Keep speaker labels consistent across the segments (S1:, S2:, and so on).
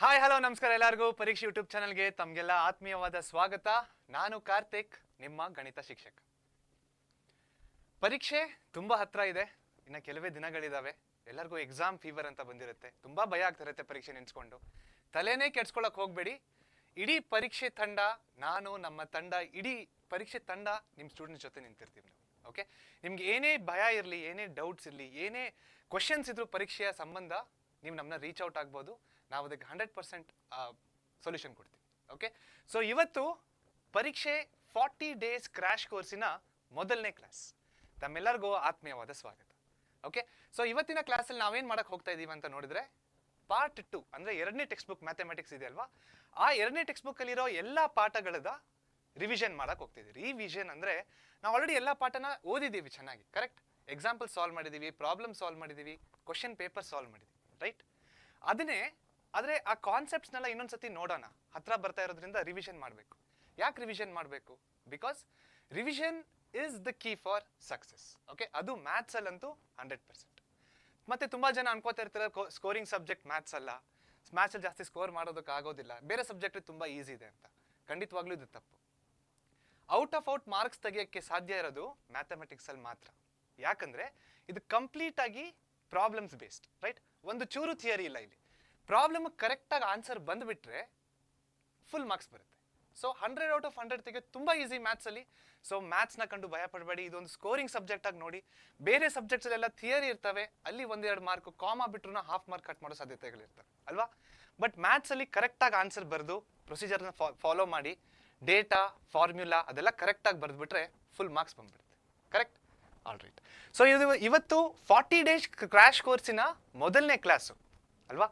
S1: Hi hello ನಮಸ್ಕಾರ ಎಲ್ಲರಿಗೂ ಪರೀಕ್ಷೆ ಯೂಟ್ಯೂಬ್ ಚಾನಲ್ಗೆ ತಮಗೆಲ್ಲ ಆತ್ಮೀಯವಾದ ಸ್ವಾಗತ. ನಾನು ಕಾರ್ತಿಕ್, ನಿಮ್ಮ ಗಣಿತ ಶಿಕ್ಷಕ. ಪರೀಕ್ಷೆ ತುಂಬಾ ಹತ್ರ ಇದೆ, ಇನ್ನ ಕೆಲವೇ ದಿನಗಳಿದಾವೆ. ಎಲ್ಲರಿಗೂ ಎಕ್ಸಾಮ್ ಫೀವರ್ ಅಂತ ಬಂದಿರುತ್ತೆ, ತುಂಬಾ ಭಯ ಆಗ್ತಿರುತ್ತೆ ಪರೀಕ್ಷೆ ನೆನ್ಸ್ಕೊಂಡು. ತಲೆನೇ ಕೆಡ್ಸ್ಕೊಳಕ್ ಹೋಗ್ಬೇಡಿ. ಇಡೀ ಪರೀಕ್ಷೆ ತಂಡ, ನಾನು ನಮ್ಮ ತಂಡ, ಇಡೀ ಪರೀಕ್ಷೆ ತಂಡ ನಿಮ್ಮ ಸ್ಟೂಡೆಂಟ್ಸ್ ಜೊತೆ ನಿಂತಿರ್ತೀವಿ ನಾವು. ಓಕೆ, ನಿಮ್ಗೆ ಏನೇ ಭಯ ಇರಲಿ, ಏನೇ ಡೌಟ್ಸ್ ಇರಲಿ, ಏನೇ ಕ್ವಶನ್ಸ್ ಇದ್ರು ಪರೀಕ್ಷೆಯ ಸಂಬಂಧ, ನೀವು ನಮ್ಮನ್ನ ರೀಚ್ ಔಟ್ ಆಗ್ಬೋದು. ನಾವು ಅದಕ್ಕೆ 100% ಸೊಲ್ಯೂಷನ್ ಕೊಡ್ತೀವಿ. ಓಕೆ, ಸೊ ಇವತ್ತು ಪರೀಕ್ಷೆ 40 ಡೇಸ್ ಕ್ರ್ಯಾಶ್ ಕೋರ್ಸಿನ ಮೊದಲನೇ ಕ್ಲಾಸ್. ತಮ್ಮೆಲ್ಲರಿಗೂ ಆತ್ಮೀಯವಾದ ಸ್ವಾಗತ. ಓಕೆ, ಸೊ ಇವತ್ತಿನ ಕ್ಲಾಸಲ್ಲಿ ನಾವೇನು ಮಾಡಕ್ಕೆ ಹೋಗ್ತಾ ಇದ್ದೀವಿ ಅಂತ ನೋಡಿದ್ರೆ, ಪಾರ್ಟ್ 2 ಅಂದರೆ ಎರಡನೇ ಟೆಕ್ಸ್ಟ್ ಬುಕ್ ಮ್ಯಾಥಮೆಟಿಕ್ಸ್ ಇದೆ ಅಲ್ವಾ, ಆ ಎರಡನೇ ಟೆಕ್ಸ್ಟ್ ಬುಕ್ಕಲ್ಲಿರೋ ಎಲ್ಲ ಪಾಠಗಳದ ರಿವಿಷನ್ ಮಾಡಕ್ಕೆ ಹೋಗ್ತಿದ್ದೀವಿ. ರಿವಿಷನ್ ಅಂದರೆ ನಾವು ಆಲ್ರೆಡಿ ಎಲ್ಲ ಪಾಠನ ಓದಿದ್ದೀವಿ ಚೆನ್ನಾಗಿ, ಕರೆಕ್ಟ್. ಎಕ್ಸಾಂಪಲ್ ಸಾಲ್ವ್ ಮಾಡಿದ್ದೀವಿ, ಪ್ರಾಬ್ಲಮ್ ಸಾಲ್ವ್ ಮಾಡಿದ್ದೀವಿ, ಕ್ವಶನ್ ಪೇಪರ್ ಸಾಲ್ವ್ ಮಾಡಿದ್ದೀವಿ, ರೈಟ್. ಅದನ್ನೇ ಆದರೆ ಆ ಕಾನ್ಸೆಪ್ಟ್ಸ್ನೆಲ್ಲ ಇನ್ನೊಂದ್ಸತಿ ನೋಡೋಣ. ಹತ್ರ ಬರ್ತಾ ಇರೋದ್ರಿಂದ ರಿವಿಷನ್ ಮಾಡಬೇಕು. ಯಾಕೆ ರಿವಿಷನ್ ಮಾಡಬೇಕು? Because revision is the key for success. Okay, ಅದು ಮ್ಯಾಥ್ಸಲ್ಲಂತೂ 100%. ಮತ್ತೆ ತುಂಬ ಜನ ಅನ್ಕೋತಾ ಇರ್ತಾರೆ ಸ್ಕೋರಿಂಗ್ ಸಬ್ಜೆಕ್ಟ್ ಮ್ಯಾಥ್ಸ್ ಅಲ್ಲ, ಮ್ಯಾಥ್ಸಲ್ಲಿ ಜಾಸ್ತಿ ಸ್ಕೋರ್ ಮಾಡೋದಕ್ಕೆ ಆಗೋದಿಲ್ಲ, ಬೇರೆ ಸಬ್ಜೆಕ್ಟ್ ತುಂಬ ಈಸಿ ಇದೆ ಅಂತ. ಖಂಡಿತವಾಗ್ಲೂ ಇದು ತಪ್ಪು. ಔಟ್ ಆಫ್ ಔಟ್ ಮಾರ್ಕ್ಸ್ ತೆಗಿಯೋಕ್ಕೆ ಸಾಧ್ಯ ಇರೋದು ಮ್ಯಾಥಮೆಟಿಕ್ಸಲ್ಲಿ ಮಾತ್ರ. ಯಾಕಂದರೆ ಇದು ಕಂಪ್ಲೀಟ್ ಆಗಿ ಪ್ರಾಬ್ಲಮ್ಸ್ ಬೇಸ್ಡ್, ರೈಟ್. ಒಂದು ಚೂರು ಥಿಯರಿ ಇಲ್ಲ ಇಲ್ಲಿ. ಪ್ರಾಬ್ಲಮ್ ಕರೆಕ್ಟಾಗಿ ಆನ್ಸರ್ ಬಂದುಬಿಟ್ರೆ ಫುಲ್ ಮಾರ್ಕ್ಸ್ ಬರುತ್ತೆ. ಸೊ 100 ಔಟ್ ಆಫ್ 100 ತೆಗೆ ತುಂಬ ಈಸಿ ಮ್ಯಾಥ್ಸಲ್ಲಿ. ಸೊ ಮ್ಯಾಥ್ಸ್ನ ಕಂಡು ಭಯ ಪಡಬೇಡಿ, ಇದೊಂದು ಸ್ಕೋರಿಂಗ್ ಸಬ್ಜೆಕ್ಟ್ ಆಗಿ ನೋಡಿ. ಬೇರೆ ಸಬ್ಜೆಕ್ಟ್ಸಲ್ಲೆಲ್ಲ ಥಿಯರಿ ಇರ್ತವೆ, ಅಲ್ಲಿ 1-2 ಮಾರ್ಕ್ ಕಾಮಾ ಬಿಟ್ರು ಹಾಫ್ ಮಾರ್ಕ್ ಕಟ್ ಮಾಡೋ ಸಾಧ್ಯತೆಗಳಿರ್ತವೆ ಅಲ್ವಾ. ಬಟ್ ಮ್ಯಾಥ್ಸಲ್ಲಿ ಕರೆಕ್ಟಾಗಿ ಆನ್ಸರ್ ಬರೆದು ಪ್ರೊಸೀಜರ್ನ ಫಾಲೋ ಮಾಡಿ, ಡೇಟಾ ಫಾರ್ಮ್ಯುಲಾ ಅದೆಲ್ಲ ಕರೆಕ್ಟಾಗಿ ಬರೆದ್ಬಿಟ್ರೆ ಫುಲ್ ಮಾರ್ಕ್ಸ್ ಬಂದ್ಬಿಡುತ್ತೆ, ಕರೆಕ್ಟ್. All right. ಸೊ ಇವತ್ತು 40 ಡೇಸ್ ಕ್ರ್ಯಾಶ್ ಕೋರ್ಸಿನ ಮೊದಲನೇ ಕ್ಲಾಸು ಅಲ್ವಾ.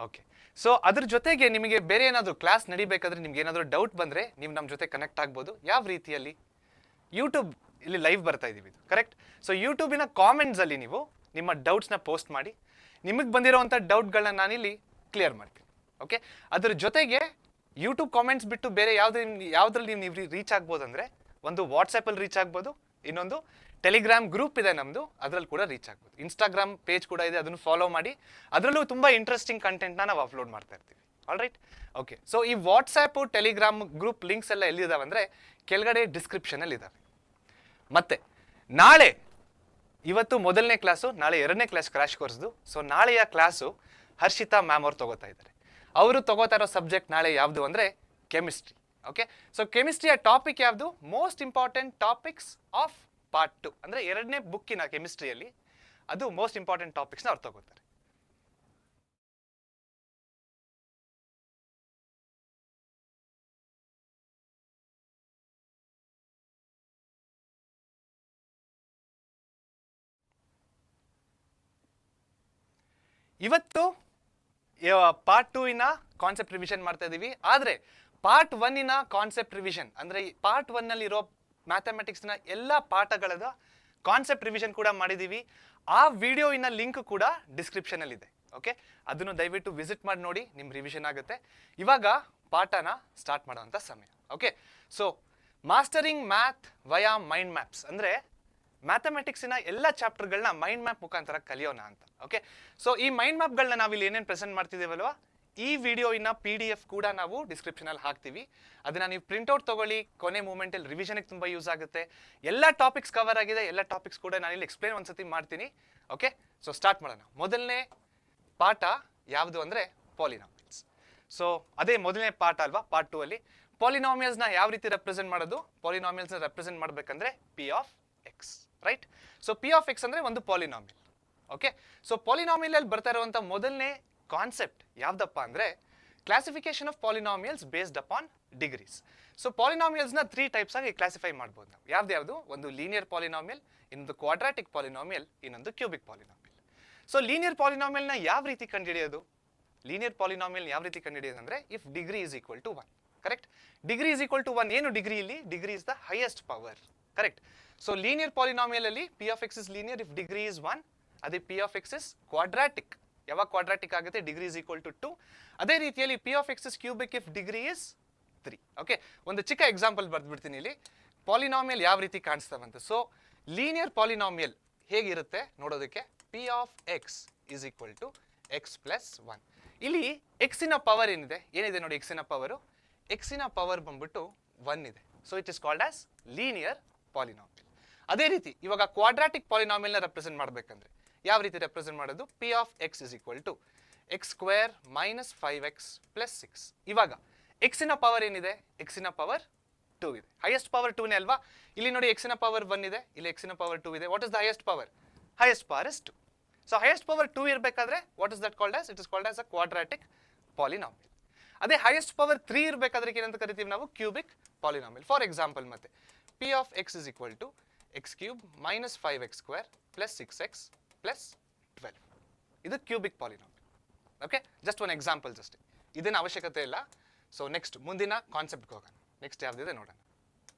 S1: ಓಕೆ, ಸೊ ಅದ್ರ ಜೊತೆಗೆ ನಿಮಗೆ ಬೇರೆ ಏನಾದರೂ ಕ್ಲಾಸ್ ನಡಿಬೇಕಾದ್ರೆ ನಿಮ್ಗೆ ಏನಾದರೂ ಡೌಟ್ ಬಂದರೆ ನೀವು ನಮ್ಮ ಜೊತೆ ಕನೆಕ್ಟ್ ಆಗ್ಬೋದು. ಯಾವ ರೀತಿಯಲ್ಲಿ? ಯೂಟ್ಯೂಬ್ ಇಲ್ಲಿ ಲೈವ್ ಬರ್ತಾ ಇದ್ದೀವಿ, ಇದು ಕರೆಕ್ಟ್. ಸೊ ಯೂಟ್ಯೂಬಿನ ಕಾಮೆಂಟ್ಸಲ್ಲಿ ನೀವು ನಿಮ್ಮ ಡೌಟ್ಸ್ನ ಪೋಸ್ಟ್ ಮಾಡಿ, ನಿಮಗೆ ಬಂದಿರೋವಂಥ ಡೌಟ್ಗಳನ್ನ ನಾನಿಲ್ಲಿ ಕ್ಲಿಯರ್ ಮಾಡ್ತೀನಿ. ಓಕೆ, ಅದ್ರ ಜೊತೆಗೆ ಯೂಟ್ಯೂಬ್ ಕಾಮೆಂಟ್ಸ್ ಬಿಟ್ಟು ಬೇರೆ ಯಾವುದ್ರಲ್ಲಿ ನೀವು ರೀಚ್ ಆಗ್ಬೋದು ಅಂದರೆ, ಒಂದು ವಾಟ್ಸಪ್ಪಲ್ಲಿ ರೀಚ್ ಆಗ್ಬೋದು, ಇನ್ನೊಂದು ಟೆಲಿಗ್ರಾಮ್ ಗ್ರೂಪ್ ಇದೆ ನಮ್ಮದು, ಅದರಲ್ಲಿ ಕೂಡ ರೀಚ್ ಆಗ್ಬೋದು. ಇನ್ಸ್ಟಾಗ್ರಾಮ್ ಪೇಜ್ ಕೂಡ ಇದೆ, ಅದನ್ನು ಫಾಲೋ ಮಾಡಿ. ಅದರಲ್ಲೂ ತುಂಬ ಇಂಟ್ರೆಸ್ಟಿಂಗ್ ಕಂಟೆಂಟ್ನ ನಾವು ಅಪ್ಲೋಡ್ ಮಾಡ್ತಾ ಇರ್ತೀವಿ. All right. ಓಕೆ, ಸೊ ಈ ವಾಟ್ಸಾಪು ಟೆಲಿಗ್ರಾಮ್ ಗ್ರೂಪ್ ಲಿಂಕ್ಸ್ ಎಲ್ಲ ಎಲ್ಲಿದ್ದಾವೆ ಅಂದರೆ ಕೆಳಗಡೆ ಡಿಸ್ಕ್ರಿಪ್ಷನಲ್ಲಿ ಇದ್ದಾವೆ. ಮತ್ತೆ ನಾಳೆ, ಇವತ್ತು ಮೊದಲನೇ ಕ್ಲಾಸು, ನಾಳೆ ಎರಡನೇ ಕ್ಲಾಸ್ ಕ್ರ್ಯಾಶ್ ಕೋರ್ಸ್ದು. ಸೊ ನಾಳೆಯ ಕ್ಲಾಸು ಹರ್ಷಿತಾ ಮ್ಯಾಮ್ ಅವ್ರು ತಗೋತಾ ಇದ್ದಾರೆ. ಅವರು ತಗೋತಾ ಇರೋ ಸಬ್ಜೆಕ್ಟ್ ನಾಳೆ ಯಾವುದು ಅಂದರೆ ಕೆಮಿಸ್ಟ್ರಿ. ಓಕೆ, ಸೊ ಕೆಮಿಸ್ಟ್ರಿಯ ಟಾಪಿಕ್ ಯಾವುದು? Most important topics of part 2 ಅಂದರೆ ಎರಡನೇ ಬುಕ್ಕಿನ ಕೆಮಿಸ್ಟ್ರಿಯಲ್ಲಿ ಅದು ಮೋಸ್ಟ್ ಇಂಪಾರ್ಟೆಂಟ್ ಟಾಪಿಕ್ಸ್ನ ಅವ್ರು ತಗೋತಾರೆ. ಇವತ್ತು ಪಾರ್ಟ್ 2 ಕಾನ್ಸೆಪ್ಟ್ ರಿವಿಷನ್ ಮಾಡ್ತಾ ಇದ್ದೀವಿ. ಆದರೆ ಪಾರ್ಟ್ 1 ಕಾನ್ಸೆಪ್ಟ್ ರಿವಿಷನ್ ಅಂದರೆ ಪಾರ್ಟ್ 1ನಲ್ಲಿರೋ ಮ್ಯಾಥಮೆಟಿಕ್ಸ್ನ ಎಲ್ಲ ಪಾಠಗಳದ ಕಾನ್ಸೆಪ್ಟ್ ರಿವಿಷನ್ ಕೂಡ ಮಾಡಿದ್ದೀವಿ. ಆ ವಿಡಿಯೋವಿನ ಲಿಂಕ್ ಕೂಡ ಡಿಸ್ಕ್ರಿಪ್ಷನಲ್ಲಿದೆ. ಓಕೆ, ಅದನ್ನು ದಯವಿಟ್ಟು ವಿಸಿಟ್ ಮಾಡಿ ನೋಡಿ, ನಿಮ್ಮ ರಿವಿಷನ್ ಆಗುತ್ತೆ. ಇವಾಗ ಪಾಠನ ಸ್ಟಾರ್ಟ್ ಮಾಡೋವಂಥ ಸಮಯ. Okay, so mastering math via mind maps ಅಂದರೆ ಮ್ಯಾಥಮೆಟಿಕ್ಸಿನ ಎಲ್ಲ ಚಾಪ್ಟರ್ಗಳನ್ನ ಮೈಂಡ್ ಮ್ಯಾಪ್ ಮುಖಾಂತರ ಕಲಿಯೋಣ ಅಂತ. ಓಕೆ, ಸೊ ಈ ಮೈಂಡ್ ಮ್ಯಾಪ್ಗಳನ್ನ ನಾವಿಲ್ಲಿ ಏನೇನು ಪ್ರೆಸೆಂಟ್ ಮಾಡ್ತಿದ್ದೇವಲ್ವಾ, ಈ ವಿಡಿಯೋವಿನ PDF ಕೂಡ ನಾವು ಡಿಸ್ಕ್ರಿಪ್ಷನಲ್ಲಿ ಹಾಕ್ತೀವಿ. ಅದನ್ನು ನೀವು ಪ್ರಿಂಟ್ಔಟ್ ತೊಗೊಳ್ಳಿ, ಕೊನೆ ಮೂಮೆಂಟಲ್ಲಿ ರಿವಿಷನ್ಗೆ ತುಂಬ ಯೂಸ್ ಆಗುತ್ತೆ. ಎಲ್ಲ ಟಾಪಿಕ್ಸ್ ಕವರ್ ಆಗಿದೆ, ಎಲ್ಲ ಟಾಪಿಕ್ಸ್ ಕೂಡ ನಾನಿಲ್ಲಿ ಎಕ್ಸ್ಪ್ಲೇನ್ ಒಂದ್ಸತಿ ಮಾಡ್ತೀನಿ. ಓಕೆ, ಸೊ ಸ್ಟಾರ್ಟ್ ಮಾಡೋಣ. ಮೊದಲನೇ ಪಾಠ ಯಾವುದು ಅಂದರೆ ಪಾಲಿನಾಮಿಯಲ್ಸ್. ಸೊ ಅದೇ ಮೊದಲನೇ ಪಾಠ ಅಲ್ವಾ. ಪಾರ್ಟ್ 2 ಅಲ್ಲಿ ಪಾಲಿನಾಮಿಯಲ್ಸ್ನ ಯಾವ ರೀತಿ ರೆಪ್ರೆಸೆಂಟ್ ಮಾಡೋದು? ಪಾಲಿನಾಮಿಯಲ್ಸ್ನ ರೆಪ್ರೆಸೆಂಟ್ ಮಾಡಬೇಕಂದ್ರೆ P(x), ರೈಟ್. ಸೊ P(x) ಅಂದರೆ ಒಂದು ಪಾಲಿನಾಮಿಯಲ್. ಓಕೆ, ಸೊ ಪಾಲಿನಾಮಿಯಲ್ ಬರ್ತಾ ಇರುವಂಥ ಮೊದಲನೇ ಕಾನ್ಸೆಪ್ಟ್ ಯಾವುದಪ್ಪ ಅಂದರೆ classification of polynomials based upon degrees. So ಪಾಲಿನಾಮಿಯಲ್ಸ್ನ 3 ಟೈಪ್ಸ್ ಆಗಿ ಕ್ಲಾಸಿಫೈ ಮಾಡ್ಬೋದು ನಾವು. ಯಾವ್ದು? ಒಂದು ಲೀನಿಯರ್ ಪಾಲಿನಾಮಿಯಲ್, ಇನ್ನೊಂದು ಕ್ವಾಡ್ರಾಟಿಕ್ ಪಾಲಿನಾಮಿಯಲ್, ಇನ್ನೊಂದು ಕ್ಯೂಬಿಕ್ ಪಾಲಿನಾಮಿಯಲ್. ಸೊ ಲೀನಿಯರ್ ಪಾಲಿನಾಮಿಯಲ್ನ ಯಾವ ರೀತಿ ಕಂಡುಹಿಡಿಯೋದು? ಲೀನಿಯರ್ ಪಾಲಿನಾಮಿಯಲ್ ಯಾವ ರೀತಿ ಕಂಡುಹಿಡಿಯೋದು ಅಂದರೆ if degree is equal to 1, correct. Degree is equal to 1. ಏನು ಡಿಗ್ರಿ ಇಲ್ಲಿ? Degree is the highest power, correct. So linear polynomial ಅಲ್ಲಿ P(x) is linear if degree is 1. ಅದೇ P(x) ಇಸ್ ಕ್ವಾಡ್ರಾಟಿಕ್. ಯಾವಾಗ quadratic ಆಗುತ್ತೆ? Degree is equal to 2. ಅದೇ ರೀತಿಯಲ್ಲಿ P(x) is cubic if degree is 3. Okay, ಒಂದು ಚಿಕ್ಕ example ಬರ್ದ್ಬಿಡ್ತೀನಿ ಇಲ್ಲಿ, polynomial ಯಾವ ರೀತಿ ಕಾಣಿಸ್ತಾವಂತ. ಸೊ ಲೀನಿಯರ್ ಪಾಲಿನಾಮಿಯಲ್ ಹೇಗಿರುತ್ತೆ ನೋಡೋದಕ್ಕೆ? P(x) is equal to x plus 1. ಇಲ್ಲಿ ಎಕ್ಸಿನ ಪವರ್ ಏನಿದೆ ನೋಡಿ, ಎಕ್ಸಿನ ಪವರ್ ಬಂದ್ಬಿಟ್ಟು 1 ಇದೆ. So it is called as linear polynomial. ಅದೇ ರೀತಿ ಇವಾಗ ಕ್ವಾಡ್ರಾಟಿಕ್ ಪಾಲಿನಾಮಿಯಲ್ ನ ರೆಪ್ರೆಸೆಂಟ್ ಮಾಡಬೇಕಂದ್ರೆ ಯಾವ ರೀತಿ ರೆಪ್ರೆಸೆಂಟ್ ಮಾಡೋದು? P of X is equal to X square minus 5x plus 6. ಇವಾಗ ಎಕ್ಸಿನ ಪವರ್ ಏನಿದೆ? ಎಕ್ಸಿನ ಪವರ್ 2 ಇದೆ. ಹೈಯೆಸ್ಟ್ ಪವರ್ 2ನೇ ಅಲ್ವಾ? ಇಲ್ಲಿ ನೋಡಿ ಎಕ್ಸಿನ ಪವರ್ 1 ಇದೆ, ಇಲ್ಲಿ ಎಕ್ಸಿನ ಪವರ್ 2 ಇದೆ. What is the highest power? Highest power is 2. So highest power 2 ಇರಬೇಕಾದ್ರೆ what is that called as? It is called as a quadratic polynomial. ಅದೇ ಹೈಯೆಸ್ಟ್ ಪವರ್ 3 ಇರಬೇಕಾದ್ರೆ ಏನಂತ ಕರಿತೀವಿ ನಾವು? Cubic polynomial. ಫಾರ್ ಎಕ್ಸಾಂಪಲ್ ಮತ್ತೆ P of X is equal to X cube minus 5x square plus 6x plus 12. ಇದು cubic polynomial. Okay, just one examples ಅಷ್ಟೇ, ಇದೇನು ಅವಶ್ಯಕತೆ ಇಲ್ಲ. ಸೊ ನೆಕ್ಸ್ಟ್ ಮುಂದಿನ ಕಾನ್ಸೆಪ್ಟ್ಗೆ ಹೋಗೋಣ. ನೆಕ್ಸ್ಟ್ ಯಾವುದಿದೆ ನೋಡೋಣ.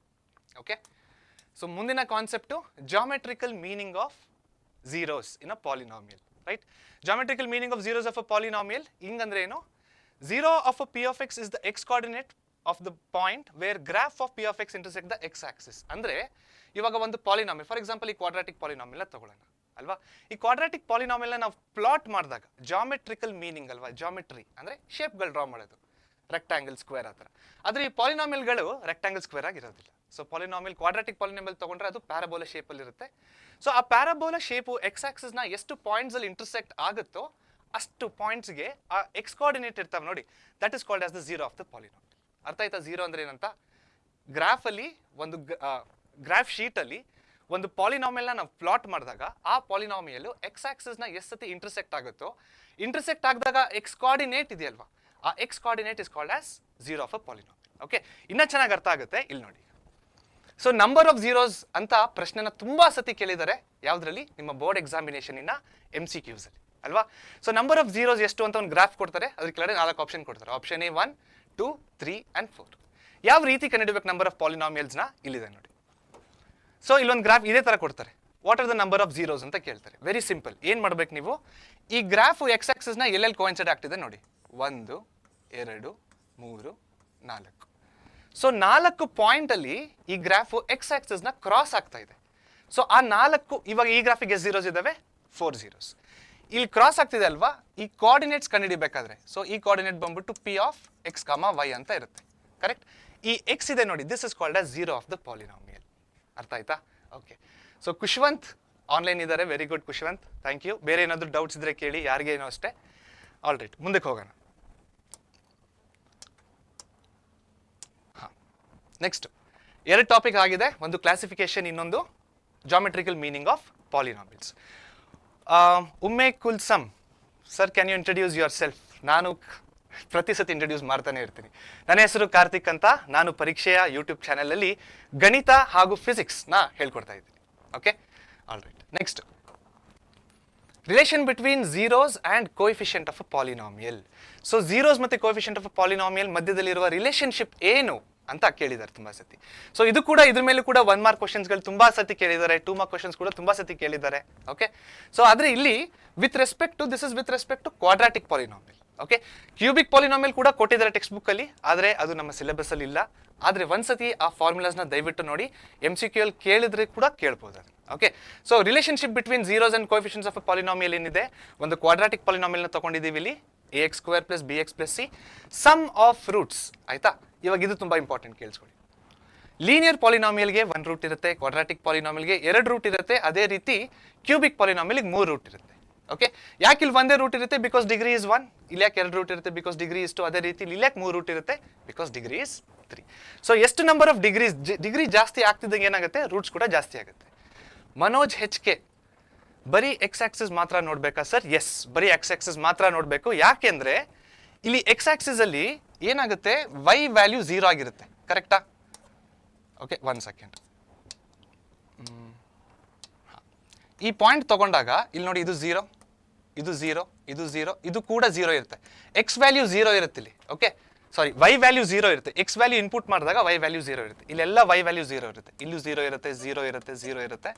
S1: ಓಕೆ, ಸೊ ಮುಂದಿನ concept geometrical meaning of zeros in a polynomial, right? Geometrical meaning of zeros of a polynomial ಹಿಂಗಂದ್ರೆ ಏನು? Zero of a p of x is the x coordinate of the point where graph of p of x intersect the x axis. ಅಂದ್ರೆ ಇವಾಗ ಒಂದು polynomial, for example ಈ quadratic polynomial ತಗೊಳ್ಳೋಣ ಅಲ್ವಾ? ಈ quadratic polynomial ನಾವು plot ಮಾಡಿದಾಗ geometrical meaning ಅಲ್ವಾ? ಜಾಮೆಟ್ರಿ ಅಂದ್ರೆ ಶೇಪ್ಗಳು ಡ್ರಾ ಮಾಡೋದು, ರೆಕ್ಟಾಂಗಲ್, ಸ್ಕ್ವೇರ್ ಆ ಥರ. ಆದರೆ ಈ ಪಾಲಿನಾಮಿಯಲ್ಗಳು ರೆಕ್ಟಾಂಗಲ್ ಸ್ಕ್ವೇರ್ ಆಗಿರೋದಿಲ್ಲ. ಸೊ ಪಾಲಿನಾಮಿಯಲ್, ಕ್ವಾಡ್ರಾಟಿಕ್ ಪಾಲಿನಾಮಿಯಲ್ ತಗೊಂಡ್ರೆ ಅದು ಪ್ಯಾರಾಬೋಲಾ ಶೇಪಲ್ಲಿ ಇರುತ್ತೆ. ಸೊ ಆ ಪ್ಯಾರಾಬೋಲಾ ಶೇಪು ಎಕ್ಸ್ ಆಕ್ಸಿಸ್ನ ಎಷ್ಟು ಪಾಯಿಂಟ್ಸಲ್ಲಿ ಇಂಟರ್ಸೆಕ್ಟ್ ಆಗುತ್ತೋ ಅಷ್ಟು ಪಾಯಿಂಟ್ಸ್ಗೆ ಆ ಎಕ್ಸ್ ಕೋಆರ್ಡಿನೇಟ್ ಇರ್ತಾವೆ ನೋಡಿ, that is called as the zero of the polynomial. ಅರ್ಥ ಆಯ್ತಾ? ಝೀರೋ ಅಂದ್ರೆ ಏನಂತ? ಗ್ರಾಫಲ್ಲಿ ಒಂದು ಗ್ರಾಫ್ ಶೀಟಲ್ಲಿ ಒಂದು ಪಾಲಿನಾಮಿಯಲ್ನ ನಾವು ಪ್ಲಾಟ್ ಮಾಡಿದಾಗ ಆ ಪಾಲಿನಾಮಿಯಲ್ ಎಕ್ಸ್ ಆಕ್ಸಿಸ್ನ ಎಷ್ಟು ಸತಿ ಇಂಟರ್ಸೆಕ್ಟ್ ಆಗುತ್ತೋ, ಇಂಟರ್ಸೆಕ್ಟ್ ಆಗಿದಾಗ ಎಕ್ಸ್ ಕೋಆರ್ಡಿನೇಟ್ ಇದೆಯಲ್ವಾ, ಆ X coordinate is called as zero of a polynomial. Okay, ಇನ್ನೂ ಚೆನ್ನಾಗಿ ಅರ್ಥ ಆಗುತ್ತೆ ಇಲ್ಲಿ ನೋಡಿ. ಸೊ ನಂಬರ್ ಆಫ್ ಝೀರೋಸ್ ಅಂತ ಪ್ರಶ್ನೆನ ತುಂಬಾ ಸತಿ ಕೇಳಿದ್ದಾರೆ. ಯಾವುದರಲ್ಲಿ? ನಿಮ್ಮ ಬೋರ್ಡ್ ಎಕ್ಸಾಮಿನೇಷನಿನ MCQs ಅಲ್ಲಿ ಅಲ್ವಾ? ಸೊ ನಂಬರ್ ಆಫ್ ಝೀರೋಸ್ ಎಷ್ಟು ಅಂತ ಒಂದು ಗ್ರಾಫ್ ಕೊಡ್ತಾರೆ, ಅದ್ರ ಕೆಳಗಡೆ 4 ಆಪ್ಷನ್ ಕೊಡ್ತಾರೆ. Option A 1, 2, 3 and 4. ಯಾವ ರೀತಿ ಕಂಡುಹಿಡಿಬೇಕು ನಂಬರ್ ಆಫ್ ಪಾಲಿನಾಮಿಯಲ್ಸ್ನ? ಇಲ್ಲಿದೆ ನೋಡಿ. ಸೊ ಇಲ್ಲೊಂದು ಗ್ರಾಫ್ ಇದೇ ತರ ಕೊಡ್ತಾರೆ. What are the number of zeros ಅಂತ ಕೇಳ್ತಾರೆ. Very simple. ಏನ್ ಮಾಡ್ಬೇಕು ನೀವು? ಈ ಗ್ರಾಫ್ ಎಕ್ಸ್ ಆಕ್ಸಿಸ್ನ ಎಲ್ಲೆಲ್ಲಿ ಕೋಇನ್ಸೈಡ್ ಆಗ್ತಿದೆ ನೋಡಿ. 1, 2, 3, 4. ಸೊ 4 ಪಾಯಿಂಟ್ ಅಲ್ಲಿ ಈ ಗ್ರಾಫ್ ಎಕ್ಸ್ ಆಕ್ಸಿಸ್ ನ ಕ್ರಾಸ್ ಆಗ್ತಾ ಇದೆ. ಸೊ ಆ 4, ಇವಾಗ ಈ ಗ್ರಾಫಿಗೆ ಎಷ್ಟು ಝೀರೋಸ್ ಇದಾವೆ? 4 ಝೀರೋಸ್. ಇಲ್ಲಿ ಕ್ರಾಸ್ ಆಗ್ತಿದೆ ಅಲ್ವಾ? ಈ ಕೋಆರ್ಡಿನೇಟ್ಸ್ ಕಂಡುಹಿಡಿಬೇಕಾದ್ರೆ, ಸೊ ಈ ಕೋಆರ್ಡಿನೇಟ್ ಬಂದ್ಬಿಟ್ಟು P of X comma Y ಅಂತ ಇರುತ್ತೆ. ಕರೆಕ್ಟ್? ಈ ಎಕ್ಸ್ ಇದೆ ನೋಡಿ, this is called as zero of the polynomial. ಅರ್ಥ ಆಯ್ತಾ? ಓಕೆ, ಸೊ ಖುಷ್ವಂತ್ ಆನ್ಲೈನ್ ಇದ್ದಾರೆ. Very good Khushwant, thank you. ಬೇರೆ ಏನಾದರೂ ಡೌಟ್ಸ್ ಇದ್ರೆ ಕೇಳಿ, ಯಾರಿಗೇನೋ ಅಷ್ಟೇ. ಆಲ್ ರೈಟ್, ಮುಂದಕ್ಕೆ ಹೋಗೋಣ. ನೆಕ್ಸ್ಟ್ 2 ಟಾಪಿಕ್ ಆಗಿದೆ, ಒಂದು ಕ್ಲಾಸಿಫಿಕೇಶನ್, ಇನ್ನೊಂದು geometrical meaning of polynomials. Umme Kulsum sir, can you introduce yourself? ನಾನು ಪ್ರತಿ ಸತಿ ಇಂಟ್ರಡ್ಯೂಸ್ ಮಾಡ್ತಾನೆ ಇರ್ತೀನಿ. ನನ್ನ ಹೆಸರು ಕಾರ್ತಿಕ್ ಅಂತ. ನಾನು ಪರೀಕ್ಷೆಯ ಯೂಟ್ಯೂಬ್ ಚಾನೆಲಲ್ಲಿ ಗಣಿತ ಹಾಗೂ ಫಿಸಿಕ್ಸ್ನ ಹೇಳ್ಕೊಡ್ತಾ ಇದ್ದೀನಿ. Okay, all right. Next, relation between zeros and coefficient of a polynomial. So zeros ಮತ್ತು ಕೋಎಫಿಷಿಯಂಟ್ ಆಫ್ ಅ ಪಾಲಿನಾಮಿಯಲ್ ಮಧ್ಯದಲ್ಲಿರುವ ರಿಲೇಷನ್ಶಿಪ್ ಏನು ಅಂತ ಕೇಳಿದ್ದಾರೆ ತುಂಬಾ ಸತಿ. ಸೊ ಇದು ಕೂಡ, ಇದ್ರ ಮೇಲೆ ಕೂಡ 1 ಮಾರ್ಕ್ ಕ್ವಶನ್ಸ್ಗಳು ತುಂಬಾ ಸತಿ ಕೇಳಿದ್ದಾರೆ, 2 ಮಾರ್ಕ್ ಕ್ವಶನ್ಸ್ ಕೂಡ ತುಂಬಾ ಸತಿ ಕೇಳಿದ್ದಾರೆ. ಓಕೆ, ಸೊ ಆದ್ರೆ ಇಲ್ಲಿ with respect to, this is with respect to quadratic polynomial. Okay, cubic polynomial ಕೂಡ ಕೊಟ್ಟಿದ್ದಾರೆ ಟೆಕ್ಸ್ಟ್ ಬುಕ್ ಅಲ್ಲಿ, ಆದ್ರೆ ಅದು ನಮ್ಮ ಸಿಲೆಬಸ್ ಅಲ್ಲಿ ಇಲ್ಲ. ಆದ್ರೆ ಒಂದ್ಸತಿ ಆ ಫಾರ್ಮುಲಾಸ್ನ ದಯವಿಟ್ಟು ನೋಡಿ, MCQ ಅಲ್ಲಿ ಕೇಳಿದ್ರೆ ಕೂಡ ಕೇಳ್ಬೋದು ಅದು. Okay, so relationship between zeros and coefficients of a polynomial ಏನಿದೆ, ಒಂದು ಕ್ವಾಡ್ರಾಟಿಕ್ ಪಾಲಿನಾಮಿಯಲ್ ನ ತಗೊಂಡಿದ್ದೀವಿ ಇಲ್ಲಿ, ax² + bx + c sum of roots. ಆಯ್ತಾ? ಇವಾಗ ಇದು ತುಂಬಾ ಇಂಪಾರ್ಟೆಂಟ್, ಕೇಳಿಸ್ಕೊಳ್ಳಿ. ಲೀನಿಯರ್ ಪಾಲಿನಾಮಿಯಲ್ಗೆ 1 ರೂಟ್ ಇರುತ್ತೆ, ಕ್ವಾಡ್ರಾಟಿಕ್ ಪಾಲಿನಾಮಿಯಲ್ಗೆ 2 ರೂಟ್ ಇರುತ್ತೆ, ಅದೇ ರೀತಿ ಕ್ಯೂಬಿಕ್ ಪಾಲಿನಾಮಿಯಲ್ಗೆ 3 ರೂಟ್ ಇರುತ್ತೆ. ಓಕೆ, ಯಾಕೆ ಇಲ್ಲಿ ಒಂದೇ ರೂಟ್ ಇರುತ್ತೆ? Because degree is 1. ಇಲ್ಲಿ ಯಾಕೆ 2 ರೂಟ್ ಇರುತ್ತೆ? Because degree is 2. ಅದೇ ರೀತಿ ಇಲ್ಲಿ ಯಾಕೆ 3 ರೂಟ್ ಇರುತ್ತೆ? Because degree is 3. ಸೊ ಎಷ್ಟು ನಂಬರ್ ಆಫ್ ಡಿಗ್ರೀಸ್, ಡಿಗ್ರಿ ಜಾಸ್ತಿ ಆಗ್ತಿದ್ದಂಗೆ ಏನಾಗುತ್ತೆ? ರೂಟ್ಸ್ ಕೂಡ ಜಾಸ್ತಿ ಆಗುತ್ತೆ. ಮನೋಜ್ HK, ಬರೀ ಎಕ್ಸ್ ಆಕ್ಸಿಸ್ ಮಾತ್ರ ನೋಡ್ಬೇಕಾ ಸರ್? ಎಸ್, ಬರೀ ಎಕ್ಸ್ ಆಕ್ಸಿಸ್ ಮಾತ್ರ ನೋಡ್ಬೇಕು. ಯಾಕೆಂದ್ರೆ ಇಲ್ಲಿ ಎಕ್ಸ್ ಆಕ್ಸಿಸ್ ಅಲ್ಲಿ ಏನಾಗುತ್ತೆ? ವೈ ವ್ಯಾಲ್ಯೂ 0 ಆಗಿರುತ್ತೆ. ಕರೆಕ್ಟಾ? Okay, 1 second. ಈ ಪಾಯಿಂಟ್ ತಗೊಂಡಾಗ ಇಲ್ಲಿ ನೋಡಿ, ಇದು 0, ಇದು 0, ಇದು 0, ಇದು ಕೂಡ 0 ಇರುತ್ತೆ. ಎಕ್ಸ್ ವ್ಯಾಲ್ಯೂ 0 ಇರುತ್ತೆ ಇಲ್ಲಿ. ಓಕೆ, ಸಾರಿ, ವೈ ವ್ಯಾಲ್ಯೂ 0 ಇರುತ್ತೆ. ಎಕ್ಸ್ ವ್ಯಾಲ್ಯೂ ಇನ್ಪುಟ್ ಮಾಡಿದಾಗ ವೈ ವ್ಯಾಲ್ಯೂ 0 ಇರುತ್ತೆ. ಇಲ್ಲೆಲ್ಲ ವೈ ವ್ಯಾಲ್ಯೂ 0 ಇರುತ್ತೆ. ಇಲ್ಲೂ 0 ಇರುತ್ತೆ, 0 ಇರುತ್ತೆ, 0 ಇರುತ್ತೆ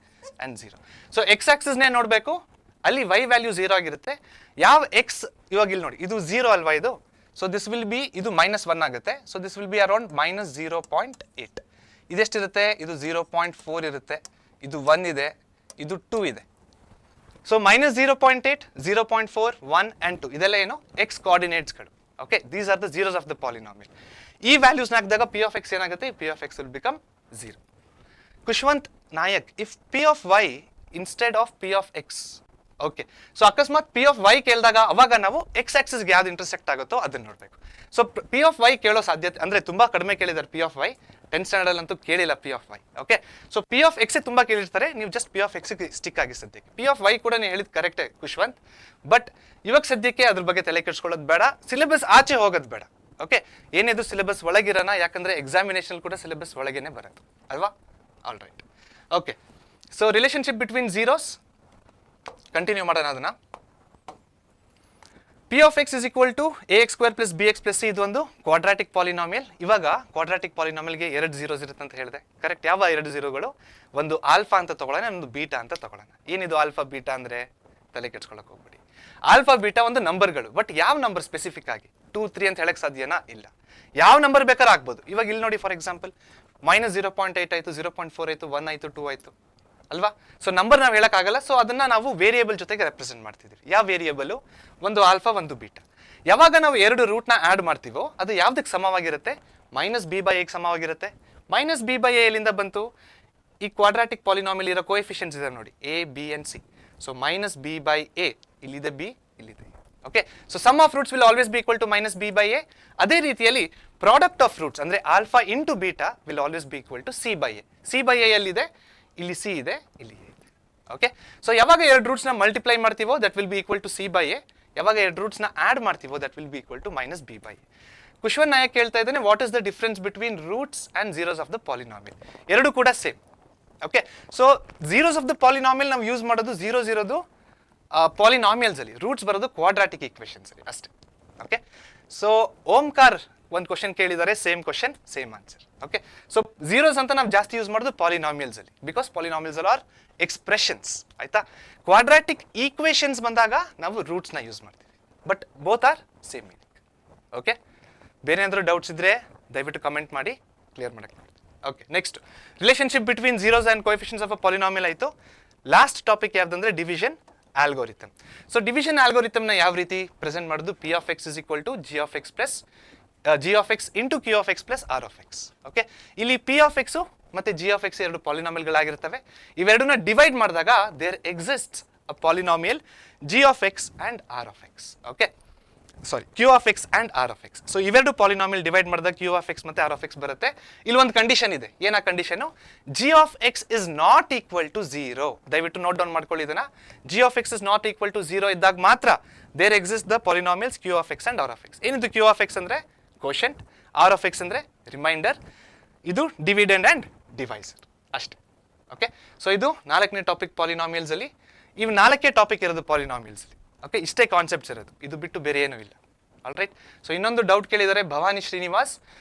S1: ಅಂಡ್ 0. ಸೊ ಎಕ್ಸ್ ಆಕ್ಸಿಸ್ನೇ ನೋಡಬೇಕು, ಅಲ್ಲಿ ವೈ ವ್ಯಾಲ್ಯೂ 0 ಆಗಿರುತ್ತೆ. ಯಾವ ಎಕ್ಸ್, ಇವಾಗ ಇಲ್ಲಿ ನೋಡಿ, ಇದು 0 ಅಲ್ವಾ ಇದು? ಸೊ ದಿಸ್ ವಿಲ್ ಬಿ, ಇದು -1 ಆಗುತ್ತೆ. So this will be around -0.8. ಇದೆಷ್ಟಿರುತ್ತೆ? ಇದು 0.4 ಇರುತ್ತೆ, ಇದು 1 ಇದೆ, ಇದು 2 ಇದೆ. ಸೊ -0.8, 0.4, 1 and 2 ಇದೆಲ್ಲ ಏನು ಎಕ್ಸ್ ಕೋಆರ್ಡಿನೇಟ್ಸ್ಗಳು. Okay, these are the zeros of the polynomial. ಈ ವ್ಯಾಲ್ಯೂಸ್ನ ಹಾಕಿದಾಗ ಪಿ ಆಫ್ ಎಕ್ಸ್ ಏನಾಗುತ್ತೆ, p of x will become 0. Kushwanth Nayak, if p of y instead of P of x. Okay, so ಅಕಸ್ಮಾತ್ ಪಿ ಆಫ್ ವೈ ಕೇಳಿದಾಗ ಅವಾಗ ನಾವು X ಆಕ್ಸಿಸ್ಗೆ ಯಾವ್ದು intersect ಆಗುತ್ತೋ ಅದನ್ನ ನೋಡಬೇಕು. ಸೊ ಪಿ ಆಫ್ ವೈ ಕೇಳೋ ಸಾಧ್ಯತೆ ಅಂದ್ರೆ ತುಂಬಾ ಕಡಿಮೆ ಕೇಳಿದ್ದಾರೆ P of Y. 10th standard ಅಂತೂ ಕೇಳಿಲ್ಲ P of Y. Okay, so P of X ತುಂಬಾ ಕೇಳಿರ್ತಾರೆ, ನೀವು just P of X stick ಆಗಿ ಸದ್ಯಕ್ಕೆ. ಪಿ ಆಫ್ ವೈ ಕೂಡ ನೀವು ಹೇಳಿದ್ ಕರೆಕ್ಟೇ ಕುಶ್ವಂತ್, ಬಟ್ ಇವಾಗ ಸದ್ಯಕ್ಕೆ ಅದ್ರ ಬಗ್ಗೆ ತಲೆ ಕೆಡಿಸ್ಕೊಳ್ಳೋದು ಬೇಡ, ಸಿಲೆಬಸ್ ಆಚೆ ಹೋಗೋದು ಬೇಡ. ಓಕೆ, ಏನಿದು ಸಿಲೆಬಸ್ ಒಳಗಿರೋಣ, ಯಾಕಂದ್ರೆ ಎಕ್ಸಾಮಿನೇಷನ್ ಕೂಡ ಸಿಲೆಬಸ್ ಒಳಗೇನೆ ಬರೋದು ಅಲ್ವಾ. All right. Okay, so relationship between zeros continue ಮಾಡೋಣ ಅದನ್ನ. P of X is equal to ax² + bx + c ಇದು ಒಂದು ಕ್ವಾಡ್ರಾಟಿಕ್ ಪಾಲಿನಾಮಿಯಲ್. ಇವಾಗ ಕ್ವಾಡ್ರಾಟಿಕ್ ಪಾಲಿನಾಮಿಯಲ್ಗೆ 2 zeros ಇರುತ್ತೆ ಅಂತ ಹೇಳಿದೆ, ಕರೆಕ್ಟ್? ಯಾವ 2 zeroಗಳು? ಒಂದು ಆಲ್ಫಾ ಅಂತ ತಗೊಳ್ಳೋಣ, ಒಂದು ಬೀಟಾ ಅಂತ ತಗೊಳ್ಳೋಣ. ಏನಿದು ಆಲ್ಫಾ ಬೀಟಾ ಅಂದ್ರೆ ತಲೆ ಕೆಡ್ಸ್ಕೊಳಕ್ ಹೋಗ್ಬಿಡಿ. ಆಲ್ಫಾ ಬೀಟಾ ಒಂದು ನಂಬರ್ಗಳು, ಬಟ್ ಯಾವ ನಂಬರ್ ಸ್ಪೆಸಿಫಿಕ್ ಆಗಿ 2, 3 ಅಂತ ಹೇಳಕ್ ಸಾಧ್ಯನಾ? ಇಲ್ಲ, ಯಾವ ನಂಬರ್ ಬೇಕಾದ್ರೂ ಆಗ್ಬೋದು. ಇವಾಗ ಇಲ್ಲಿ ನೋಡಿ, ಫಾರ್ ಎಕ್ಸಾಂಪಲ್ -0.8 ಆಯ್ತು, 0.4 ಆಯ್ತು, 1 ಆಯ್ತು, 2 ಆಯ್ತು ಅಲ್ವಾ. ಸೊ ನಂಬರ್ ನಾವು ಹೇಳಕ್ಕಾಗಲ್ಲ, ಸೊ ಅದನ್ನ ನಾವು ವೇರಿಯೇಬಲ್ ಜೊತೆಗೆ ರೆಪ್ರೆಸೆಂಟ್ ಮಾಡ್ತಿದ್ವಿ. ಯಾವ ವೇರಿಯೇಬಲ್? ಒಂದು ಆಲ್ಫಾ, ಒಂದು ಬೀಟಾ. ಯಾವಾಗ ನಾವು 2 ರೂಟ್ನ ಆಡ್ ಮಾಡ್ತೀವೋ ಅದು ಯಾವ್ದಕ್ಕೆ ಸಮವಾಗಿರುತ್ತೆ? -b/a ಗೆ ಸಮವಾಗಿರುತ್ತೆ. -b/a ಎಲ್ಲಿಂದ ಬಂತು? ಈ ಕ್ವಾಡ್ರಾಟಿಕ್ ಪಾಲಿನಾಮಿಯಲ್ ಇರೋ ಕೋಎಫಿಷಿಯಂಟ್ಸ್ ಇದೆ ನೋಡಿ, a, b and c. So -b/a, ಇಲ್ಲಿದೆ b, ಇಲ್ಲಿದೆ. Okay, so sum of roots will always be equal to -b/a. ಅದೇ ರೀತಿಯಲ್ಲಿ ಪ್ರಾಡಕ್ಟ್ ಆಫ್ ರೂಟ್ಸ್ ಅಂದ್ರೆ alpha into beta will always be equal to c/a. c/a ಎಲ್ಲಿದೆ? ಇಲ್ಲಿ C ಇದೆ, ಇಲ್ಲಿ ಇದೆ. ಓಕೆ, ಸೊ ಯಾವಾಗ 2 ರೂಟ್ಸ್ನ ಮಲ್ಟಿಪ್ಲೈ ಮಾಡ್ತೀವೋ that will be equal to c/a. ಯಾವಾಗ 2 ರೂಟ್ಸ್ನ ಆಡ್ ಮಾಡ್ತೀವೋ that will be equal to -b/a. Kushwan Nayak ಕೇಳ್ತಾ ಇದ್ದಾನೆ, what is the difference between roots and zeros of the polynomial? ಎರಡು ಕೂಡ same. Okay, so zeros of the polynomial ನಾವು use ಮಾಡೋದು 0 0 polynomials ಅಲ್ಲಿ, ರೂಟ್ಸ್ ಬರೋದು ಕ್ವಾಡ್ರಾಟಿಕ್ ಈಕ್ವೇಷನ್ಸ್ ಅಲ್ಲಿ ಅಷ್ಟೇ. ಓಕೆ, ಸೊ ಓಂಕಾರ್ ಒಂದು ಕ್ವಶನ್ ಕೇಳಿದ್ದಾರೆ, same question same answer. Okay, so zeros ಅಂತ ನಾವು ಜಾಸ್ತಿ ಯೂಸ್ ಮಾಡೋದು ಪಾಲಿನಾಮಿಯಲ್ಸ್ ಅಲ್ಲಿ, ಬಿಕಾಸ್ ಪಾಲಿನಾಮಿಯಲ್ಸ್ ಆರ್ ಎಕ್ಸ್ಪ್ರೆಷನ್ಸ್. ಆಯ್ತಾ? ಕ್ವಾಡ್ರಾಟಿಕ್ ಈಕ್ವೇಷನ್ಸ್ ಬಂದಾಗ ನಾವು ರೂಟ್ಸ್ನ ಯೂಸ್ ಮಾಡ್ತೀವಿ, but both are same meaning. Okay, ಬೇರೆ ಏನಾದರೂ ಡೌಟ್ಸ್ ಇದ್ರೆ ದಯವಿಟ್ಟು ಕಮೆಂಟ್ ಮಾಡಿ, ಕ್ಲಿಯರ್ ಮಾಡಕ್ಕೆ ಮಾಡಿ. Okay, next relationship between zeros and coefficients of a polynomial ಆಯಿತು. ಲಾಸ್ಟ್ ಟಾಪಿಕ್ ಯಾವ್ದಂದ್ರೆ ಡಿವಿಷನ್ ಆಲ್ಗೋರಿಥಮ್. ಸೊ ಡಿವಿಷನ್ ಆಲ್ಗೋರಿಥಮ್ನ ಯಾವ ರೀತಿ ಪ್ರೆಸೆಂಟ್ ಮಾಡೋದು? P of X is equal to g of x into q of x plus r of x. ಓಕೆ, ಇಲ್ಲಿ p of x ಮತ್ತೆ g of x ಎರಡು ಪಾಲಿನಾಮಿಯಲ್ಗಳಾಗಿರ್ತವೆ. ಇವೆರಡನ್ನ ಡಿವೈಡ್ ಮಾಡಿದಾಗ there exists a polynomial g of x and r of x. Okay, sorry, q of x and r of x. So ಇವೆರಡು polynomial divide ಮಾಡಿದಾಗ q of x ಮತ್ತೆ r of x ಬರುತ್ತೆ. ಇಲ್ಲಿ ಒಂದು ಕಂಡೀಷನ್ ಇದೆ. ಏನ condition? g of x is not equal to 0. ದಯವಿಟ್ಟು note down ಮಾಡ್ಕೊಳ್ಳಿ ಇದನ್ನ. g of x is not equal to 0 ಇದ್ದಾಗ ಮಾತ್ರ there exist the polynomials q of x and r of x. ಏನಿದು q of x ಅಂದ್ರೆ quotient, r of x ಅಂದ್ರೆ remainder, ಇದು dividend and divisor ಅಷ್ಟೇ. Okay, so ಇದು 4ನೇ topic polynomials ಅಲ್ಲಿ. ಇವು 4ಕ್ಕೆ ಟಾಪಿಕ್ ಇರೋದು ಪಾಲಿನಾಮಿಯಲ್ಸ್ ಅಲ್ಲಿ. ಓಕೆ, ಇಷ್ಟೇ ಕಾನ್ಸೆಪ್ಟ್ಸ್ ಇರೋದು, ಇದು ಬಿಟ್ಟು ಬೇರೆ ಏನೂ ಇಲ್ಲ. All right. ಸೊ ಇನ್ನೊಂದು ಡೌಟ್ ಕೇಳಿದ್ದಾರೆ Bhavani Srinivas,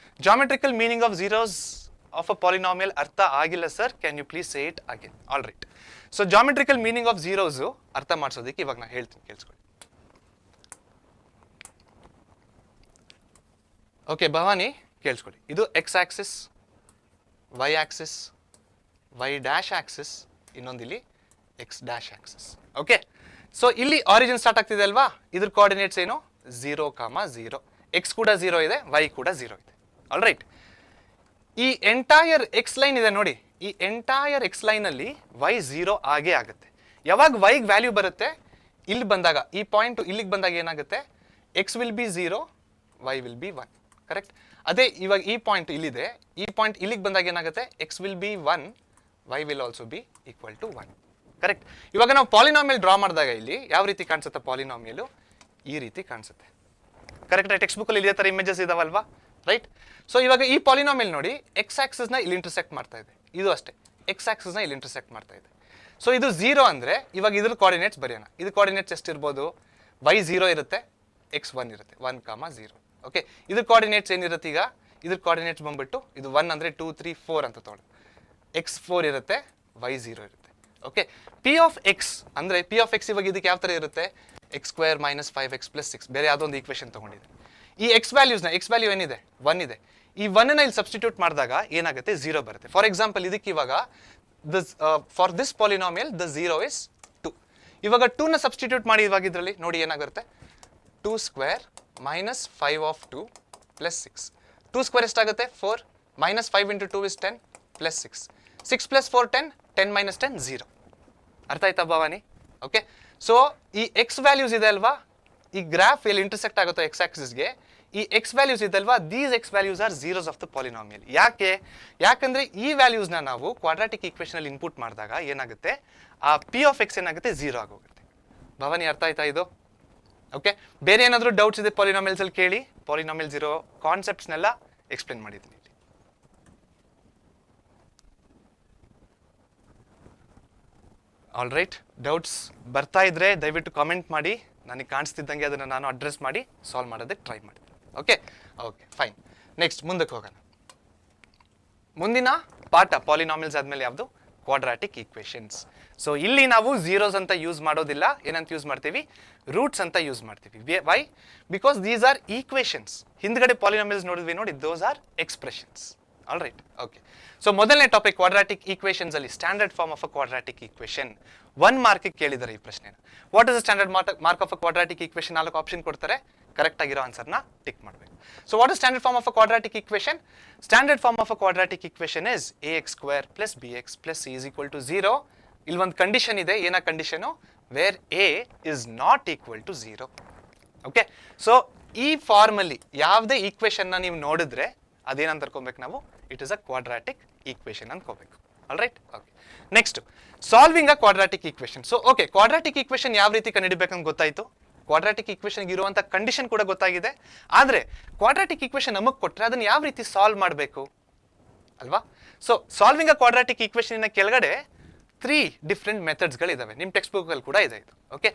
S1: geometrical meaning of zeros of a polynomial ಅರ್ಥ ಆಗಿಲ್ಲ sir, can you please say it again? All right. So geometrical meaning of zeros ಅರ್ಥ ಮಾಡಿಸೋದಕ್ಕೆ ಇವಾಗ ನಾನು ಹೇಳ್ತೀನಿ, ಕೇಳಿಸ್ಕೊಳ್ಳಿ. ಓಕೆ ಭವಾನಿ ಕೇಳಿಸ್ಕೊಳ್ಳಿ, ಇದು x axis, y axis, y dash axis, ಇನ್ನೊಂದಿಲ್ಲಿ x dash axis. Okay, so ಇಲ್ಲಿ ಆರಿಜಿನ್ ಸ್ಟಾರ್ಟ್ ಆಗ್ತಿದೆ ಅಲ್ವಾ, ಇದ್ರ ಕೋಆರ್ಡಿನೇಟ್ಸ್ ಏನು? 0, 0. ಎಕ್ಸ್ ಕೂಡ 0 ಇದೆ, ವೈ ಕೂಡ 0 ಇದೆ. All right. ಈ ಎಂಟೈರ್ ಎಕ್ಸ್ ಲೈನ್ ಇದೆ ನೋಡಿ, ಈ ಎಂಟೈರ್ ಎಕ್ಸ್ ಲೈನ್ ಅಲ್ಲಿ ವೈ 0 ಆಗೇ ಆಗುತ್ತೆ. ಯಾವಾಗ ವೈಗೆ ವ್ಯಾಲ್ಯೂ ಬರುತ್ತೆ? ಇಲ್ಲಿ ಬಂದಾಗ, ಈ ಪಾಯಿಂಟ್ ಇಲ್ಲಿಗೆ ಬಂದಾಗ ಏನಾಗುತ್ತೆ? X will be 0, Y will be 1. Correct? ಅದೇ ಇವಾಗ ಈ ಪಾಯಿಂಟ್ ಇಲ್ಲಿದೆ, ಈ ಪಾಯಿಂಟ್ ಇಲ್ಲಿಗೆ ಬಂದಾಗ ಏನಾಗುತ್ತೆ? X will be 1, Y will also be equal to 1. Correct? ಇವಾಗ ನಾವು ಪಾಲಿನಾಮಿಯಲ್ ಡ್ರಾ ಮಾಡಿದಾಗ ಇಲ್ಲಿ ಯಾವ ರೀತಿ ಕಾಣಿಸುತ್ತೆ ಪಾಲಿನಾಮಿಯಲು? ಈ ರೀತಿ ಕಾಣಿಸುತ್ತೆ. ಕರೆಕ್ಟ್? ಟೆಕ್ಸ್ಟ್ ಬುಕ್ ಅಲ್ಲಿ ಇದೇ ತರ ಇಮೇಜಸ್ ಇದಾವಲ್ವಾ? ರೈಟ್? ಸೊ ಇವಾಗ ಈ ಪಾಲಿನಾಮಿಯಲ್ ನೋಡಿ, ಎಕ್ಸ್ ಆಕ್ಸಿಸ್ ನ ಇಲ್ಲಿ ಇಂಟರ್ಸೆಕ್ಟ್ ಮಾಡ್ತಾ ಇದೆ, ಇದು ಅಷ್ಟೇ, ಎಕ್ಸ್ ಆಕ್ಸಿಸ್ ನ ಇಲ್ಲಿ ಇಂಟರ್ಸೆಕ್ಟ್ ಮಾಡ್ತಾ ಇದೆ. ಸೊ ಇದು 0 ಅಂದ್ರೆ ಇವಾಗ ಇದ್ರ ಕೋಆರ್ಡಿನೇಟ್ಸ್ ಬರೆಯೋಣ. ಇದು ಕೋಆರ್ಡಿನೇಟ್ಸ್ ಎಷ್ಟಿರ್ಬೋದು? ವೈ 0 ಇರುತ್ತೆ, ಎಕ್ಸ್ 1 ಇರುತ್ತೆ, 1, 0. ಓಕೆ, ಇದ್ರ ಕೋಆರ್ಡಿನೇಟ್ಸ್ ಏನಿರುತ್ತೆ? ಈಗ ಇದ್ರ ಕೋಆರ್ಡಿನೇಟ್ಸ್ ಬಂದ್ಬಿಟ್ಟು ಇದು 1 ಅಂದ್ರೆ 2, 3, 4 ಅಂತ ತಗೊಳ್ಳಿ. ಎಕ್ಸ್ 4 ಇರುತ್ತೆ, ವೈ 0 ಇರುತ್ತೆ. ಓಕೆ, ಪಿ ಆಫ್ ಎಕ್ಸ್ ಅಂದ್ರೆ ಪಿ ಆಫ್ ಎಕ್ಸ್ ಇವಾಗ ಇದಕ್ಕೆ ಯಾವ ತರ ಇರುತ್ತೆ? x² - 5x + 6. ಬೇರೆ ಯಾವುದೊಂದು ಈಕ್ವೇಷನ್ ತಗೊಂಡಿದೆ. ಈ ಎಕ್ಸ್ ವ್ಯಾಲ್ಯೂಸ್ನ, ಎಕ್ಸ್ ವ್ಯಾಲ್ಯೂ ಏನಿದೆ? 1 ಇದೆ. ಈ 1 ನ ಇಲ್ಲಿ ಸಬ್ಸ್ಟಿಟ್ಯೂಟ್ ಮಾಡಿದಾಗ ಏನಾಗುತ್ತೆ? 0 ಬರುತ್ತೆ. ಫಾರ್ ಎಕ್ಸಾಂಪಲ್ ಇದಕ್ಕೆ ಇವಾಗ for this polynomial the 0 is 2. ಇವಾಗ 2ನ ಸಬ್ಸ್ಟಿಟ್ಯೂಟ್ ಮಾಡಿ ಇವಾಗ ಇದರಲ್ಲಿ ನೋಡಿ ಏನಾಗುತ್ತೆ 2 square minus 5 of 2 plus 6 2 square ಎಷ್ಟಾಗುತ್ತೆ 4 minus 5 into 2 is 10 plus 6 6 plus 4 10 10 minus 10 0 ಅರ್ಥ ಆಯ್ತಾ ಭವಾನಿ ಓಕೆ ಸೊ ಈ ಎಕ್ಸ್ ವ್ಯಾಲ್ಯೂಸ್ ಇದೆ ಅಲ್ವಾ ಈ ಗ್ರಾಫ್ ಎಲ್ಲಿ ಇಂಟರ್ಸೆಕ್ಟ್ ಆಗುತ್ತೋ ಎಕ್ಸ್ ಆಕ್ಸಿಸ್ಗೆ ಈ ಎಕ್ಸ್ ವ್ಯಾಲ್ಯೂಸ್ ಇದಲ್ವಾ these x values are zeros of the polynomial ಯಾಕಂದ್ರೆ ಈ ವ್ಯಾಲ್ಯೂಸ್ನ ನಾವು ಕ್ವಾಡ್ರಾಟಿಕ್ ಈಕ್ವೇಷನ್ ಅಲ್ಲಿ ಇನ್ಪುಟ್ ಮಾಡಿದಾಗ ಏನಾಗುತ್ತೆ ಆ ಪಿ ಆಫ್ ಎಕ್ಸ್ ಏನಾಗುತ್ತೆ 0 ಆಗೋಗುತ್ತೆ ಭವಾನಿ ಅರ್ಥ ಆಯ್ತಾ ಇದು ಓಕೆ ಬೇರೆ ಏನಾದರೂ ಡೌಟ್ಸ್ ಇದೆ ಪಾಲಿನಾಮಿಯಲ್ಸ್ ಅಲ್ಲಿ ಕೇಳಿ ಪಾಲಿನಾಮಿಯಲ್ಸ್ ಇರೋ ಕಾನ್ಸೆಪ್ಟ್ಸ್ನೆಲ್ಲ ಎಕ್ಸ್ಪ್ಲೇನ್ ಮಾಡಿದ್ದೀನಿ ಇಲ್ಲಿ ಆಲ್ ರೈಟ್ ಡೌಟ್ಸ್ ಬರ್ತಾ ಇದ್ರೆ ದಯವಿಟ್ಟು ಕಾಮೆಂಟ್ ಮಾಡಿ ನನಗೆ ಕಾಣಿಸ್ತಿದ್ದಂಗೆ ಅದನ್ನು ನಾನು ಅಡ್ರೆಸ್ ಮಾಡಿ ಸಾಲ್ವ್ ಮಾಡೋದಕ್ಕೆ ಟ್ರೈ ಮಾಡ್ತೀನಿ ಓಕೆ ಓಕೆ ಫೈನ್ ನೆಕ್ಸ್ಟ್ ಮುಂದಕ್ಕೆ ಹೋಗೋಣ ಮುಂದಿನ ಪಾಠ ಪಾಲಿನಾಮಿಯಲ್ಸ್ ಆದಮೇಲೆ ಯಾವುದು ಕ್ವಾಡ್ರಾಟಿಕ್ ಈಕ್ವೇಷನ್ಸ್ ಸೊ ಇಲ್ಲಿ ನಾವು ಝೀರೋಸ್ ಅಂತ ಯೂಸ್ ಮಾಡೋದಿಲ್ಲ ಏನಂತ ಯೂಸ್ ಮಾಡ್ತೀವಿ ರೂಟ್ಸ್ ಅಂತ ಯೂಸ್ ಮಾಡ್ತೀವಿ why because these are equations ಹಿಂದ್ಗಡೆ ಪಾಲಿನಾಮಿಯಲ್ಸ್ ನೋಡಿದ್ವಿ ನೋಡಿ those are expressions all right okay so ಮೊದಲನೇ ಟಾಪಿಕ್ ಕ್ವಾಡ್ರಾಟಿಕ್ ಈಕ್ವೇಷನ್ಸ್ ಅಲ್ಲಿ standard form of a quadratic equation 1 mark ಕೇಳಿದ್ದಾರೆ ಈ ಪ್ರಶ್ನೆನ what is the standard mark of a quadratic equation 4 option ಕೊಡ್ತಾರೆ correct ಆಗಿರೋ ಆನ್ಸರ್ನ ಟಿಕ್ ಮಾಡಬೇಕು so what is standard form of a quadratic equation standard form of a quadratic equation is ax square plus bx plus c is equal to 0 ಇಲ್ಲಿ ಒಂದು condition ಇದೆ ಏನ condition where a is not equal to 0 okay so ಈ ಫಾರ್ಮಲ್ಲಿ ಯಾವುದೇ ಈಕ್ವೇಷನ್ನ ನೀವು ನೋಡಿದ್ರೆ ಅದೇನಂತ ಅನ್ಕೋಬೇಕು ನಾವು it is a quadratic equation ಅನ್ಕೋಬೇಕು all right okay next solving a quadratic equation so okay quadratic equation ಯಾವ ರೀತಿ ಕಂಡುಹಿಡಿಬೇಕಂತ ಗೊತ್ತಾಯ್ತು ಕ್ವಾಡ್ರಾಟಿಕ್ ಈಕ್ವೇಷನ್ ಇರುವಂತ ಕಂಡೀಷನ್ ಕೂಡ ಗೊತ್ತಾಗಿದೆ ಆದ್ರೆ ಕ್ವಾಡ್ರಾಟಿಕ್ ಈಕ್ವೇಷನ್ ನಮಗೆ ಕೊಟ್ಟರೆ ಅದನ್ನ ಯಾವ ರೀತಿ ಸಾಲ್ವ್ ಮಾಡಬೇಕು ಅಲ್ವಾ so solving a quadratic equation ಕೆಳಗಡೆ 3 ಡಿಫ್ರೆಂಟ್ ಮೆಥಡ್ಸ್ಗಳಿದಾವೆ ನಿಮ್ಮ ಟೆಕ್ಸ್ಟ್ ಬುಕ್ ಅಲ್ಲಿ ಕೂಡ ಇದೆ ಇದು ಓಕೆ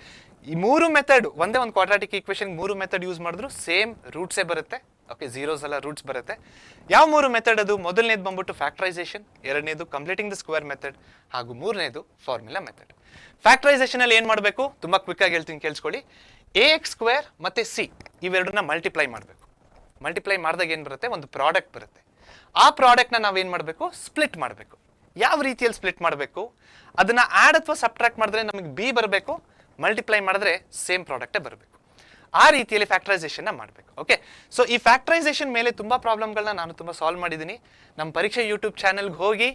S1: ಈ 3 ಮೆಥಡ್ ಒಂದೇ ಒಂದು ಕ್ವಾಡ್ರಾಟಿಕ್ ಈಕ್ವೇಷನ್ 3 ಮೆಥಡ್ ಯೂಸ್ ಮಾಡಿದ್ರು ಸೇಮ್ ರೂಟ್ಸೇ ಬರುತ್ತೆ ಓಕೆ ಝೀರೋಸ್ ಎಲ್ಲ ರೂಟ್ಸ್ ಬರುತ್ತೆ ಯಾವ 3 ಮೆಥಡ್ ಅದು ಮೊದಲನೇದು ಬಂದ್ಬಿಟ್ಟು ಫ್ಯಾಕ್ಟರೈಸೇಷನ್ ಎರಡನೇದು ಕಂಪ್ಲೀಟಿಂಗ್ ದ ಸ್ಕ್ವೇರ್ ಮೆಥಡ್ ಹಾಗೂ ಮೂರನೇದು ಫಾರ್ಮುಲಾ ಮೆಥಡ್ ಫ್ಯಾಕ್ಟರೈಸೇಷನ್ ಅಲ್ಲಿ ಏನು ಮಾಡಬೇಕು ತುಂಬಾ ಕ್ವಿಕ್ ಆಗಿ ಹೇಳ್ತೀನಿ ಕೇಳಿಸ್ಕೊಳ್ಳಿ ax ಸ್ಕ್ವೇರ್ ಮತ್ತೆ c ಇವೆರಡನ್ನ ಮಲ್ಟಿಪ್ಲೈ ಮಾಡಬೇಕು ಮಲ್ಟಿಪ್ಲೈ ಮಾಡಿದಾಗ ಏನು ಬರುತ್ತೆ ಒಂದು ಪ್ರಾಡಕ್ಟ್ ಬರುತ್ತೆ ಆ ಪ್ರಾಡಕ್ಟ್ನ ನಾವೇನು ಮಾಡಬೇಕು ಸ್ಪ್ಲಿಟ್ ಮಾಡಬೇಕು ಯಾವ ರೀತಿಯಲ್ಲಿ ಸ್ಪ್ಲಿಟ್ ಮಾಡಬೇಕು ಅದನ್ನ ಆಡ್ ಅಥವಾ ಸಬ್ಟ್ರಾಕ್ಟ್ ಮಾಡಿದ್ರೆ ನಮಗೆ ಬಿ ಬರಬೇಕು ಮಲ್ಟಿಪ್ಲೈ ಮಾಡಿದ್ರೆ ಸೇಮ್ ಪ್ರಾಡಕ್ಟೇ ಬರಬೇಕು ಆ ರೀತಿಯಲ್ಲಿ ಫ್ಯಾಕ್ಟರೈಸೇಷನ್ನ ಮಾಡಬೇಕು ಓಕೆ ಸೊ ಈ ಫ್ಯಾಕ್ಟರೈಸೇಷನ್ ಮೇಲೆ ತುಂಬಾ ಪ್ರಾಬ್ಲಮ್ಗಳನ್ನ ನಾನು ತುಂಬಾ ಸಾಲ್ವ್ ಮಾಡಿದ್ದೀನಿ ನಮ್ಮ ಪರೀಕ್ಷೆ ಯೂಟ್ಯೂಬ್ ಚಾನೆಲ್ಗೆ ಹೋಗಿ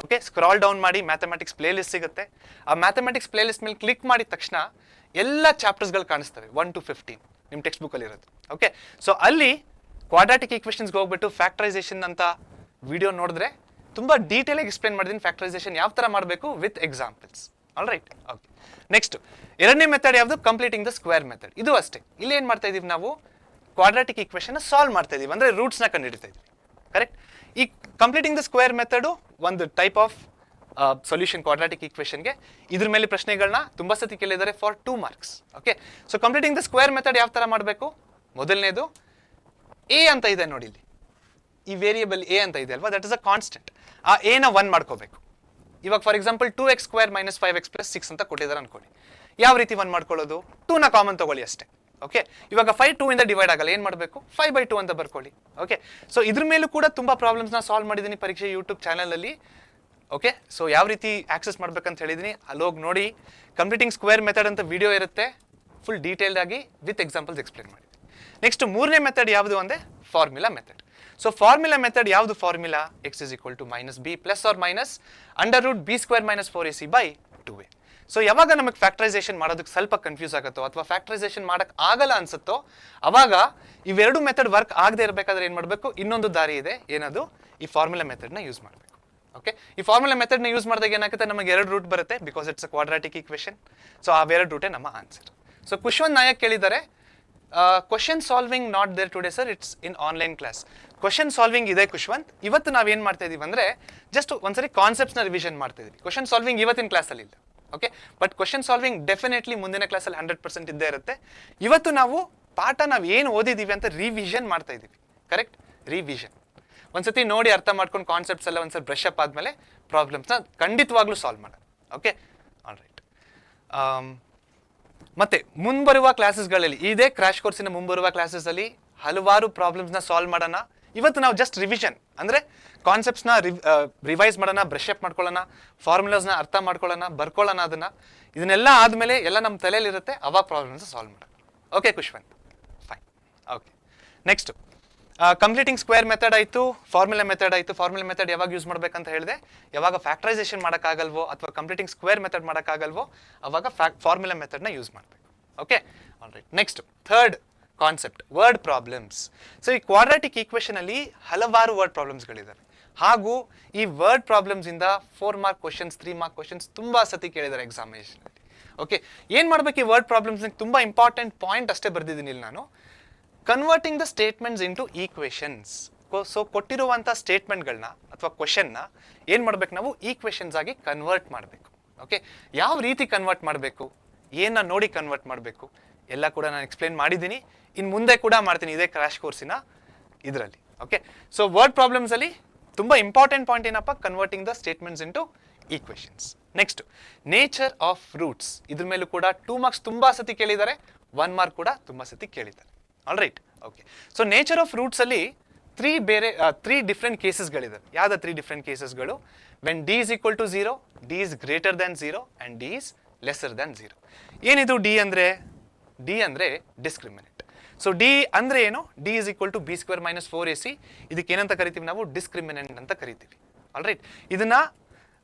S1: ಓಕೆ ಸ್ಕ್ರಾಲ್ ಡೌನ್ ಮಾಡಿ ಮ್ಯಾಥಮೆಟಿಕ್ಸ್ ಪ್ಲೇ ಲಿಸ್ಟ್ ಸಿಗುತ್ತೆ ಆ ಮ್ಯಾಥಮೆಟಿಕ್ಸ್ ಪ್ಲೇ ಲಿಸ್ಟ್ ಮೇಲೆ ಕ್ಲಿಕ್ ಮಾಡಿದ ತಕ್ಷಣ ಎಲ್ಲ ಚಾಪ್ಟರ್ಸ್ಗಳು ಕಾಣಿಸ್ತವೆ 1 to 15 ನಿಮ್ಮ ಟೆಕ್ಸ್ಟ್ ಬುಕ್ಕಲ್ಲಿ ಇರೋದು ಓಕೆ ಸೊ ಅಲ್ಲಿ ಕ್ವಾಡ್ರಾಟಿಕ್ ಈಕ್ವೇಷನ್ಸ್ಗೆ ಹೋಗ್ಬಿಟ್ಟು ಫ್ಯಾಕ್ಟರೈಸೇಷನ್ ಅಂತ ವಿಡಿಯೋ ನೋಡಿದ್ರೆ ತುಂಬಾ ಡೀಟೇಲ್ ಆಗಿ ಎಕ್ಸ್ಪ್ಲೇನ್ ಮಾಡಿದ್ದೀನಿ ಫ್ಯಾಕ್ಟರೈಸೇಷನ್ ಯಾವ ತರ ಮಾಡಬೇಕು with examples all right okay next ಎರಡನೇ ಮೆಥಡ್ ಯಾವುದು ಕಂಪ್ಲೀಟಿಂಗ್ ದ ಸ್ಕ್ವೇರ್ ಮೆಥಡ್ ಇದು ಅಷ್ಟೇ ಇಲ್ಲಿ ಏನು ಮಾಡ್ತಾ ಇದೀವಿ ನಾವು ಕ್ವಾಡ್ರಾಟಿಕ್ ಈಕ್ವೇಷನ್ ಸಾಲ್ವ್ ಮಾಡ್ತಾ ಇದೀವಿ ಅಂದ್ರೆ ರೂಟ್ಸ್ನ ಕಂಡುಹಿಡಿತಾ ಇದೀವಿ ಕರೆಕ್ಟ್ ಈ ಕಂಪ್ಲೀಟಿಂಗ್ ದ ಸ್ಕ್ವೇರ್ ಮೆಥಡು ಒಂದು ಟೈಪ್ ಆಫ್ ಸೊಲ್ಯೂಷನ್ ಕ್ವಾಡ್ರಾಟಿಕ್ ಈಕ್ವೇಷನ್ಗೆ ಇದ್ರ ಮೇಲೆ ಪ್ರಶ್ನೆಗಳನ್ನ ತುಂಬಾ ಸತಿ ಕೇಳಿದ್ದಾರೆ for 2 marks okay so completing the square method ಯಾವ ತರ ಮಾಡಬೇಕು ಮೊದಲನೇದು ಎ ಅಂತ ಇದೆ ನೋಡಿ ಇಲ್ಲಿ ಈ ವೇರಿಯಬಲ್ ಎ ಅಂತ ಇದೆ ಅಲ್ವಾ ದಟ್ ಇಸ್ ಅ ಕಾನ್ಸ್ಟೆಂಟ್ ಆ ಎ ನ 1 ಮಾಡ್ಕೋಬೇಕು ಇವಾಗ for example 2x square minus 5x plus 6 ಅಂತ ಕೊಟ್ಟಿದ್ದಾರೆ ಅನ್ಕೊಳ್ಳಿ ಯಾವ ರೀತಿ 1 ಮಾಡ್ಕೊಳ್ಳೋದು 2 ನ ಕಾಮನ್ ತಗೊಳ್ಳಿ ಅಷ್ಟೇ ಓಕೆ ಇವಾಗ 5 2 ಇಂದ ಡಿವೈಡ್ ಆಗಲ್ಲ ಏನು ಮಾಡಬೇಕು 5/2 ಅಂತ ಬರ್ಕೊಳ್ಳಿ ಓಕೆ ಸೊ ಇದ್ರ ಮೇಲೂ ಕೂಡ ತುಂಬಾ ಪ್ರಾಬ್ಲಮ್ಸ್ನ ಸಾಲ್ವ್ ಮಾಡಿದ್ದೀನಿ ಪರೀಕ್ಷೆ ಯೂಟ್ಯೂಬ್ ಚಾನಲ್ ಅಲ್ಲಿ ಓಕೆ ಸೊ ಯಾವ ರೀತಿ ಆಕ್ಸೆಸ್ ಮಾಡ್ಬೇಕಂತ ಹೇಳಿದೀನಿ ಅಲ್ಲೋಗಿ ನೋಡಿ ಕಂಪ್ಲೀಟಿಂಗ್ ಸ್ಕ್ವೇರ್ ಮೆಥಡ್ ಅಂತ ವಿಡಿಯೋ ಇರುತ್ತೆ ಫುಲ್ ಡೀಟೇಲ್ಡ್ ಆಗಿ ವಿತ್ ಎಕ್ಸಾಂಪಲ್ಸ್ ಎಕ್ಸ್ಪ್ಲೇನ್ ಮಾಡಿದ್ದೀನಿ ನೆಕ್ಸ್ಟ್ ಮೂರನೇ ಮೆಥಡ್ ಯಾವುದು ಅಂದ್ರೆ formula method so formula method ಯಾವುದು formula x is equal to minus b plus or minus under root b square minus 4ac by 2a so ಯಾವಾಗ ನಮಗೆ factorisation ಮಾಡೋದಕ್ಕೆ ಸ್ವಲ್ಪ ಕನ್ಫ್ಯೂಸ್ ಆಗುತ್ತೋ ಅಥವಾ ಫ್ಯಾಕ್ಟರೈಸೇಷನ್ ಮಾಡಕ್ ಆಗಲ್ಲ ಅನ್ಸುತ್ತೋ ಅವಾಗ ಇವೆರಡು ಮೆಥಡ್ ವರ್ಕ್ ಆಗದೆ ಇರಬೇಕಾದ್ರೆ ಏನು ಮಾಡಬೇಕು ಇನ್ನೊಂದು ದಾರಿ ಇದೆ ಏನದು ಈ ಫಾರ್ಮುಲಾ ಮೆಥಡ್ನ ಯೂಸ್ ಮಾಡಬೇಕು ಓಕೆ ಈ ಫಾರ್ಮುಲಾ ಮೆಥಡ್ನ ಯೂಸ್ ಮಾಡಿದಾಗ ಏನಾಗುತ್ತೆ ನಮಗೆ 2 ರೂಟ್ ಬರುತ್ತೆ because it's a quadratic equation so ಆ 2 ರೂಟೇ ನಮ್ಮ ಆನ್ಸರ್ ಸೊ ಖುಷ್ವಂತ್ ನಾಯಕ್ ಕೇಳಿದ್ದಾರೆ question solving not there today sir it's in online class question solving ಇದೆ ಖುಷ್ವಂತ್ ಇವತ್ತು ನಾವೇನು ಮಾಡ್ತಾ ಇದೀವಿ ಅಂದ್ರೆ ಜಸ್ಟ್ ಒಂದ್ಸರಿ ಕಾನ್ಸೆಪ್ಟ್ಸ್ನ ರಿವಿಷನ್ ಮಾಡ್ತಾ ಇದೀವಿ ಕ್ವಶನ್ ಸಾಲ್ವಿಂಗ್ ಇವತ್ತಿನ ಕ್ಲಾಸಲ್ಲಿ ಇಲ್ಲ okay but question solving definitely ಮುಂದಿನ ಕ್ಲಾಸಲ್ಲಿ 100% ಇದ್ದೇ ಇರುತ್ತೆ ಇವತ್ತು ನಾವು ಪಾಠ ನಾವು ಏನು ಓದಿದೀವಿ ಅಂತ ರಿವಿಷನ್ ಮಾಡ್ತಾ ಇದೀವಿ ಕರೆಕ್ಟ್ ರಿವಿಷನ್ ಒಂದ್ಸತಿ ನೋಡಿ ಅರ್ಥ ಮಾಡ್ಕೊಂಡು ಕಾನ್ಸೆಪ್ಟ್ಸ್ ಎಲ್ಲ ಒಂದ್ಸರಿ ಬ್ರಷ್ ಅಪ್ ಆದಮೇಲೆ ಪ್ರಾಬ್ಲಮ್ಸ್ನ ಖಂಡಿತವಾಗ್ಲೂ ಸಾಲ್ವ್ ಮಾಡೋಣ ಓಕೆ ಆಲ್ ರೈಟ್ ಮತ್ತೆ ಮುಂಬರುವ ಕ್ಲಾಸಸ್ಗಳಲ್ಲಿ ಇದೇ ಕ್ರಾಶ್ ಕೋರ್ಸಿನ ಮುಂಬರುವ ಕ್ಲಾಸಸ್ ಅಲ್ಲಿ ಹಲವಾರು ಪ್ರಾಬ್ಲಮ್ಸ್ನ ಸಾಲ್ವ್ ಮಾಡೋಣ ಇವತ್ತು ನಾವು ಜಸ್ಟ್ ರಿವಿಷನ್ ಅಂದರೆ ಕಾನ್ಸೆಪ್ಟ್ಸ್ನ ರಿವೈಸ್ ಮಾಡೋಣ, ಬ್ರಷ್ ಅಪ್ ಮಾಡ್ಕೊಳ್ಳೋಣ, ಫಾರ್ಮುಲಾಸ್ನ ಅರ್ಥ ಮಾಡ್ಕೊಳ್ಳೋಣ, ಬರ್ಕೊಳ್ಳೋಣ, ಇದನ್ನೆಲ್ಲ ಆದಮೇಲೆ ಎಲ್ಲ ನಮ್ಮ ತಲೆಯಲ್ಲಿರುತ್ತೆ, ಅವಾಗ ಪ್ರಾಬ್ಲಮ್ಸ್ ಸಾಲ್ವ್ ಮಾಡೋಣ. Okay Khushwant, fine. Okay, next completing square method ಆಯಿತು, ಫಾರ್ಮುಲಾ ಮೆಥಡ್ ಆಯಿತು. ಫಾರ್ಮುಲಾ ಮೆಥಡ್ ಯಾವಾಗ ಯೂಸ್ ಮಾಡಬೇಕಂತ ಹೇಳಿದೆ, ಯಾವಾಗ ಫ್ಯಾಕ್ಟರೈಸೇಷನ್ ಮಾಡೋಕ್ಕಾಗಲ್ವೋ ಅಥವಾ ಕಂಪ್ಲೀಟಿಂಗ್ ಸ್ಕ್ವೇರ್ ಮೆಥಡ್ ಮಾಡೋಕ್ಕಾಗಲ್ವೋ ಅವಾಗ ಫಾರ್ಮುಲಾ ಮೆಥಡ್ನ ಯೂಸ್ ಮಾಡಬೇಕು. Okay, all right. Next third concept, word problems. So ಈ ಕ್ವಾಡ್ರಾಟಿಕ್ ಈಕ್ವೇಷನ್ ಅಲ್ಲಿ ಹಲವಾರು ವರ್ಡ್ ಪ್ರಾಬ್ಲಮ್ಸ್ಗಳಿದ್ದಾವೆ. ಹಾಗೂ ಈ ವರ್ಡ್ ಪ್ರಾಬ್ಲಮ್ಸ್ ಇಂದ 4 ಮಾರ್ಕ್ ಕ್ವಶನ್ಸ್, 3 ಮಾರ್ಕ್ ಕ್ವಶನ್ಸ್ ತುಂಬಾ ಸತಿ ಕೇಳಿದ್ದಾರೆ ಎಕ್ಸಾಮಿನೇಷನ್ ಅಲ್ಲಿ. ಓಕೆ, ಏನ್ ಮಾಡ್ಬೇಕು ಈ ವರ್ಡ್ ಪ್ರಾಬ್ಲಮ್ಸ್? ತುಂಬಾ ಇಂಪಾರ್ಟೆಂಟ್ ಪಾಯಿಂಟ್ ಅಷ್ಟೇ ಬರ್ದಿದ್ದೀನಿ ಇಲ್ಲಿ ನಾನು. Converting the statements into equations. So ಕೊಟ್ಟಿರುವಂಥ ಸ್ಟೇಟ್ಮೆಂಟ್ಗಳನ್ನ ಅಥವಾ ಕ್ವಶನ್ನ ಏನು ಮಾಡ್ಬೇಕು ನಾವು? ಈಕ್ವೇಷನ್ಸ್ ಆಗಿ ಕನ್ವರ್ಟ್ ಮಾಡಬೇಕು. ಓಕೆ, ಯಾವ ರೀತಿ ಕನ್ವರ್ಟ್ ಮಾಡಬೇಕು, ಏನ ನೋಡಿ ಕನ್ವರ್ಟ್ ಮಾಡಬೇಕು ಎಲ್ಲ ಕೂಡ ನಾನು ಎಕ್ಸ್ಪ್ಲೇನ್ ಮಾಡಿದ್ದೀನಿ. ಇನ್ನು ಮುಂದೆ ಕೂಡ ಮಾಡ್ತೀನಿ ಇದೇ ಕ್ರಾಶ್ ಕೋರ್ಸಿನ ಇದರಲ್ಲಿ. ಓಕೆ, ಸೊ ವರ್ಡ್ ಪ್ರಾಬ್ಲಮ್ಸ್ ಅಲ್ಲಿ ತುಂಬ ಇಂಪಾರ್ಟೆಂಟ್ ಪಾಯಿಂಟ್ ಏನಪ್ಪ? Converting the statements into equations. Next nature of roots. ಇದ್ರ ಮೇಲೂ ಕೂಡ 2 ಮಾರ್ಕ್ಸ್ ತುಂಬಾ ಸತಿ ಕೇಳಿದ್ದಾರೆ, 1 ಮಾರ್ಕ್ ಕೂಡ ತುಂಬಾ ಸತಿ ಕೇಳಿದ್ದಾರೆ. All right. Okay, so nature of roots ಅಲ್ಲಿ 3 ಡಿಫ್ರೆಂಟ್ ಕೇಸಸ್ಗಳಿದೆ. ಯಾವ್ದು 3 ಡಿಫ್ರೆಂಟ್ ಕೇಸಸ್ಗಳು? When D is equal to 0, D is greater than 0 and D is lesser than 0. ಏನಿದು ಡಿ ಅಂದ್ರೆ? ಡಿ ಅಂದ್ರೆ ಡಿಸ್ಕ್ರಿಮಿನೆಂಟ್. ಸೊ ಡಿ ಅಂದ್ರೆ ಏನು? D is equal to B square minus 4ac. ಇದಕ್ಕೆ ಏನಂತ ಕರಿತೀವಿ ನಾವು? ಡಿಸ್ಕ್ರಿಮಿನೆಂಟ್ ಅಂತ ಕರಿತೀವಿ. All right. ಇದನ್ನ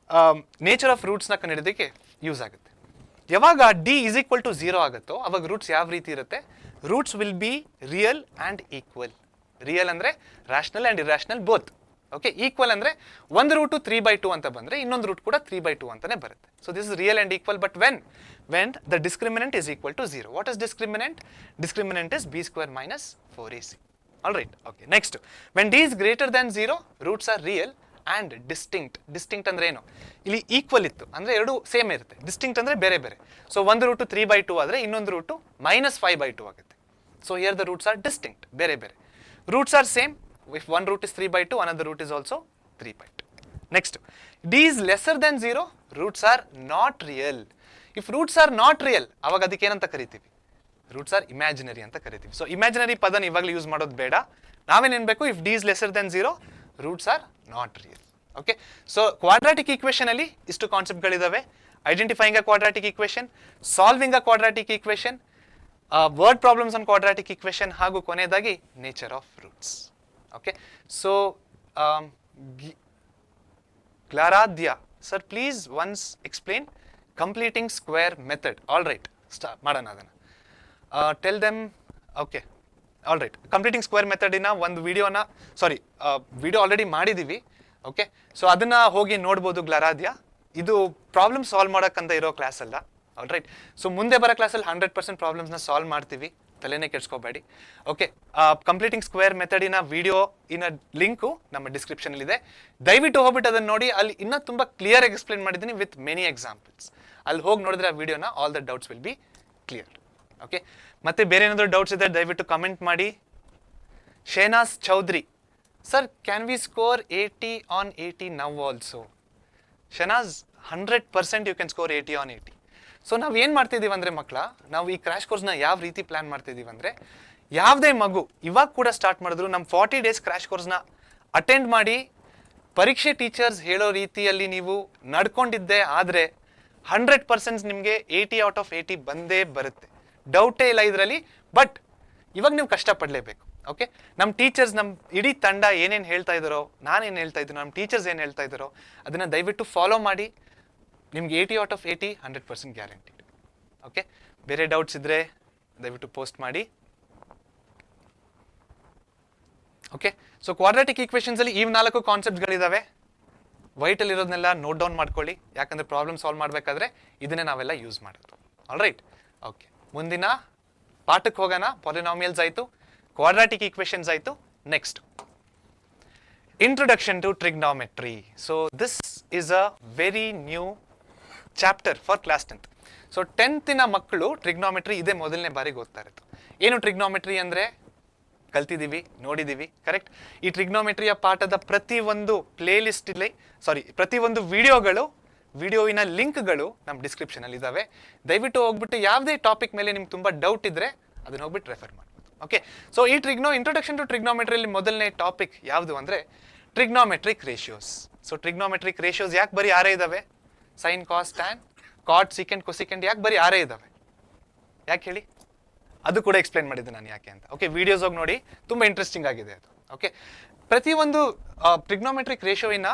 S1: ನೇಚರ್ ಆಫ್ ರೂಟ್ಸ್ನ ಕಂಡುಹಿಡಿಯೋದಕ್ಕೆ ಯೂಸ್ ಆಗುತ್ತೆ. ಯಾವಾಗ ಡಿ ಇಸ್ ಈಕ್ವಲ್ ಟು 0 ಆಗುತ್ತೋ ಅವಾಗ ರೂಟ್ಸ್ ಯಾವ ರೀತಿ ಇರುತ್ತೆ? Roots will be real and equal. Real ಅಂದರೆ rational and irrational both. Okay, equal ಅಂದರೆ ಒಂದು ರೂಟು 3/2 ಅಂತ ಬಂದರೆ ಇನ್ನೊಂದು ರೂಟ್ ಕೂಡ 3/2 ಅಂತಲೇ ಬರುತ್ತೆ. So this is real and equal. But when the discriminant is equal to 0. What is discriminant? Discriminant is B square minus 4ac. All right. Okay, next when D is greater than 0, roots are real and distinct. Distinct ಅಂದರೆ ಏನು? ಇಲ್ಲಿ equal ಇತ್ತು ಅಂದರೆ ಎರಡು same ಇರುತ್ತೆ. Distinct ಅಂದರೆ ಬೇರೆ ಬೇರೆ. ಸೊ ಒಂದು ರೂಟು 3/2 ಆದರೆ ಇನ್ನೊಂದು ರೂಟು -5/2 ಆಗುತ್ತೆ. So here the roots are distinct, ಬೇರೆ ಬೇರೆ. Roots are same. If one root is 3/2, another root is also 3/2. Next, d is lesser than 0, roots are not real. If roots are not real, ಅವಾಗ ಅದಕ್ಕೆ ಏನಂತ ಕರಿತೀವಿ? Roots are imaginary ಅಂತ ಕರಿತೀವಿ. So imaginary ಪದನ ಇವಾಗಲೇ ಯೂಸ್ ಮಾಡೋದು ಬೇಡ. ನಾವೇನೇನ್ಬೇಕು? If d is lesser than 0, roots are not real. Okay, so quadratic equation ಅಲ್ಲಿ ಇಷ್ಟು ಕಾನ್ಸೆಪ್ಟ್ಗಳಿದಾವೆ. Identifying a quadratic equation, solving a quadratic equation, word problems on quadratic equation, ಹಾಗೂ ಕೊನೆಯದಾಗಿ nature of roots. Okay, so ಗ್ಲಾರಾಧ್ಯ sir, please once explain completing square method. All right, ಮಾಡೋಣ ಅದನ್ನು. Tell them. Okay, all right. Completing square ಮೆಥಡಿನ ಒಂದು ವಿಡಿಯೋನ, video already ಮಾಡಿದ್ದೀವಿ. Okay, so ಅದನ್ನು ಹೋಗಿ ನೋಡ್ಬೋದು ಗ್ಲಾರಾಧ್ಯ. ಇದು ಪ್ರಾಬ್ಲಮ್ ಸಾಲ್ವ್ ಮಾಡೋಕ್ಕಂತ ಇರೋ ಕ್ಲಾಸ್ ಅಲ್ಲ. All right. ಸೊ ಮುಂದೆ ಬರೋ ಕ್ಲಾಸಲ್ಲಿ 100% ಪ್ರಾಬ್ಲಮ್ಸ್ನ ಸಾಲ್ವ್ ಮಾಡ್ತೀವಿ, ತಲೆನೇ ಕೆಡ್ಸ್ಕೋಬೇಡಿ. ಓಕೆ, ಕಂಪ್ಲೀಟಿಂಗ್ ಸ್ಕ್ವೇರ್ ಮೆಥಡಿನ ವಿಡಿಯೋ ಇನ್ನ ಲಿಂಕು ನಮ್ಮ ಡಿಸ್ಕ್ರಿಪ್ಷನಲ್ಲಿದೆ. ದಯವಿಟ್ಟು ಹೋಗ್ಬಿಟ್ಟು ಅದನ್ನು ನೋಡಿ. ಅಲ್ಲಿ ಇನ್ನೂ ತುಂಬ ಕ್ಲಿಯರ್ ಆಗಿ ಎಕ್ಸ್ಪ್ಲೇನ್ ಮಾಡಿದ್ದೀನಿ ವಿತ್ ಮೆನಿ ಎಕ್ಸಾಂಪಲ್ಸ್. ಅಲ್ಲಿ ಹೋಗಿ ನೋಡಿದ್ರೆ ಆ ವಿಡಿಯೋನ all the doubts will be clear. Okay, ಮತ್ತೆ ಬೇರೆ ಏನಾದರೂ ಡೌಟ್ಸ್ ಇದ್ದರೆ ದಯವಿಟ್ಟು ಕಮೆಂಟ್ ಮಾಡಿ. Shehnaz Chaudhary sir, can we score 80 on 80 now also? Shehnaz, 100% you can score 80 on 80. So ನಾವು ಏನು ಮಾಡ್ತಿದ್ದೀವಿ ಅಂದರೆ ಮಕ್ಕಳ, ನಾವು ಈ ಕ್ರ್ಯಾಶ್ ಕೋರ್ಸ್ನ ಯಾವ ರೀತಿ ಪ್ಲ್ಯಾನ್ ಮಾಡ್ತಿದ್ದೀವಿ ಅಂದರೆ, ಯಾವುದೇ ಮಗು ಇವಾಗ ಕೂಡ ಸ್ಟಾರ್ಟ್ ಮಾಡಿದ್ರು ನಮ್ಮ 40 days ಕ್ರ್ಯಾಶ್ ಕೋರ್ಸ್ನ ಅಟೆಂಡ್ ಮಾಡಿ ಪರೀಕ್ಷೆ ಟೀಚರ್ಸ್ ಹೇಳೋ ರೀತಿಯಲ್ಲಿ ನೀವು ನಡ್ಕೊಂಡಿದ್ದೆ ಆದರೆ 100% ನಿಮಗೆ 80 out of 80 ಬಂದೇ ಬರುತ್ತೆ. ಡೌಟೇ ಇಲ್ಲ ಇದರಲ್ಲಿ. ಬಟ್ ಇವಾಗ ನೀವು ಕಷ್ಟಪಡಲೇಬೇಕು. ಓಕೆ, ನಮ್ಮ ಟೀಚರ್ಸ್, ನಮ್ಮ ಇಡೀ ತಂಡ ಏನೇನು ಹೇಳ್ತಾ ಇದ್ದಾರೋ, ನಾನೇನು ಹೇಳ್ತಾ ಇದ್ದೀನೋ, ನಮ್ಮ ಟೀಚರ್ಸ್ ಏನು ಹೇಳ್ತಾ ಇದ್ದಾರೋ ಅದನ್ನು ದಯವಿಟ್ಟು ಫಾಲೋ ಮಾಡಿ. ನಿಮ್ಗೆ 80 out of 80 100% ಗ್ಯಾರಂಟಿಡ್. ಓಕೆ, ಬೇರೆ ಡೌಟ್ಸ್ ಇದ್ದರೆ ದಯವಿಟ್ಟು ಪೋಸ್ಟ್ ಮಾಡಿ. ಓಕೆ, ಸೊ ಕ್ವಾಡ್ರಾಟಿಕ್ ಈಕ್ವೇಷನ್ಸಲ್ಲಿ ಈ 4 ಕಾನ್ಸೆಪ್ಟ್ಗಳಿದ್ದಾವೆ. ವೈಟಲ್ಲಿರೋದನ್ನೆಲ್ಲ ನೋಟ್ ಡೌನ್ ಮಾಡ್ಕೊಳ್ಳಿ, ಯಾಕಂದರೆ ಪ್ರಾಬ್ಲಮ್ ಸಾಲ್ವ್ ಮಾಡಬೇಕಾದ್ರೆ ಇದನ್ನೇ ನಾವೆಲ್ಲ ಯೂಸ್ ಮಾಡೋದು. All right. ಓಕೆ, ಮುಂದಿನ ಪಾಠಕ್ಕೆ ಹೋಗೋಣ. ಪಾಲಿನಾಮಿಯಲ್ಸ್ ಆಯಿತು, ಕ್ವಾಡ್ರಾಟಿಕ್ ಈಕ್ವೇಷನ್ಸ್ ಆಯಿತು. Next, introduction to trigonometry. So this is a very new chapter for class 10th. ಸೊ 10th ಮಕ್ಕಳು ಟ್ರಿಗ್ನಾಮೆಟ್ರಿ ಇದೇ ಮೊದಲನೇ ಬಾರಿಗೆ ಓದ್ತಾ ಇರೋದು. ಏನು ಟ್ರಿಗ್ನಾಮೆಟ್ರಿ ಅಂದರೆ ಕಲ್ತಿದ್ದೀವಿ, ನೋಡಿದ್ದೀವಿ, ಕರೆಕ್ಟ್. ಈ ಟ್ರಿಗ್ನಾಮೆಟ್ರಿಯ ಪಾಠದ ಪ್ರತಿಯೊಂದು ಪ್ಲೇಲಿಸ್ಟಲ್ಲಿ, ಪ್ರತಿಯೊಂದು ವಿಡಿಯೋವಿನ ಲಿಂಕ್ಗಳು ನಮ್ಮ ಡಿಸ್ಕ್ರಿಪ್ಷನಲ್ಲಿ ಇದ್ದಾವೆ. ದಯವಿಟ್ಟು ಹೋಗ್ಬಿಟ್ಟು ಯಾವುದೇ ಟಾಪಿಕ್ ಮೇಲೆ ನಿಮ್ಗೆ ತುಂಬ ಡೌಟ್ ಇದ್ದರೆ ಅದನ್ನು ಹೋಗ್ಬಿಟ್ಟು ರೆಫರ್ ಮಾಡ್ಬೋದು. ಓಕೆ, ಸೊ ಈ ಇಂಟ್ರೊಡಕ್ಷನ್ ಟು ಟ್ರಿಗ್ನೋಮೆಟ್ರಿಯಲ್ಲಿ ಮೊದಲನೇ ಟಾಪಿಕ್ ಯಾವುದು ಅಂದರೆ trigonometric ratios. So trigonometric ratios ಯಾಕೆ ಬರೀ 6 ಇದಾವೆ? Sign, cos, tan, cot, secant, cosecant ಯಾಕೆ ಬರೀ 6 ಇದಾವೆ? ಯಾಕೆ ಹೇಳಿ? ಅದು ಕೂಡ ಎಕ್ಸ್ಪ್ಲೈನ್ ಮಾಡಿದ್ದೆ ನಾನು ಯಾಕೆ ಅಂತ. ಓಕೆ, ವಿಡಿಯೋಸ್ ಹೋಗಿ ನೋಡಿ, ತುಂಬ ಇಂಟ್ರೆಸ್ಟಿಂಗ್ ಆಗಿದೆ ಅದು. ಓಕೆ, ಪ್ರತಿಯೊಂದು ಟ್ರಿಗ್ನೋಮೆಟ್ರಿಕ್ ರೇಷಿಯೋವಿನ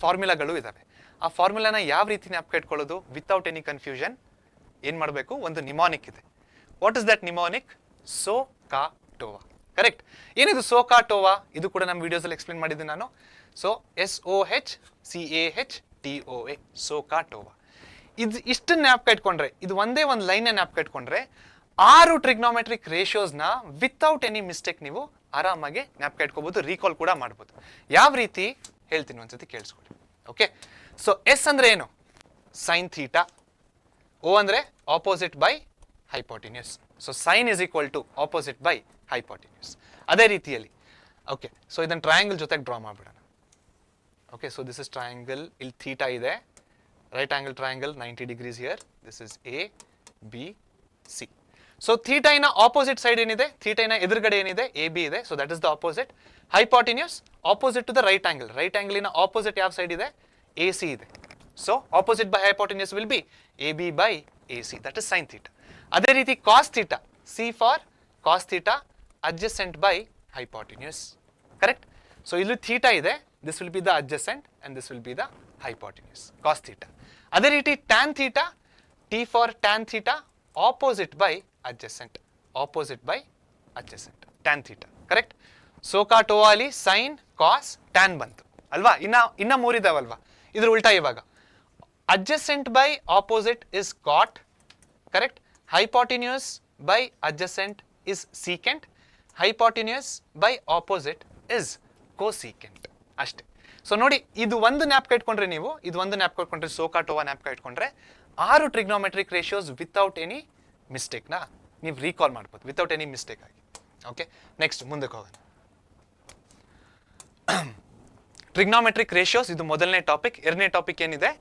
S1: ಫಾರ್ಮುಲಾಗಳು ಇದ್ದಾವೆ. ಆ ಫಾರ್ಮುಲಾನ ಯಾವ ರೀತಿ ಜ್ಞಾಪಕ ಇಟ್ಕೊಳ್ಳೋದು ವಿತೌಟ್ ಎನಿ ಕನ್ಫ್ಯೂಷನ್? ಏನು ಮಾಡಬೇಕು? ಒಂದು ನಿಮಾನಿಕ್ ಇದೆ. What is that mnemonic? SOH CAH TOA. Correct. ಏನಿದು ಸೋ ಕಾ ಟೋವಾ? ಇದು ಕೂಡ ನಮ್ಮ ವಿಡಿಯೋಸಲ್ಲಿ ಎಕ್ಸ್ಪ್ಲೇನ್ ಮಾಡಿದ್ದೆ ನಾನು. So SOHCAHTOA, so CAH ಟೋವಾ. ಇಷ್ಟನ್ನ ಜ್ಞಾಪಕ ಇಟ್ಕೊಂಡ್ರೆ, ಇದು ಒಂದೇ ಒಂದು ಲೈನ್ ಜ್ಞಾಪಕ ಇಟ್ಕೊಂಡ್ರೆ 6 ಟ್ರಿಗ್ನೋಮೆಟ್ರಿಕ್ ರೇಷಿಯೋಸ್ನ ವಿತೌಟ್ ಎನಿ ಮಿಸ್ಟೇಕ್ ನೀವು ಆರಾಮಾಗಿ ಜ್ಞಾಪಕ ಇಟ್ಕೋಬಹುದು, ರೀಕಾಲ್ ಕೂಡ ಮಾಡ್ಬೋದು. ಯಾವ ರೀತಿ ಹೇಳ್ತೀನಿ ಒಂದ್ಸತಿ ಕೇಳಿಸ್ಕೊಳ್ಳಿ. ಓಕೆ, ಸೊ ಎಸ್ ಅಂದ್ರೆ ಏನು? Sine theta. ಓ ಅಂದ್ರೆ opposite by hypotenuse. So sine is equal to opposite by hypotenuse. ಅದೇ ರೀತಿಯಲ್ಲಿ ಓಕೆ, ಸೊ ಇದನ್ನು ಟ್ರಯಾಂಗಲ್ ಜೊತೆಗೆ ಡ್ರಾ ಮಾಡ್ಬಿಡೋಣ. Okay, so this is triangle. ಇಲ್ಲಿ ಥೀಟಾ ಇದೆ, right angle triangle 90 degrees here. This is A B C. So ಥೀಟೈನ opposite side ಏನಿದೆ? ಥೀಟೈನ ಎದುರುಗಡೆ ಏನಿದೆ? ಎ ಬಿ ಇದೆ. So that is the opposite. Hypotenuse opposite to the right angle. Right ಆಂಗಲಿನ opposite ಯಾವ ಸೈಡ್ ಇದೆ? ಎ ಸಿ ಇದೆ. So opposite by hypotenuse will be A B by A C. That is sine theta. ಅದೇ ರೀತಿ cos theta, C for cos theta, adjacent by hypotenuse. Correct. So ಇಲ್ಲಿ theta ಇದೆ, this will be the adjacent and this will be the hypotenuse, cos theta. ಅದೇ ರೀತಿ tan theta, T for tan theta, opposite by adjacent, opposite by adjacent, tan theta. Correct. So ka toa ali sin, cos, tan bantu alva. Inna 3 idavalva. Idru ulta ivaga adjacent by opposite is cot. Correct. Hypotenuse by adjacent is secant. Hypotenuse by opposite is cosecant. ಅಷ್ಟೇ. So ನೋಡಿ, ಇದು ಒಂದು ಜ್ಞಾಪಕ ಇಟ್ಕೊಂಡ್ರೆ ನೀವು, ಇದು ಒಂದು ಜ್ಞಾಪಕ ಇಟ್ಕೊಂಡ್ರೆ, ಸೋಕಾ ಟೋವಾ ಜ್ಞಾಪಕ ಇಟ್ಕೊಂಡ್ರೆ 6 ಟ್ರಿಗ್ನೋಮೆಟ್ರಿಕ್ ರೇಷಿಯೋಸ್ ವಿತೌಟ್ ಎನಿ ಮಿಸ್ಟೇಕ್ನ ನೀವು ರೀಕಾಲ್ ಮಾಡ್ಬೋದು, ವಿತೌಟ್ ಎನಿ ಮಿಸ್ಟೇಕ್ ಆಗಿ. ಓಕೆ, ನೆಕ್ಸ್ಟ್ ಮುಂದಕ್ಕೆ ಹೋಗೋಣ. ಟ್ರಿಗ್ನೋಮೆಟ್ರಿಕ್ ರೇಷಿಯೋಸ್ ಇದು ಮೊದಲನೇ ಟಾಪಿಕ್. ಎರಡನೇ ಟಾಪಿಕ್ ಏನಿದೆ?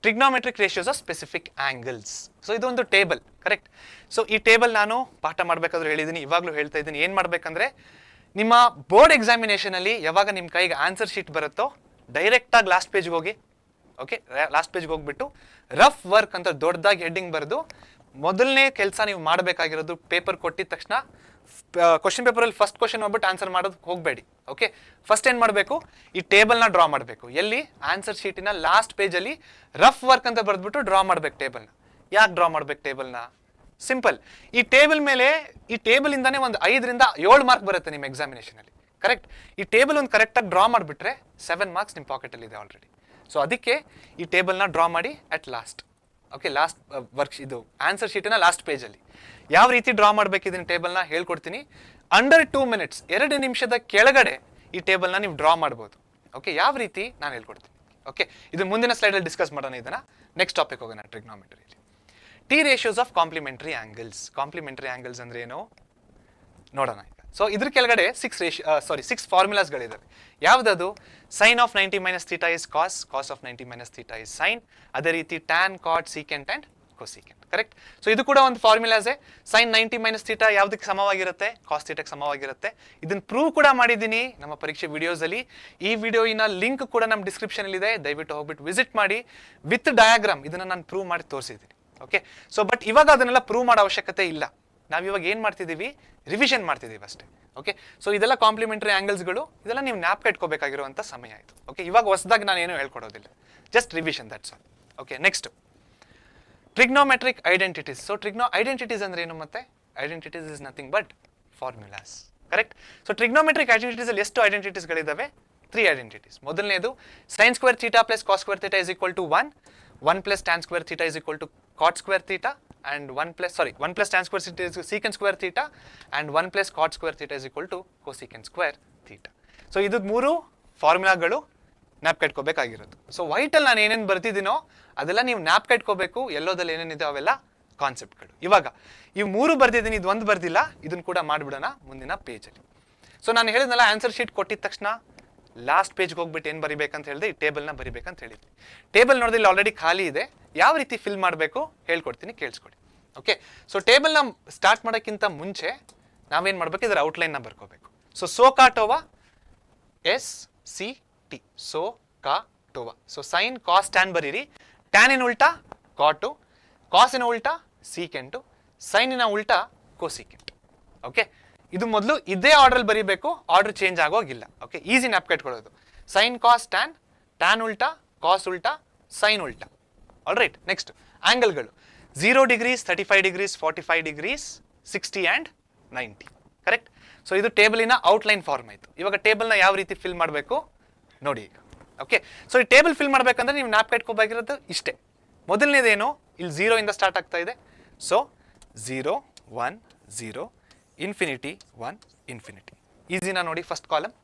S1: Trigonometric ratios of specific angles. So ಇದು ಒಂದು ಟೇಬಲ್. ಕರೆಕ್ಟ್. ಸೊ ಈ ಟೇಬಲ್ ನಾನು ಪಾಠ ಮಾಡಬೇಕಾದ್ರೆ ಹೇಳಿದ್ದೀನಿ, ಇವಾಗಲೂ ಹೇಳ್ತಾ ಇದ್ದೀನಿ. ಏನು ಮಾಡಬೇಕಂದ್ರೆ, ನಿಮ್ಮ ಬೋರ್ಡ್ ಎಕ್ಸಾಮಿನೇಷನಲ್ಲಿ ಯಾವಾಗ ನಿಮ್ಮ ಕೈಗೆ ಆನ್ಸರ್ ಶೀಟ್ ಬರುತ್ತೋ ಡೈರೆಕ್ಟಾಗಿ ಲಾಸ್ಟ್ ಪೇಜ್ಗೆ ಹೋಗಿ. ಓಕೆ, ಲಾಸ್ಟ್ ಪೇಜ್ಗೆ ಹೋಗ್ಬಿಟ್ಟು ರಫ್ ವರ್ಕ್ ಅಂತ ದೊಡ್ಡದಾಗಿ ಹೆಡ್ಡಿಂಗ್ ಬರೆದು, ಮೊದಲನೇ ಕೆಲಸ ನೀವು ಮಾಡಬೇಕಾಗಿರೋದು, ಪೇಪರ್ ಕೊಟ್ಟಿದ ತಕ್ಷಣ ಕ್ವಶನ್ ಪೇಪರಲ್ಲಿ ಫಸ್ಟ್ ಕ್ವಶನ್ ಹೋಗ್ಬಿಟ್ಟು ಆನ್ಸರ್ ಮಾಡೋದಕ್ಕೆ ಹೋಗಬೇಡಿ. ಓಕೆ, ಫಸ್ಟ್ ಏನು ಮಾಡಬೇಕು? ಈ ಟೇಬಲ್ನ ಡ್ರಾ ಮಾಡಬೇಕು. ಎಲ್ಲಿ? ಆನ್ಸರ್ ಶೀಟಿನ ಲಾಸ್ಟ್ ಪೇಜಲ್ಲಿ ರಫ್ ವರ್ಕ್ ಅಂತ ಬರೆದ್ಬಿಟ್ಟು ಡ್ರಾ ಮಾಡಬೇಕು ಟೇಬಲ್ನ. ಯಾಕೆ ಡ್ರಾ ಮಾಡಬೇಕು ಟೇಬಲ್ನ? ಸಿಂಪಲ್. ಈ ಟೇಬಲ್ ಮೇಲೆ, ಈ ಟೇಬಲ್ ಇಂದಾನೆ ಒಂದು 5 ರಿಂದ 7 ಮಾರ್ಕ್ ಬರುತ್ತೆ ನಿಮ್ಮ ಎಕ್ಸಾಮಿನೇಷನಲ್ಲಿ. ಕರೆಕ್ಟ್. ಈ ಟೇಬಲ್ ಒಂದು ಕರೆಕ್ಟಾಗಿ ಡ್ರಾ ಮಾಡಿಬಿಟ್ರೆ 7 ಮಾರ್ಕ್ಸ್ ನಿಮ್ಮ ಪಾಕೆಟಲ್ಲಿ ಇದೆ ಆಲ್ರೆಡಿ. ಸೊ ಅದಕ್ಕೆ ಈ ಟೇಬಲ್ನ ಡ್ರಾ ಮಾಡಿ at last. Okay, last work, ಇದು ಆನ್ಸರ್ ಶೀಟಿನ ಲಾಸ್ಟ್ ಪೇಜಲ್ಲಿ ಯಾವ ರೀತಿ ಡ್ರಾ ಮಾಡಬೇಕು ಇದನ್ನ ಟೇಬಲ್ನ ಹೇಳ್ಕೊಡ್ತೀನಿ. ಅಂಡರ್ 2 ಮಿನಿಟ್ಸ್, 2 ನಿಮಿಷದ ಕೆಳಗಡೆ ಈ ಟೇಬಲ್ನ ನೀವು ಡ್ರಾ ಮಾಡ್ಬೋದು. ಓಕೆ, ಯಾವ ರೀತಿ ನಾನು ಹೇಳ್ಕೊಡ್ತೀನಿ. ಓಕೆ, ಇದು ಮುಂದಿನ ಸ್ಲೈಡಲ್ಲಿ ಡಿಸ್ಕಸ್ ಮಾಡೋಣ. ಇದನ್ನ ನೆಕ್ಸ್ಟ್ ಟಾಪಿಕ್ ಹೋಗೋಣ. ಟ್ರಿಗ್ನೋಮೆಟ್ರಿಯಲ್ಲಿ T ratios of complementary angles. Complementary angles ಅಂದ್ರೆ ಏನು ನೋಡೋಣ ಈಗ. ಸೊ ಇದ್ರ ಕೆಳಗಡೆ 6 ಫಾರ್ಮುಲಾಸ್ಗಳಿದ್ದಾವೆ. ಯಾವುದದು? Sine of 90 minus theta is cos, cos of 90 minus theta is sine. ಅದೇ ರೀತಿ tan, cot, secant and cosecant. Correct. So ಇದು ಕೂಡ ಒಂದು ಫಾರ್ಮುಲಾಸೇ. ಸೈನ್ 90 ಮೈನಸ್ ಥೀಟಾ ಯಾವುದಕ್ಕೆ ಸಮವಾಗಿರುತ್ತೆ? ಕಾಸ್ ಥೀಟಾಕ್ಕೆ ಸಮವಾಗಿರುತ್ತೆ. ಇದನ್ನ ಪ್ರೂವ್ ಕೂಡ ಮಾಡಿದ್ದೀನಿ ನಮ್ಮ ಪರೀಕ್ಷೆ ವಿಡಿಯೋಸಲ್ಲಿ. ಈ ವಿಡಿಯೋಯಿನ ಲಿಂಕ್ ಕೂಡ ನಮ್ಮ ಡಿಸ್ಕ್ರಿಪ್ಷನ್ ಇದೆ, ದಯವಿಟ್ಟು ಹೋಗ್ಬಿಟ್ಟು ವಿಸಿಟ್ ಮಾಡಿ. ವಿತ್ ಡಯಾಗ್ರಾಮ್ ಇದನ್ನ ನಾನು ಪ್ರೂವ್ ಮಾಡಿ ತೋರಿಸಿದ್ದೀನಿ. ಓಕೆ, ಸೊ ಬಟ್ ಇವಾಗ ಅದನ್ನೆಲ್ಲ ಪ್ರೂವ್ ಮಾಡೋ ಅವಶ್ಯಕತೆ ಇಲ್ಲ. ನಾವಿವಾಗ ಏನು ಮಾಡ್ತಿದ್ದೀವಿ? ರಿವಿಷನ್ ಮಾಡ್ತಿದ್ದೀವಿ ಅಷ್ಟೇ. ಓಕೆ, ಸೊ ಇದೆಲ್ಲ ಕಾಂಪ್ಲಿಮೆಂಟರಿ ಆಂಗಲ್ಸ್ಗಳು, ಇದೆಲ್ಲ ನೀವು ಜ್ಞಾಪಕ ಇಟ್ಕೋಬೇಕಾಗಿರುವಂಥ ಸಮಯ ಆಯಿತು. ಓಕೆ, ಇವಾಗ ಹೊಸದಾಗಿ ನಾನು ಏನೂ ಹೇಳ್ಕೊಡೋದಿಲ್ಲ, just revision, that's all. Okay, next trigonometric identities. So identities ಅಂದ್ರೆ ಏನು? ಮತ್ತೆ identities is nothing but formulas. Correct. So trigonometric identities ಅಲ್ಲಿ ಎಷ್ಟು ಐಡೆಂಟಿಟೀಸ್ಗಳಿದ್ದಾವೆ? 3 ಐಡೆಂಟಿಟೀಸ್. ಮೊದಲನೇದು sine square theta plus cos square theta is equal to 1, 1 plus tan square theta is equal to cot square theta, and 1 plus tan square theta is secant square theta, and 1 plus cot square theta is equal to cosecant square theta. So ಇದು 3 ಫಾರ್ಮುಲಾಗಳು ಜ್ಞಾಪಕ ಇಟ್ಕೋಬೇಕಾಗಿರೋದು. So ವೈಟಲ್ಲಿ ನಾನು ಏನೇನು ಬರ್ತಿದ್ದೀನೋ ಅದೆಲ್ಲ ನೀವು ಜ್ಞಾಪಕ ಇಟ್ಕೋಬೇಕು. ಎಲ್ಲೋದಲ್ಲಿ ಏನೇನಿದೆ ಅವೆಲ್ಲ ಕಾನ್ಸೆಪ್ಟ್ಗಳು. ಇವಾಗ ಇವು 3 ಬರ್ದಿದ್ದೀನಿ, ಇದು 1 ಬರ್ದಿಲ್ಲ. ಇದನ್ನು ಕೂಡ ಮಾಡಿಬಿಡೋಣ ಮುಂದಿನ ಪೇಜಲ್ಲಿ. ಸೊ ನಾನು ಹೇಳಿದ್ನಲ್ಲ, ಆನ್ಸರ್ ಶೀಟ್ ಕೊಟ್ಟಿದ ತಕ್ಷಣ ಲಾಸ್ಟ್ ಪೇಜ್ಗೆ ಹೋಗ್ಬಿಟ್ಟು ಏನು ಬರಿಬೇಕಂತ ಹೇಳಿದೆ? ಈ ಟೇಬಲ್ನ ಬರಿಬೇಕಂತ ಹೇಳಿದ್ವಿ. ಟೇಬಲ್ ನೋಡಿದ್ರೆ ಇಲ್ಲಿ ಆಲ್ರೆಡಿ ಖಾಲಿ ಇದೆ. ಯಾವ ರೀತಿ ಫಿಲ್ ಮಾಡಬೇಕು ಹೇಳ್ಕೊಡ್ತೀನಿ, ಕೇಳಿಸ್ಕೊಡಿ. ಓಕೆ, ಸೊ ಟೇಬಲ್ನ ಸ್ಟಾರ್ಟ್ ಮಾಡೋಕ್ಕಿಂತ ಮುಂಚೆ ನಾವೇನು ಮಾಡಬೇಕು, ಇದರ ಔಟ್ಲೈನ್ನ ಬರ್ಕೋಬೇಕು. So SOHCAHTOA SCT, SOHCAHTOA. So sine cos tan ಬರೀರಿ. ಟ್ಯಾನಿನ ಉಲ್ಟಾ ಕಾಟು, ಕಾಸಿನ ಉಲ್ಟಾ ಸೀಕೆಂಟು, ಸೈನಿನ ಉಲ್ಟಾ ಕೋಸಿಕೆಂಟ್. ಓಕೆ, ಇದು ಮೊದಲು ಇದೇ ಆರ್ಡ್ರಲ್ಲಿ ಬರೀಬೇಕು, ಆರ್ಡರ್ ಚೇಂಜ್ ಆಗೋಗಿಲ್ಲ. ಓಕೆ, ಈಸಿ ನ್ಯಾಪ್ ಇಟ್ಕೊಳ್ಳೋದು. ಸೈನ್ ಕಾಸ್ ಟ್ಯಾನ್, ಟ್ಯಾನ್ ಉಲ್ಟಾ ಕಾಸ್ ಉಲ್ಟಾ ಸೈನ್ ಉಲ್ಟಾ. All right. ನೆಕ್ಸ್ಟ್ ಆಂಗಲ್ಗಳು 0 degrees, 35 degrees, 45 degrees, 60 and 90. Correct. So ಇದು ಟೇಬಲಿನ ಔಟ್ಲೈನ್ ಫಾರ್ಮ್ ಆಯಿತು. ಇವಾಗ ಟೇಬಲ್ನ ಯಾವ ರೀತಿ ಫಿಲ್ ಮಾಡಬೇಕು ನೋಡಿ ಈಗ. ಓಕೆ, ಸೊ ಈ ಟೇಬಲ್ ಫಿಲ್ ಮಾಡಬೇಕಂದ್ರೆ ನೀವು ನ್ಯಾಪ್ ಇಟ್ಕೋಬೇಕಿರೋದು ಇಷ್ಟೇ. ಮೊದಲನೇದೇನು, ಇಲ್ಲಿ 0 ಇಂದ ಸ್ಟಾರ್ಟ್ ಆಗ್ತಾ ಇದೆ. So 0 1 0 infinity 1 infinity. ಈಸಿನ ನೋಡಿ. First column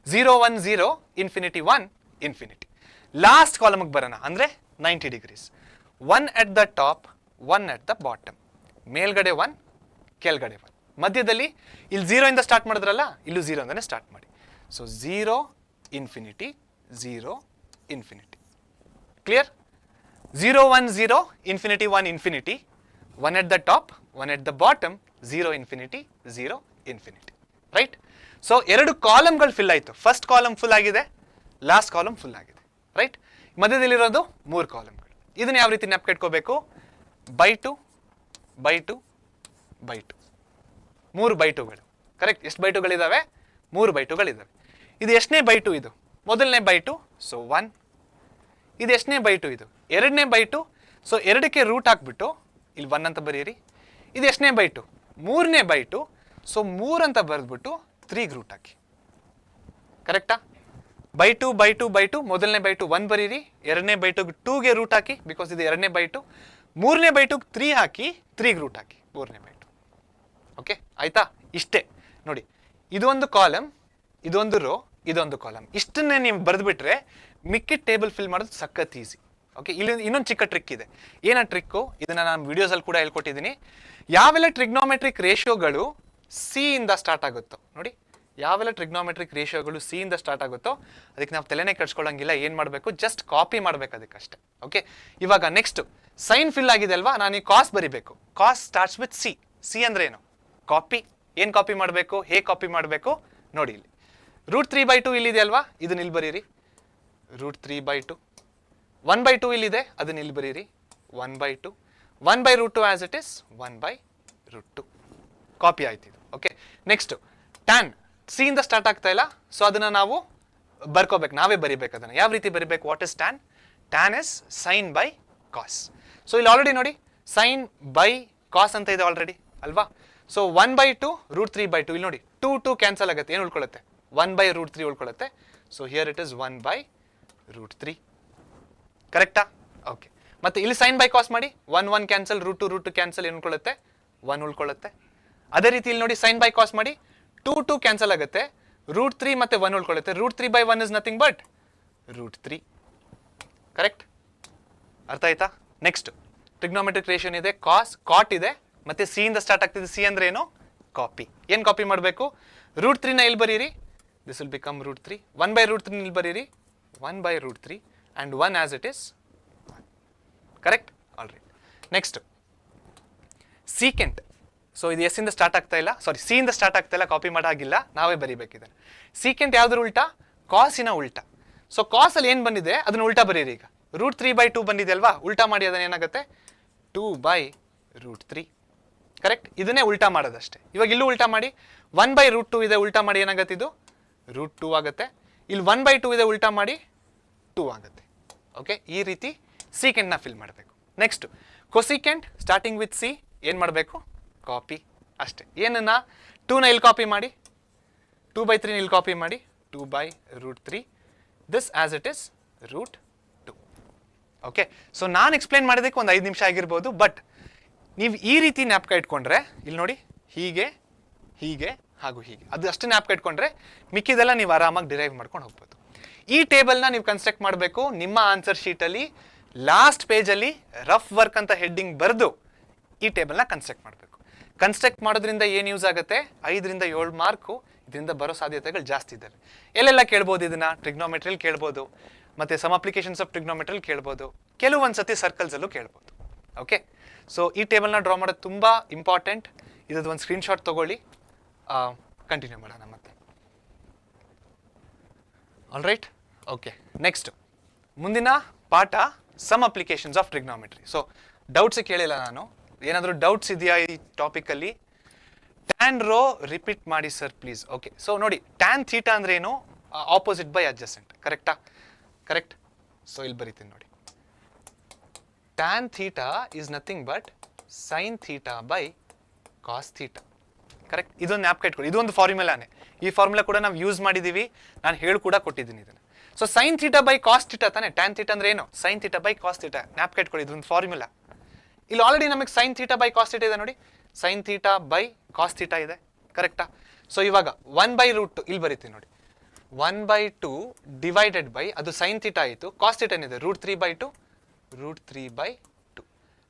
S1: 0 1 0 infinity 1 infinity. Last ಕಾಲಮ್ಗೆ ಬರೋಣ, ಅಂದರೆ 90 degrees. 1 at the top, 1 at the bottom. ಮೇಲ್ಗಡೆ 1, ಕೆಳಗಡೆ 1. ಮಧ್ಯದಲ್ಲಿ ಇಲ್ಲಿ 0 ಇಂದ ಸ್ಟಾರ್ಟ್ ಮಾಡಿದ್ರಲ್ಲ, ಇಲ್ಲೂ 0 ಇಂದನೇ ಸ್ಟಾರ್ಟ್ ಮಾಡಿ. So 0 infinity 0 infinity. Clear? 0 1 0 infinity 1 infinity. 1 at the top, 1 at the bottom, 0 infinity 0 infinity. Right. So 2 ಕಾಲಮ್ಗಳು ಫಿಲ್ ಆಯಿತು. ಫಸ್ಟ್ ಕಾಲಮ್ ಫುಲ್ ಆಗಿದೆ, ಲಾಸ್ಟ್ ಕಾಲಮ್ ಫುಲ್ ಆಗಿದೆ. ರೈಟ್. ಮಧ್ಯದಲ್ಲಿರೋದು 3 ಕಾಲಮ್ಗಳು. ಇದನ್ನ ಯಾವ ರೀತಿ ನೆನಪು ಇಟ್ಕೋಬೇಕು, by two by two by two. 3 by ಟುಗಳು. ಕರೆಕ್ಟ್. ಎಷ್ಟು ಬೈ ಟುಗಳಿದ್ದಾವೆ? 3 ಬೈ ಟುಗಳಿದ್ದಾವೆ. ಇದು ಎಷ್ಟನೇ ಬೈ ಟು? ಇದು ಮೊದಲನೇ ಬೈ ಟು, ಸೊ 1. ಇದು ಎಷ್ಟನೇ ಬೈ ಟು? ಇದು ಎರಡನೇ ಬೈ ಟು. ಸೊ 2ಕ್ಕೆ ರೂಟ್ ಹಾಕ್ಬಿಟ್ಟು ಇಲ್ಲಿ 1 ಅಂತ ಬರೀರಿ. ಇದು ಎಷ್ಟನೇ ಬೈ ಟು? 3ನೇ ಬೈ ಟು. ಸೊ 3 ಅಂತ ಬರೆದ್ಬಿಟ್ಟು 3ಗೆ ರೂಟ್ ಹಾಕಿ. ಕರೆಕ್ಟಾ? By two by two by two. ಮೊದಲನೇ ಬೈ ಟು 1 ಬರೀರಿ, ಎರಡನೇ ಬೈ ಟು 2ಗೆ ರೂಟ್ ಹಾಕಿ, ಬಿಕಾಸ್ ಇದು ಎರಡನೇ ಬೈ ಟು. 3ನೇ ಬೈ ಟು 3 ಹಾಕಿ, 3ಗೆ ರೂಟ್ ಹಾಕಿ, 3ನೇ ಬೈ ಟು. ಓಕೆ, ಆಯ್ತಾ? ಇಷ್ಟೇ ನೋಡಿ. ಇದೊಂದು ಕಾಲಮ್, ಇದೊಂದು ರೋ, ಇದೊಂದು ಕಾಲಮ್. ಇಷ್ಟನ್ನೇ ನೀವು ಬರೆದ್ಬಿಟ್ರೆ ಮಿಕ್ಕಿದ ಟೇಬಲ್ ಫಿಲ್ ಮಾಡೋದು ಸಖತ್ ಈಸಿ. ಓಕೆ, ಇಲ್ಲಿ ಇನ್ನೊಂದು ಚಿಕ್ಕ ಟ್ರಿಕ್ ಇದೆ. ಏನ ಟ್ರಿಕ್ಕು? ಇದನ್ನ ನಾನು ವಿಡಿಯೋಸಲ್ಲಿ ಕೂಡ ಹೇಳ್ಕೊಟ್ಟಿದ್ದೀನಿ. ಯಾವೆಲ್ಲ ಟ್ರಿಗ್ನೋಮೆಟ್ರಿಕ್ ರೇಷಿಯೋಗಳು ಸಿ ಇಂದ ಸ್ಟಾರ್ಟ್ ಆಗುತ್ತೋ ನೋಡಿ, ಯಾವೆಲ್ಲ ಟ್ರಿಗ್ನೋಮೆಟ್ರಿಕ್ ರೇಷಿಯೋಗಳು ಸಿ ಇಂದ ಸ್ಟಾರ್ಟ್ ಆಗುತ್ತೋ ಅದಕ್ಕೆ ನಾವು ತಲೆನೇ ಕೆಡ್ಸ್ಕೊಳ್ಳೋಂಗಿಲ್ಲ. ಏನು ಮಾಡಬೇಕು, ಜಸ್ಟ್ ಕಾಪಿ ಮಾಡಬೇಕು ಅದಕ್ಕಷ್ಟೇ. ಓಕೆ, ಇವಾಗ ನೆಕ್ಸ್ಟ್ ಸೈನ್ ಫಿಲ್ ಆಗಿದೆ ಅಲ್ವಾ, ನಾನು ಈ ಕಾಸ್ ಬರಿಬೇಕು. ಕಾಸ್ ಸ್ಟಾರ್ಟ್ಸ್ ವಿತ್ ಸಿ. ಸಿ ಅಂದ್ರೆ ಏನು? ಕಾಪಿ. ಏನು ಕಾಪಿ ಮಾಡಬೇಕು, ಹೇಗೆ ಕಾಪಿ ಮಾಡಬೇಕು ನೋಡಿ. ಇಲ್ಲಿ √3/2 ಇಲ್ಲಿದೆ ಅಲ್ವಾ, ಇದನ್ನ ಇಲ್ಲಿ ಬರೀರಿ. √3/2. 1/2 ಇಲ್ಲಿದೆ, ಅದನ್ನ ಇಲ್ಲಿ ಬರೀರಿ. 1/2. 1/√2 ಆಸ್ ಇಟ್ ಇಸ್ 1/√2. ಕಾಪಿ ಆಯ್ತು ಇದು. Okay, next tan. ಸಿ ಇಂದ ಸ್ಟಾರ್ಟ್ ಆಗ್ತಾ ಇಲ್ಲ, ಸೊ ಅದನ್ನ ನಾವು ಬರ್ಕೋಬೇಕು, ನಾವೇ ಬರಿಬೇಕು ಅದನ್ನ. ಯಾವ ರೀತಿ ಬರಿಬೇಕು? What is tan? Tan is sine by cos. So ಇಲ್ಲಿ ಆಲ್ರೆಡಿ ನೋಡಿ, ಸೈನ್ ಬೈ ಕಾಸ್ ಅಂತ ಇದೆ ಆಲ್ರೆಡಿ ಅಲ್ವಾ. ಸೊ 1/2 √3/2. ಇಲ್ಲಿ ನೋಡಿ 2 ಕ್ಯಾನ್ಸಲ್ ಆಗುತ್ತೆ, ಏನು ಉಳ್ಕೊಳ್ಳುತ್ತೆ? 1/√3 ಉಳ್ಕೊಳ್ಳುತ್ತೆ. So here it is 1/√3. ಕರೆಕ್ಟಾ? ಓಕೆ, ಮತ್ತೆ ಇಲ್ಲಿ ಸೈನ್ ಬೈ ಕಾಸ್ ಮಾಡಿ. 1 ಕ್ಯಾನ್ಸಲ್, √2 ಕ್ಯಾನ್ಸಲ್, ಏನು ಉಳ್ಕೊಳ್ಳುತ್ತೆ? 1 ಉಳ್ಕೊಳ್ಳುತ್ತೆ. ಅದೇ ರೀತಿ ಇಲ್ಲಿ ನೋಡಿ, ಸೈನ್ ಬೈ ಕಾಸ್ ಮಾಡಿ. 2 ಕ್ಯಾನ್ಸಲ್ ಆಗುತ್ತೆ, √3 ಮತ್ತೆ 1 ಉಳ್ಕೊಳ್ಳುತ್ತೆ. √3/1 ಇಸ್ ನಥಿಂಗ್ ಬಟ್ √3. ಕರೆಕ್ಟ್? ಅರ್ಥ ಆಯ್ತಾ? ನೆಕ್ಸ್ಟ್ ಟ್ರಿಗ್ನೋಮೆಟ್ರಿಕ್ ರೇಷಿಯೋ ಇದೆ, ಕಾಸ್, ಕಾಟ್ ಇದೆ, ಮತ್ತೆ ಸಿ ಇಂದ ಸ್ಟಾರ್ಟ್ ಆಗ್ತಿದೆ. ಸಿ ಅಂದ್ರೆ ಏನು? ಕಾಪಿ. ಏನು ಕಾಪಿ ಮಾಡಬೇಕು? √3ನ ಇಲ್ಲಿ ಬರೀರಿ, ದಿಸ್ ವಿಲ್ ಬಿಕಮ್ √3. 1/√3 ಇಲ್ಲಿ ಬರೀರಿ, 1/√3 and 1 as it is 1. Correct? All right. Next secant. So ಇದು ಎಸ್ ಇಂದ ಸ್ಟಾರ್ಟ್ ಆಗ್ತಾ ಇಲ್ಲ, ಸಾರಿ ಸಿ ಇಂದ ಸ್ಟಾರ್ಟ್ ಆಗ್ತಾ ಇಲ್ಲ, ಕಾಪಿ ಮಾಡಾಗಿಲ್ಲ, ನಾವೇ ಬರೀಬೇಕಿದೆ. ಸೀಕೆಂಟ್ ಯಾವ್ದ್ರ ಉಲ್ಟಾ? ಕಾಸಿನ ಉಲ್ಟಾ. ಸೊ ಕಾಸಲ್ಲಿ ಏನು ಬಂದಿದೆ ಅದನ್ನ ಉಲ್ಟಾ ಬರೀರಿ. ಈಗ √3/2 ಬಂದಿದೆ ಅಲ್ವಾ, ಉಲ್ಟಾ ಮಾಡಿ ಅದನ್ನ ಏನಾಗುತ್ತೆ? 2/√3. ಕರೆಕ್ಟ್? ಇದನ್ನೇ ಉಲ್ಟಾ ಮಾಡೋದಷ್ಟೇ. ಇವಾಗ ಇಲ್ಲೂ ಉಲ್ಟಾ ಮಾಡಿ. 1/√2 ಇದೆ, ಉಲ್ಟಾ ಮಾಡಿ ಏನಾಗುತ್ತೆ? ಇದು √2 ಆಗುತ್ತೆ. ಇಲ್ಲಿ 1/2 ಇದೆ, ಉಲ್ಟಾ ಮಾಡಿ 2 ಆಗುತ್ತೆ. ಓಕೆ, ಈ ರೀತಿ ಸೀಕೆಂಟ್ನ ಫಿಲ್ ಮಾಡಬೇಕು. Next cosecant starting with C. ಏನು ಮಾಡಬೇಕು? ಕಾಪಿ ಅಷ್ಟೇ. ಏನನ್ನ? 2ನ ಇಲ್ಲಿ ಕಾಪಿ ಮಾಡಿ, 2/3 ಇಲ್ಲಿ ಕಾಪಿ ಮಾಡಿ, 2/√3. This as it is √2. Okay, so ನಾನು ಎಕ್ಸ್ಪ್ಲೇನ್ ಮಾಡೋದಕ್ಕೆ ಒಂದು 5 ನಿಮಿಷ ಆಗಿರ್ಬೋದು, ಬಟ್ ನೀವು ಈ ರೀತಿ ಜ್ಞಾಪಕ ಇಟ್ಕೊಂಡ್ರೆ, ಇಲ್ಲಿ ನೋಡಿ, ಹೀಗೆ ಹೀಗೆ ಹಾಗೂ ಹೀಗೆ, ಅದು ಅಷ್ಟು ಜ್ಞಾಪಕ ಇಟ್ಕೊಂಡ್ರೆ ಮಿಕ್ಕಿದೆಲ್ಲ ನೀವು ಆರಾಮಾಗಿ ಡಿರೈವ್ ಮಾಡ್ಕೊಂಡು ಹೋಗ್ಬೋದು. ಈ ಟೇಬಲ್ನ ನೀವು ಕನ್ಸ್ಟ್ರಕ್ಟ್ ಮಾಡಬೇಕು. ನಿಮ್ಮ ಆನ್ಸರ್ ಶೀಟಲ್ಲಿ ಲಾಸ್ಟ್ ಪೇಜಲ್ಲಿ ರಫ್ ವರ್ಕ್ ಅಂತ ಹೆಡ್ಡಿಂಗ್ ಬರೆದು ಈ ಟೇಬಲ್ನ ಕನ್ಸ್ಟ್ರಕ್ಟ್ ಮಾಡಬೇಕು. ಕನ್ಸ್ಟ್ರಕ್ಟ್ ಮಾಡೋದ್ರಿಂದ ಏನು ಯೂಸ್ ಆಗುತ್ತೆ? 5ರಿಂದ 7 ಮಾರ್ಕು ಇದರಿಂದ ಬರೋ ಸಾಧ್ಯತೆಗಳು ಜಾಸ್ತಿ ಇದ್ದಾವೆ. ಎಲ್ಲೆಲ್ಲ ಕೇಳ್ಬೋದು ಇದನ್ನ? ಟ್ರಿಗ್ನೋಮೆಟ್ರಿಯಲ್ಲಿ ಕೇಳ್ಬೋದು, ಮತ್ತು ಸಮ್ ಅಪ್ಲಿಕೇಶನ್ಸ್ ಆಫ್ ಟ್ರಿಗ್ನೋಮೆಟ್ರಿಯಲ್ಲಿ ಕೇಳ್ಬೋದು, ಕೆಲವೊಂದು ಸತಿ ಸರ್ಕಲ್ಸಲ್ಲೂ ಕೇಳ್ಬೋದು. ಓಕೆ, ಸೊ ಈ ಟೇಬಲ್ನ ಡ್ರಾ ಮಾಡೋದು ತುಂಬ ಇಂಪಾರ್ಟೆಂಟ್. ಇದೊಂದು ಸ್ಕ್ರೀನ್ಶಾಟ್ ತೊಗೊಳ್ಳಿ. ಕಂಟಿನ್ಯೂ ಮಾಡೋಣ ಮತ್ತೆ. All right, okay. ನೆಕ್ಸ್ಟ್ ಮುಂದಿನ ಪಾಠ some applications of trigonometry. So doubts ಕೇಳಿಲ್ಲ ನಾನು, ಏನಾದರೂ ಡೌಟ್ಸ್ ಇದೆಯಾ ಈ ಟಾಪಿಕಲ್ಲಿ? ಟ್ಯಾನ್ ರೋ ರಿಪೀಟ್ ಮಾಡಿ ಸರ್ ಪ್ಲೀಸ್. ಓಕೆ, ಸೊ ನೋಡಿ, ಟ್ಯಾನ್ ಥೀಟಾ ಅಂದ್ರೆ ಏನು? ಆಪೋಸಿಟ್ ಬೈ ಅಡ್ಜಸೆಂಟ್, ಕರೆಕ್ಟಾ? ಕರೆಕ್ಟ್. ಸೊ ಇಲ್ಲಿ ಬರೀತೀನಿ ನೋಡಿ, tan theta is nothing but sine theta by cos theta. Correct. ಇದೊಂದು ನ್ಯಾಪ್ ಇಟ್ಕೊಳ್ಳಿ, ಇದೊಂದು ಫಾರ್ಮುಲಾನೇ. ಈ ಫಾರ್ಮುಲಾ ಕೂಡ ನಾವು ಯೂಸ್ ಮಾಡಿದ್ದೀವಿ, ನಾನು ಹೇಳಿ ಕೂಡ ಕೊಟ್ಟಿದ್ದೀನಿ ಇದನ್ನು. So sine theta by cos theta ತಾನೆ ಟ್ಯಾನ್ ಥೀಟಾ ಅಂದ್ರೆ ಏನು? Sine theta by cos theta. ನ್ಯಾಪ್ ಇಟ್ಕೊಳ್ಳಿ, ಇದೊಂದು ಫಾರ್ಮುಲಾ. ಇಲ್ಲಿ ಆಲ್ರೆಡಿ ನಮಗೆ sine theta by cos theta ಇದೆ ನೋಡಿ, sine theta by cos theta ಇದೆ, ಕರೆಕ್ಟಾ? ಸೊ ಇವಾಗ 1/√2 ಇಲ್ಲಿ ಬರೀತೀನಿ ನೋಡಿ, 1/2 ಡಿವೈಡೆಡ್ ಬೈ, ಅದು ಸೈನ್ ಥೀಟಾ ಆಯಿತು, ಕಾಸ್ ಥೀಟಾ ಏನಿದೆ √3/2, √3/2.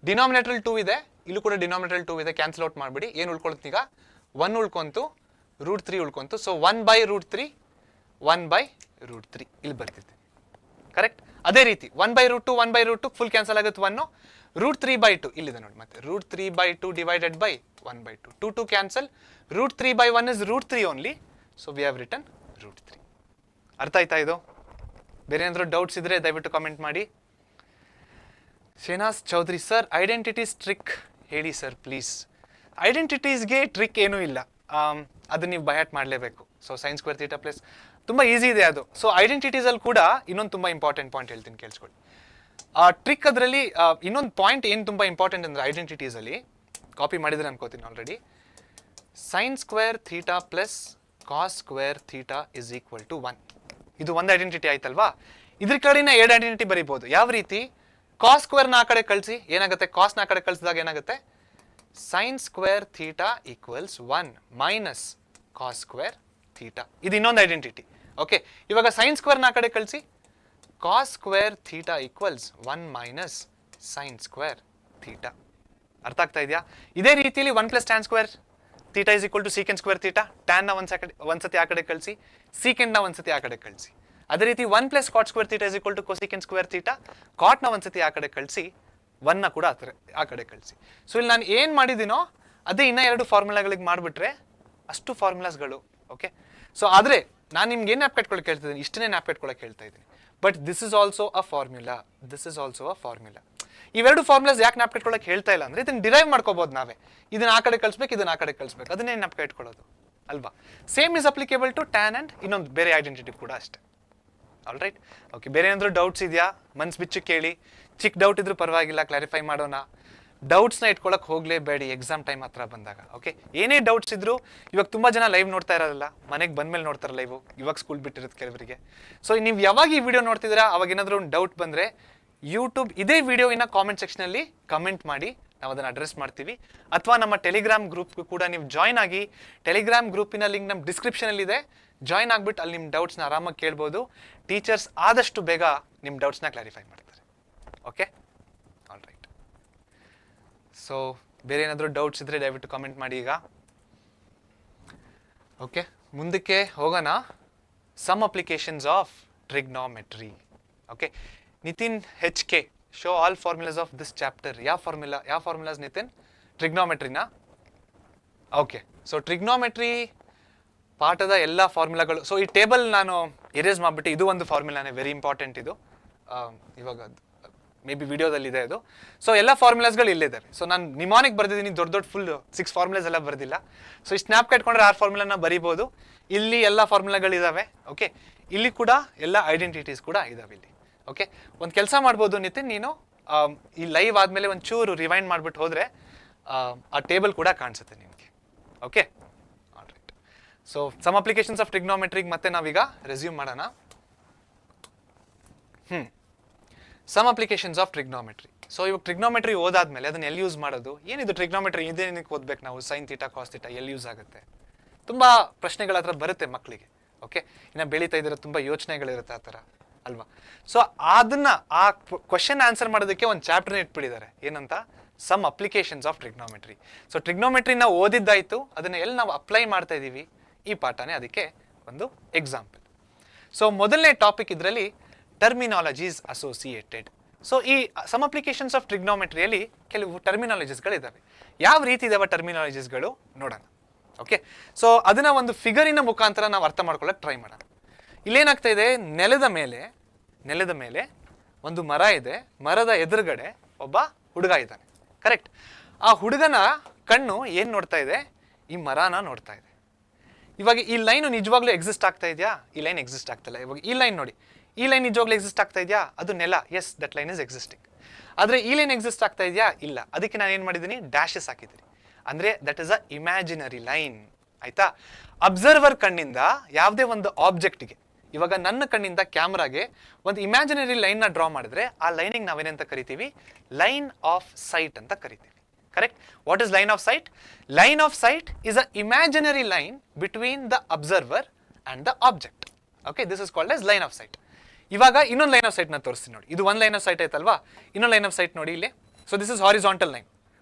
S1: ಡಿನಾಮಿನೇಟರ್ 2 ಇದೆ, ಇಲ್ಲೂ ಕೂಡ ಡಿನಾಮಿನೇಟರ್ 2 ಇದೆ, ಕ್ಯಾನ್ಸಲ್ ಔಟ್ ಮಾಡಿಬಿಡಿ. ಏನು ಉಳ್ಕೊಳ್ತು ಈಗ? 1 ಉಳ್ಕೊಂತು, √3 ಉಳ್ಕೊಂತು. ಸೊ 1/√3, 1/√3 ಇಲ್ಲಿ ಬರ್ತಿದೆ, ಕರೆಕ್ಟ್? ಅದೇ ರೀತಿ 1/√2, 1/√2 ಫುಲ್ ಕ್ಯಾನ್ಸಲ್ ಆಗುತ್ತೆ, 1 √3/2 ಇಲ್ಲಿದೆ ನೋಡಿ, ಮತ್ತೆ √3/2 divided by 1/2, 2 cancel, √3/1 is √3 only. So we have written √3. ಅರ್ಥ ಆಯ್ತಾ ಇದು? ಬೇರೆ ಏನಾದರೂ ಡೌಟ್ಸ್ ಇದ್ರೆ ದಯವಿಟ್ಟು ಕಾಮೆಂಟ್ ಮಾಡಿ. Shehnaz Chaudhary sir, identities trick ಹೇಳಿ ಸರ್ ಪ್ಲೀಸ್. ಐಡೆಂಟಿಟೀಸ್ಗೆ ಟ್ರಿಕ್ ಏನೂ ಇಲ್ಲ, ಅದು ನೀವು ಬಯಾಟ್ ಮಾಡಲೇಬೇಕು. So sine square theta plus ತುಂಬ ಈಸಿ ಇದೆ ಅದು. ಸೊ ಐಡೆಂಟಿಟೀಸಲ್ಲಿ ಕೂಡ ಇನ್ನೊಂದು ತುಂಬ ಇಂಪಾರ್ಟೆಂಟ್ ಪಾಯಿಂಟ್ ಹೇಳ್ತೀನಿ, ಕೇಳಿಸ್ಕೊಳ್ಳಿ. ಟ್ರಿಕ್ ಅದರಲ್ಲಿ ಇನ್ನೊಂದು ಪಾಯಿಂಟ್ ಏನು ತುಂಬ ಇಂಪಾರ್ಟೆಂಟ್ ಅಂದರೆ ಐಡೆಂಟಿಟೀಸಲ್ಲಿ, ಕಾಪಿ ಮಾಡಿದ್ರೆ ಅನ್ಕೋತೀನಿ already, sine square theta plus cos square theta is equal to 1. ಇದು ಒಂದು ಐಡೆಂಟಿಟಿ ಆಯ್ತಲ್ವಾ? ಇದ್ರ ಕಡೆನ 2 ಐಡೆಂಟಿಟಿ ಬರೀಬಹುದು. ಯಾವ ರೀತಿ? ಕಾಸ್ ಸ್ಕ್ವೇರ್ನ ಆ ಕಡೆ ಕಳಿಸಿ ಏನಾಗುತ್ತೆ? ಕಾಸ್ನ ಆ ಕಡೆ ಕಳಿಸಿದಾಗ ಏನಾಗುತ್ತೆ? Sine square theta equals 1 minus cos square theta. ಇದು ಇನ್ನೊಂದು ಐಡೆಂಟಿಟಿ. ಓಕೆ, ಇವಾಗ ಸೈನ್ ಸ್ಕ್ವೇರ್ನ ಆ ಕಡೆ ಕಳಿಸಿ, cos square theta equals 1 minus sine square theta. ಅರ್ಥ ಆಗ್ತಾ ಇದೆಯಾ? ಇದೇ ರೀತಿಯಲ್ಲಿ 1 plus tan square theta is equal to secant square theta. ಟ್ಯಾನ್ನ ಒಂದ್ಸತಿ ಆ ಕಡೆ ಕಳಿಸಿ, ಸೀಕೆಂಡ್ನ ಒಂದ್ಸತಿ ಆ ಕಡೆ ಕಳಿಸಿ. ಅದೇ ರೀತಿ 1 plus cot square theta is equal to cosecant square theta. ಕಾಟ್ನ ಒಂದ್ಸತಿ ಆ ಕಡೆ ಕಳಿಸಿ, 1ನ ಕೂಡ ಆ ಕಡೆ ಕಳಿಸಿ. ಸೊ ಇಲ್ಲಿ ನಾನು ಏನು ಮಾಡಿದ್ದೀನೋ ಅದೇ ಇನ್ನೂ 2 ಫಾರ್ಮುಲಾಗಳಿಗೆ ಮಾಡಿಬಿಟ್ರೆ ಅಷ್ಟು ಫಾರ್ಮುಲಾಸ್ಗಳು. ಓಕೆ, ಸೊ ಆದರೆ ನಾನು ನಿಮ್ಗೆ ಏನು ನ್ಯಾಪ್ ಕಟ್ಕೊಳಕ್ಕೆ ಹೇಳ್ತಿದ್ದೀನಿ, ಇಷ್ಟನ್ನೇ ನ್ಯಾಪ್ ಕಟ್ಕೊಳಕ್ಕೆ ಹೇಳ್ತಾ ಇದ್ದೀನಿ. But this is also a formula, this is also a formula. ಇವೆರಡು ಫಾರ್ಮುಲಾಸ್ ಯಾಕೆ ನ್ಯಾಪ್ ಕಟ್ಕೊಳಕ್ಕೆ ಹೇಳ್ತಾ ಇಲ್ಲ ಅಂದರೆ, ಇದನ್ನು ಡಿರೈವ್ ಮಾಡ್ಕೋಬಹುದು ನಾವೇ. ಇದನ್ನ ಆ ಕಡೆ ಕಳಿಸ್ಬೇಕು, ಇದನ್ನ ಆ ಕಡೆ ಕಳಿಸ್ಬೇಕು, ಅದನ್ನೇ ನ್ಯಾಪ್ ಇಟ್ಕೊಳ್ಳೋದು ಅಲ್ವಾ? Same is applicable to tan and ಇನ್ನೊಂದು ಬೇರೆ ಐಡೆಂಟಿಟಿ ಕೂಡ ಅಷ್ಟೇ. All right, okay. ಬೇರೆ ಏನಾದರೂ ಡೌಟ್ಸ್ ಇದೆಯಾ? ಮನ್ಸು ಬಿಚ್ಚು ಕೇಳಿ. ಚಿಕ್ಕ ಡೌಟ್ ಇದ್ರೂ ಪರವಾಗಿಲ್ಲ, ಕ್ಲಾರಿಫೈ ಮಾಡೋಣ. ಡೌಟ್ಸ್ನ ಇಟ್ಕೊಳಕ್ಕೆ ಹೋಗಲೇಬೇಡಿ ಎಕ್ಸಾಮ್ ಟೈಮ್ ಹತ್ರ ಬಂದಾಗ. ಓಕೆ, ಏನೇ ಡೌಟ್ಸ್ ಇದ್ರು, ಇವಾಗ ತುಂಬ ಜನ ಲೈವ್ ನೋಡ್ತಾ ಇರೋಲ್ಲ, ಮನೆಗೆ ಬಂದ್ಮೇಲೆ ನೋಡ್ತಾರೆ ಲೈವ್, ಇವಾಗ ಸ್ಕೂಲ್ ಬಿಟ್ಟಿರೋದು ಕೆಲವರಿಗೆ. ಸೊ ನೀವು ಯಾವಾಗ ಈ ವಿಡಿಯೋ ನೋಡ್ತಿದ್ದೀರಾ, ಅವಾಗ ಏನಾದರೂ ಒಂದು ಡೌಟ್ ಬಂದರೆ ಯೂಟ್ಯೂಬ್ ಇದೇ ವಿಡಿಯೋವಿನ ಕಾಮೆಂಟ್ ಸೆಕ್ಷನಲ್ಲಿ ಕಮೆಂಟ್ ಮಾಡಿ, ನಾವು ಅದನ್ನು ಅಡ್ರೆಸ್ ಮಾಡ್ತೀವಿ. ಅಥವಾ ನಮ್ಮ ಟೆಲಿಗ್ರಾಮ್ ಗ್ರೂಪ್ಗೂ ಕೂಡ ನೀವು ಜಾಯ್ನ್ ಆಗಿ, ಟೆಲಿಗ್ರಾಮ್ ಗ್ರೂಪಿನ ಲಿಂಕ್ ನಮ್ಮ ಡಿಸ್ಕ್ರಿಪ್ಷನಲ್ಲಿದೆ. ಜಾಯ್ನ್ ಆಗಿಬಿಟ್ಟು ಅಲ್ಲಿ ನಿಮ್ಮ ಡೌಟ್ಸ್ನ ಆರಾಮಾಗಿ ಕೇಳ್ಬೋದು. ಟೀಚರ್ಸ್ ಆದಷ್ಟು ಬೇಗ ನಿಮ್ಮ ಡೌಟ್ಸ್ನ ಕ್ಲಾರಿಫೈ ಮಾಡ್ತಾರೆ. Okay, all right. ಸೊ ಬೇರೆ ಏನಾದರೂ ಡೌಟ್ಸ್ ಇದ್ದರೆ ದಯವಿಟ್ಟು ಕಾಮೆಂಟ್ ಮಾಡಿ ಈಗ. ಓಕೆ, ಮುಂದಕ್ಕೆ ಹೋಗೋಣ. Some applications of trigonometry. Okay, Nitin HK, show all formulas of this chapter. ಯಾವ ಫಾರ್ಮುಲಾಸ್ ನಿತಿನ್? ಟ್ರಿಗ್ನೋಮೆಟ್ರಿನಾ? ಓಕೆ, ಸೊ ಟ್ರಿಗ್ನೋಮೆಟ್ರಿ ಪಾಠದ ಎಲ್ಲ ಫಾರ್ಮುಲಾಗಳು. ಸೊ ಈ ಟೇಬಲ್ ನಾನು ಎರೇಸ್ ಮಾಡಿಬಿಟ್ಟು, ಇದು ಒಂದು ಫಾರ್ಮುಲಾನೇ, ವೆರಿ ಇಂಪಾರ್ಟೆಂಟ್ ಇದು. ಇವಾಗ ಮೇ ಬಿ ವಿಡಿಯೋದಲ್ಲಿದೆ ಅದು. ಸೊ ಎಲ್ಲ ಫಾರ್ಮುಲಾಸ್ಗಳು ಇಲ್ಲಿದ್ದಾವೆ. ಸೊ ನಾನು ನಿಮಾನಿಕ್ ಬರ್ದಿದ್ದೀನಿ, ದೊಡ್ಡ ಫುಲ್ 6 ಫಾರ್ಮುಲಾಸ್ ಎಲ್ಲ ಬರ್ದಿಲ್ಲ. ಸೊ ಈ ಸ್ನ್ಯಾಪ್ ಕಟ್ಕೊಂಡ್ರೆ 6 ಫಾರ್ಮುಲಾನ ಬರಿಬೋದು. ಇಲ್ಲಿ ಎಲ್ಲ ಫಾರ್ಮುಲಾಗಳಿದ್ದಾವೆ. ಓಕೆ, ಇಲ್ಲಿ ಕೂಡ ಎಲ್ಲ ಐಡೆಂಟಿಟೀಸ್ ಕೂಡ ಇದಾವೆ ಇಲ್ಲಿ. ಓಕೆ, ಒಂದು ಕೆಲಸ ಮಾಡ್ಬೋದು ನಿತಿನ್, ನೀನು ಈ ಲೈವ್ ಆದಮೇಲೆ ಒಂಚೂರು ರಿವೈಂಡ್ ಮಾಡಿಬಿಟ್ಟು ಹೋದರೆ ಆ ಟೇಬಲ್ ಕೂಡ ಕಾಣಿಸುತ್ತೆ ನಿಮಗೆ. Okay, all right. So some applications of ಟ್ರಿಗ್ನೋಮೆಟ್ರಿಗೆ ಮತ್ತೆ ನಾವೀಗ ರೆಸ್ಯೂಮ್ ಮಾಡೋಣ. Some applications of trigonometry. So ಇವಾಗ ಟ್ರಿಗ್ನೋಮೆಟ್ರಿ ಓದಾದ್ಮೇಲೆ ಅದನ್ನ ಎಲ್ಲಿ ಯೂಸ್ ಮಾಡೋದು? ಏನಿದು ಟ್ರಿಗ್ನೋಮೆಟ್ರಿ, ಇದೇನಕ್ಕೆ ಓದ್ಬೇಕು ನಾವು? ಸೈನ್ ಥೀಟಾ ಕಾಸ್ ಥೀಟಾ ಎಲ್ಲಿ ಯೂಸ್ ಆಗುತ್ತೆ? ತುಂಬ ಪ್ರಶ್ನೆಗಳ ಹತ್ರ ಬರುತ್ತೆ ಮಕ್ಕಳಿಗೆ. ಓಕೆ, ಇನ್ನು ಬೆಳೀತಾ ಇದ್ರೆ ತುಂಬ ಯೋಚನೆಗಳಿರುತ್ತೆ ಆ ಥರ ಅಲ್ವಾ? ಸೊ ಅದನ್ನ ಆ ಕ್ವಶನ್ ಆನ್ಸರ್ ಮಾಡೋದಕ್ಕೆ ಒಂದು ಚಾಪ್ಟರ್ನ ಇಟ್ಬಿಟ್ಟಿದ್ದಾರೆ, ಏನಂತ? Some applications of trigonometry. So trigonometry ನಾವು ಓದಿದ್ದಾಯಿತು, ಅದನ್ನ ಎಲ್ಲಿ ನಾವು ಅಪ್ಲೈ ಮಾಡ್ತಾ ಇದ್ದೀವಿ, ಈ ಪಾಠನೇ ಅದಕ್ಕೆ ಒಂದು ಎಕ್ಸಾಂಪಲ್. ಸೊ ಮೊದಲನೇ ಟಾಪಿಕ್ ಇದರಲ್ಲಿ ಟರ್ಮಿನಾಲಜೀಸ್ ಅಸೋಸಿಯೇಟೆಡ್. ಸೊ ಈ ಸಮ್ ಅಪ್ಲಿಕೇಶನ್ಸ್ ಆಫ್ ಟ್ರಿಗ್ನೋಮೆಟ್ರಿಯಲ್ಲಿ ಕೆಲವು ಟರ್ಮಿನಾಲಜೀಸ್ಗಳಿದ್ದಾವೆ. ಯಾವ ರೀತಿ ಇದಾವೆ ಟರ್ಮಿನಾಲಜೀಸ್ಗಳು ನೋಡೋಣ. ಓಕೆ, ಸೊ ಅದನ್ನ ಒಂದು ಫಿಗರಿನ ಮುಖಾಂತರ ನಾವು ಅರ್ಥ ಮಾಡ್ಕೊಳ್ಳೋಕೆ ಟ್ರೈ ಮಾಡೋಣ. ಇಲ್ಲೇನಾಗ್ತಾ ಇದೆ, ನೆಲದ ಮೇಲೆ ಒಂದು ಮರ ಇದೆ, ಮರದ ಎದುರುಗಡೆ ಒಬ್ಬ ಹುಡುಗ ಇದ್ದಾನೆ. ಕರೆಕ್ಟ್. ಆ ಹುಡುಗನ ಕಣ್ಣು ಏನು ನೋಡ್ತಾ ಇದೆ, ಈ ಮರನ ನೋಡ್ತಾ ಇದೆ. ಇವಾಗ ಈ ಲೈನು ನಿಜವಾಗ್ಲೂ ಎಕ್ಸಿಸ್ಟ್ ಆಗ್ತಾ ಇದೆಯಾ? ಈ ಲೈನ್ ಎಕ್ಸಿಸ್ಟ್ ಆಗ್ತಿಲ್ಲ. ಇವಾಗ ಈ ಲೈನ್ ನೋಡಿ, ಈ ಲೈನ್ ನಿಜವಾಗ್ಲೂ ಎಕ್ಸಿಸ್ಟ್ ಆಗ್ತಾ ಇದೆಯಾ? ಅದು ನೆಲ, yes, that line is existing. ಆದರೆ ಈ ಲೈನ್ ಎಕ್ಸಿಸ್ಟ್ ಆಗ್ತಾ ಇದೆಯಾ? ಇಲ್ಲ. ಅದಕ್ಕೆ ನಾನು ಏನು ಮಾಡಿದ್ದೀನಿ, ಡ್ಯಾಶಸ್ ಹಾಕಿದ್ದೀನಿ. ಅಂದರೆ that is a imaginary line. ಆಯ್ತಾ? ಅಬ್ಸರ್ವರ್ ಕಣ್ಣಿಂದ ಯಾವುದೇ ಒಂದು ಆಬ್ಜೆಕ್ಟ್ಗೆ, ಇವಾಗ ನನ್ನ ಕಣ್ಣಿಂದ ಕ್ಯಾಮ್ರಾಗೆ ಒಂದು ಇಮ್ಯಾಜಿನರಿ ಲೈನ್ನ ಡ್ರಾ ಮಾಡಿದ್ರೆ ಆ ಲೈನಿಗೆ ನಾವೇನಂತ ಕರಿತೀವಿ, ಲೈನ್ ಆಫ್ ಸೈಟ್ ಅಂತ ಕರಿತೀವಿ. Correct. What is line of site? Line of sight is a imaginary line between the observer and the object. Okay, this is called S line of sight. ಇವಾಗ ಇನ್ನೊಂದು line of site ನ ತೋರಿಸ್ತೀನಿ ನೋಡಿ. ಇದು ಒಂದು line of site ಆಯ್ತಲ್ವಾ? ಇನ್ನೊಂದು line of sight ನೋಡಿ ಇಲ್ಲಿ. So this is horizontal line.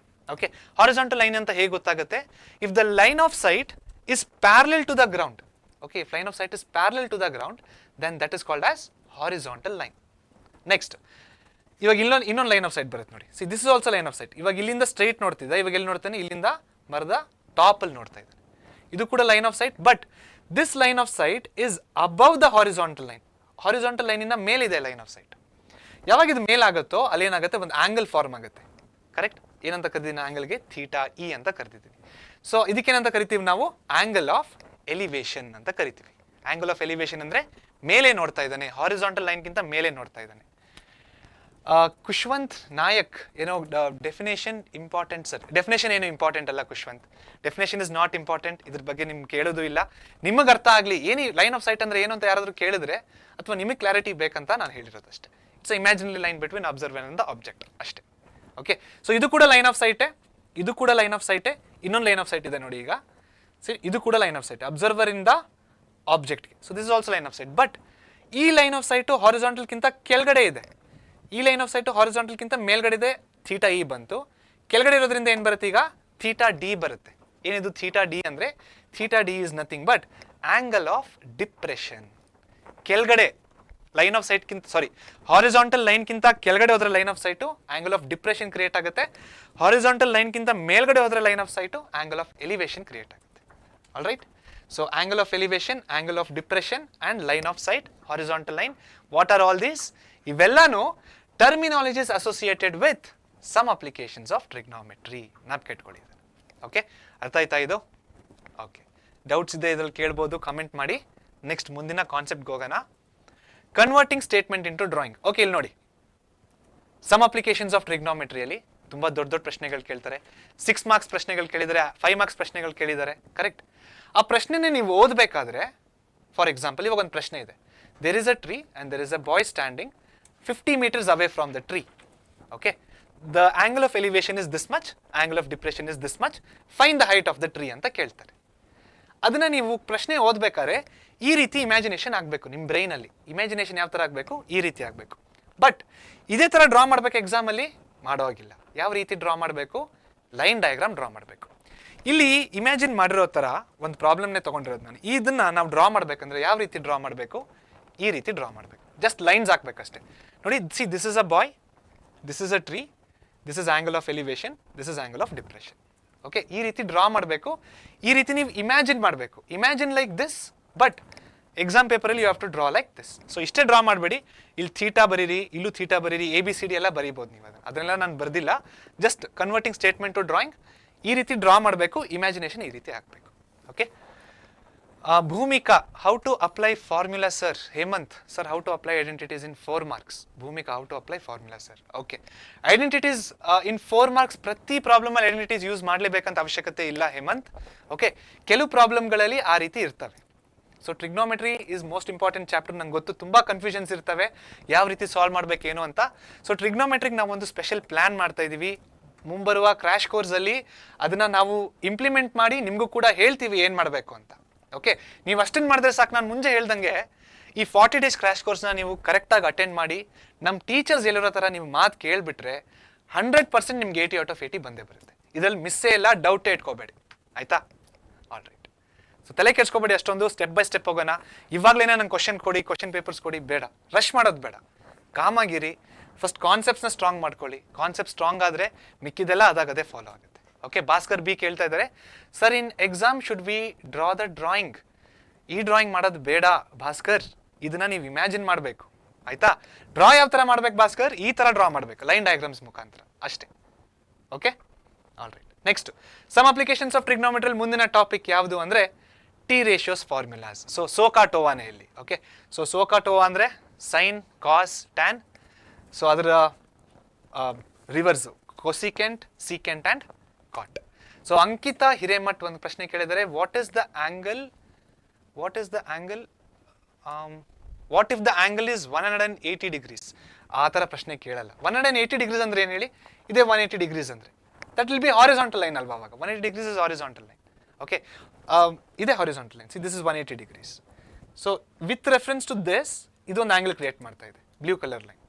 S1: Okay, horizontal line ಅಂತ ಹೇಗೆ ಗೊತ್ತಾಗುತ್ತೆ? If the line of sight is parallel to the ground. Okay, if line of sight is parallel to the ground, then that is called as horizontal line. Next, ಇವಾಗ ಇನ್ನೊಂದು line of sight ಬರುತ್ತೆ ನೋಡಿ. See, this is also line of sight. ಇವಾಗ ಇಲ್ಲಿಂದ straight ನೋಡ್ತಿದ್ದ, ಇವಾಗ ಎಲ್ಲಿ ನೋಡ್ತಾನೆ, ಇಲ್ಲಿಂದ ಮರದ ಟಾಪ್ ಅಲ್ಲಿ ನೋಡ್ತಾ ಇದ್ದಾನೆ. ಇದು ಕೂಡ line of sight, but this line of sight is above the horizontal line. Horizontal ಲೈನಿಂದ ಮೇಲಿದೆ ಲೈನ್ ಆಫ್ ಸೈಟ್. ಯಾವಾಗ ಇದು ಮೇಲಾಗುತ್ತೋ ಅಲ್ಲಿ ಏನಾಗುತ್ತೆ, ಒಂದು ಆಂಗಲ್ ಫಾರ್ಮ್ ಆಗುತ್ತೆ. ಕರೆಕ್ಟ್. ಏನಂತ ಕರೆದಿದ್ದೀನಿ ಆಂಗಲ್ಗೆ? ಥೀಟಾ ಇ ಅಂತ ಕರೆದಿದ್ದೀನಿ. ಸೊ ಇದಕ್ಕೇನಂತ ಕರಿತೀವಿ ನಾವು? ಆಂಗಲ್ ಆಫ್ ಎಲಿವೇಶನ್ ಅಂತ ಕರಿತೀವಿ. ಆಂಗಲ್ ಆಫ್ ಎಲಿವೇಶನ್ ಅಂದ್ರೆ ಮೇಲೆ ನೋಡ್ತಾ ಇದ್ದಾನೆ, ಹಾರಿಜಾಂಟಲ್ ಲೈನ್ಗಿಂತ ಮೇಲೆ ನೋಡ್ತಾ ಇದ್ದಾನೆ. ಖುಷ್ವಂತ್ ನಾಯಕ್ ಏನೋ ಡೆಫಿನೇಷನ್ ಇಂಪಾರ್ಟೆಂಟ್ ಸರ್. ಡೆಫಿನೇಷನ್ ಏನು ಇಂಪಾರ್ಟೆಂಟ್ ಅಲ್ಲ Khushwant. Definition is not important. ಇದ್ರ ಬಗ್ಗೆ ನಿಮ್ಗೆ ಕೇಳೋದು ಇಲ್ಲ. ನಿಮಗೆ ಅರ್ಥ ಆಗಲಿ ಏನು ಲೈನ್ ಆಫ್ ಸೈಟ್ ಅಂದ್ರೆ ಏನು ಅಂತ ಯಾರಾದರೂ ಕೇಳಿದ್ರೆ, ಅಥವಾ ನಿಮಗೆ ಕ್ಲಾರಿಟಿ ಬೇಕಂತ ನಾನು ಹೇಳಿರೋದು ಅಷ್ಟೇ. It's imaginary line between observer and the object ಅಷ್ಟೇ. ಓಕೆ, ಸೊ ಇದು ಕೂಡ ಲೈನ್ ಆಫ್ ಸೈಟೇ, ಇದು ಕೂಡ ಲೈನ್ ಆಫ್ ಸೈಟೇ. ಇನ್ನೊಂದು ಲೈನ್ ಆಫ್ ಸೈಟ್ ಇದೆ ನೋಡಿ ಈಗ. ಸರಿ, ಇದು ಕೂಡ ಲೈನ್ ಆಫ್ ಸೈಟ್, ಅಬ್ಸರ್ವರ್ ಇಂದ ಆಬ್ಜೆಕ್ಟ್ಗೆ. So this is also line of sight. But ಈ ಲೈನ್ ಆಫ್ ಸೈಟು ಹಾರಿಜಾಂಟಲ್ಗಿಂತ ಕೆಳಗಡೆ ಇದೆ. ಈ ಲೈನ್ ಆಫ್ ಸೈಟು ಹಾರಿಜಾಂಟಲ್ಗಿಂತ ಮೇಲ್ಗಡೆ ಇದೆ, ಥೀಟಾ ಇ ಬಂತು. ಕೆಳಗಡೆ ಇರೋದ್ರಿಂದ ಏನು ಬರುತ್ತೆ ಈಗ? ಥೀಟಾ ಡಿ ಬರುತ್ತೆ. ಏನಿದು ಥೀಟಾ ಡಿ ಅಂದರೆ? Theta D is nothing but angle of depression. ಕೆಳಗಡೆ ಲೈನ್ ಆಫ್ ಸೈಟ್ಗಿಂತ, ಸಾರಿ, ಹಾರಿಜಾಂಟಲ್ ಲೈನ್ಗಿಂತ ಕೆಳಗಡೆ ಹೋದ್ರೆ line of sight angle of depression create ಆಗುತ್ತೆ. ಹಾರಿಜಾಂಟಲ್ ಲೈನ್ಗಿಂತ ಮೇಲ್ಗಡೆ ಹೋದ್ರೆ line of sight angle of elevation create ಆಗುತ್ತೆ. All right. So angle of elevation, angle of depression and line of sight, horizontal line. What are all these? ಇವೆಲ್ಲಾನು terminologies associated with some applications of trigonometry. ನೆನಪಿಟ್ಕೊಳ್ಳಿ. Okay, ಅರ್ಥ ಆಯ್ತಾ ಇದು? Okay, doubts ಇದೆ ಇದ್ರಲ್ಲಿ ಕೇಳ್ಬೋದು, comment ಮಾಡಿ. Next ಮುಂದಿನ ಕಾನ್ಸೆಪ್ಟ್ಗೆ ಹೋಗೋಣ. Converting statement into drawing. Okay, ಇಲ್ಲಿ ನೋಡಿ, ಸಮ್ ಅಪ್ಲಿಕೇಶನ್ಸ್ ಆಫ್ ಟ್ರಿಗ್ನೋಮೆಟ್ರಿಯಲ್ಲಿ ತುಂಬ ದೊಡ್ಡ ಪ್ರಶ್ನೆಗಳು ಕೇಳ್ತಾರೆ. 6 ಮಾರ್ಕ್ಸ್ ಪ್ರಶ್ನೆಗಳು ಕೇಳಿದರೆ, 5 ಮಾರ್ಕ್ಸ್ ಪ್ರಶ್ನೆಗಳು ಕೇಳಿದ್ದಾರೆ. ಕರೆಕ್ಟ್. ಆ ಪ್ರಶ್ನೆನೇ ನೀವು ಓದಬೇಕಾದ್ರೆ, ಫಾರ್ ಎಕ್ಸಾಂಪಲ್ ಇವಾಗ ಒಂದು ಪ್ರಶ್ನೆ ಇದೆ. There is a tree and there is a boy standing 50 meters away from the tree. Okay, the angle of elevation is this much, angle of depression is this much, find the height of the tree ಅಂತ ಕೇಳ್ತಾರೆ. ಅದನ್ನ ನೀವು ಪ್ರಶ್ನೆ ಓದಬೇಕಾದ್ರೆ ಈ ರೀತಿ imagination ಆಗಬೇಕು. ನಿಮ್ಮ ಬ್ರೈನಲ್ಲಿ ಇಮ್ಯಾಜಿನೇಷನ್ ಯಾವ ಥರ ಆಗಬೇಕು? ಈ ರೀತಿ ಆಗಬೇಕು. ಬಟ್ ಇದೇ ಥರ ಡ್ರಾ ಮಾಡಬೇಕು ಎಕ್ಸಾಮಲ್ಲಿ? ಮಾಡೋ ಹಾಗಿಲ್ಲ. ಯಾವ ರೀತಿ ಡ್ರಾ ಮಾಡಬೇಕು? ಲೈನ್ ಡಯಾಗ್ರಾಮ್ ಡ್ರಾ ಮಾಡಬೇಕು. ಇಲ್ಲಿ ಇಮ್ಯಾಜಿನ್ ಮಾಡಿರೋ ಥರ ಒಂದು ಪ್ರಾಬ್ಲಮ್ನೇ ತೊಗೊಂಡಿರೋದು ನಾನು. ಇದನ್ನ ನಾವು ಡ್ರಾ ಮಾಡಬೇಕಂದ್ರೆ ಯಾವ ರೀತಿ ಡ್ರಾ ಮಾಡಬೇಕು? ಈ ರೀತಿ ಡ್ರಾ ಮಾಡಬೇಕು. ಜಸ್ಟ್ ಲೈನ್ಸ್ ಹಾಕ್ಬೇಕಷ್ಟೇ. ನೋಡಿ, see, this is a boy, this is a tree, this is angle of elevation, this is angle of depression. Okay, ಈ ರೀತಿ ಡ್ರಾ ಮಾಡಬೇಕು. ಈ ರೀತಿ ನೀವು ಇಮ್ಯಾಜಿನ್ ಮಾಡಬೇಕು. Imagine like this, but exam ಪೇಪರಲ್ಲಿ you have to draw like this. So ಇಷ್ಟೇ draw ಮಾಡಬೇಡಿ. ಇಲ್ಲಿ ಥೀಟಾ ಬರೀರಿ, ಇಲ್ಲೂ ಥೀಟಾ ಬರೀರಿ, ABCD ಎಲ್ಲ ಬರೀಬೋದು ನೀವು. ಅದನ್ನೆಲ್ಲ ನಾನು ಬರ್ದಿಲ್ಲ. Just converting statement to drawing ಈ ರೀತಿ ಡ್ರಾ ಮಾಡಬೇಕು. ಇಮ್ಯಾಜಿನೇಷನ್ ಈ ರೀತಿ ಹಾಕಬೇಕು. Okay, Bhumika, how to apply formula, sir? Hemant, sir, how to apply identities in 4 marks? Bhumika, how to apply formula, sir? Okay. Identities in 4 marks, ಪ್ರತಿ problem ಅಲ್ಲಿ identities use ಮಾಡಲೇಬೇಕಂತ ಅವಶ್ಯಕತೆ ಇಲ್ಲ ಹೇಮಂತ್. ಓಕೆ, ಕೆಲವು ಪ್ರಾಬ್ಲಮ್ಗಳಲ್ಲಿ ಆ ರೀತಿ ಇರ್ತವೆ. So trigonometry is most important chapter. ನಂಗೆ ಗೊತ್ತು ತುಂಬ ಕನ್ಫ್ಯೂಷನ್ಸ್ ಇರ್ತವೆ, ಯಾವ ರೀತಿ ಸಾಲ್ವ್ ಮಾಡಬೇಕೇನು ಅಂತ. ಸೊ ಟ್ರಿಗ್ನೋಮೆಟ್ರಿಗೆ ನಾವು ಒಂದು ಸ್ಪೆಷಲ್ ಪ್ಲಾನ್ ಮಾಡ್ತಾ ಇದ್ದೀವಿ. ಮುಂಬರುವ ಕ್ರ್ಯಾಶ್ ಕೋರ್ಸಲ್ಲಿ ಅದನ್ನು ನಾವು ಇಂಪ್ಲಿಮೆಂಟ್ ಮಾಡಿ ನಿಮಗೂ ಕೂಡ ಹೇಳ್ತೀವಿ ಏನು ಮಾಡಬೇಕು ಅಂತ. ಓಕೆ, ನೀವು ಅಷ್ಟನ್ನು ಮಾಡಿದ್ರೆ ಸಾಕು. ನಾನು ಮುಂಚೆ ಹೇಳ್ದಂಗೆ ಈ 40 days ಕ್ರ್ಯಾಶ್ ಕೋರ್ಸ್ನ ನೀವು ಕರೆಕ್ಟಾಗಿ ಅಟೆಂಡ್ ಮಾಡಿ ನಮ್ಮ ಟೀಚರ್ಸ್ ಹೇಳಿರೋ ಥರ ನೀವು ಮಾತು ಕೇಳಿಬಿಟ್ರೆ 100% ನಿಮ್ಗೆ 80 out of 80 ಬಂದೇ ಬರುತ್ತೆ. ಇದರಲ್ಲಿ ಮಿಸ್ಸೇ ಇಲ್ಲ, ಡೌಟೇ ಇಟ್ಕೋಬೇಡಿ. ಆಯಿತಾ? All right. ಸೊ ತಲೆ ಕೆಡ್ಸ್ಕೊಬೇಡಿ ಅಷ್ಟೊಂದು. ಸ್ಟೆಪ್ ಬೈ ಸ್ಟೆಪ್ ಹೋಗೋಣ. ಇವಾಗಲೇನೇ ನಂಗೆ ಕ್ವಶನ್ ಕೊಡಿ, ಕ್ವಶನ್ ಪೇಪರ್ಸ್ ಕೊಡಿ, ಬೇಡ. ರಶ್ ಮಾಡೋದು ಬೇಡ. ಕಾಮಾಗಿರಿ. ಫಸ್ಟ್ ಕಾನ್ಸೆಪ್ಟ್ಸ್ನ ಸ್ಟ್ರಾಂಗ್ ಮಾಡ್ಕೊಳ್ಳಿ. ಕಾನ್ಸೆಪ್ಟ್ ಸ್ಟ್ರಾಂಗ್ ಆದರೆ ಮಿಕ್ಕಿದೆಲ್ಲ ಅದಾಗದೇ ಫಾಲೋ ಆಗುತ್ತೆ. ಓಕೆ, ಭಾಸ್ಕರ್ ಬಿ ಕೇಳ್ತಾ ಇದ್ದಾರೆ, sir in exam should we draw the drawing? ಈ ಡ್ರಾಯಿಂಗ್ ಮಾಡೋದು ಬೇಡ ಭಾಸ್ಕರ್, ಇದನ್ನ ನೀವು ಇಮ್ಯಾಜಿನ್ ಮಾಡಬೇಕು, ಆಯ್ತಾ? ಡ್ರಾ ಯಾವ ತರ ಮಾಡ್ಬೇಕು ಭಾಸ್ಕರ್? ಈ ತರ ಡ್ರಾ ಮಾಡ್ಬೇಕು, ಲೈನ್ ಡಯಾಗ್ರಾಮ್ಸ್ ಮುಖಾಂತರ ಅಷ್ಟೇ. Okay, all right. Next, some applications of trigonometry. ಮುಂದಿನ ಟಾಪಿಕ್ ಯಾವುದು ಅಂದ್ರೆ ಟಿ ರೇಷಿಯೋಸ್ ಫಾರ್ಮುಲಾಸ್. ಸೊ ಸೋಕಾಟೋವಾನೇ ಇಲ್ಲಿ. ಓಕೆ, ಸೊ ಸೋಕಾಟೋವಾ ಅಂದ್ರೆ ಸೈನ್, ಕಾಸ್, ಟ್ಯಾನ್. ಸೊ ಅದರ reverse cosecant, secant and cot. So Ankita Hiremath ಒಂದು ಪ್ರಶ್ನೆ ಕೇಳಿದರೆ, what is the angle what if the angle is 180 degrees? ಆ ಥರ ಪ್ರಶ್ನೆ ಕೇಳಲ್ಲ. 180 ಡಿಗ್ರೀಸ್ ಅಂದ್ರೆ ಏನು ಹೇಳಿ? ಇದೇ 180 ಡಿಗ್ರೀಸ್ ಅಂದ್ರೆ that will be horizontal line ಅಲ್ವಾ? ಅವಾಗ 180 degrees is horizontal line. Okay, ಇದೇ horizontal line. See this is 180 degrees. So with reference to this ಇದೊಂದು ಆಂಗಲ್ ಕ್ರಿಯೇಟ್ ಮಾಡ್ತಾ ಇದೆ, ಬ್ಲೂ ಕಲರ್ ಲೈನ್.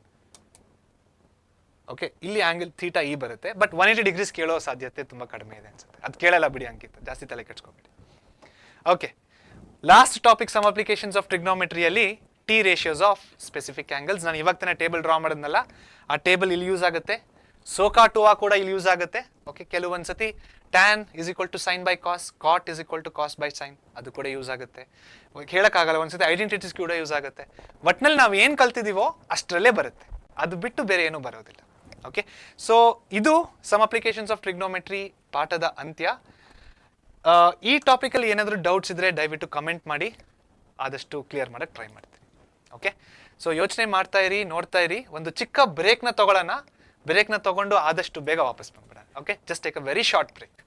S1: ಓಕೆ, ಇಲ್ಲಿ ಆಂಗಲ್ ಥೀಟಾ ಇ ಬರುತ್ತೆ, but 180 degrees ಕೇಳೋ ಸಾಧ್ಯತೆ ತುಂಬಾ ಕಡಿಮೆ ಇದೆ ಅನ್ಸುತ್ತೆ. ಅದು ಕೇಳಲ್ಲ ಬಿಡಿ ಅಂಕಿತ, ಜಾಸ್ತಿ ತಲೆ ಕೆಡ್ಸ್ಕೊಬೇಡಿ. Okay, last topic some applications of ಟ್ರಿಗ್ನೋಮೆಟ್ರಿಯಲ್ಲಿ T ratios of specific angles. ನಾನು ಇವಾಗ ತಾನೇ ಟೇಬಲ್ ಡ್ರಾ ಮಾಡಿದ್ನಲ್ಲ, ಆ ಟೇಬಲ್ ಇಲ್ಲಿ ಯೂಸ್ ಆಗುತ್ತೆ. ಸೋಕಾಟೋವಾ ಕೂಡ ಇಲ್ಲಿ ಯೂಸ್ ಆಗುತ್ತೆ. ಓಕೆ, ಕೆಲವೊಂದ್ಸತಿ tan is equal to sine by cos, cot is equal to cos by sine, ಅದು ಕೂಡ ಯೂಸ್ ಆಗುತ್ತೆ. ಹೇಳಕ್ಕಾಗಲ್ಲ, ಒಂದ್ಸತಿ ಐಡೆಂಟಿಟೀಸ್ ಕೂಡ ಯೂಸ್ ಆಗುತ್ತೆ. ಒಟ್ನಲ್ಲಿ ನಾವು ಏನು ಕಲ್ತಿದೀವೋ ಅಷ್ಟರಲ್ಲೇ ಬರುತ್ತೆ, ಅದು ಬಿಟ್ಟು ಬೇರೆ ಏನೂ ಬರೋದಿಲ್ಲ. ಓಕೆ, ಸೊ ಇದು ಸಮ್ ಅಪ್ಲಿಕೇಶನ್ಸ್ ಆಫ್ ಟ್ರಿಗ್ನೋಮೆಟ್ರಿ ಪಾಠದ ಅಂತ್ಯ. ಈ ಟಾಪಿಕಲ್ಲಿ ಏನಾದರೂ ಡೌಟ್ಸ್ ಇದ್ರೆ ದಯವಿಟ್ಟು ಕಮೆಂಟ್ ಮಾಡಿ, ಆದಷ್ಟು ಕ್ಲಿಯರ್ ಮಾಡಕ್ಕೆ ಟ್ರೈ ಮಾಡ್ತೀನಿ. ಓಕೆ, ಸೊ ಯೋಚನೆ ಮಾಡ್ತಾ ಇರಿ, ನೋಡ್ತಾ ಇರಿ. ಒಂದು ಚಿಕ್ಕ ಬ್ರೇಕ್ನ ತಗೊಳ್ಳೋಣ. ಬ್ರೇಕ್ನ ತಗೊಂಡು ಆದಷ್ಟು ಬೇಗ ವಾಪಸ್ ಬಂದ್ಬಿಡೋಣ. Okay, just take a very short break.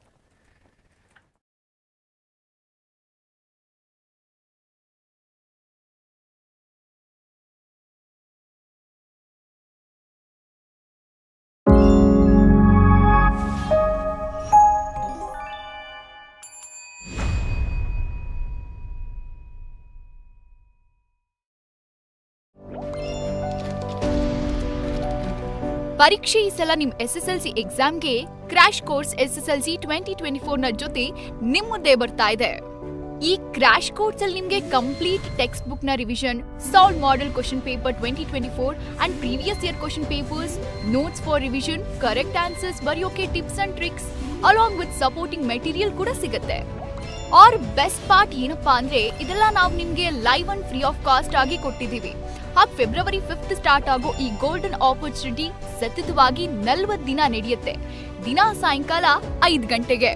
S2: ಪರೀಕ್ಷೆ ಈ ಸಲ ನಿಮ್ SSLC ಎಕ್ಸಾಮ್ಗೆ ಕ್ರಾಶ್ ಕೋರ್ಸ್ SSLC 2024 ನ ಜೊತೆ ನಿಮ್ ಮುಂದೆ ಬರ್ತಾ ಇದೆ. ಈ ಕ್ರಾಶ್ ಕೋರ್ಸ್ ಅಲ್ಲಿ ನಿಮ್ಗೆ ಕಂಪ್ಲೀಟ್ ಟೆಕ್ಸ್ಟ್ ಬುಕ್ ನ revision, solve model question paper 2024 and previous year question papers, notes for revision, correct answers ಬರೆಯೋಕೆ tips and tricks along with supporting material ಕೂಡ ಸಿಗುತ್ತೆ. ಆರ್ ಬೆಸ್ಟ್ ಪಾರ್ಟ್ ಏನಪ್ಪಾ ಅಂದ್ರೆ ಇದೆಲ್ಲ ನಾವು ನಿಮ್ಗೆ live and free of cost ಆಗಿ ಕೊಟ್ಟಿದ್ದೀವಿ. ಹಾಗೆ ಫೆಬ್ರವರಿ 5th ಸ್ಟಾರ್ಟ್ ಆಗೋ ಈ ಗೋಲ್ಡನ್ ಆಪರ್ಚುನಿಟಿ ಸತತವಾಗಿ 40 ದಿನ ನಡೆಯುತ್ತೆ. ದಿನ ಸಾಯಂಕಾಲ 5 ಗಂಟೆಗೆ.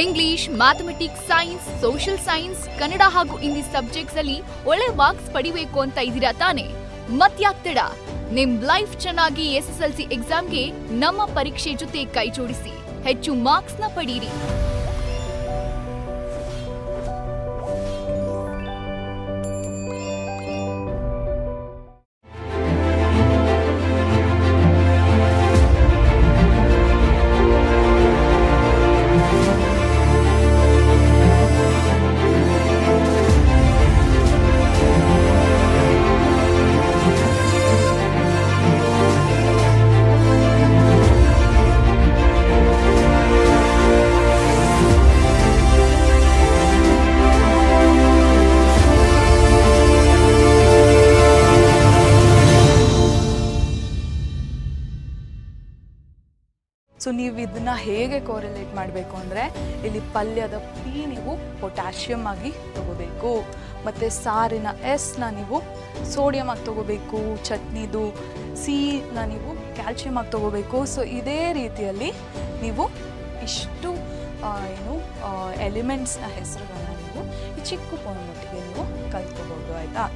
S2: English, mathematics, science, social science, Kannada ಹಾಗೂ ಹಿಂದಿ ಸಬ್ಜೆಕ್ಟ್ಸ್ ಅಲ್ಲಿ ಒಳ್ಳೆ ಮಾರ್ಕ್ಸ್ ಪಡಿಬೇಕು ಅಂತ ಇದೀರಾ ತಾನೆ? ಮತ್ಯಾಕ್ ತಡ? ನಿಮ್ ಲೈಫ್ ಚೆನ್ನಾಗಿ SSLC ಎಕ್ಸಾಮ್ಗೆ ನಮ್ಮ ಪರೀಕ್ಷೆ ಜೊತೆ ಕೈ ಜೋಡಿಸಿ ಹೆಚ್ಚು ಮಾರ್ಕ್ಸ್ ನ ಪಡೀರಿ.
S3: ಸೊ ನೀವು ಇದನ್ನ ಹೇಗೆ ಕೋರಿಲೇಟ್ ಮಾಡಬೇಕು ಅಂದರೆ ಇಲ್ಲಿ ಪಲ್ಯದ ಪಿ ನೀವು ಪೊಟ್ಯಾಷಿಯಮ್ ಆಗಿ ತಗೋಬೇಕು, ಮತ್ತು ಸಾರಿನ ಎಸ್ನ ನೀವು ಸೋಡಿಯಮ್ ಆಗಿ ತಗೋಬೇಕು, ಚಟ್ನಿದು ಸಿನ ನೀವು ಕ್ಯಾಲ್ಶಿಯಮ್ ಆಗಿ ತಗೋಬೇಕು. ಸೊ ಇದೇ ರೀತಿಯಲ್ಲಿ ನೀವು ಇಷ್ಟು ಎಲಿಮೆಂಟ್ಸ್ನ ಹೆಸರುಗಳನ್ನ ನೀವು ಈ ಚಿಕ್ಕ ಮಟ್ಟಿಗೆ ನೀವು ಕಲ್ತ್ಕೋಬೋದು, ಆಯಿತಾ?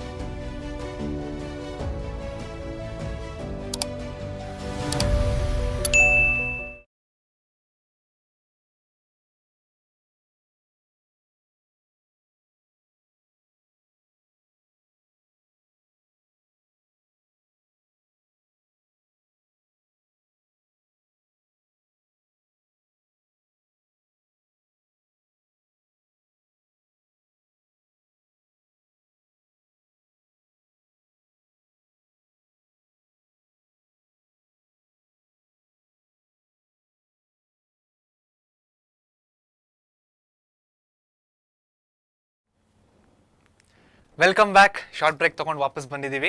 S1: Welcome back. ಶಾರ್ಟ್ ಬ್ರೇಕ್ ತಗೊಂಡು ವಾಪಸ್ ಬಂದಿದ್ದೀವಿ.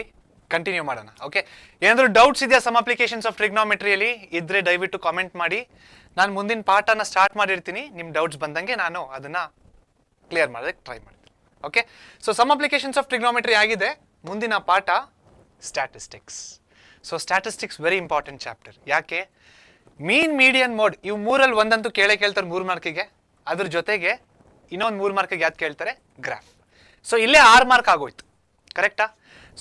S1: ಕಂಟಿನ್ಯೂ ಮಾಡೋಣ. ಓಕೆ, ಏನಾದರೂ ಡೌಟ್ಸ್ ಇದೆಯಾ ಸಮ್ ಅಪ್ಲಿಕೇಶನ್ಸ್ ಆಫ್ ಟ್ರಿಗ್ನೋಮೆಟ್ರಿಯಲ್ಲಿ? ಇದ್ರೆ ದಯವಿಟ್ಟು ಕಾಮೆಂಟ್ ಮಾಡಿ. ನಾನು ಮುಂದಿನ ಪಾಠನ ಸ್ಟಾರ್ಟ್ ಮಾಡಿರ್ತೀನಿ, ನಿಮ್ಮ ಡೌಟ್ಸ್ ಬಂದಂಗೆ ನಾನು ಅದನ್ನು ಕ್ಲಿಯರ್ ಮಾಡೋದಕ್ಕೆ ಟ್ರೈ ಮಾಡ್ತೀನಿ. Okay, so some applications of trigonometry ಆಗಿದೆ. ಮುಂದಿನ ಪಾಠ statistics. So statistics very important chapter. ಯಾಕೆ? ಮೀನ್, ಮೀಡಿಯನ್, ಮೋಡ್ ಇವು ಮೂರಲ್ಲಿ ಒಂದಂತೂ ಕೇಳ್ತಾರೆ 3 ಮಾರ್ಕಿಗೆ. ಅದ್ರ ಜೊತೆಗೆ ಇನ್ನೊಂದು 3 ಮಾರ್ಕಿಗೆ ಯಾವ್ದು ಕೇಳ್ತಾರೆ? ಗ್ರಾಫ್. ಸೊ ಇಲ್ಲೇ 6 ಮಾರ್ಕ್ ಆಗೋಯ್ತು, ಕರೆಕ್ಟಾ?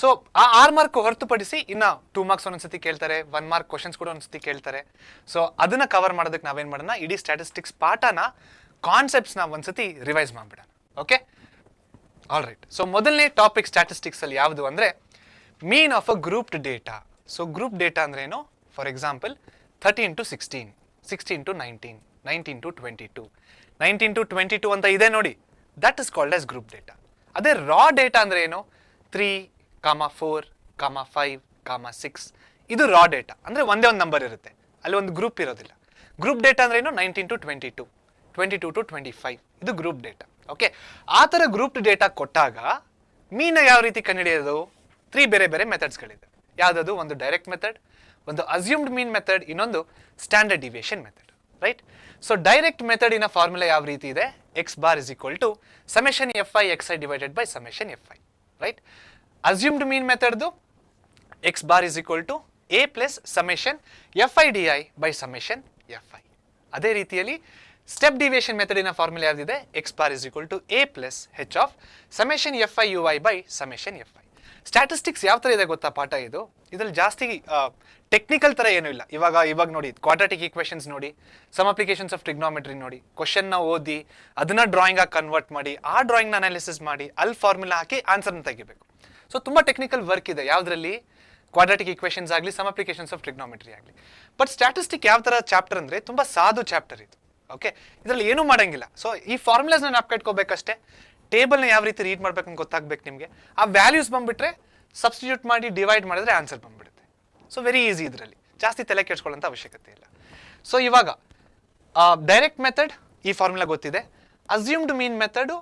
S1: ಸೊ ಆ 6 ಮಾರ್ಕ್ ಹೊರತುಪಡಿಸಿ ಇನ್ನು 2 ಮಾರ್ಕ್ಸ್ ಒಂದೊಂದ್ಸತಿ ಕೇಳ್ತಾರೆ, 1 ಮಾರ್ಕ್ ಕ್ವಶನ್ಸ್ ಕೂಡ ಒಂದ್ಸತಿ ಕೇಳ್ತಾರೆ. ಸೊ ಅದನ್ನ ಕವರ್ ಮಾಡೋದಕ್ಕೆ ನಾವೇನು ಮಾಡೋಣ, ಇಡೀ ಸ್ಟ್ಯಾಟಿಸ್ಟಿಕ್ಸ್ ಪಾಠನ ಕಾನ್ಸೆಪ್ಟ್ಸ್ನ ಒಂದ್ಸತಿ ರಿವೈಸ್ ಮಾಡಿಬಿಡೋಣ. Okay, all right. ಸೊ ಮೊದಲನೇ ಟಾಪಿಕ್ ಸ್ಟ್ಯಾಟಿಸ್ಟಿಕ್ಸಲ್ಲಿ ಯಾವುದು ಅಂದರೆ mean of a grouped data. So group data ಅಂದ್ರೆ ಏನು? For example 13 to 16, 16 to 19, 19 to 22, 19 to 22 ಅಂತ ಇದೆ ನೋಡಿ, that is called as group data. ಅದೇ ರಾ ಡೇಟಾ ಅಂದ್ರೆ ಏನು? 3, 4, 5, 6 ಇದು ರಾ ಡೇಟಾ. ಅಂದರೆ ಒಂದೇ ಒಂದು ನಂಬರ್ ಇರುತ್ತೆ, ಅಲ್ಲಿ ಒಂದು ಗ್ರೂಪ್ ಇರೋದಿಲ್ಲ. ಗ್ರೂಪ್ ಡೇಟಾ ಅಂದ್ರೆ ಏನು? 19 to 22, 22 to 25 ಇದು ಗ್ರೂಪ್ ಡೇಟಾ. ಓಕೆ, ಆ ಥರ ಗ್ರೂಪ್ ಡೇಟಾ ಕೊಟ್ಟಾಗ ಮೀನ ಯಾವ ರೀತಿ ಕಂಡುಹಿಡಿಯೋದು? 3 ಬೇರೆ ಬೇರೆ ಮೆಥಡ್ಸ್ಗಳಿದೆ. ಯಾವುದದು? ಒಂದು ಡೈರೆಕ್ಟ್ ಮೆಥಡ್, ಒಂದು ಅಸ್ಯೂಮ್ಡ್ ಮೀನ್ ಮೆಥಡ್, ಇನ್ನೊಂದು standard deviation method. Right? So direct ಮೆಥಡಿನ ಫಾರ್ಮುಲಾ ಯಾವ ರೀತಿ ಇದೆ? X bar is equal to summation F i x i divided by summation F i. Right? Assumed mean ಮೆಥಡ್ದು x bar is equal to a plus summation F i d i by summation F i. ಅದೇ ರೀತಿಯಲ್ಲಿ step deviation ಮೆಥಡಿನ formula ಯಾವ್ದಿದೆ? X bar is equal to a plus H of summation F I U I by summation F I. Statistics ಯಾವ ಥರ ಇದೆ ಗೊತ್ತಾ ಪಾಠ ಇದು? ಇದರಲ್ಲಿ ಜಾಸ್ತಿ ಟೆಕ್ನಿಕಲ್ ಥರ ಏನೂ ಇಲ್ಲ. ಇವಾಗ ನೋಡಿ, ಕ್ವಾಡ್ರಾಟಿಕ್ ಈಕ್ವೇಷನ್ಸ್ ನೋಡಿ, ಸಮ್ ಅಪ್ಲಿಕೇಶನ್ಸ್ ಆಫ್ ಟ್ರಿಗ್ನೋಮೆಟ್ರಿ ನೋಡಿ, ಕ್ವಶನ್ನ ಓದಿ ಅದನ್ನ ಡ್ರಾಯಿಂಗಾಗಿ ಕನ್ವರ್ಟ್ ಮಾಡಿ, ಆ ಡ್ರಾಯಿಂಗ್ನ ಅನಾಲಿಸಿಸ್ ಮಾಡಿ, ಅಲ್ಲಿ ಫಾರ್ಮುಲಾ ಹಾಕಿ ಆನ್ಸರ್ನ ತೆಗಿಬೇಕು. ಸೊ ತುಂಬ ಟೆಕ್ನಿಕಲ್ ವರ್ಕ್ ಇದೆ ಯಾವುದರಲ್ಲಿ? ಕ್ವಾಡ್ರಾಟಿಕ್ ಈಕ್ವೇಷನ್ಸ್ ಆಗಲಿ, ಸಮ್ ಅಪ್ಲಿಕೇಶನ್ಸ್ ಆಫ್ ಟ್ರಿಗ್ನೋಮೆಟ್ರಿ ಆಗಲಿ. ಬಟ್ ಸ್ಟ್ಯಾಟಿಸ್ಟಿಕ್ ಯಾವ ಥರ ಚಾಪ್ಟರ್ ಅಂದರೆ ತುಂಬ ಸಾಧು ಚಾಪ್ಟರ್ ಇದು. ಓಕೆ, ಇದರಲ್ಲಿ ಏನೂ ಮಾಡೋಂಗಿಲ್ಲ. ಸೊ ಈ ಫಾರ್ಮುಲಾಸ್ನ ನಾಪ್ಕಟ್ಕೋಬೇಕಷ್ಟೇ. ಟೇಬಲ್ನ ಯಾವ ರೀತಿ ರೀಡ್ ಮಾಡ್ಬೇಕು ಅಂತ ಗೊತ್ತಾಗಬೇಕು ನಿಮಗೆ. ಆ ವ್ಯಾಲ್ಯೂಸ್ ಬಂದುಬಿಟ್ರೆ ಸಬ್ಸ್ಟಿಟ್ಯೂಟ್ ಮಾಡಿ ಡಿವೈಡ್ ಮಾಡಿದ್ರೆ ಆನ್ಸರ್ ಬಂದ್ಬಿಡುತ್ತೆ. ಸೊ ವೆರಿ ಈಸಿ, ಇದರಲ್ಲಿ ಜಾಸ್ತಿ ತಲೆ ಕೆಡ್ಸ್ಕೊಳ್ಳೋಂಥ ಅವಶ್ಯಕತೆ ಇಲ್ಲ. ಸೊ ಇವಾಗ ಡೈರೆಕ್ಟ್ ಮೆಥಡ್ ಈ ಫಾರ್ಮುಲಾ ಗೊತ್ತಿದೆ, ಅಸ್ಯೂಮ್ಡ್ ಮೀನ್ ಮೆಥಡು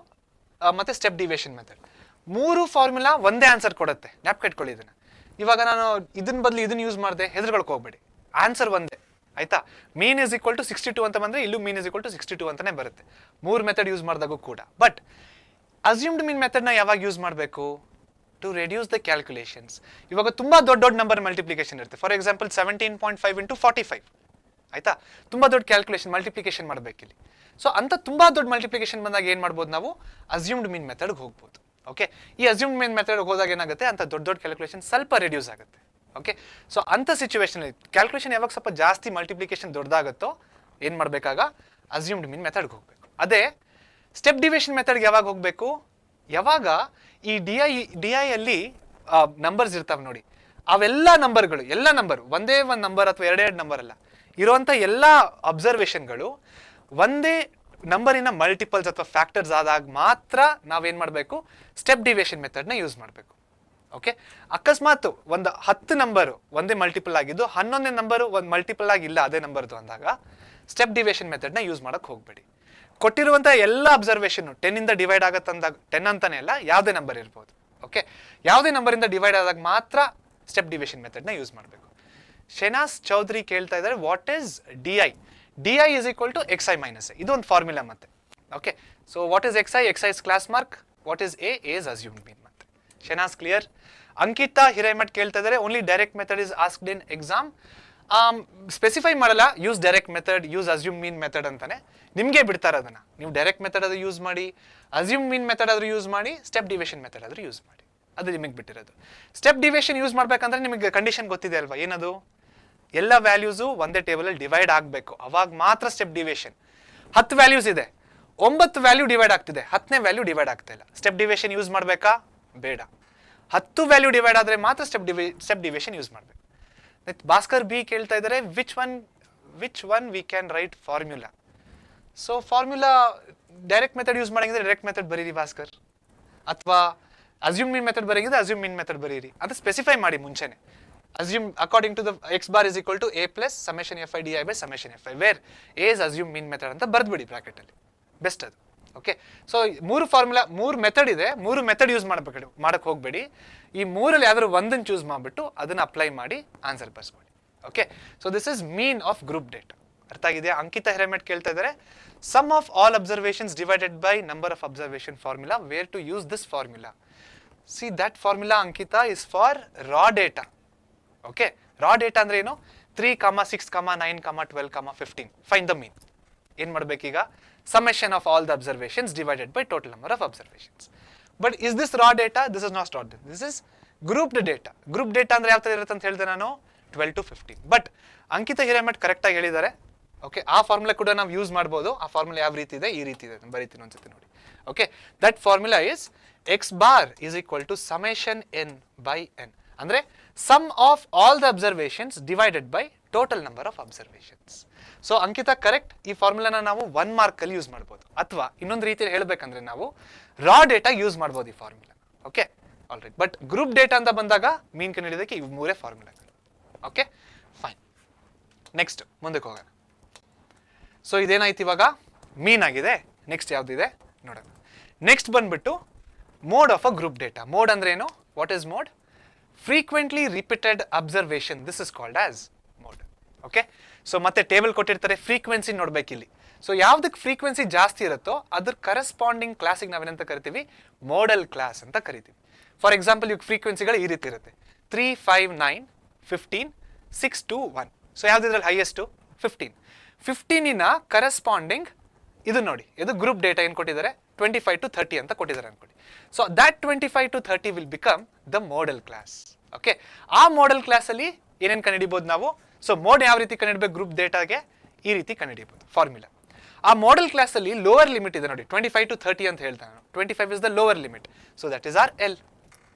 S1: ಮತ್ತು ಸ್ಟೆಪ್ ಡಿವಿಯೇಷನ್ ಮೆಥಡ್, 3 ಫಾರ್ಮುಲಾ ಒಂದೇ ಆನ್ಸರ್ ಕೊಡುತ್ತೆ. ಜ್ಞಾಪಕ ಇದನ್ನು. ಇವಾಗ ನಾನು ಇದನ್ನ ಬದಲು ಇದನ್ನು ಯೂಸ್ ಮಾಡಿದೆ, ಹೆದರ್ಕೊಳಕ್ಕೆ ಹೋಗ್ಬೇಡಿ, ಆನ್ಸರ್ ಒಂದೇ. ಆಯ್ತಾ? ಮೀನ್ ಇಸ್ ಈಕ್ವಲ್ ಟು 62 ಅಂತ ಬಂದರೆ ಇಲ್ಲೂ ಮೀನ್ ಇಸ್ ಈಕ್ವಲ್ ಟು 62 ಅಂತಲೇ ಬರುತ್ತೆ, 3 ಮೆಥಡ್ ಯೂಸ್ ಮಾಡಿದಾಗೂ ಕೂಡ. ಬಟ್ ಅಸ್ಯೂಮ್ಡ್ ಮೀನ್ ಮೆಥಡ್ನ ಯಾವಾಗ ಯೂಸ್ ಮಾಡಬೇಕು? To reduce the calculations. ಇವಾಗ ತುಂಬ ದೊಡ್ಡ ನಂಬರ್ ಮಲ್ಟಿಪ್ಲಿಕೇಶನ್ ಇರುತ್ತೆ. For example 17.5 into 45. ಆಯ್ತಾ? ತುಂಬ ದೊಡ್ಡ ಕ್ಯಾಲ್ಕುಲೇಷನ್ ಮಲ್ಟಿಪ್ಲಿಕೇಶನ್ ಮಾಡಬೇಕಿಲ್ಲಿ. ಸೊ ಅಂತ ತುಂಬ ದೊಡ್ಡ ಮಲ್ಟಿಪ್ಲಿಕೇಶನ್ ಬಂದಾಗ ಏನು ಮಾಡ್ಬೋದು ನಾವು? ಅಸ್ಯೂಮ್ಡ್ ಮೀನ್ ಮೆಥಡ್ಗೆ ಹೋಗ್ಬೋದು. ಓಕೆ, ಈ ಅಸ್ಯೂಮ್ಡ್ ಮೀನ್ ಮೆಥಡ್ಗೆ ಹೋದಾಗ ಏನಾಗುತ್ತೆ? ಅಂತ ದೊಡ್ಡ ಕ್ಯಾಲ್ಕುಲೇಷನ್ ಸ್ವಲ್ಪ ರೆಡ್ಯೂಸ್ ಆಗುತ್ತೆ. ಓಕೆ, ಸೊ ಅಂಥ ಸಿಚುವೇಶನ್ ಕ್ಯಾಲ್ಕುಲೇಷನ್ ಯಾವಾಗ ಸ್ವಲ್ಪ ಜಾಸ್ತಿ ಮಲ್ಟಿಪ್ಲಿಕೇಶನ್ ದೊಡ್ಡದಾಗುತ್ತೋ ಏನು ಮಾಡಬೇಕಾಗ? ಅಸ್ಯೂಮ್ಡ್ ಮೀನ್ ಮೆಥಡ್ಗೆ ಹೋಗಬೇಕು. ಅದೇ ಸ್ಟೆಪ್ ಡಿವಿಯೇಷನ್ ಮೆಥಡ್ಗೆ ಯಾವಾಗ ಹೋಗಬೇಕು? ಯಾವಾಗ ಈ ಡಿ ಐಯಲ್ಲಿ ನಂಬರ್ಸ್ ಇರ್ತಾವೆ ನೋಡಿ, ಅವೆಲ್ಲ ನಂಬರ್ಗಳು, ಎಲ್ಲ ನಂಬರ್, ಒಂದೇ ಒಂದು ನಂಬರ್ ಅಥವಾ ಎರಡೆರಡು ನಂಬರ್ ಅಲ್ಲ, ಇರುವಂಥ ಎಲ್ಲ ಅಬ್ಸರ್ವೇಷನ್ಗಳು ಒಂದೇ ನಂಬರಿನ ಮಲ್ಟಿಪಲ್ಸ್ ಅಥವಾ ಫ್ಯಾಕ್ಟರ್ಸ್ ಆದಾಗ ಮಾತ್ರ ನಾವೇನು ಮಾಡಬೇಕು? ಸ್ಟೆಪ್ ಡಿವಿಯೇಷನ್ ಮೆಥಡ್ನ ಯೂಸ್ ಮಾಡಬೇಕು. ಓಕೆ, ಅಕಸ್ಮಾತ್ ಒಂದು 10 ನಂಬರು ಒಂದೇ ಮಲ್ಟಿಪಲ್ ಆಗಿದ್ದು 11ನೇ ನಂಬರು ಒಂದು ಮಲ್ಟಿಪಲ್ ಆಗಿಲ್ಲ ಅದೇ ನಂಬರ್ದು ಅಂದಾಗ ಸ್ಟೆಪ್ ಡಿವಿಯೇಷನ್ ಮೆಥಡ್ನ ಯೂಸ್ ಮಾಡೋಕ್ಕೆ ಹೋಗಬೇಡಿ. ಕೊಟ್ಟಿರುವಂಥ ಎಲ್ಲ ಅಬ್ಸರ್ವೇಷನ್ 10 ಇಂದ ಡಿವೈಡ್ ಆಗತ್ತಂದಾಗ 10 ಅಂತಾನೆ ಅಲ್ಲ, ಯಾವುದೇ ನಂಬರ್ ಇರ್ಬೋದು. ಓಕೆ, ಯಾವುದೇ ನಂಬರಿಂದ ಡಿವೈಡ್ ಆದಾಗ ಮಾತ್ರ ಸ್ಟೆಪ್ ಡಿವಿಯೇಷನ್ ಮೆಥಡ್ನ ಯೂಸ್ ಮಾಡಬೇಕು. ಶೆನಾಸ್ ಚೌಧರಿ ಕೇಳ್ತಾ ಇದ್ದಾರೆ, what is d i? D i is equal to x i minus a. ಇದು ಒಂದು ಫಾರ್ಮುಲಾ ಮತ್ತೆ. Okay, so what is x i? X i is class mark. What is a? A is assumed mean ಮತ್ತೆ. Shenas clear? Ankita Hiremath ಕೇಳ್ತಾ ಇದ್ದಾರೆ, only direct method is asked in exam. Specify ಮಾಡಲ್ಲ, use direct method, use assume mean method ಅಂತಾನೆ. ನಿಮಗೆ ಬಿಡ್ತಾರೆ ಅದನ್ನು. ನೀವು direct method ಆದರೂ ಯೂಸ್ ಮಾಡಿ, ಅಸ್ಯೂಮ್ ಮೀನ್ ಮೆಥಡ್ ಆದರೂ ಯೂಸ್ ಮಾಡಿ, ಸ್ಟೆಪ್ ಡಿವಿಯೇಷನ್ ಮೆಥಡ್ ಆದರೂ ಯೂಸ್ ಮಾಡಿ. ಅದು ನಿಮಗೆ ಬಿಟ್ಟಿರೋದು. ಸ್ಟೆಪ್ ಡಿವಿಯೇಷನ್ ಯೂಸ್ ಮಾಡಬೇಕಂದ್ರೆ ನಿಮಗೆ ಕಂಡೀಷನ್ ಗೊತ್ತಿದೆ ಅಲ್ವಾ? ಏನದು? ಎಲ್ಲ ವ್ಯಾಲ್ಯೂಸು ಒಂದೇ ಟೇಬಲಲ್ಲಿ ಡಿವೈಡ್ ಆಗಬೇಕು, ಅವಾಗ ಮಾತ್ರ ಸ್ಟೆಪ್ ಡಿವಿಯೇಷನ್. 10 ವ್ಯಾಲ್ಯೂಸ್ ಇದೆ, 9 ವ್ಯಾಲ್ಯೂ ಡಿವೈಡ್ ಆಗ್ತಿದೆ, 10ನೇ ವ್ಯಾಲ್ಯೂ ಡಿವೈಡ್ ಆಗ್ತಾ ಇಲ್ಲ. ಸ್ಟೆಪ್ ಡಿವಿಯೇಷನ್ ಯೂಸ್ ಮಾಡಬೇಕಾ? ಬೇಡ. 10 ವ್ಯಾಲ್ಯೂ ಡಿವೈಡ್ ಆದರೆ ಮಾತ್ರ ಸ್ಟೆಪ್ ಡಿವಿಯೇಷನ್ ಯೂಸ್ ಮಾಡಬೇಕು. ಭಾಸ್ಕರ್ ಬಿ ಕೇಳ್ತಾ ಇದ್ದಾರೆ, which one we can write formula? So formula direct method use ಮಾಡಂಗಿದ್ರೆ ಡೈರೆಕ್ಟ್ ಮೆಥಡ್ ಬರೀರಿ ಭಾಸ್ಕರ್, ಅಥವಾ ಅಸ್ಯೂಮ್ ಮೀನ್ ಮೆಥಡ್ ಬರೀಗಿದ್ರೆ ಅಸ್ಯೂಮ್ ಮೀನ್ ಮೆಥಡ್ ಬರೀರಿ. ಅದು ಸ್ಪೆಸಿಫೈ ಮಾಡಿ ಮುಂಚೆನೆ. Assume according to the x bar is equal to a plus summation F i d i by summation F i, where a is assume mean method ಅಂತ ಬರೆದ್ಬಿಡಿ ಬ್ರಾಕೆಟಲ್ಲಿ. Best ಅದು. Okay, so 3 formula, 3 method ಇದೆ, 3 method use ಮಾಡಕ್ಕೆ ಹೋಗಬೇಡಿ. ಈ 3ರಲ್ಲಿ ಯಾವ್ದಾದ್ರು ಒಂದನ್ನು ಚೂಸ್ ಮಾಡಿಬಿಟ್ಟು ಅದನ್ನು ಅಪ್ಲೈ ಮಾಡಿ ಆನ್ಸರ್ ಬರ್ಸ್ಕೊಳ್ಳಿ. Okay, so this is mean of group data. ಅರ್ಥ ಆಗಿದೆಯಾ? ಅಂಕಿತ ಹಿರೇಮಠ್ ಕೇಳ್ತಾ ಇದ್ದಾರೆ sum of all observations divided by number of observation formula, where to use this formula. See that formula Ankita is for raw data. Okay, raw data ಅಂದ್ರೆ ಏನು? 3, 6, 9, 12, 15. Find the mean. ಏನ್ ಮಾಡ್ಬೇಕೀಗ? Summation of all the observations divided by total number of observations. But is this raw data? This is not raw data, this is grouped data. Group data ಅಂದ್ರೆ ಯಾವ ತರ ಇರುತ್ತೆ ಅಂತ ಹೇಳಿದೆ ನಾನು? 12 to 15. But Ankita Hiremath correct ಆಗಿ ಹೇಳಿದ್ದಾರೆ. Okay, ಆ ಫಾರ್ಮುಲಾ ಕೂಡ ನಾವು ಯೂಸ್ ಮಾಡ್ಬೋದು. ಆ ಫಾರ್ಮುಲಾ ಯಾವ ರೀತಿ ಇದೆ? ಈ ರೀತಿ ಇದೆ, ಬರೀತೀನಿ ಒಂದ್ಸತಿ ನೋಡಿ. Okay, that formula is x bar is equal to summation n by n. ಅಂದ್ರೆ sum of all the observations divided by total number of observations. So Ankita correct. ಈ ಫಾರ್ಮುಲಾನ ನಾವು 1 ಮಾರ್ಕ್ ಅಲ್ಲಿ ಯೂಸ್ ಮಾಡ್ಬೋದು, ಅಥವಾ ಇನ್ನೊಂದು ರೀತಿಯಲ್ಲಿ ಹೇಳ್ಬೇಕಂದ್ರೆ ನಾವು ರಾ ಡೇಟಾ ಯೂಸ್ ಮಾಡ್ಬೋದು ಈ formula. Okay, all right. But group data ಅಂತ ಬಂದಾಗ ಮೀನ್ ಕಂಡುಹಿಡಿಯೋದಕ್ಕೆ ಇವು 3 ಫಾರ್ಮುಲಾಗಳು. Okay, fine. ನೆಕ್ಸ್ಟ್ ಮುಂದಕ್ಕೆ ಹೋಗೋಣ. ಸೊ ಇದೇನಾಯ್ತು ಇವಾಗ? ಮೀನ್ ಆಗಿದೆ. ನೆಕ್ಸ್ಟ್ ಯಾವ್ದಿದೆ ನೋಡೋಣ. ನೆಕ್ಸ್ಟ್ ಬಂದ್ಬಿಟ್ಟು mode of a group data. Mode ಅಂದ್ರೆ ಏನು? What is mode? Frequently repeated observation, this is called as mode. Okay, so ಮತ್ತೆ ಟೇಬಲ್ ಕೊಟ್ಟಿರ್ತಾರೆ, ಫ್ರೀಕ್ವೆನ್ಸಿ ನೋಡ್ಬೇಕಿಲ್ಲಿ. ಸೊ ಯಾವ್ದಕ್ಕೆ ಫ್ರೀಕ್ವೆನ್ಸಿ ಜಾಸ್ತಿ ಇರುತ್ತೋ ಅದ್ರ ಕರೆಸ್ಪಾಂಡಿಂಗ್ ಕ್ಲಾಸಿಗೆ ನಾವೇನಂತ ಕರಿತೀವಿ? ಮೋಡಲ್ ಕ್ಲಾಸ್ ಅಂತ ಕರಿತೀವಿ. ಫಾರ್ ಎಕ್ಸಾಂಪಲ್ ಇವಾಗ ಫ್ರೀಕ್ವೆನ್ಸಿಗಳು ಈ ರೀತಿ ಇರುತ್ತೆ: 3, 5, 9, 15, 6 to 1. ಸೊ ಯಾವ್ದಿದ್ರಲ್ಲಿ ಹೈಯೆಸ್ಟು? 15. 15ನ ಕರೆಸ್ಪಾಂಡಿಂಗ್ ಇದು ನೋಡಿ, ಇದು ಗ್ರೂಪ್ ಡೇಟಾ ಏನು ಕೊಟ್ಟಿದ್ದಾರೆ? 25 to 30 ಅಂತ ಕೊಟ್ಟಿದ್ದಾರೆ ಅನ್ಕೊಳ್ಳಿ. So that 25 to 30 will become the modal class. Okay, ಆ ಮೋಡಲ್ ಕ್ಲಾಸ್ ಅಲ್ಲಿ ಏನೇನು ಕಂಡುಹಿಡಿಬಹುದು ನಾವು? ಸೊ ಮೋಡ್ ಯಾವ ರೀತಿ ಕಂಡುಹಿಡಬೇಕು? ಗ್ರೂಪ್ ಡೇಟಾಗೆ ಈ ರೀತಿ ಕಂಡುಹಿಡಿಯಬಹುದು ಫಾರ್ಮುಲಾ. ಆ ಮಾಡೆಲ್ ಕ್ಲಾಸ್ ಅಲ್ಲಿ ಲೋವರ್ ಲಿಮಿಟ್ ಇದೆ ನೋಡಿ, 25 to 30 ಅಂತ ಹೇಳ್ತಾನೆ. 25 is the lower limit, so that is our L.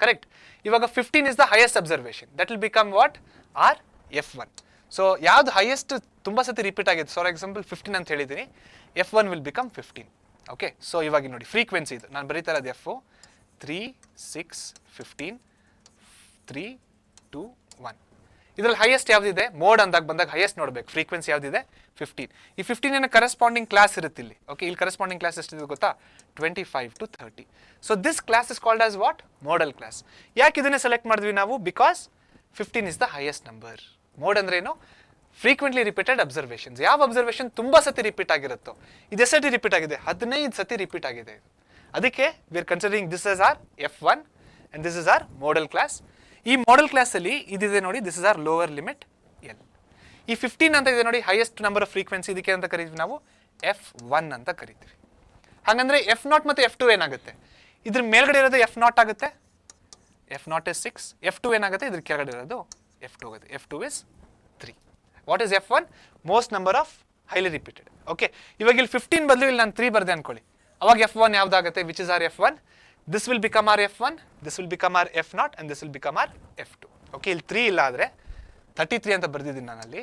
S1: Correct. ಇವಾಗ 15 is the highest observation, that will become what? Our F1. So ಯಾವ್ದು ಹೈಯೆಸ್ಟ್ ತುಂಬಾ ಸತಿ ರಿಪೀಟ್ ಆಗಿದೆ? ಫಾರ್ ಎಕ್ಸಾಂಪಲ್ 15 ಅಂತ ಹೇಳಿದ್ದೀನಿ, F1 will become 15. Okay, so ಇವಾಗ ನೋಡಿ ಫ್ರೀಕ್ವೆನ್ಸಿ ಇದು ನಾನು ಬರೀತಾ ಇರೋದು F 3, 6, 15, 3, 2, 1. ಇದರಲ್ಲಿ ಹೈಯೆಸ್ಟ್ ಯಾವ್ದಿದೆ? ಮೋಡ್ ಅಂದಾಗ ಬಂದಾಗ ಹೈಯೆಸ್ಟ್ ನೋಡ್ಬೇಕು. ಫ್ರೀಕ್ವೆನ್ಸಿ ಯಾವ್ದಿದೆ? 15. ಈ 15 ಕರೆಸ್ಪಾಂಡಿಂಗ್ ಕ್ಲಾಸ್ ಇರುತ್ತೆ ಇಲ್ಲಿ. ಓಕೆ, ಇಲ್ಲಿ ಕರೆಸ್ಪಾಂಡಿಂಗ್ ಕ್ಲಾಸ್ ಎಷ್ಟಿದೆ ಗೊತ್ತಾ? 25 to 30. So this class is called as what? Modal class. ಯಾಕೆ ಇದನ್ನೇ ಸೆಲೆಕ್ಟ್ ಮಾಡಿದ್ವಿ ನಾವು? Because 15 is the highest number. Mode ಅಂದ್ರೆ ಏನು? Frequently repeated observations. ಯಾವ ಅಬ್ಸರ್ವೇಷನ್ ತುಂಬಾ ಸತಿ ರಿಪೀಟ್ ಆಗಿರುತ್ತೋ. ಇದು ಎಷ್ಟು ಸತಿ ರಿಪೀಟ್ ಆಗಿದೆ? 15 ಸತಿ ರಿಪೀಟ್ ಆಗಿದೆ. ಅದಕ್ಕೆ we are considering this is our F1 and this is our modal class. ಈ ಮಾಡೆಲ್ ಕ್ಲಾಸ್ ಅಲ್ಲಿ ಇದಿದೆ ನೋಡಿ, this is our lower limit L. ಈ 15 ಅಂತ ಇದೆ ನೋಡಿ, ಹೈಯೆಸ್ಟ್ ನಂಬರ್ ಆಫ್ ಫ್ರೀಕ್ವೆನ್ಸಿ. ಇದಕ್ಕೆ ಅಂತ ಕರಿತೀವಿ ನಾವು F1 ಅಂತ ಕರಿತೀವಿ. ಹಾಗಂದ್ರೆ F0 ಮತ್ತು F2 ಏನಾಗುತ್ತೆ? ಇದ್ರ ಮೇಲ್ಗಡೆ ಇರೋದು F0 ಆಗುತ್ತೆ, F0 is 6. F2 ಏನಾಗುತ್ತೆ? ಇದ್ರ ಕೆಳಗಡೆ ಇರೋದು F2 ಆಗುತ್ತೆ. F2 is 3. What is F1? Most number of highly repeated. Okay, ಇವಾಗ ಇಲ್ಲಿ 15 ಬದಲು ಇಲ್ಲಿ ನಾನು 3 ಬರ್ದೆ ಅನ್ಕೊಳ್ಳಿ, ಅವಾಗ F1 ಯಾವ್ದಾಗುತ್ತೆ? Which is our F1. This will become our F1, this will become our F0 and this will become our F2. Okay, ಇಲ್ಲಿ 3 ಇಲ್ಲ ಆದರೆ 33 ಅಂತ ಬರ್ದಿದ್ದೀನಿ ನಾನಲ್ಲಿ.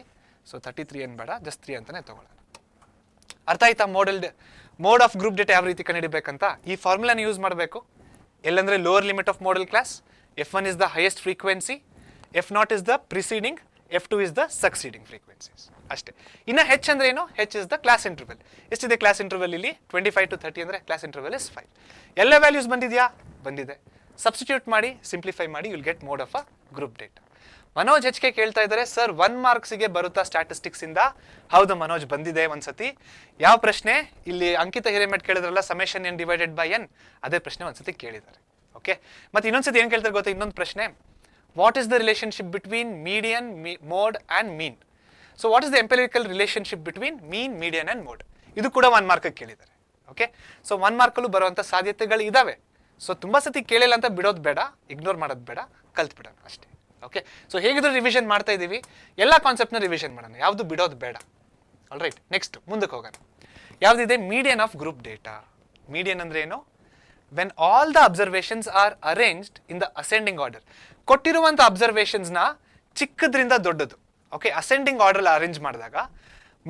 S1: ಸೊ 33 ಏನು ಬೇಡ, ಜಸ್ಟ್ 3 ಅಂತಾನೆ ತಗೊಳ್ಳೋಣ. ಅರ್ಥ ಆಯ್ತಾ? ಮೋಡ್ ಆಫ್ ಗ್ರೂಪ್ ಡೇಟಾ ಯಾವ ರೀತಿ ಕಂಡುಹಿಡಿಬೇಕಂತ ಈ ಫಾರ್ಮುಲಾನ ಯೂಸ್ ಮಾಡಬೇಕು. ಎಲ್ಲಂದ್ರೆ lower limit of modal class, F1 is the highest frequency, F0 is the preceding, F2 is the succeeding frequencies ಅಷ್ಟೇ. ಇನ್ನು H ಅಂದ್ರೆ ಏನು? H is the class interval. ಎಷ್ಟಿದೆ ಕ್ಲಾಸ್ ಇಂಟರ್ವಲ್ ಇಲ್ಲಿ? 25 to 30 ಅಂದ್ರೆ ಕ್ಲಾಸ್ ಇಂಟರ್ವಲ್ ಇಸ್ 5. ಎಲ್ಲ values ಬಂದಿದೆಯಾ? ಬಂದಿದೆ. ಸಬ್ಸ್ಟಿಟ್ಯೂಟ್ ಮಾಡಿ, ಸಿಂಪ್ಲಿಫೈ ಮಾಡಿ, you will get mode of a group data. Manoj HK ಕೇಳ್ತಾ ಇದ್ದಾರೆ, ಸರ್ 1 ಮಾರ್ಕ್ಸ್ಗೆ ಬರುತ್ತಾ ಸ್ಟ್ಯಾಟಿಸ್ಟಿಕ್ಸ್ ಇಂದ? ಹೌದು ಮನೋಜ್, ಬಂದಿದೆ ಒಂದ್ಸತಿ. ಯಾವ ಪ್ರಶ್ನೆ? ಇಲ್ಲಿ ಅಂಕಿತ ಹಿರೇಮಠ್ ಕೇಳಿದ್ರಲ್ಲ, summation n divided by n, ಅದೇ ಪ್ರಶ್ನೆ ಒಂದ್ಸತಿ ಕೇಳಿದ್ದಾರೆ. ಓಕೆ, ಮತ್ತೆ ಇನ್ನೊಂದ್ಸತಿ ಏನ್ ಕೇಳ್ತಾರೆ ಗೊತ್ತಾ? ಇನ್ನೊಂದು ಪ್ರಶ್ನೆ, what is the relationship between median, mode and mean? So what is the empirical relationship between mean, median and mode? ಇದು ಕೂಡ 1 ಮಾರ್ಕ್ ಕೇಳಿದ್ದಾರೆ. ಓಕೆ, ಸೊ 1 ಮಾರ್ಕಲ್ಲೂ ಬರುವಂತ ಸಾಧ್ಯತೆಗಳು ಇದಾವೆ. ಸೊ ತುಂಬಾ ಸತಿ ಕೇಳಿಲ್ಲ ಅಂತ ಬಿಡೋದು ಬೇಡ, ಇಗ್ನೋರ್ ಮಾಡೋದು ಬೇಡ, ಕಲ್ತ್ ಬಿಡೋಣ ಅಷ್ಟೇ. ಓಕೆ, ಸೊ ಹೇಗಿದ್ರು ರಿವಿಷನ್ ಮಾಡ್ತಾ ಇದೀವಿ, ಎಲ್ಲ ಕಾನ್ಸೆಪ್ಟ್ನ ರಿವಿಷನ್ ಮಾಡೋಣ, ಯಾವುದು ಬಿಡೋದು ಬೇಡ. ಆಲ್ ರೈಟ್, ನೆಕ್ಸ್ಟ್ ಮುಂದಕ್ಕೆ ಹೋಗೋಣ. ಯಾವ್ದಿದೆ? Median of group data. Median ಅಂದ್ರೆ ಏನು? When all the observations are arranged in the ascending order. ಕೊಟ್ಟಿರುವಂತ ಅಬ್ಸರ್ವೇಷನ್ಸ್ನ ಚಿಕ್ಕದ್ರಿಂದ ದೊಡ್ಡದು, ಓಕೆ, ಅಸೆಂಡಿಂಗ್ ಆರ್ಡರ್ ಅರೇಂಜ್ ಮಾಡಿದಾಗ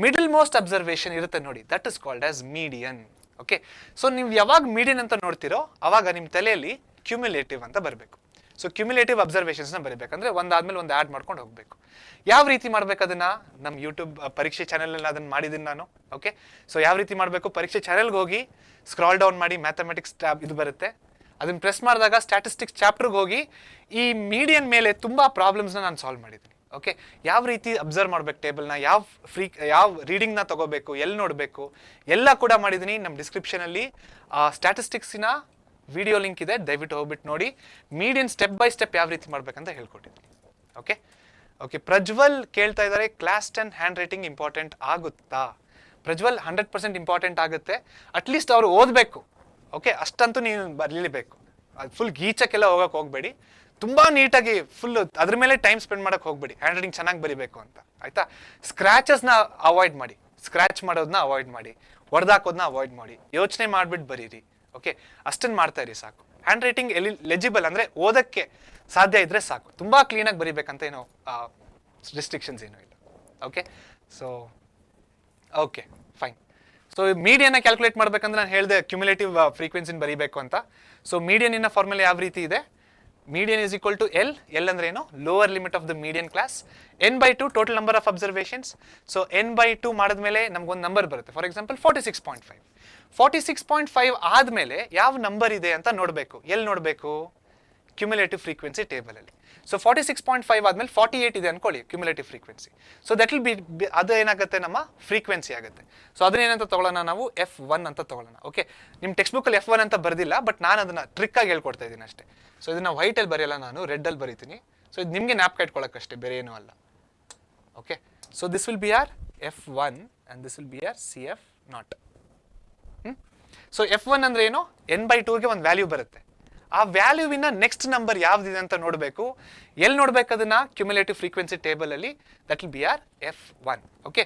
S1: ಮಿಡಲ್ ಮೋಸ್ಟ್ ಅಬ್ಸರ್ವೇಷನ್ ಇರುತ್ತೆ ನೋಡಿ, that is called as median. Okay, so ನೀವು ಯಾವಾಗ ಮೀಡಿಯನ್ ಅಂತ ನೋಡ್ತಿರೋ ಅವಾಗ ನಿಮ್ಮ ತಲೆಯಲ್ಲಿ ಕ್ಯುಮ್ಯುಲೇಟಿವ್ ಅಂತ ಬರಬೇಕು. ಸೊ ಕ್ಯುಮ್ಯುಲೇಟಿವ್ ಅಬ್ಸರ್ವೇಷನ್ಸ್ನ ಬರೀಬೇಕಂದ್ರೆ ಒಂದಾದ್ಮೇಲೆ ಒಂದು ಆ್ಯಡ್ ಮಾಡ್ಕೊಂಡು ಹೋಗಬೇಕು. ಯಾವ ರೀತಿ ಮಾಡ್ಬೇಕು ಅದನ್ನ? ನಮ್ಮ ಯೂಟ್ಯೂಬ್ ಪರೀಕ್ಷೆ ಚಾನಲಲ್ಲಿ ಅದನ್ನು ಮಾಡಿದ್ದೀನಿ ನಾನು. ಓಕೆ, ಸೊ ಯಾವ ರೀತಿ ಮಾಡಬೇಕು? ಪರೀಕ್ಷೆ ಚಾನಲ್ಗೆ ಹೋಗಿ ಸ್ಕ್ರಾಲ್ ಡೌನ್ ಮಾಡಿ, ಮ್ಯಾಥಮೆಟಿಕ್ಸ್ ಟ್ಯಾಬ್ ಇದು ಬರುತ್ತೆ, ಅದನ್ನ ಪ್ರೆಸ್ ಮಾಡಿದಾಗ ಸ್ಟ್ಯಾಟಿಸ್ಟಿಕ್ಸ್ ಚಾಪ್ಟರ್ಗೆ ಹೋಗಿ ಈ ಮೀಡಿಯನ್ ಮೇಲೆ ತುಂಬಾ ಪ್ರಾಬ್ಲಮ್ಸ್ನ ನಾನು ಸಾಲ್ವ್ ಮಾಡಿದ್ದೀನಿ. ಓಕೆ, ಯಾವ ರೀತಿ ಅಬ್ಸರ್ವ್ ಮಾಡ್ಬೇಕು ಟೇಬಲ್ನ, ಯಾವ ರೀಡಿಂಗ್ನ ತಗೋಬೇಕು, ಎಲ್ಲಿ ನೋಡಬೇಕು ಎಲ್ಲ ಕೂಡ ಮಾಡಿದ್ದೀನಿ. ನಮ್ಮ ಡಿಸ್ಕ್ರಿಪ್ಷನಲ್ಲಿ ಸ್ಟ್ಯಾಟಿಸ್ಟಿಕ್ಸಿನ ವಿಡಿಯೋ ಲಿಂಕ್ ಇದೆ, ದಯವಿಟ್ಟು ಹೋಗ್ಬಿಟ್ಟು ನೋಡಿ. ಮೀಡಿಯನ್ ಸ್ಟೆಪ್ ಬೈ ಸ್ಟೆಪ್ ಯಾವ ರೀತಿ ಮಾಡ್ಬೇಕಂತ ಹೇಳ್ಕೊಟ್ಟಿದ್ದೀನಿ. ಓಕೆ ಓಕೆ, ಪ್ರಜ್ವಲ್ ಕೇಳ್ತಾ ಇದ್ದಾರೆ ಕ್ಲಾಸ್ 10 ಹ್ಯಾಂಡ್ ರೈಟಿಂಗ್ ಇಂಪಾರ್ಟೆಂಟ್ ಆಗುತ್ತಾ? ಪ್ರಜ್ವಲ್ 100% ಇಂಪಾರ್ಟೆಂಟ್ ಆಗುತ್ತೆ. ಅಟ್ಲೀಸ್ಟ್ ಅವರು ಓದಬೇಕು. ಓಕೆ, ಅಷ್ಟಂತೂ ನೀವು ಬರಲೇಬೇಕು. ಅದು ಫುಲ್ ಗೀಚಕ್ಕೆಲ್ಲ ಹೋಗಕ್ಕೆ ಹೋಗಬೇಡಿ. ತುಂಬ ನೀಟಾಗಿ ಫುಲ್ ಅದ್ರ ಮೇಲೆ ಟೈಮ್ ಸ್ಪೆಂಡ್ ಮಾಡೋಕ್ಕೆ ಹೋಗಬೇಡಿ, ಹ್ಯಾಂಡ್ ರೈಟಿಂಗ್ ಚೆನ್ನಾಗಿ ಬರೀಬೇಕು ಅಂತ. ಆಯಿತಾ? ಸ್ಕ್ರ್ಯಾಚಸ್ನ ಅವಾಯ್ಡ್ ಮಾಡಿ, ಸ್ಕ್ರ್ಯಾಚ್ ಮಾಡೋದನ್ನ ಅವಾಯ್ಡ್ ಮಾಡಿ, ಹೊಡೆದಾಕೋದನ್ನ ಅವಾಯ್ಡ್ ಮಾಡಿ, ಯೋಚನೆ ಮಾಡಿಬಿಟ್ಟು ಬರೀರಿ. ಓಕೆ, ಅಷ್ಟನ್ನು ಮಾಡ್ತಾ ಇರಿ ಸಾಕು. ಹ್ಯಾಂಡ್ ರೈಟಿಂಗ್ ಲೆಜಿಬಲ್ ಅಂದರೆ ಓದೋಕ್ಕೆ ಸಾಧ್ಯ ಇದ್ದರೆ ಸಾಕು. ತುಂಬ ಕ್ಲೀನಾಗಿ ಬರೀಬೇಕಂತ ಏನೋ ರಿಸ್ಟ್ರಿಕ್ಷನ್ಸ್ ಏನೂ ಇಲ್ಲ. Okay, so okay fine. So ಮೀಡಿಯನ್ನ ಕ್ಯಾಲ್ಕುಲೇಟ್ ಮಾಡ್ಬೇಕಂದ್ರೆ ನಾನು ಹೇಳಿದೆ ಕ್ಯುಮುಲೇಟಿವ್ ಫ್ರೀಕ್ವೆನ್ಸಿನ ಬರೀಬೇಕು ಅಂತ. ಸೊ ಮೀಡಿಯನಿನ ಫಾರ್ಮುಲಾ ಯಾವ ರೀತಿ ಇದೆ? Median is equal to L. L ಅಂದ್ರೆ ಏನು? Lower limit of the median class. n/2 total number of observations. So n/2 ಮಾಡಿದ್ಮೇಲೆ ನಮ್ಗೊಂದು ನಂಬರ್ ಬರುತ್ತೆ. For example 46.5. 46.5 ಆದಮೇಲೆ ಯಾವ ನಂಬರ್ ಇದೆ ಅಂತ ನೋಡಬೇಕು. ಎಲ್ಲಿ ನೋಡಬೇಕು? Cumulative frequency ಟೇಬಲಲ್ಲಿ. ಸೊ 46.5 ಆದಮೇಲೆ 48 ಇದೆ ಅನ್ಕೊಳ್ಳಿ cumulative frequency. So that will B, ಅದು ಏನಾಗುತ್ತೆ? ನಮ್ಮ ಫ್ರೀಕ್ವೆನ್ಸಿ ಆಗುತ್ತೆ. ಸೊ ಅದನ್ನೇನಂತ ತೊಗೊಳ್ಳೋಣ ನಾವು? F1 ಅಂತ ತೊಗೊಳ್ಳೋಣ. ಓಕೆ, ನಿಮ್ಮ ಟೆಕ್ಸ್ಟ್ ಬುಕ್ಕಲ್ಲಿ F1 ಅಂತ ಬರೆದಿಲ್ಲ, ಬಟ್ ನಾನು ಅದನ್ನು ಟ್ರಿಕ್ಕಾಗಿ ಹೇಳ್ಕೊಡ್ತಾ ಇದ್ದೀನಿ ಅಷ್ಟೇ. ಸೊ ಇದನ್ನು ವೈಟಲ್ಲಿ ಬರೆಯಲ್ಲ, ನಾನು ರೆಡ್ಡಲ್ಲಿ ಬರೀತೀನಿ. ಸೊ ಇದು ನಿಮಗೆ ನ್ಯಾಪ್ ಇಟ್ಕೊಳ್ಳೋಕ್ಕಷ್ಟೇ, ಬೇರೆ ಏನೂ ಅಲ್ಲ. Okay, so this will be our F1 and this will be our CF0. So F1 ಅಂದರೆ ಏನು? n/2ಗೆ ಒಂದು ವ್ಯಾಲ್ಯೂ ಬರುತ್ತೆ. ಆ ವ್ಯಾಲ್ಯೂವಿನ ನೆಕ್ಸ್ಟ್ ನಂಬರ್ ಯಾವ್ದಿದೆ ಅಂತ ನೋಡಬೇಕು. ಎಲ್ಲಿ ನೋಡ್ಬೇಕು ಅದನ್ನ? ಕ್ಯುಮುಲೇಟಿವ್ ಫ್ರೀಕ್ವೆನ್ಸಿ ಟೇಬಲಲ್ಲಿ. That will be our F1. Okay,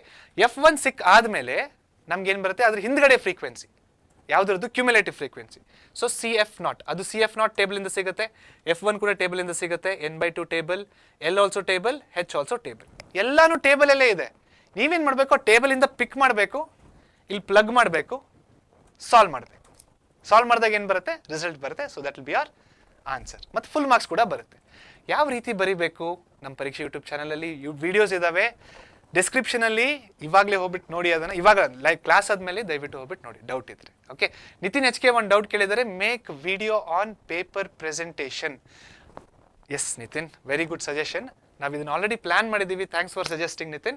S1: F1 ಸಿಕ್ ಆದಮೇಲೆ ನಮ್ಗೆ ಏನು ಬರುತ್ತೆ? ಅದ್ರ ಹಿಂದ್ಗಡೆ ಫ್ರೀಕ್ವೆನ್ಸಿ ಯಾವುದ್ರದ್ದು? Cumulative frequency. ಸೊ CF0, ಅದು CF0 ಟೇಬಲಿಂದ ಸಿಗುತ್ತೆ. F1 ಕೂಡ ಟೇಬಲಿಂದ ಸಿಗುತ್ತೆ. n/2 table, L also table, H also table. ಎಲ್ಲಾನು ಟೇಬಲಲ್ಲೇ ಇದೆ. ನೀವೇನು ಮಾಡಬೇಕು? ಟೇಬಲಿಂದ ಪಿಕ್ ಮಾಡಬೇಕು, ಇಲ್ಲಿ ಪ್ಲಗ್ ಮಾಡಬೇಕು, ಸಾಲ್ವ್ ಮಾಡಬೇಕು. ಸಾಲ್ವ್ ಮಾಡಿದಾಗ ಏನು ಬರುತ್ತೆ? ರಿಸಲ್ಟ್ ಬರುತ್ತೆ. So that will be our answer. ಮತ್ತು ಫುಲ್ ಮಾರ್ಕ್ಸ್ ಕೂಡ ಬರುತ್ತೆ. ಯಾವ ರೀತಿ ಬರೀಬೇಕು? ನಮ್ಮ ಪರೀಕ್ಷೆ ಯೂಟ್ಯೂಬ್ ಚಾನಲಲ್ಲಿ ವಿಡಿಯೋಸ್ ಇದ್ದಾವೆ, ಡಿಸ್ಕ್ರಿಪ್ಷನಲ್ಲಿ ಇವಾಗಲೇ ಹೋಗ್ಬಿಟ್ಟು ನೋಡಿ. ಅದನ್ನು ಇವಾಗ ಲೈವ್ ಕ್ಲಾಸ್ ಆದಮೇಲೆ ದಯವಿಟ್ಟು ಹೋಗ್ಬಿಟ್ಟು ನೋಡಿ ಡೌಟ್ ಇದ್ರೆ. ಓಕೆ, ನಿತಿನ್ HK ಒಂದು ಡೌಟ್ ಕೇಳಿದರೆ, make video on paper presentation. Yes Nitin, very good suggestion. ನಾವು ಇದನ್ನು ಆಲ್ರೆಡಿ ಪ್ಲಾನ್ ಮಾಡಿದ್ದೀವಿ. Thanks for suggesting Nitin.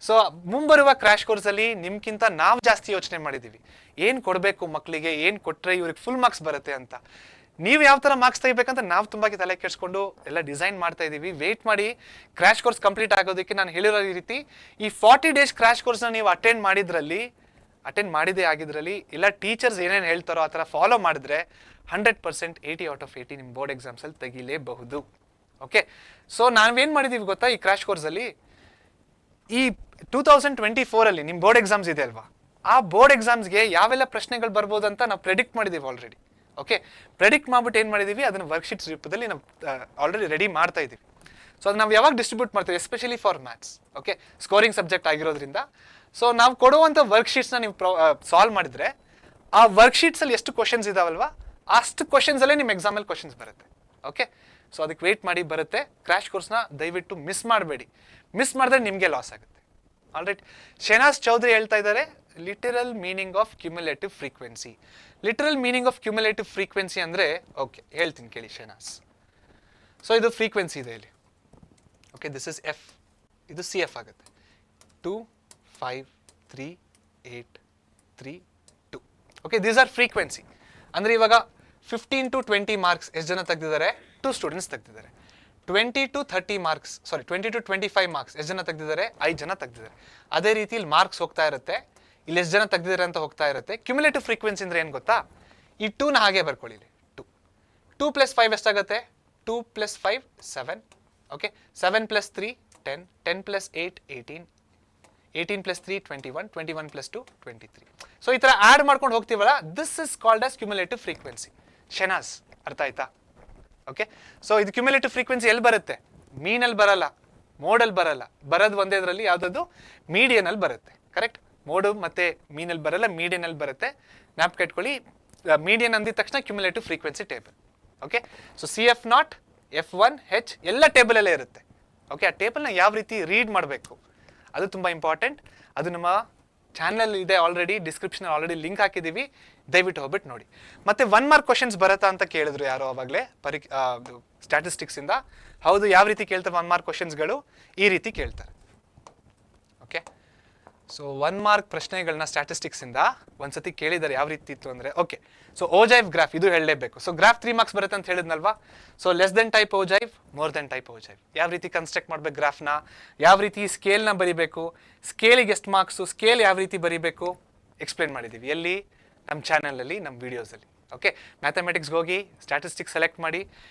S1: So ಮುಂಬರುವ ಕ್ರ್ಯಾಶ್ ಕೋರ್ಸಲ್ಲಿ ನಿಮ್ಗಿಂತ ನಾವು ಜಾಸ್ತಿ ಯೋಚನೆ ಮಾಡಿದ್ದೀವಿ. ಏನು ಕೊಡಬೇಕು ಮಕ್ಕಳಿಗೆ, ಏನು ಕೊಟ್ಟರೆ ಇವ್ರಿಗೆ ಫುಲ್ ಮಾರ್ಕ್ಸ್ ಬರುತ್ತೆ ಅಂತ. ನೀವು ಯಾವ ಥರ ಮಾರ್ಕ್ಸ್ ತೆಗಿಬೇಕಂತ ನಾವು ತುಂಬ ತಲೆ ಕೆಡಿಸ್ಕೊಂಡು ಎಲ್ಲ ಡಿಸೈನ್ ಮಾಡ್ತಾ ಇದ್ದೀವಿ. ವೆಯ್ಟ್ ಮಾಡಿ, ಕ್ರ್ಯಾಶ್ ಕೋರ್ಸ್ ಕಂಪ್ಲೀಟ್ ಆಗೋದಕ್ಕೆ. ನಾನು ಹೇಳಿರೋ ರೀತಿ ಈ 40 ಡೇಸ್ ಕ್ರ್ಯಾಶ್ ಕೋರ್ಸ್ನ ನೀವು ಅಟೆಂಡ್ ಮಾಡಿದ್ದೇ ಆಗಿದ್ರಲ್ಲಿ, ಇಲ್ಲ ಟೀಚರ್ಸ್ ಏನೇನು ಹೇಳ್ತಾರೋ ಆ ಥರ ಫಾಲೋ ಮಾಡಿದ್ರೆ 100% 80 ಔಟ್ ಆಫ್ 80 ನಿಮ್ಮ ಬೋರ್ಡ್ ಎಕ್ಸಾಮ್ಸಲ್ಲಿ ತೆಗಿಲೇಬಹುದು. ಓಕೆ, ಸೊ ನಾವೇನು ಮಾಡಿದ್ದೀವಿ ಗೊತ್ತಾ? ಈ ಕ್ರ್ಯಾಶ್ ಕೋರ್ಸಲ್ಲಿ ಈ 2024ಅಲ್ಲಿ ನಿಮ್ಮ ಬೋರ್ಡ್ ಎಕ್ಸಾಮ್ಸ್ ಇದೆ ಅಲ್ವಾ, ಆ ಬೋರ್ಡ್ ಎಕ್ಸಾಮ್ಸ್ಗೆ ಯಾವೆಲ್ಲ ಪ್ರಶ್ನೆಗಳು ಬರ್ಬೋದು ಅಂತ ನಾವು ಪ್ರೆಡಿಕ್ಟ್ ಮಾಡಿದ್ದೀವಿ ಆಲ್ರೆಡಿ. ಓಕೆ, ಪ್ರೆಡಿಕ್ಟ್ ಮಾಡ್ಬಿಟ್ಟು ಏನು ಮಾಡಿದ್ದೀವಿ? ಅದನ್ನು ವರ್ಕ್ಶೀಟ್ಸ್ ರೂಪದಲ್ಲಿ ನಾವು ಆಲ್ರೆಡಿ ರೆಡಿ ಮಾಡ್ತಾ ಇದ್ದೀವಿ. ಸೊ ಅದು ನಾವು ಯಾವಾಗ ಡಿಸ್ಟ್ರಿಬ್ಯೂಟ್ ಮಾಡ್ತೀವಿ? Especially for maths. Okay, scoring subject ಆಗಿರೋದ್ರಿಂದ. ಸೊ ನಾವು ಕೊಡುವಂಥ ವರ್ಕ್ಶೀಟ್ಸ್ನ ನೀವು ಸಾಲ್ವ್ ಮಾಡಿದರೆ, ಆ ವರ್ಕ್ಶೀಟ್ಸಲ್ಲಿ ಎಷ್ಟು ಕ್ವಶನ್ಸ್ ಇದಾವಲ್ವಾ, ಅಷ್ಟು ಕ್ವಶನ್ಸಲ್ಲೇ ನಿಮ್ಮ ಎಕ್ಸಾಮಲ್ಲಿ ಕ್ವಶನ್ಸ್ ಬರುತ್ತೆ. ಓಕೆ, ಸೊ ಅದಕ್ಕೆ ವೆಯ್ಟ್ ಮಾಡಿ, ಬರುತ್ತೆ. ಕ್ರ್ಯಾಶ್ ಕೋರ್ಸ್ನ ದಯವಿಟ್ಟು ಮಿಸ್ ಮಾಡಬೇಡಿ. ಮಿಸ್ ಮಾಡಿದ್ರೆ ನಿಮಗೆ ಲಾಸ್ ಆಗುತ್ತೆ. ಆಲ್ರೈಟ್, ಶೆನಾಸ್ ಚೌಧರಿ ಹೇಳ್ತಾ ಇದ್ದಾರೆ literal meaning of cumulative frequency. Literal meaning of cumulative frequency ಅಂದರೆ, ಓಕೆ ಹೇಳ್ತೀನಿ ಕೇಳಿ ಶೆನಾಸ್. ಸೊ ಇದು ಫ್ರೀಕ್ವೆನ್ಸಿ ಇದೆ ಇಲ್ಲಿ. ಓಕೆ, ದಿಸ್ ಇಸ್ F, ಇದು CF ಆಗುತ್ತೆ. 2, 5, 3, 8, 3, 2. Okay, these R frequency. ಅಂದರೆ ಇವಾಗ 15 to 20 ಮಾರ್ಕ್ಸ್ ಎಷ್ಟು ಜನ ತೆಗೆದಿದ್ದಾರೆ? 2 ಸ್ಟೂಡೆಂಟ್ಸ್ ತೆಗೆದಿದ್ದಾರೆ. 20 to 30 ಮಾರ್ಕ್ಸ್, 20 to 25 ಮಾರ್ಕ್ಸ್ ಎಷ್ಟು ಜನ ತೆಗೆದಿದ್ದಾರೆ? 5 ಜನ ತೆಗೆದಿದ್ದಾರೆ. ಅದೇ ರೀತಿ ಇಲ್ಲಿ ಮಾರ್ಕ್ಸ್ ಹೋಗ್ತಾ ಇರುತ್ತೆ, ಇಲ್ಲಿ ಎಷ್ಟು ಜನ ತೆಗೆದಿದ್ದಾರೆ ಅಂತ ಹೋಗ್ತಾ ಇರುತ್ತೆ. ಕ್ಯುಮುಲೇಟಿವ್ ಫ್ರೀಕ್ವೆನ್ಸಿ ಅಂದರೆ ಏನು ಗೊತ್ತಾ? ಈ 2ನ ಹಾಗೆ ಬರ್ಕೊಳ್ಳಿ. 2 + 5 ಎಷ್ಟಾಗುತ್ತೆ? 2 + 5 7. ಓಕೆ, 7 + 3 10, 10 + 8 18, 18 + 3 21, 21 + 2 23. ಸೊ ಈ ಥರ ಆ್ಯಡ್ ಮಾಡ್ಕೊಂಡು ಹೋಗ್ತೀವಲ್ಲ, this is called as cumulative frequency. Shenas, ಅರ್ಥ ಆಯ್ತಾ? ಓಕೆ, ಸೊ ಇದು ಕ್ಯುಮುಲೇಟಿವ್ ಫ್ರೀಕ್ವೆನ್ಸಿ ಎಲ್ಲಿ ಬರುತ್ತೆ? ಮೀನಲ್ಲಿ ಬರಲ್ಲ, ಮೋಡಲ್ಲಿ ಬರಲ್ಲ. ಬರೋದು ಒಂದೇ ಇದರಲ್ಲಿ, ಯಾವುದದು? ಮೀಡಿಯನಲ್ಲಿ ಬರುತ್ತೆ. ಕರೆಕ್ಟ್, ಮೋಡು ಮತ್ತು ಮೀನಲ್ಲಿ ಬರಲ್ಲ, ಮೀಡಿಯನಲ್ಲಿ ಬರುತ್ತೆ. ಜ್ಞಾಪಕ ಇಟ್ಕೊಳ್ಳಿ, ಮೀಡಿಯನ್ ಅಂದಿದ ತಕ್ಷಣ cumulative frequency table. Okay, so CF0, F1, H ಎಲ್ಲ ಟೇಬಲಲ್ಲೇ ಇರುತ್ತೆ. ಓಕೆ, ಆ ಟೇಬಲ್ನ ಯಾವ ರೀತಿ ರೀಡ್ ಮಾಡಬೇಕು ಅದು ತುಂಬ ಇಂಪಾರ್ಟೆಂಟ್. ಅದು ನಮ್ಮ ಚಾನಲ್ ಇದೆ ಆಲ್ರೆಡಿ, ಡಿಸ್ಕ್ರಿಪ್ಷನ್ ಆಲ್ರೆಡಿ ಲಿಂಕ್ ಹಾಕಿದ್ದೀವಿ, ದಯವಿಟ್ಟು ಹೋಗ್ಬಿಟ್ಟು ನೋಡಿ. ಮತ್ತು 1 ಮಾರ್ಕ್ ಕ್ವಶನ್ಸ್ ಬರುತ್ತಾ ಅಂತ ಕೇಳಿದ್ರು ಯಾರೋ ಆವಾಗಲೇ ಸ್ಟ್ಯಾಟಿಸ್ಟಿಕ್ಸಿಂದ. ಹೌದು, ಯಾವ ರೀತಿ ಕೇಳ್ತಾರೆ 1 ಮಾರ್ಕ್ ಕ್ವಶನ್ಸ್ಗಳು? ಈ ರೀತಿ ಕೇಳ್ತಾರೆ. ಓಕೆ, ಸೊ 1 ಮಾರ್ಕ್ ಪ್ರಶ್ನೆಗಳನ್ನ ಸ್ಟ್ಯಾಟಿಸ್ಟಿಕ್ಸ್ ಇಂದ ಒಂದ್ಸತಿ ಕೇಳಿದ್ದಾರೆ. ಯಾವ ರೀತಿ ಇತ್ತು ಅಂದ್ರೆ, ಓಕೆ, ಸೊ ಓಜೈವ್ ಗ್ರಾಫ್ ಇದು ಹೇಳಲೇಬೇಕು. ಸೊ ಗ್ರಾಫ್ 3 ಮಾರ್ಕ್ಸ್ ಬರುತ್ತೆ ಅಂತ ಹೇಳಿದ್ನಲ್ವಾ. So less than type ogive, more than type ogive, ಯಾವ ರೀತಿ ಕನ್ಸ್ಟ್ರಕ್ಟ್ ಮಾಡ್ಬೇಕು ಗ್ರಾಫ್ನ, ಯಾವ ರೀತಿ ಸ್ಕೇಲ್ನ ಬರಿಬೇಕು, ಸ್ಕೇಲಿಗೆ ಎಷ್ಟು ಮಾರ್ಕ್ಸು, ಸ್ಕೇಲ್ ಯಾವ ರೀತಿ ಬರಿಬೇಕು ಎಕ್ಸ್ಪ್ಲೇನ್ ಮಾಡಿದ್ದೀವಿ. ಎಲ್ಲಿ? ನಮ್ಮ ಚಾನಲಲ್ಲಿ, ನಮ್ಮ ವಿಡಿಯೋಸಲ್ಲಿ. ಓಕೆ, ಮ್ಯಾಥಮೆಟಿಕ್ಸ್ಗೆ ಹೋಗಿ ಸ್ಟ್ಯಾಟಿಸ್ಟಿಕ್ಸ್ ಸೆಲೆಕ್ಟ್ ಮಾಡಿ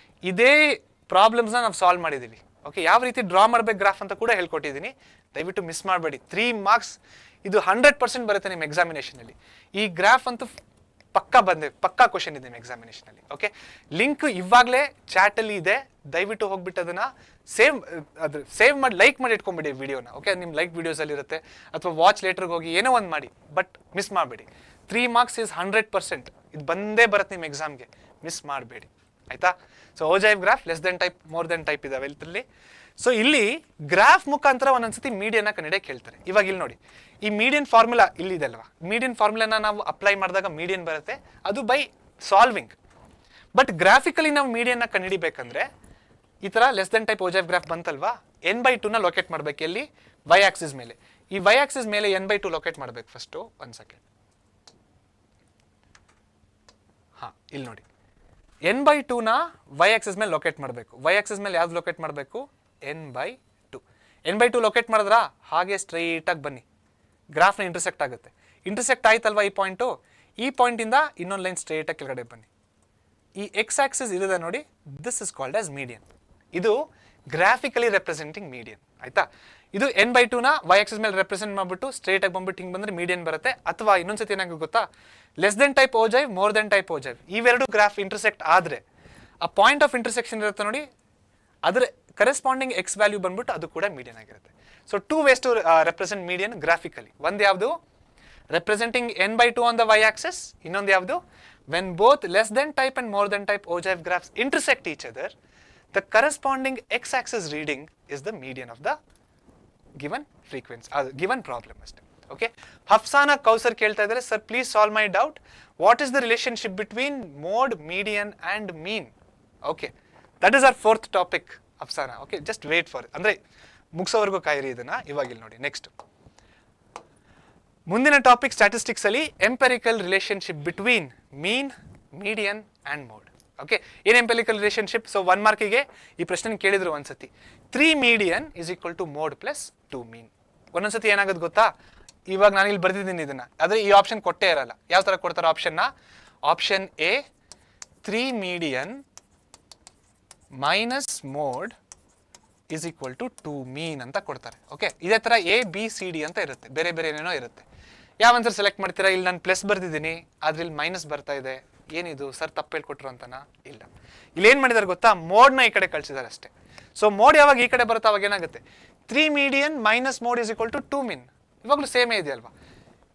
S1: ಇದೇ ಪ್ರಾಬ್ಲಮ್ಸ್ನ ನಾವು ಸಾಲ್ವ್ ಮಾಡಿದ್ದೀವಿ. ಓಕೆ, ಯಾವ ರೀತಿ ಡ್ರಾ ಮಾಡ್ಬೇಕು ಗ್ರಾಫ್ ಅಂತ ಕೂಡ ಹೇಳ್ಕೊಟ್ಟಿದ್ದೀನಿ. ದಯವಿಟ್ಟು ಮಿಸ್ ಮಾಡಬೇಡಿ. 3 ಮಾರ್ಕ್ಸ್ ಇದು 100% ಬರುತ್ತೆ ನಿಮ್ಮ ಎಕ್ಸಾಮಿನೇಷನಲ್ಲಿ. ಈ ಗ್ರಾಫ್ ಅಂತೂ ಪಕ್ಕಾ ಕ್ವಶನ್ ಇದೆ ನಿಮ್ಮ ಎಕ್ಸಾಮಿನೇಷನಲ್ಲಿ. ಓಕೆ, ಲಿಂಕ್ ಇವಾಗಲೇ ಚಾಟಲ್ಲಿ ಇದೆ. ದಯವಿಟ್ಟು ಹೋಗ್ಬಿಟ್ಟು ಅದನ್ನು ಸೇವ್ ಮಾಡಿ ಲೈಕ್ ಮಾಡಿ ಇಟ್ಕೊಂಡ್ಬಿಡಿ ವಿಡಿಯೋನ. ಓಕೆ, ನಿಮ್ಮ ಲೈಕ್ ವಿಡಿಯೋಸಲ್ಲಿ ಇರುತ್ತೆ, ಅಥವಾ ವಾಚ್ ಲೇಟರ್ಗೆ ಹೋಗಿ ಏನೋ ಒಂದು ಮಾಡಿ, ಬಟ್ ಮಿಸ್ ಮಾಡಬೇಡಿ. 3 ಮಾರ್ಕ್ಸ್ ಇಸ್ 100%. ಇದು ಬಂದೇ ಬರುತ್ತೆ ನಿಮ್ಮ ಎಕ್ಸಾಮ್ಗೆ, ಮಿಸ್ ಮಾಡಬೇಡಿ ಆಯ್ತಾ. So ಓಜೈವ್ graph, less than type, more than type ಇದಾವೆ ಇದರಲ್ಲಿ. ಸೊ ಇಲ್ಲಿ ಗ್ರಾಫ್ ಮುಖಾಂತರ ಒಂದೊಂದ್ಸತಿ ಮೀಡಿಯನ್ನ ಕಂಡುಹಿಡಿಯಕ್ಕೆ ಹೇಳ್ತಾರೆ. ಇವಾಗ ಇಲ್ಲಿ ನೋಡಿ, ಈ ಮೀಡಿಯನ್ ಫಾರ್ಮುಲಾ ಇಲ್ಲಿದೆ ಅಲ್ವಾ. ಮೀಡಿಯನ್ ಫಾರ್ಮುಲಾನ ನಾವು ಅಪ್ಲೈ ಮಾಡಿದಾಗ ಮೀಡಿಯನ್ ಬರುತ್ತೆ, ಅದು ಬೈ ಸಾಲ್ವಿಂಗ್. ಬಟ್ ಗ್ರಾಫಿಕಲಿ ನಾವು ಮೀಡಿಯನ್ನ ಕಂಡುಹಿಡಿಬೇಕಂದ್ರೆ ಈ ಥರ less than type ogive graph ಬಂತಲ್ವಾ, n/2ನ ಲೊಕೇಟ್ ಮಾಡಬೇಕು. ಎಲ್ಲಿ? ವೈ ಆಕ್ಸಿಸ್ ಮೇಲೆ. ಈ ವೈ ಆಕ್ಸಿಸ್ ಮೇಲೆ n/2 ಲೊಕೇಟ್ ಮಾಡಬೇಕು ಫಸ್ಟು. 1 ಸೆಕೆಂಡ್. ಹಾಂ, ಇಲ್ಲಿ ನೋಡಿ, n/2ನ ವೈ ಆಕ್ಸಿಸ್ ಮೇಲೆ ಲೊಕೇಟ್ ಮಾಡಬೇಕು. ವೈ ಆಕ್ಸಿಸ್ ಮೇಲೆ ಯಾವ್ದು ಲೊಕೇಟ್ ಮಾಡಬೇಕು? n/2. n/2 ಲೊಕೇಟ್ ಮಾಡಿದ್ರಾ, ಹಾಗೆ ಸ್ಟ್ರೈಟಾಗಿ ಬನ್ನಿ, ಗ್ರಾಫ್ನ ಇಂಟರ್ಸೆಕ್ಟ್ ಆಗುತ್ತೆ. ಇಂಟರ್ಸೆಕ್ಟ್ ಆಯ್ತಲ್ವಾ ಈ ಪಾಯಿಂಟು, ಈ ಪಾಯಿಂಟಿಂದ ಇನ್ನೊಂದು ಲೈನ್ ಸ್ಟ್ರೈಟಾಗಿ ಕೆಳಗಡೆ ಬನ್ನಿ. ಈ ಎಕ್ಸ್ ಆಕ್ಸಿಸ್ ಇರುತ್ತೆ ನೋಡಿ, this is called as median. ಇದು ಗ್ರಾಫಿಕಲಿ ರೆಪ್ರೆಸೆಂಟಿಂಗ್ ಮೀಡಿಯನ್ ಆಯ್ತಾ. ಇದು n/2ನ ವೈ ಆಕ್ಸಿಸ್ ಮೇಲೆ ರೆಪ್ರೆಸೆಂಟ್ ಮಾಡಿಬಿಟ್ಟು ಸ್ಟ್ರೈಟಾಗಿ ಬಂದ್ಬಿಟ್ಟು ಹಿಂಗೆ ಬಂದರೆ ಮೀಡಿಯನ್ ಬರುತ್ತೆ. ಅಥವಾ ಇನ್ನೊಂದ್ಸತಿ ಏನಾಗುತ್ತೆ ಗೊತ್ತಾ, less than type ogive, more than type ಓಜೈವ್, ಇವೆರಡು ಗ್ರಾಫ್ ಇಂಟರ್ಸೆಕ್ಟ್ ಆದರೆ ಆ ಪಾಯಿಂಟ್ ಆಫ್ ಇಂಟರ್ಸೆಕ್ಷನ್ ಇರುತ್ತೆ ನೋಡಿ, ಅದರ ಕರೆಸ್ಪಾಂಡಿಂಗ್ ಎಕ್ಸ್ ವ್ಯಾಲ್ಯೂ ಬಂದ್ಬಿಟ್ಟು ಅದು ಕೂಡ ಮೀಡಿಯನ್ ಆಗಿರುತ್ತೆ. So 2 ways to represent median graphically. ಒಂದು ಯಾವುದು? Representing n/2 on the Y axis. ಇನ್ನೊಂದು ಯಾವುದು? When both less than type and more than type ogive graphs intersect each other, the corresponding X axis reading is the median of the given frequency, given problem ಅಷ್ಟೇ. Okay, Hafsana Kausar ಕೇಳ್ತಾ ಇದ್ದಾರೆ, sir please solve my doubt, what is the relationship between mode, median and mean? Okay, that is our 4th topic Hafsana. Okay, just wait for, ಅಂದರೆ ಮುಗಿಸೋವರೆಗೂ ಕಾಯಿರಿ ಇದನ್ನ. ಇವಾಗ ಇಲ್ಲಿ ನೋಡಿ, ನೆಕ್ಸ್ಟ್ ಮುಂದಿನ ಟಾಪಿಕ್ ಸ್ಟ್ಯಾಟಿಸ್ಟಿಕ್ಸ್ ಅಲ್ಲಿ empirical relationship between mean, median and mode. Okay, ಏನು ಎಂಪೆರಿಕಲ್ ರಿಲೇಶನ್ಶಿಪ್? ಸೊ 1 ಮಾರ್ಕಿಗೆ ಈ ಪ್ರಶ್ನೆ ಕೇಳಿದ್ರು ಒಂದ್ಸತಿ. 3 median is equal to mode plus 2 mean. ಒಂದೊಂದ್ಸತಿ ಏನಾಗುತ್ತೆ ಗೊತ್ತಾ, ಇವಾಗ ನಾನು ಇಲ್ಲಿ ಬರ್ದಿದ್ದೀನಿ ಇದನ್ನ, ಆದರೆ ಈ ಆಪ್ಷನ್ ಕೊಟ್ಟೇ ಇರಲ್ಲ. ಯಾವ ಥರ ಕೊಡ್ತಾರೆ ಆಪ್ಷನ್ನ? Option a 3 median minus mode is equal to 2 mean ಅಂತ ಕೊಡ್ತಾರೆ. ಓಕೆ, ಇದೇ ಥರ ABCD ಅಂತ ಇರುತ್ತೆ, ಬೇರೆ ಬೇರೆ ಏನೇನೋ ಇರುತ್ತೆ. ಯಾವ ಆನ್ಸರ್ ಸೆಲೆಕ್ಟ್ ಮಾಡ್ತೀರಾ? ಇಲ್ಲಿ ನಾನು ಪ್ಲಸ್ ಬರ್ದಿದ್ದೀನಿ, ಆದ್ರೆ ಇಲ್ಲಿ ಮೈನಸ್ ಬರ್ತಾ ಇದೆ. ಏನಿದು ಸರ್ ತಪ್ಪು ಹೇಳ್ಕೊಟ್ರು ಅಂತನಾ? ಇಲ್ಲ, ಇಲ್ಲಿ ಏನು ಮಾಡಿದಾರೆ ಗೊತ್ತಾ, ಮೋಡ್ನ ಈ ಕಡೆ ಕಳಿಸಿದ್ದಾರೆ ಅಷ್ಟೇ. ಸೊ ಮೋಡ್ ಯಾವಾಗ ಈ ಕಡೆ ಬರುತ್ತೆ ಅವಾಗ ಏನಾಗುತ್ತೆ, 3 median minus mode is equal to 2 mean. ಇವಾಗಲೂ ಸೇಮೇ ಇದೆಯಲ್ವಾ.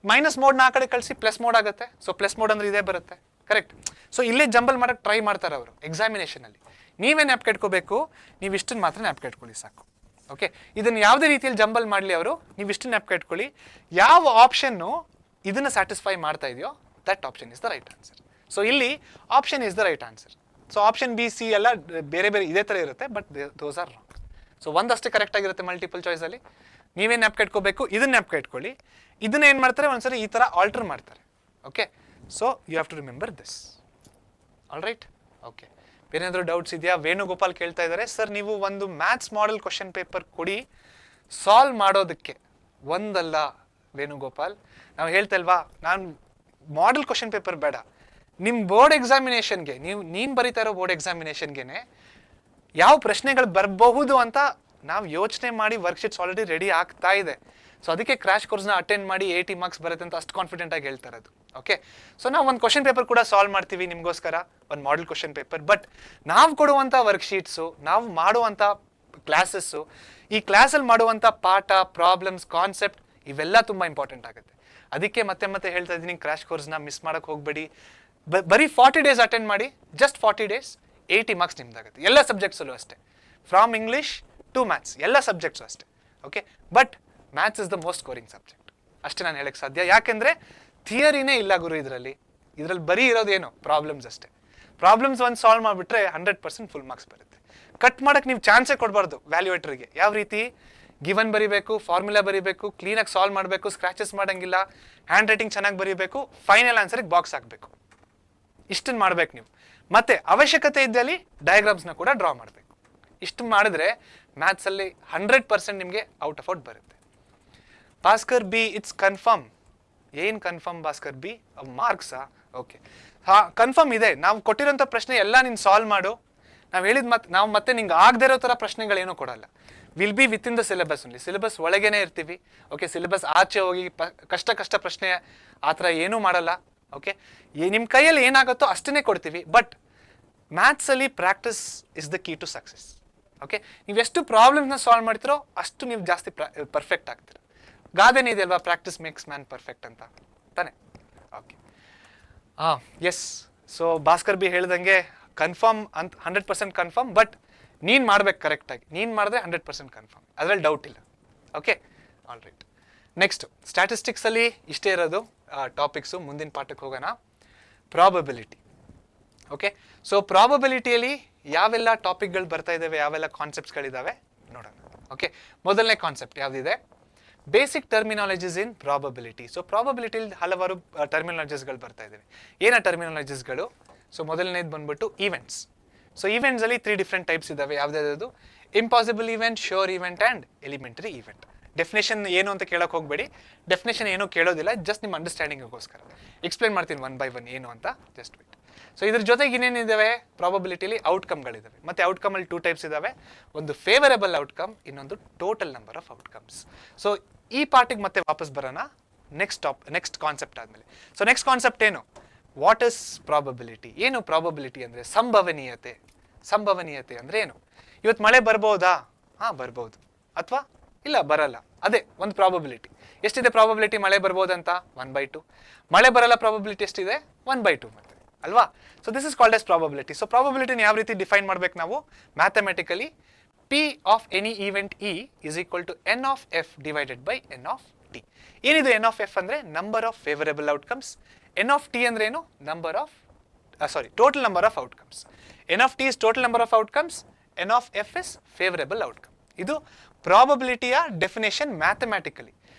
S1: ಮೈನಸ್ ಮೋಡ್ನ ಆ ಕಡೆ ಕಳಿಸಿ ಪ್ಲಸ್ ಮೋಡ್ ಆಗುತ್ತೆ. ಸೊ ಪ್ಲಸ್ ಮೋಡ್ ಅಂದ್ರೆ ಇದೇ ಬರುತ್ತೆ, ಕರೆಕ್ಟ್. ಸೊ ಇಲ್ಲೇ ಜಂಬಲ್ ಮಾಡೋಕ್ಕೆ ಟ್ರೈ ಮಾಡ್ತಾರೆ ಅವರು ಎಕ್ಸಾಮಿನೇಷನಲ್ಲಿ. ನೀವೇನು ನ್ಯಾಪ್ ಕೆಟ್ಕೋಬೇಕು, ನೀವು ಇಷ್ಟನ್ನು ಮಾತ್ರ ನ್ಯಾಪ್ ಕೆಟ್ಕೊಳ್ಳಿ ಸಾಕು. ಓಕೆ, ಇದನ್ನು ಯಾವುದೇ ರೀತಿಯಲ್ಲಿ ಜಂಬಲ್ ಮಾಡಲಿ ಅವರು, ನೀವು ಇಷ್ಟು ನ್ಯಾಪ್ ಕೆಟ್ಕೊಳ್ಳಿ. ಯಾವ ಆಪ್ಷನ್ನು ಇದನ್ನು ಸ್ಯಾಟಿಸ್ಫೈ ಮಾಡ್ತಾ ಇದೆಯೋ that option is the right answer. So ಇಲ್ಲಿ option is the right answer. So option B, C ಎಲ್ಲ ಬೇರೆ ಬೇರೆ ಇದೇ ಥರ ಇರುತ್ತೆ, but those are wrong. So ಒಂದಷ್ಟೇ ಕರೆಕ್ಟ್ ಆಗಿರುತ್ತೆ ಮಲ್ಟಿಪಲ್ ಚಾಯ್ಸಲ್ಲಿ. ನೀವೇನು ನ್ಯಾಪ್ ಕೆಟ್ಕೋಬೇಕು, ಇದನ್ನ ನ್ಯಾಪ್ ಕೆಟ್ಕೊಳ್ಳಿ. ಇದನ್ನ ಏನು ಮಾಡ್ತಾರೆ, ಒಂದ್ಸರಿ ಈ ಥರ ಆಲ್ಟರ್ ಮಾಡ್ತಾರೆ. Okay, so you have to remember this. All right. Okay, ಬೇರೇನಾದರೂ ಡೌಟ್ಸ್ ಇದೆಯಾ? ವೇಣುಗೋಪಾಲ್ ಕೇಳ್ತಾ ಇದ್ದಾರೆ, ಸರ್ ನೀವು ಒಂದು ಮ್ಯಾಥ್ಸ್ ಮಾಡೆಲ್ ಕ್ವಶನ್ ಪೇಪರ್ ಕೊಡಿ ಸಾಲ್ವ್ ಮಾಡೋದಕ್ಕೆ. ಒಂದಲ್ಲ ವೇಣುಗೋಪಾಲ್, ನಾವು ಹೇಳ್ತಾ ಇಲ್ವಾ, ನಾನು ಮಾಡೆಲ್ ಕ್ವಶನ್ ಪೇಪರ್ ಬೇಡ, ನಿಮ್ಮ ಬೋರ್ಡ್ ಎಕ್ಸಾಮಿನೇಷನ್ಗೆ, ನೀನು ಬರೀತಾ ಇರೋ ಬೋರ್ಡ್ ಎಕ್ಸಾಮಿನೇಷನ್ಗೆ ಯಾವ ಪ್ರಶ್ನೆಗಳು ಬರಬಹುದು ಅಂತ ನಾವು ಯೋಚನೆ ಮಾಡಿ ವರ್ಕ್ಶೀಟ್ಸ್ ಆಲ್ರೆಡಿ ರೆಡಿ ಆಗ್ತಾ ಇದೆ. ಸೊ ಅದಕ್ಕೆ ಕ್ರ್ಯಾಶ್ ಕೋರ್ಸ್ನ ಅಟೆಂಡ್ ಮಾಡಿ 80 ಮಾರ್ಕ್ಸ್ ಬರುತ್ತೆ ಅಂತ ಅಷ್ಟು ಕಾನ್ಫಿಡೆಂಟ್ ಆಗಿ ಹೇಳ್ತಾ ಇರೋದು. ಓಕೆ, ಸೊ ನಾವು ಒಂದು ಕ್ವಶನ್ ಪೇಪರ್ ಕೂಡ ಸಾಲ್ವ್ ಮಾಡ್ತೀವಿ ನಿಮಗೋಸ್ಕರ, ಒಂದು ಮಾಡೆಲ್ ಕ್ವಶನ್ ಪೇಪರ್. ಬಟ್ ನಾವು ಕೊಡುವಂಥ ವರ್ಕ್ಶೀಟ್ಸು, ನಾವು ಮಾಡುವಂಥ ಕ್ಲಾಸಸ್ಸು, ಈ ಕ್ಲಾಸಲ್ಲಿ ಮಾಡುವಂಥ ಪಾಠ, ಪ್ರಾಬ್ಲಮ್ಸ್, ಕಾನ್ಸೆಪ್ಟ್ ಇವೆಲ್ಲ ತುಂಬ ಇಂಪಾರ್ಟೆಂಟ್ ಆಗುತ್ತೆ. ಅದಕ್ಕೆ ಮತ್ತೆ ಮತ್ತೆ ಹೇಳ್ತಾ ಇದ್ದೀನಿ, ಕ್ರ್ಯಾಶ್ ಕೋರ್ಸ್ನ ಮಿಸ್ ಮಾಡೋಕ್ಕೆ ಹೋಗಬೇಡಿ. ಬರೀ 40 ಡೇಸ್ ಅಟೆಂಡ್ ಮಾಡಿ, ಜಸ್ಟ್ 40 ಡೇಸ್ 80 ಮಾರ್ಕ್ಸ್ ನಿಮ್ದಾಗುತ್ತೆ. ಎಲ್ಲ ಸಬ್ಜೆಕ್ಟ್ಸಲ್ಲೂ ಅಷ್ಟೇ, ಫ್ರಾಮ್ ಇಂಗ್ಲೀಷ್ ಟು ಮ್ಯಾಥ್ಸ್, ಎಲ್ಲ ಸಬ್ಜೆಕ್ಟ್ಸು ಅಷ್ಟೇ. Okay, but maths is the most scoring subject, ಅಷ್ಟೇ ನಾನು ಹೇಳಕ್ಕೆ ಸಾಧ್ಯ. ಯಾಕೆಂದರೆ ಥಿಯರಿನೇ ಇಲ್ಲ ಗುರು ಇದರಲ್ಲಿ ಬರೀ ಇರೋದೇನು ಪ್ರಾಬ್ಲಮ್ಸ್ ಅಷ್ಟೇ. ಪ್ರಾಬ್ಲಮ್ಸ್ ಒಂದು ಸಾಲ್ವ್ ಮಾಡಿಬಿಟ್ರೆ 100% ಫುಲ್ ಮಾರ್ಕ್ಸ್ ಬರುತ್ತೆ. ಕಟ್ ಮಾಡಕ್ಕೆ ನೀವು ಚಾನ್ಸೇ ಕೊಡಬಾರ್ದು ವ್ಯಾಲ್ಯೂಯೇಟರ್ಗೆ. ಯಾವ ರೀತಿ? ಗಿವನ್ ಬರೀಬೇಕು, ಫಾರ್ಮುಲಾ ಬರೀಬೇಕು, ಕ್ಲೀನಾಗಿ ಸಾಲ್ವ್ ಮಾಡಬೇಕು, ಸ್ಕ್ರಾಚಸ್ ಮಾಡಂಗಿಲ್ಲ, ಹ್ಯಾಂಡ್ ರೈಟಿಂಗ್ ಚೆನ್ನಾಗಿ ಬರೀಬೇಕು, ಫೈನಲ್ ಆನ್ಸರ್ಗೆ ಬಾಕ್ಸ್ ಹಾಕಬೇಕು. ಇಷ್ಟನ್ನು ಮಾಡ್ಬೇಕು ನೀವು. ಮತ್ತೆ ಅವಶ್ಯಕತೆ ಇದ್ದಲ್ಲಿ ಡಯಾಗ್ರಾಮ್ಸ್ನ ಕೂಡ ಡ್ರಾ ಮಾಡಬೇಕು. ಇಷ್ಟು ಮಾಡಿದ್ರೆ ಮ್ಯಾಥ್ಸಲ್ಲಿ 100% ನಿಮಗೆ ಔಟ್ ಆಫ್ ಔಟ್ ಬರುತ್ತೆ. Bhaskar B, it's confirm. ಏನು ಕನ್ಫರ್ಮ್ ಭಾಸ್ಕರ್ ಬಿ? ಮಾರ್ಕ್ಸಾ? ಓಕೆ, ಹಾಂ ಕನ್ಫರ್ಮ್ ಇದೆ. ನಾವು ಕೊಟ್ಟಿರೋಂಥ ಪ್ರಶ್ನೆ ಎಲ್ಲ ನೀನು ಸಾಲ್ವ್ ಮಾಡು. ನಾವು ಹೇಳಿದ ನಾವು ಮತ್ತೆ ನಿಂಗೆ ಆಗದೆ ಇರೋ ಥರ ಪ್ರಶ್ನೆಗಳೇನೂ ಕೊಡಲ್ಲ. Will be within the syllabus only. Syllabus ಒಳಗೇನೆ ಇರ್ತೀವಿ. ಓಕೆ, ಸಿಲೆಬಸ್ ಆಚೆ ಹೋಗಿ ಕಷ್ಟ ಪ್ರಶ್ನೆ ಆ ಥರ ಏನೂ ಮಾಡಲ್ಲ. ಓಕೆ, ನಿಮ್ಮ ಕೈಯಲ್ಲಿ ಏನಾಗುತ್ತೋ ಅಷ್ಟನ್ನೇ ಕೊಡ್ತೀವಿ. ಬಟ್ ಮ್ಯಾಥ್ಸಲ್ಲಿ practice is the key to success. Okay, ನೀವೆಷ್ಟು ಪ್ರಾಬ್ಲಮ್ಸ್ನ ಸಾಲ್ವ್ ಮಾಡ್ತೀರೋ ಅಷ್ಟು ನೀವು ಜಾಸ್ತಿ ಪರ್ಫೆಕ್ಟ್ ಆಗ್ತೀರ. ಗಾದೆನೇ ಇದೆ ಅಲ್ವಾ, ಪ್ರಾಕ್ಟೀಸ್ ಮೇಕ್ಸ್ ಮ್ಯಾನ್ ಪರ್ಫೆಕ್ಟ್ ಅಂತ ತಾನೆ? Okay, yes. So Bhaskar B ಹೇಳ್ದಂಗೆ ಕನ್ಫರ್ಮ್ ಅಂತ 100% ಕನ್ಫರ್ಮ್. ಬಟ್ ನೀನು ಮಾಡ್ಬೇಕು ಕರೆಕ್ಟಾಗಿ. ನೀನು ಮಾಡಿದ್ರೆ 100% ಕನ್ಫರ್ಮ್, ಅದರಲ್ಲಿ ಡೌಟ್ ಇಲ್ಲ. Okay, all right. ನೆಕ್ಸ್ಟ್ ಸ್ಟ್ಯಾಟಿಸ್ಟಿಕ್ಸಲ್ಲಿ ಇಷ್ಟೇ ಇರೋದು ಟಾಪಿಕ್ಸು. ಮುಂದಿನ ಪಾಠಕ್ಕೆ ಹೋಗೋಣ. ಪ್ರಾಬಬಿಲಿಟಿ. ಓಕೆ, ಸೊ ಪ್ರಾಬಬಿಲಿಟಿಯಲ್ಲಿ ಯಾವೆಲ್ಲ ಟಾಪಿಕ್ಗಳು ಬರ್ತಾ ಇದ್ದಾವೆ, ಯಾವೆಲ್ಲ ಕಾನ್ಸೆಪ್ಟ್ಸ್ಗಳಿದ್ದಾವೆ ನೋಡೋಣ. ಓಕೆ, ಮೊದಲನೇ ಕಾನ್ಸೆಪ್ಟ್ ಯಾವುದಿದೆ? ಬೇಸಿಕ್ ಟರ್ಮಿನಾಲಜೀಸ್ ಇನ್ ಪ್ರಾಬಬಿಲಿಟಿ. ಸೊ ಪ್ರಾಬಬಿಲಿಟಿಲಿ ಹಲವಾರು ಟರ್ಮಿನಾಲಜೀಸ್ಗಳು ಬರ್ತಾ ಇದ್ದಾವೆ. ಏನ ಟರ್ಮಿನಾಲಜೀಸ್ಗಳು? ಸೊ ಮೊದಲನೇದು ಬಂದ್ಬಿಟ್ಟು ಈವೆಂಟ್ಸ್. ಸೊ ಈವೆಂಟ್ಸಲ್ಲಿ 3 ಡಿಫ್ರೆಂಟ್ ಟೈಪ್ಸ್ ಇದ್ದಾವೆ. ಯಾವುದಾದ್ರು? Impossible event, sure event and elementary event. Definition ಏನು ಅಂತ ಕೇಳೋಕೆ ಹೋಗಬೇಡಿ. ಡೆಫಿನೇಷನ್ ಏನೂ ಕೇಳೋದಿಲ್ಲ, ಜಸ್ಟ್ ನಿಮ್ಮ ಅಂಡರ್ಸ್ಟ್ಯಾಂಡಿಂಗಿಗೋಸ್ಕರ ಎಕ್ಸ್ಪ್ಲೇನ್ ಮಾಡ್ತೀನಿ 1 by 1 ಏನು ಅಂತ. Just wait. ಸೊ ಇದ್ರ ಜೊತೆಗೆ ಇನ್ನೇನಿದ್ದಾವೆ? ಪ್ರಾಬಬಿಲಿಟಿಲಿ ಔಟ್ಕಮ್ಗಳಿದ್ದಾವೆ. ಮತ್ತು ಔಟ್ಕಮಲ್ಲಿ 2 ಟೈಪ್ಸ್ ಇದ್ದಾವೆ. ಒಂದು ಫೇವರಬಲ್ ಔಟ್ಕಮ್, ಇನ್ನೊಂದು total number of outcomes. So ಈ ಪಾರ್ಟಿಗೆ ಮತ್ತೆ ವಾಪಸ್ ಬರೋಣ ನೆಕ್ಸ್ಟ್ ಕಾನ್ಸೆಪ್ಟ್ ಆದಮೇಲೆ. ಸೊ ನೆಕ್ಸ್ಟ್ ಕಾನ್ಸೆಪ್ಟ್ ಏನು? What is probability? ಏನು ಪ್ರಾಬಬಿಲಿಟಿ ಅಂದರೆ? ಸಂಭವನೀಯತೆ. ಸಂಭವನೀಯತೆ ಅಂದರೆ ಏನು? ಇವತ್ತು ಮಳೆ ಬರ್ಬೋದಾ? ಹಾಂ ಬರ್ಬೋದು, ಅಥವಾ ಇಲ್ಲ ಬರಲ್ಲ. ಅದೇ ಒಂದು ಪ್ರಾಬಬಿಲಿಟಿ. ಎಷ್ಟಿದೆ ಪ್ರಾಬಬಿಲಿಟಿ ಮಳೆ ಬರ್ಬೋದಂತ? 1/2. ಮಳೆ ಬರಲ್ಲ ಪ್ರಾಬಬಿಲಿಟಿ ಎಷ್ಟಿದೆ? 1/2 ಮತ್ತೆ ಅಲ್ವಾ? So this is called as probability. ಸೊ ಪ್ರಾಬಬಿಲಿಟಿನ ಯಾವ ರೀತಿ ಡಿಫೈನ್ ಮಾಡ್ಬೇಕು ನಾವು? Mathematically P of any event E is equal to N of F divided by N of T. ಏನಿದು N of F ಅಂದರೆ? Number of favourable outcomes. N of T ಅಂದ್ರೆ ಏನು? Total number of outcomes. N of T is total number of outcomes. N of F is favorable outcome. ಇದು ಪ್ರಾಬಬಿಲಿಟಿಯ definition mathematically.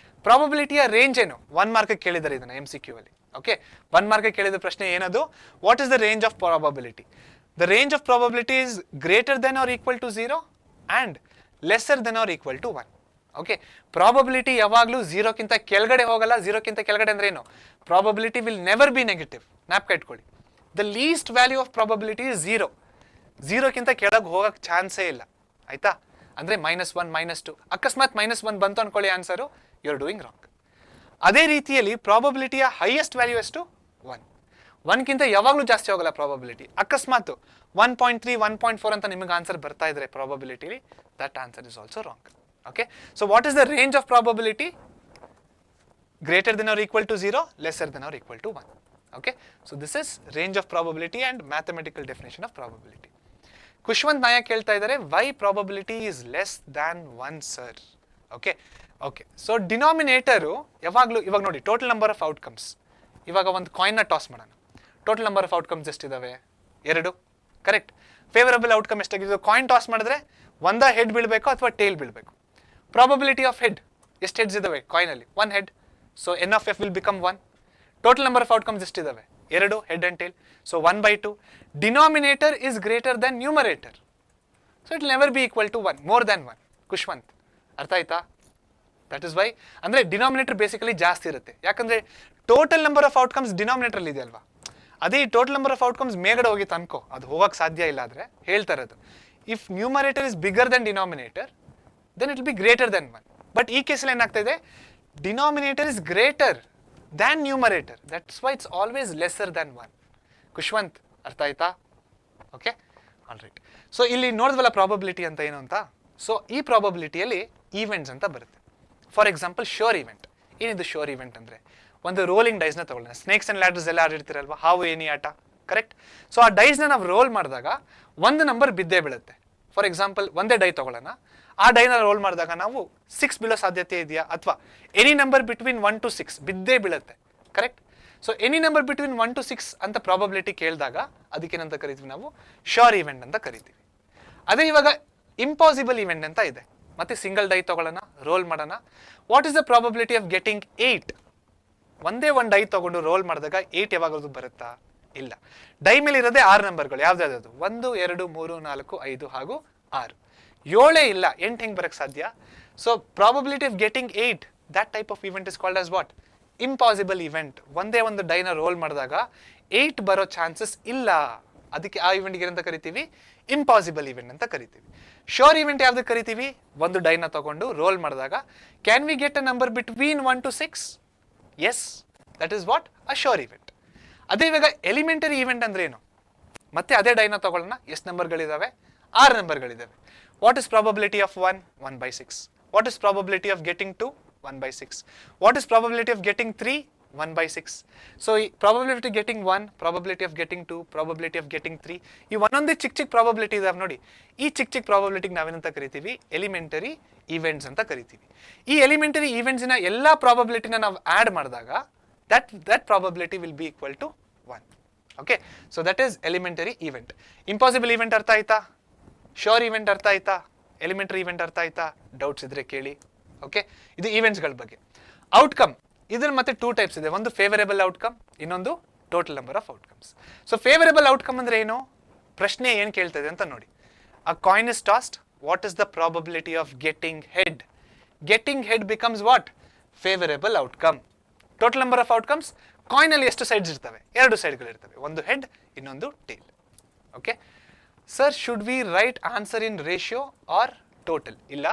S1: ಪ್ರಾಬಬಿಲಿಟಿಯ range ಏನು? 1 mark ಕೇಳಿದ್ದಾರೆ ಇದನ್ನು MCQ ಅಲ್ಲಿ. Okay, 1 mark ಕೇಳಿದ ಪ್ರಶ್ನೆ ಏನದು? What is the range of probability? The range of probability is greater than or equal to 0 and lesser than or equal to 1. Okay, probability ಯಾವಾಗಲೂ 0ಕ್ಕಿಂತ ಕೆಳಗಡೆ ಹೋಗಲ್ಲ. 0ಕ್ಕಿಂತ ಕೆಳಗಡೆ ಅಂದ್ರೆ ಏನು? Probability will never be negative. ಜ್ಞಾಪಕ ಇಟ್ಕೊಳ್ಳಿ. The least value of probability is 0. 0ಕ್ಕಿಂತ ಕೆಳಗೆ ಹೋಗಕ್ಕೆ ಚಾನ್ಸೇ ಇಲ್ಲ. ಆಯ್ತಾ? ಅಂದರೆ -1, -2. ಅಕಸ್ಮಾತ್ -1 ಬಂತು ಅನ್ಕೊಳ್ಳಿ answer, you are doing wrong. ಅದೇ ರೀತಿಯಲ್ಲಿ ಪ್ರಾಬಬಿಲಿಟಿಯ ಹೈಯೆಸ್ಟ್ ವ್ಯಾಲ್ಯೂ ಎಷ್ಟು? 1. 1ಕ್ಕಿಂತ ಯಾವಾಗಲೂ ಜಾಸ್ತಿ ಹೋಗಲ್ಲ ಪ್ರಾಬಬಿಲಿಟಿ. ಅಕಸ್ಮಾತ್ 1.3, 1.4 ಅಂತ ನಿಮಗೆ ಆನ್ಸರ್ ಬರ್ತಾ ಇದ್ರೆ ಪ್ರಾಬಬಿಲಿಟಿಲಿ, that answer is also wrong. Okay, so what is the range of probability? Greater than or equal to 0, lesser than or equal to 1. Okay, so this is range of probability and mathematical definition of probability. Khushwant Nayak ಕೇಳ್ತಾ ಇದ್ದಾರೆ, why probability is less than 1 sir? Okay okay, so denominator ಯಾವಾಗಲೂ, ಇವಾಗ ನೋಡಿ total number of outcomes. ಇವಾಗ ಒಂದು ಕಾಯಿನ್ನ toss ಮಾಡೋಣ. Total number of outcomes ಎಷ್ಟಿದ್ದಾವೆ? 2. ಕರೆಕ್ಟ್. ಫೇವರಬಲ್ ಔಟ್ಕಮ್ ಎಷ್ಟಾಗಿದೆ? ಕಾಯಿನ್ ಟಾಸ್ ಮಾಡಿದ್ರೆ ಒಂದ ಹೆಡ್ ಬೀಳಬೇಕು ಅಥವಾ ಟೇಲ್ ಬೀಳಬೇಕು. ಪ್ರಾಬಬಿಲಿಟಿ ಆಫ್ ಹೆಡ್, ಎಷ್ಟು ಹೆಡ್ಸ್ ಇದ್ದಾವೆ ಕಾಯಿನಲ್ಲಿ? 1 head. So N of F will become 1. Total number of outcomes ಎಷ್ಟಿದ್ದಾವೆ? 2 head and tail. So 1/2. Denominator is greater than numerator. So it will never be equal to 1, more than 1. Khushwant, ಅರ್ಥ ಆಯ್ತಾ? That is why. ಅಂದರೆ denominator basically ಜಾಸ್ತಿ ಇರುತ್ತೆ. ಯಾಕಂದರೆ total number of outcomes denominator ಇದೆ ಅಲ್ವಾ? ಅದೇ ಈ ಟೋಟಲ್ ನಂಬರ್ ಆಫ್ ಔಟ್ಕಮ್ಸ್ ಮೇಗಡೆ ಹೋಗಿತ್ತು ಅನ್ಕೋ, ಅದು ಹೋಗಕ್ಕೆ ಸಾಧ್ಯ ಇಲ್ಲ. ಆದರೆ ಹೇಳ್ತಾ ಇರೋದು, if numerator is bigger than denominator, then it will be greater than 1. But ಈ ಕೇಸಲ್ಲಿ ಏನಾಗ್ತಾ ಇದೆ? Denominator is greater than numerator, that's why it's always lesser than 1. Khushwant, ಅರ್ಥ ಆಯ್ತಾ? Okay, all right. ಸೊ ಇಲ್ಲಿ ನೋಡಿದ್ವಲ್ಲ ಪ್ರಾಬಬಿಲಿಟಿ ಅಂತ ಏನು ಅಂತ. ಸೊ ಈ ಪ್ರಾಬಬಿಲಿಟಿಯಲ್ಲಿ ಈವೆಂಟ್ಸ್ ಅಂತ ಬರುತ್ತೆ. For example sure event. ಏನಿದು ಶ್ಯೂರ್ ಈವೆಂಟ್ ಅಂದರೆ? ಒಂದು ರೋಲಿಂಗ್ ಡೈಸ್ನ ತಗೊಳ್ಳೋಣ. ಸ್ನೇಕ್ಸ್ ಆ್ಯಂಡ್ ಲ್ಯಾಡರ್ಸ್ ಎಲ್ಲ ಆಡಿರ್ತೀರಲ್ವ, ಹಾವು ಏನಿ ಆಟ. ಕರೆಕ್ಟ್. ಸೊ ಆ ಡೈಸ್ನ ನಾವು ರೋಲ್ ಮಾಡಿದಾಗ ಒಂದು ನಂಬರ್ ಬಿದ್ದೇ ಬೀಳುತ್ತೆ. ಫಾರ್ ಎಕ್ಸಾಂಪಲ್ ಒಂದೇ ಡೈ ತಗೊಳ್ಳೋಣ. ಆ ಡೈನ ರೋಲ್ ಮಾಡಿದಾಗ ನಾವು 6 ಬೀಳೋ ಸಾಧ್ಯತೆ ಇದೆಯಾ? ಅಥವಾ ಎನಿ ನಂಬರ್ ಬಿಟ್ವೀನ್ 1 to 6 ಬಿದ್ದೇ ಬೀಳುತ್ತೆ. Correct. So any number between 1 to 6 ಅಂತ ಪ್ರಾಬಬಿಲಿಟಿ ಕೇಳಿದಾಗ ಅದಕ್ಕೇನಂತ ಕರಿತೀವಿ ನಾವು? ಶ್ಯೂರ್ ಈವೆಂಟ್ ಅಂತ ಕರಿತೀವಿ. ಅದೇ ಇವಾಗ ಇಂಪಾಸಿಬಲ್ ಇವೆಂಟ್ ಅಂತ ಇದೆ. ಮತ್ತೆ ಸಿಂಗಲ್ ಡೈ ತಗೊಳ್ಳೋಣ, ರೋಲ್ ಮಾಡೋಣ. What is the probability of getting 8? ಒಂದೇ ಒಂದು ಡೈ ತಗೊಂಡು ರೋಲ್ ಮಾಡಿದಾಗ 8 ಯಾವಾಗಾದ್ರೂ ಬರುತ್ತಾ? ಇಲ್ಲ. ಡೈ ಮೇಲೆ ಇರೋದೇ 6 ನಂಬರ್ಗಳು. ಯಾವ್ದಾದ್ರು 1 2 3 4 5 ಹಾಗೂ 6. 7 ಇಲ್ಲ, 8 ಹೆಂಗ್ ಬರಕ್ ಸಾಧ್ಯ? So probability of getting 8, that type of event is called as what? Impossible event. ಒಂದೇ ಒಂದು ಡೈನ ರೋಲ್ ಮಾಡಿದಾಗ 8 ಬರೋ ಚಾನ್ಸಸ್ ಇಲ್ಲ. ಅದಕ್ಕೆ ಆ ಇವೆಂಟ್ಗೆ ಏನಂತ ಕರಿತೀವಿ? ಇಂಪಾಸಿಬಲ್ ಇವೆಂಟ್ ಅಂತ ಕರಿತೀವಿ. ಶೋರ್ ಇವೆಂಟ್ ಯಾವ್ದು ಕರಿತೀವಿ? ಒಂದು ಡೈನ ತಗೊಂಡು ರೋಲ್ ಮಾಡಿದಾಗ can we get a number between 1 to 6? Yes, that is what? A sure event. ಅದೇ ಇವಾಗ ಎಲಿಮೆಂಟರಿ ಇವೆಂಟ್ ಅಂದ್ರೆ ಏನು? ಮತ್ತೆ ಅದೇ ಡೈನ ತಗೊಳ್ಳೋಣ. ಎಷ್ಟು ನಂಬರ್ಗಳಿದಾವೆ? 6 ನಂಬರ್ಗಳಿದಾವೆ. What is probability of 1? 1/6. What is probability of getting 2? 1/6. What is probability of getting 3? 1/6. So ಈ probability of getting 1, probability of getting 2, probability of getting 3, ಈ ಒಂದೊಂದೇ ಚಿಕ್ಕ ಪ್ರಾಬಬಿಲಿಟಿ ಇದಾವೆ ನೋಡಿ. ಈ ಚಿಕ್ಕ ಪ್ರಾಬಬಿಲಿಟಿಗೆ ನಾವೇನಂತ ಕರಿತೀವಿ? ಎಲಿಮೆಂಟರಿ ಇವೆಂಟ್ಸ್ ಅಂತ ಕರಿತೀವಿ. ಈ ಎಲಿಮೆಂಟರಿ ಇವೆಂಟ್ಸ್ನ ಎಲ್ಲ ಪ್ರಾಬಬಿಲಿಟಿನ ನಾವು ಆಡ್ ಮಾಡಿದಾಗ that probability will be equal to 1. Okay, so that is elementary event. Impossible event ಅರ್ಥ ಆಯ್ತಾ? ಶೋರ್ ಇವೆಂಟ್ ಅರ್ಥ ಆಯ್ತಾ? ಎಲಿಮೆಂಟರಿ ಇವೆಂಟ್ ಅರ್ಥ ಆಯ್ತಾ? ಡೌಟ್ಸ್ ಇದ್ರೆ ಕೇಳಿ. ಓಕೆ, ಇದು ಈವೆಂಟ್ಸ್ಗಳ ಬಗ್ಗೆ. ಔಟ್ಕಮ್, ಇದ್ರಲ್ಲಿ ಮತ್ತೆ 2 ಟೈಪ್ಸ್ ಇದೆ. ಒಂದು ಫೇವರೇಬಲ್ ಔಟ್ಕಮ್, ಇನ್ನೊಂದು total number of outcomes. So favourable outcome ಅಂದ್ರೆ ಏನು? ಪ್ರಶ್ನೆ ಏನು ಕೇಳ್ತಾ ಇದೆ ಅಂತ ನೋಡಿ. A coin is tossed, what is the probability of getting head? Getting head becomes what? Favourable outcome. Total number of outcomes, coin ಅಲ್ಲಿ ಎಷ್ಟು ಸೈಡ್ಸ್ ಇರ್ತವೆ? 2 ಸೈಡ್ಗಳು ಇರ್ತವೆ, ಒಂದು ಹೆಡ್ ಇನ್ನೊಂದು tail. Okay sir, should we write answer in ratio or total? ಇಲ್ಲ,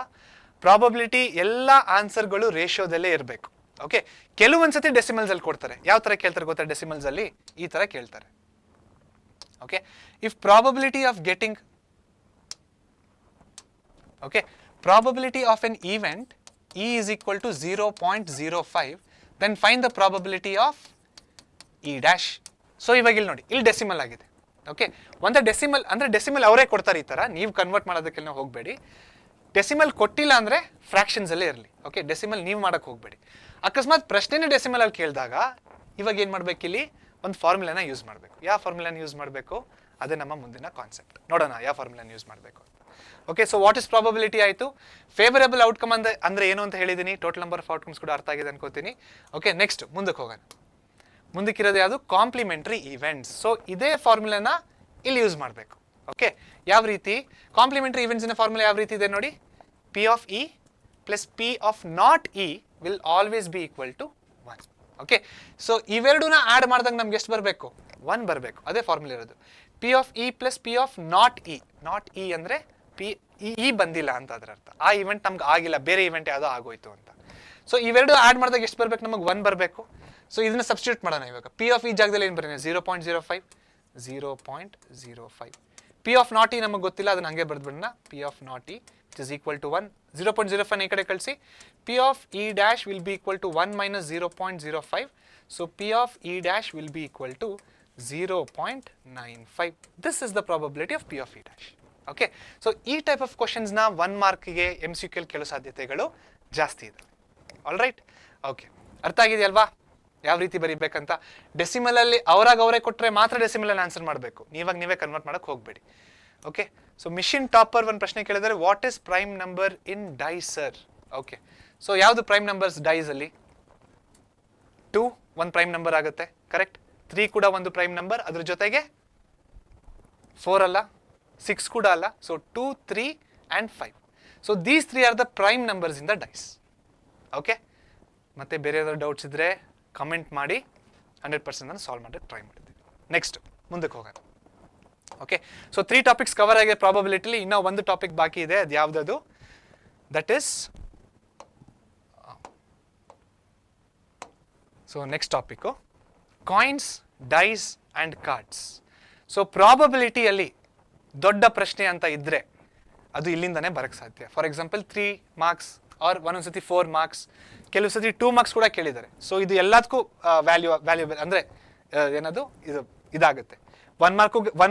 S1: probability ಎಲ್ಲ ಆನ್ಸರ್ಗಳು ರೇಷಿಯೋದಲ್ಲೇ ಇರಬೇಕು. ಓಕೆ, ಕೆಲವೊಂದ್ಸತಿ ಡೆಸಿಮಲ್ಸ್ ಅಲ್ಲಿ ಕೊಡ್ತಾರೆ. ಯಾವ ತರ ಕೇಳ್ತಾರೆ ಗೊತ್ತಾ? ಡೆಸಿಮಲ್ಸ್ ಅಲ್ಲಿ ಈ ತರ ಕೇಳ್ತಾರೆ. Okay, if probability of getting, okay, probability of N event E is equal to 0.05, then find the probability of E dash. So ಇವಾಗ ಇಲ್ಲಿ ನೋಡಿ, ಇಲ್ಲಿ ಡೆಸಿಮಲ್ ಆಗಿದೆ. ಓಕೆ, ಒಂದು ಡೆಸಿಮಲ್ ಅಂದರೆ ಡೆಸಿಮಲ್ ಅವರೇ ಕೊಡ್ತಾರೆ. ಈ ಥರ ನೀವು ಕನ್ವರ್ಟ್ ಮಾಡೋದಕ್ಕೆಲ್ಲ ಹೋಗಬೇಡಿ. ಡೆಸಿಮಲ್ ಕೊಟ್ಟಿಲ್ಲ ಅಂದರೆ ಫ್ರ್ಯಾಕ್ಷನ್ಸಲ್ಲೇ ಇರಲಿ. ಓಕೆ, ಡೆಸಿಮಲ್ ನೀವು ಮಾಡೋಕ್ಕೆ ಹೋಗಬೇಡಿ. ಅಕಸ್ಮಾತ್ ಪ್ರಶ್ನೆನೇ ಡೆಸಿಮಲಲ್ಲಿ ಕೇಳಿದಾಗ ಇವಾಗ ಏನು ಮಾಡಬೇಕು? ಇಲ್ಲಿ ಒಂದು ಫಾರ್ಮುಲಾನ ಯೂಸ್ ಮಾಡಬೇಕು. ಯಾವ ಫಾರ್ಮುಲಾನ ಯೂಸ್ ಮಾಡಬೇಕು? ಅದೇ ನಮ್ಮ ಮುಂದಿನ ಕಾನ್ಸೆಪ್ಟ್. ನೋಡೋಣ ಯಾವ ಫಾರ್ಮುಲಾನ ಯೂಸ್ ಮಾಡಬೇಕು ಅಂತ. Okay, so what is probability ಆಯಿತು. ಫೇವರೇಬಲ್ ಔಟ್ಕಮ್ ಅಂದರೆ ಏನು ಅಂತ ಹೇಳಿದ್ದೀನಿ. ಟೋಟಲ್ ನಂಬರ್ ಆಫ್ ಔಟ್ಕಮ್ಸ್ ಕೂಡ ಅರ್ಥ ಆಗಿದೆ ಅನ್ಕೋತೀನಿ. ಓಕೆ, ನೆಕ್ಸ್ಟ್ ಮುಂದಕ್ಕೆ ಹೋಗೋಣ. ಮುಂದಕ್ಕಿರೋದು ಯಾವುದು? Complimentary events. ಸೊ ಇದೇ ಫಾರ್ಮುಲಾನ ಇಲ್ಲಿ ಯೂಸ್ ಮಾಡಬೇಕು. ಓಕೆ, ಯಾವ ರೀತಿ? ಕಾಂಪ್ಲಿಮೆಂಟ್ರಿ ಈವೆಂಟ್ಸಿನ ಫಾರ್ಮುಲಾ ಯಾವ ರೀತಿ ಇದೆ ನೋಡಿ. P of E plus P of not E will always be equal to 1. Okay, so ಇವೆರಡನ್ನ ಆ್ಯಡ್ ಮಾಡಿದಾಗ ನಮ್ಗೆ ಎಷ್ಟು ಬರಬೇಕು? 1 ಬರಬೇಕು. ಅದೇ ಫಾರ್ಮುಲಾ ಇರೋದು. P of E plus P of not E. Not E ಅಂದರೆ ಇ ಬಂದಿಲ್ಲ ಅಂತ ಅದರ ಅರ್ಥ. ಆ ಇವೆಂಟ್ ನಮ್ಗೆ ಆಗಿಲ್ಲ, ಬೇರೆ ಇವೆಂಟ್ ಯಾವುದೋ ಆಗೋಯ್ತು ಅಂತ. ಸೊ ಇವೆರಡು ಆ್ಯಡ್ ಮಾಡಿದಾಗ ಎಷ್ಟು ಬರಬೇಕು? ನಮಗೆ 1 ಬರಬೇಕು. ಸೊ ಇದನ್ನ ಸಬ್ಸ್ಟಿಟ್ಯೂಟ್ ಮಾಡೋಣ ಇವಾಗ. ಪಿ ಆಫ್ ಇ ಜಾಗದಲ್ಲಿ ಏನು ಬರೋಣ? 0.05. ಪಿ ಆಫ್ ನಾಟ್ ಇ ನಮಗೆ ಗೊತ್ತಿಲ್ಲ, ಅದನ್ನ ಹಂಗೆ ಬರೆದ್ಬಿಡೋಣ. P of not E is equal to 1. 0.05 ಈ ಕಡೆ ಕಳಿಸಿ. P of E dash will be equal to 1 minus 0.05. So P of E dash will be equal to 0.95. This is the probability of P of E dash. Okay, so ಈ type of ಕ್ವಶನ್ಸ್ನ 1 ಮಾರ್ಕ್ಗೆ MCQ ಕೇಳೋ ಸಾಧ್ಯತೆಗಳು ಜಾಸ್ತಿ ಇದೆ. All right, okay, ಅರ್ಥ ಆಗಿದೆಯಲ್ವಾ ಯಾವ ರೀತಿ ಬರೀಬೇಕಂತ? ಡೆಸಿಮಲಲ್ಲಿ ಅವರೇ ಕೊಟ್ಟರೆ ಮಾತ್ರ ಡೆಸಿಮಲಲ್ಲಿ ಆನ್ಸರ್ ಮಾಡಬೇಕು. ನೀವೇ ಕನ್ವರ್ಟ್ ಮಾಡೋಕ್ಕೆ ಹೋಗಬೇಡಿ. ಓಕೆ, ಸೊ ಮಿಷಿನ್ ಟಾಪರ್ ಒಂದು ಪ್ರಶ್ನೆ ಕೇಳಿದರೆ, what is prime number in dice sir? Okay, so ಯಾವುದು ಪ್ರೈಮ್ ನಂಬರ್ಸ್ ಡೈಸಲ್ಲಿ? 2 ಒಂದು ಪ್ರೈಮ್ ನಂಬರ್ ಆಗುತ್ತೆ, ಕರೆಕ್ಟ್. 3 ಕೂಡ ಒಂದು ಪ್ರೈಮ್ ನಂಬರ್, ಅದ್ರ ಜೊತೆಗೆ 4 ಅಲ್ಲ, 6 ಕೂಡ ಅಲ್ಲ. So 2, 3 and 5. So these 3 are the prime numbers in the dice. Okay, ಮತ್ತೆ ಬೇರೆ ಏನಾದ್ರು ಡೌಟ್ಸ್ ಇದ್ರೆ ಕಮೆಂಟ್ ಮಾಡಿ, 100% ನಾನು ಸಾಲ್ವ್ ಮಾಡೋಕ್ಕೆ ಟ್ರೈ ಮಾಡ್ತೀನಿ. ನೆಕ್ಸ್ಟ್ ಮುಂದಕ್ಕೆ ಹೋಗೋಣ. ಓಕೆ, ಸೊ 3 ಟಾಪಿಕ್ಸ್ ಕವರ್ ಆಗಿದೆ ಪ್ರಾಬಬಿಲಿಟಿಲಿ. ಇನ್ನೂ ಒಂದು ಟಾಪಿಕ್ ಬಾಕಿ ಇದೆ, ಅದು ಯಾವುದದು? That is, so next topic coins, dice and cards. So ಪ್ರಾಬಬಿಲಿಟಿಯಲ್ಲಿ ದೊಡ್ಡ ಪ್ರಶ್ನೆ ಅಂತ ಇದ್ದರೆ ಅದು ಇಲ್ಲಿಂದನೇ ಬರೋಕ್ಕೆ ಸಾಧ್ಯ. ಫಾರ್ ಎಕ್ಸಾಂಪಲ್ 3 ಮಾರ್ಕ್ಸ್ ಆರ್ ಒಂದೊಂದ್ಸತಿ 4 ಮಾರ್ಕ್ಸ್, ಕೆಲವು ಸತಿ 2 ಮಾರ್ಕ್ಸ್ ಕೂಡ ಕೇಳಿದ್ದಾರೆ. ಸೊ ಇದು ಎಲ್ಲದಕ್ಕೂ ವ್ಯಾಲ್ಯೂಬಲ್ ಅಂದರೆ ಏನದು ಇದಾಗುತ್ತೆ. 1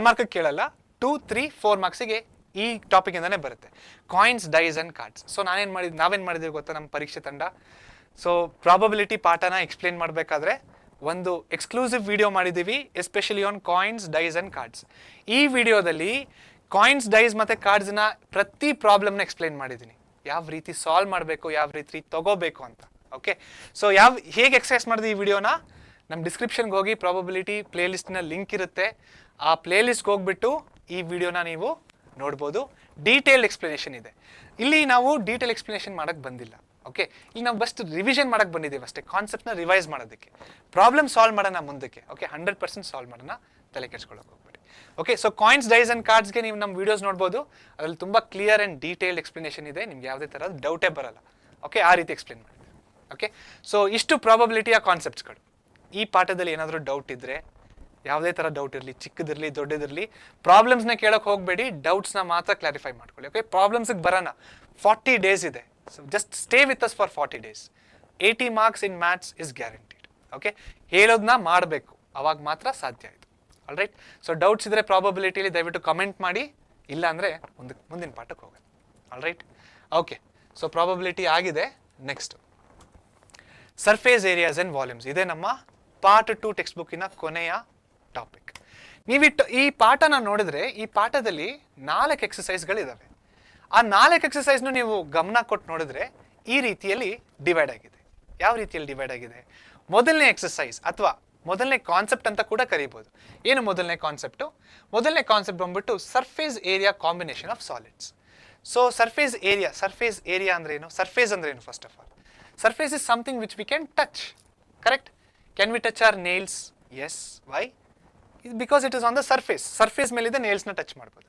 S1: ಮಾರ್ಕಿಗೆ ಕೇಳಲ್ಲ, 2, 3, 4 ಮಾರ್ಕ್ಸಿಗೆ ಈ ಟಾಪಿಕಿಂದನೇ ಬರುತ್ತೆ. Coins, dice and cards. So ನಾವೇನು ಮಾಡಿದ್ದೀವಿ ಗೊತ್ತಾ ನಮ್ಮ ಪರೀಕ್ಷೆ ತಂಡ? ಸೊ ಪ್ರಾಬಬಿಲಿಟಿ ಪಾಠನ ಎಕ್ಸ್ಪ್ಲೇನ್ ಮಾಡಬೇಕಾದ್ರೆ ಒಂದು ಎಕ್ಸ್ಕ್ಲೂಸಿವ್ ವಿಡಿಯೋ ಮಾಡಿದ್ದೀವಿ, especially on coins, dice and cards. ಈ ವಿಡಿಯೋದಲ್ಲಿ ಕಾಯಿನ್ಸ್, ಡೈಸ್ ಮತ್ತು ಕಾರ್ಡ್ಸ್ನ ಪ್ರತಿ ಪ್ರಾಬ್ಲಮ್ನ ಎಕ್ಸ್ಪ್ಲೈನ್ ಮಾಡಿದ್ದೀನಿ, ಯಾವ ರೀತಿ ಸಾಲ್ವ್ ಮಾಡಬೇಕು, ಯಾವ ರೀತಿ ತಗೋಬೇಕು ಅಂತ. ಓಕೆ, ಸೊ ಹೇಗೆ ಎಕ್ಸಸೈಸ್ ಮಾಡಿದೆ ಈ ವಿಡಿಯೋನ ನಮ್ಮ ಡಿಸ್ಕ್ರಿಪ್ಷನ್ಗೆ ಹೋಗಿ ಪ್ರಾಬಬಿಲಿಟಿ ಪ್ಲೇಲಿಸ್ಟ್ನ ಲಿಂಕ್ ಇರುತ್ತೆ, ಆ ಪ್ಲೇಲಿಸ್ಟ್ಗೆ ಹೋಗ್ಬಿಟ್ಟು ಈ ವಿಡಿಯೋನ ನೀವು ನೋಡ್ಬೋದು. ಡೀಟೇಲ್ಡ್ ಎಕ್ಸ್ಪ್ಲನೇಷನ್ ಇದೆ. ಇಲ್ಲಿ ನಾವು ಡೀಟೇಲ್ ಎಕ್ಸ್ಪ್ಲನೇಷನ್ ಮಾಡೋಕ್ಕೆ ಬಂದಿಲ್ಲ. ಓಕೆ, ಇಲ್ಲಿ ನಾವು ಬಸ್ಟ್ ರಿವಿಷನ್ ಮಾಡೋಕ್ಕೆ ಬಂದಿದ್ದೀವಿ ಅಷ್ಟೇ, ಕಾನ್ಸೆಪ್ಟ್ನ ರಿವೈಸ್ ಮಾಡೋದಕ್ಕೆ. ಪ್ರಾಬ್ಲಮ್ ಸಾಲ್ವ್ ಮಾಡೋಣ ಮುಂದಕ್ಕೆ. ಓಕೆ, 100% ಸಾಲ್ವ್ ಮಾಡೋಣ, ತಲೆ ಕೆಡ್ಸ್ಕೊಳ್ಳೋಕೆ ಹೋಗ್ಬೇಡಿ. Okay, so coins, dice and ಕಾರ್ಡ್ಸ್ಗೆ ನೀವು ನಮ್ಮ ವೀಡಿಯೋಸ್ ನೋಡ್ಬೋದು. ಅದರಲ್ಲಿ ತುಂಬ ಕ್ಲಿಯರ್ ಆ್ಯಂಡ್ ಡೀಟೇಲ್ಡ್ ಎಕ್ಸ್ಪ್ಲನೇಷನ್ ಇದೆ, ನಿಮ್ಗೆ ಯಾವುದೇ ಥರದ ಡೌಟೇ ಬರಲ್ಲ. ಓಕೆ, ಆ ರೀತಿ ಎಕ್ಸ್ಪ್ಲೇನ್ ಮಾಡಿದೆ. ಓಕೆ, ಸೊ ಇಷ್ಟು ಪ್ರಾಬಬಿಲಿಟಿಯ ಕಾನ್ಸೆಪ್ಟ್ಸ್ಗಳು. ಈ ಪಾಠದಲ್ಲಿ ಏನಾದರೂ ಡೌಟ್ ಇದ್ದರೆ, ಯಾವುದೇ ಥರ ಡೌಟ್ ಇರಲಿ, ಚಿಕ್ಕದಿರಲಿ ದೊಡ್ಡದಿರಲಿ, ಪ್ರಾಬ್ಲಮ್ಸ್ನ ಕೇಳೋಕೆ ಹೋಗಬೇಡಿ, ಡೌಟ್ಸ್ನ ಮಾತ್ರ ಕ್ಲಾರಿಫೈ ಮಾಡ್ಕೊಳ್ಳಿ. ಓಕೆ, ಪ್ರಾಬ್ಲಮ್ಸಿಗೆ ಬರೋಣ. 40 days ಇದೆ. So just stay with us for 40 days. 80 marks in maths is guaranteed. Okay, ಹೇಳೋದನ್ನ ಮಾಡಬೇಕು, ಅವಾಗ ಮಾತ್ರ ಸಾಧ್ಯ ಇದು. ಆಲ್ ರೈಟ್, ಸೊ ಡೌಟ್ಸ್ ಇದ್ದರೆ ಪ್ರಾಬಬಿಲಿಟಿಲಿ ದಯವಿಟ್ಟು ಕಮೆಂಟ್ ಮಾಡಿ, ಇಲ್ಲ ಅಂದರೆ ಮುಂದಿನ ಪಾಠಕ್ಕೆ ಹೋಗೋಣ. All right, okay, so probability ಆಗಿದೆ. Next surface areas and volumes, ಇದೇ ನಮ್ಮ ಪಾರ್ಟ್ 2 ಟೆಕ್ಸ್ಟ್ ಬುಕ್ಕಿನ ಕೊನೆಯ ಟಾಪಿಕ್. ನೀವಿಟ್ಟು ಈ ಪಾಠನ ನೋಡಿದ್ರೆ, ಈ ಪಾಠದಲ್ಲಿ 4 ಎಕ್ಸಸೈಸ್ಗಳಿದ್ದಾವೆ. ಆ 4 ಎಕ್ಸಸೈಸ್ನು ನೀವು ಗಮನ ಕೊಟ್ಟು ನೋಡಿದ್ರೆ ಈ ರೀತಿಯಲ್ಲಿ ಡಿವೈಡ್ ಆಗಿದೆ. ಯಾವ ರೀತಿಯಲ್ಲಿ ಡಿವೈಡ್ ಆಗಿದೆ? ಮೊದಲನೇ ಎಕ್ಸಸೈಸ್ ಅಥವಾ ಮೊದಲನೇ ಕಾನ್ಸೆಪ್ಟ್ ಅಂತ ಕೂಡ ಕರೀಬೋದು. ಏನು ಮೊದಲನೇ ಕಾನ್ಸೆಪ್ಟು? ಮೊದಲನೇ ಕಾನ್ಸೆಪ್ಟ್ ಬಂದ್ಬಿಟ್ಟು surface area combination of solids. So surface area ಅಂದ್ರೆ ಏನು? ಸರ್ಫೇಸ್ ಅಂದ್ರೆ ಏನು? First of all, surface is something which we can touch. Correct? Can we touch our nails? Yes. Why? Because it is on the surface ಮೇಲಿದೆ, ನೇಲ್ಸ್ನ touch ಮಾಡ್ಬೋದು.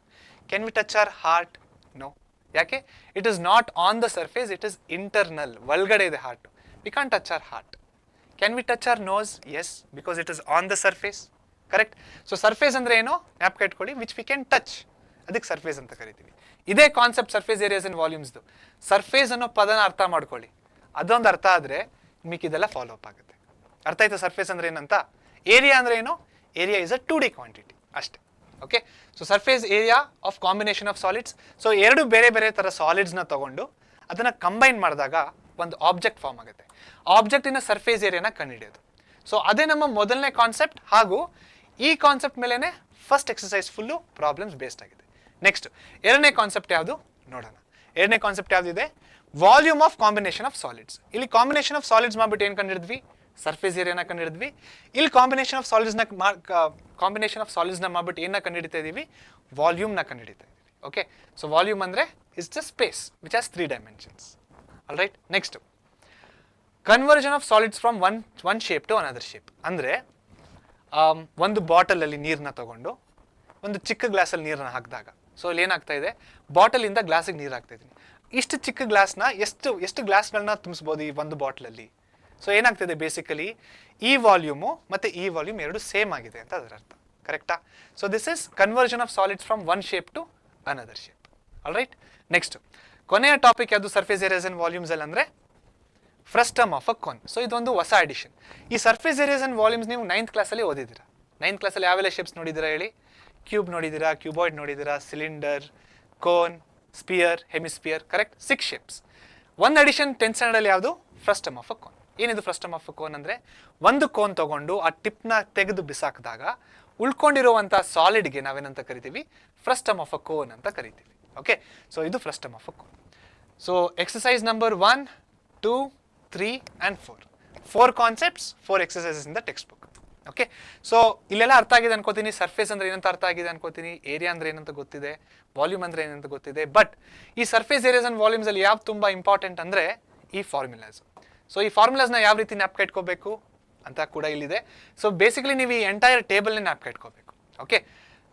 S1: Can we touch our heart? No. ಯಾಕೆ? It is not on the surface, it is internal, ಒಳಗಡೆ ಇದೆ heart. We can't touch our heart. Can we touch our nose? Yes, because it is on the surface. Correct? So surface ಅಂದ್ರೆ ಏನು? ಜ್ಞಾಪಕ ಇಟ್ಕೊಳ್ಳಿ, which we can touch, ಅದಕ್ಕೆ surface ಅಂತ ಕರಿತೀವಿ. ಇದೇ ಕಾನ್ಸೆಪ್ಟ್ ಸರ್ಫೇಸ್ ಏರಿಯಾಸ್ ಅಂಡ್ ವಾಲ್ಯೂಮ್ಸ್ದು. ಸರ್ಫೇಸ್ ಅನ್ನೋ ಪದನ ಅರ್ಥ ಮಾಡ್ಕೊಳ್ಳಿ, ಅದೊಂದು ಅರ್ಥ ಆದರೆ ಮಿಕ್ಕಿದೆಲ್ಲ ಫಾಲೋ ಅಪ್ ಆಗುತ್ತೆ. ಅರ್ಥ ಆಯ್ತಾ ಸರ್ಫೇಸ್ ಅಂದ್ರೆ ಏನಂತ? ಏರಿಯಾ ಅಂದ್ರೆ ಏನು? Area is a 2D quantity ಅಷ್ಟೇ. Okay, so surface area of combination of solids. So ಎರಡು ಬೇರೆ ಬೇರೆ ಥರ ಸಾಲಿಡ್ಸ್ನ ತಗೊಂಡು ಅದನ್ನು ಕಂಬೈನ್ ಮಾಡಿದಾಗ ಒಂದು ಆಬ್ಜೆಕ್ಟ್ ಫಾರ್ಮ್ ಆಗುತ್ತೆ. ಆಬ್ಜೆಕ್ಟಿನ ಸರ್ಫೇಸ್ ಏರಿಯಾನ ಕಂಡುಹಿಡಿಯೋದು. ಸೊ ಅದೇ ನಮ್ಮ ಮೊದಲನೇ ಕಾನ್ಸೆಪ್ಟ್, ಹಾಗೂ ಈ ಕಾನ್ಸೆಪ್ಟ್ ಮೇಲೇ first exercise full problems based ಆಗಿದೆ. ನೆಕ್ಸ್ಟ್ ಎರಡನೇ ಕಾನ್ಸೆಪ್ಟ್ ಯಾವುದು ನೋಡೋಣ. ಎರಡನೇ ಕಾನ್ಸೆಪ್ಟ್ ಯಾವುದಿದೆ? Volume of combination of solids. ಇಲ್ಲಿ ಕಾಂಬಿನೇಷನ್ ಆಫ್ ಸಾಲಿಡ್ಸ್ ಮಾಡ್ಬಿಟ್ಟು ಏನು ಕಂಡುಹಿಡಿದ್ವಿ? ಸರ್ಫೇಸ್ ಏರಿಯಾನ ಕಂಡುಹಿಡಿದ್ವಿ. ಇಲ್ಲಿ ಕಾಂಬಿನೇಷನ್ ಆಫ್ ಸಾಲಿಡ್ಸ್ನ ಮಾಡ್ಬಿಟ್ಟು ಏನನ್ನ ಕಂಡುಹಿಡಿತಾ ಇದ್ದೀವಿ? ವಾಲ್ಯೂಮ್ನ ಕಂಡುಹಿಡಿತಾ ಇದ್ದೀವಿ. ಓಕೆ, ಸೊ ವಾಲ್ಯೂಮ್ ಅಂದರೆ is the space which has 3 dimensions. All right, next conversion of solids from one shape to another shape. ಅಂದರೆ ಒಂದು ಬಾಟಲಲ್ಲಿ ನೀರನ್ನ ತಗೊಂಡು ಒಂದು ಚಿಕ್ಕ ಗ್ಲಾಸಲ್ಲಿ ನೀರನ್ನ ಹಾಕಿದಾಗ, ಸೊ ಇಲ್ಲಿ ಏನಾಗ್ತಾ ಇದೆ? ಬಾಟಲಿಂದ ಗ್ಲಾಸಿಗೆ ನೀರು ಹಾಕ್ತಾ ಇದ್ದೀನಿ. ಇಷ್ಟು ಚಿಕ್ಕ ಗ್ಲಾಸ್ನ ಎಷ್ಟು ಗ್ಲಾಸ್ಗಳನ್ನ ತುಂಬಿಸ್ಬೋದು ಈ ಒಂದು ಬಾಟ್ಲಲ್ಲಿ? ಸೊ ಏನಾಗ್ತಿದೆ? ಬೇಸಿಕಲಿ ಈ ವಾಲ್ಯೂಮು ಮತ್ತು ಈ ವಾಲ್ಯೂಮ್ ಎರಡು ಸೇಮ್ ಆಗಿದೆ ಅಂತ ಅದರ ಅರ್ಥ. ಕರೆಕ್ಟಾ? So this is conversion of solids from one shape to another shape. All right, next ಕೊನೆಯ ಟಾಪಿಕ್ ಯಾವುದು ಸರ್ಫೇಸ್ ಏರಿಯಾಸ್ ಅಂಡ್ ವಾಲ್ಯೂಮ್ಸ್ ಅಲ್ಲಿ ಅಂದರೆ frustum of a cone. So ಇದೊಂದು ಹೊಸ ಅಡಿಷನ್. ಈ ಸರ್ಫೇಸ್ ಏರಿಯಾಸ್ ಅಂಡ್ ವಾಲ್ಯೂಮ್ಸ್ ನೀವು 9th ಕ್ಲಾಸಲ್ಲಿ ಓದಿದ್ದೀರಾ. 9th ಕ್ಲಾಸಲ್ಲಿ ಯಾವೆಲ್ಲ ಶೇಪ್ಸ್ ನೋಡಿದ್ದೀರಾ ಹೇಳಿ? ಕ್ಯೂಬ್ ನೋಡಿದ್ದೀರಾ, ಕ್ಯೂಬಾಯ್ಡ್ ನೋಡಿದ್ದೀರಾ, cylinder, cone, sphere, hemisphere. Correct? 6 shapes. ಒಂದು ಅಡಿಷನ್ 10th ಸ್ಟ್ಯಾಂಡರ್ಡಲ್ಲಿ ಯಾವುದು? Frustum of a cone. ಏನಿದು ಫ್ರಸ್ಟಮ್ ಆಫ್ ಅ ಕೋನ್ ಅಂದರೆ? ಒಂದು ಕೋನ್ ತಗೊಂಡು ಆ ಟಿಪ್ನ ತೆಗೆದು ಬಿಸಾಕಿದಾಗ ಉಳ್ಕೊಂಡಿರುವಂಥ ಸಾಲಿಡ್ಗೆ ನಾವೇನಂತ ಕರಿತೀವಿ? ಫ್ರಸ್ಟಮ್ ಆಫ್ ಅ ಕೋನ್ ಅಂತ ಕರಿತೀವಿ. ಓಕೆ, ಸೊ ಇದು frustum of a cone. So exercise number 1, 2, 3 and 4. 4 concepts, 4 exercises in the text book. Okay, so ಇಲ್ಲೆಲ್ಲ ಅರ್ಥ ಆಗಿದೆ ಅನ್ಕೋತೀನಿ. ಸರ್ಫೇಸ್ ಅಂದ್ರೆ ಏನಂತ ಅರ್ಥ ಆಗಿದೆ ಅನ್ಕೋತೀನಿ. ಏರಿಯಾ ಅಂದ್ರೆ ಏನಂತ ಗೊತ್ತಿದೆ, ವಾಲ್ಯೂಮ್ ಅಂದ್ರೆ ಏನಂತ ಗೊತ್ತಿದೆ. ಬಟ್ ಈ ಸರ್ಫೇಸ್ ಏರಿಯಾಸ್ ಅಂಡ್ ವಾಲ್ಯೂಮ್ಸ್ ಅಲ್ಲಿ ಯಾವ್ದು ತುಂಬ ಇಂಪಾರ್ಟೆಂಟ್ ಅಂದರೆ ಈ ಫಾರ್ಮುಲಾಸ್. ಸೊ ಈ ಫಾರ್ಮುಲಾಸ್ನ ಯಾವ ರೀತಿ ಜ್ಞಾಪಕ ಇಟ್ಕೋಬೇಕು ಅಂತ ಕೂಡ ಇಲ್ಲಿದೆ. ಸೊ ಬೇಸಿಕಲಿ ನೀವು ಈ ಎಂಟೈರ್ ಟೇಬಲ್ನ ಜ್ಞಾಪಕ ಇಟ್ಕೋಬೇಕು. ಓಕೆ,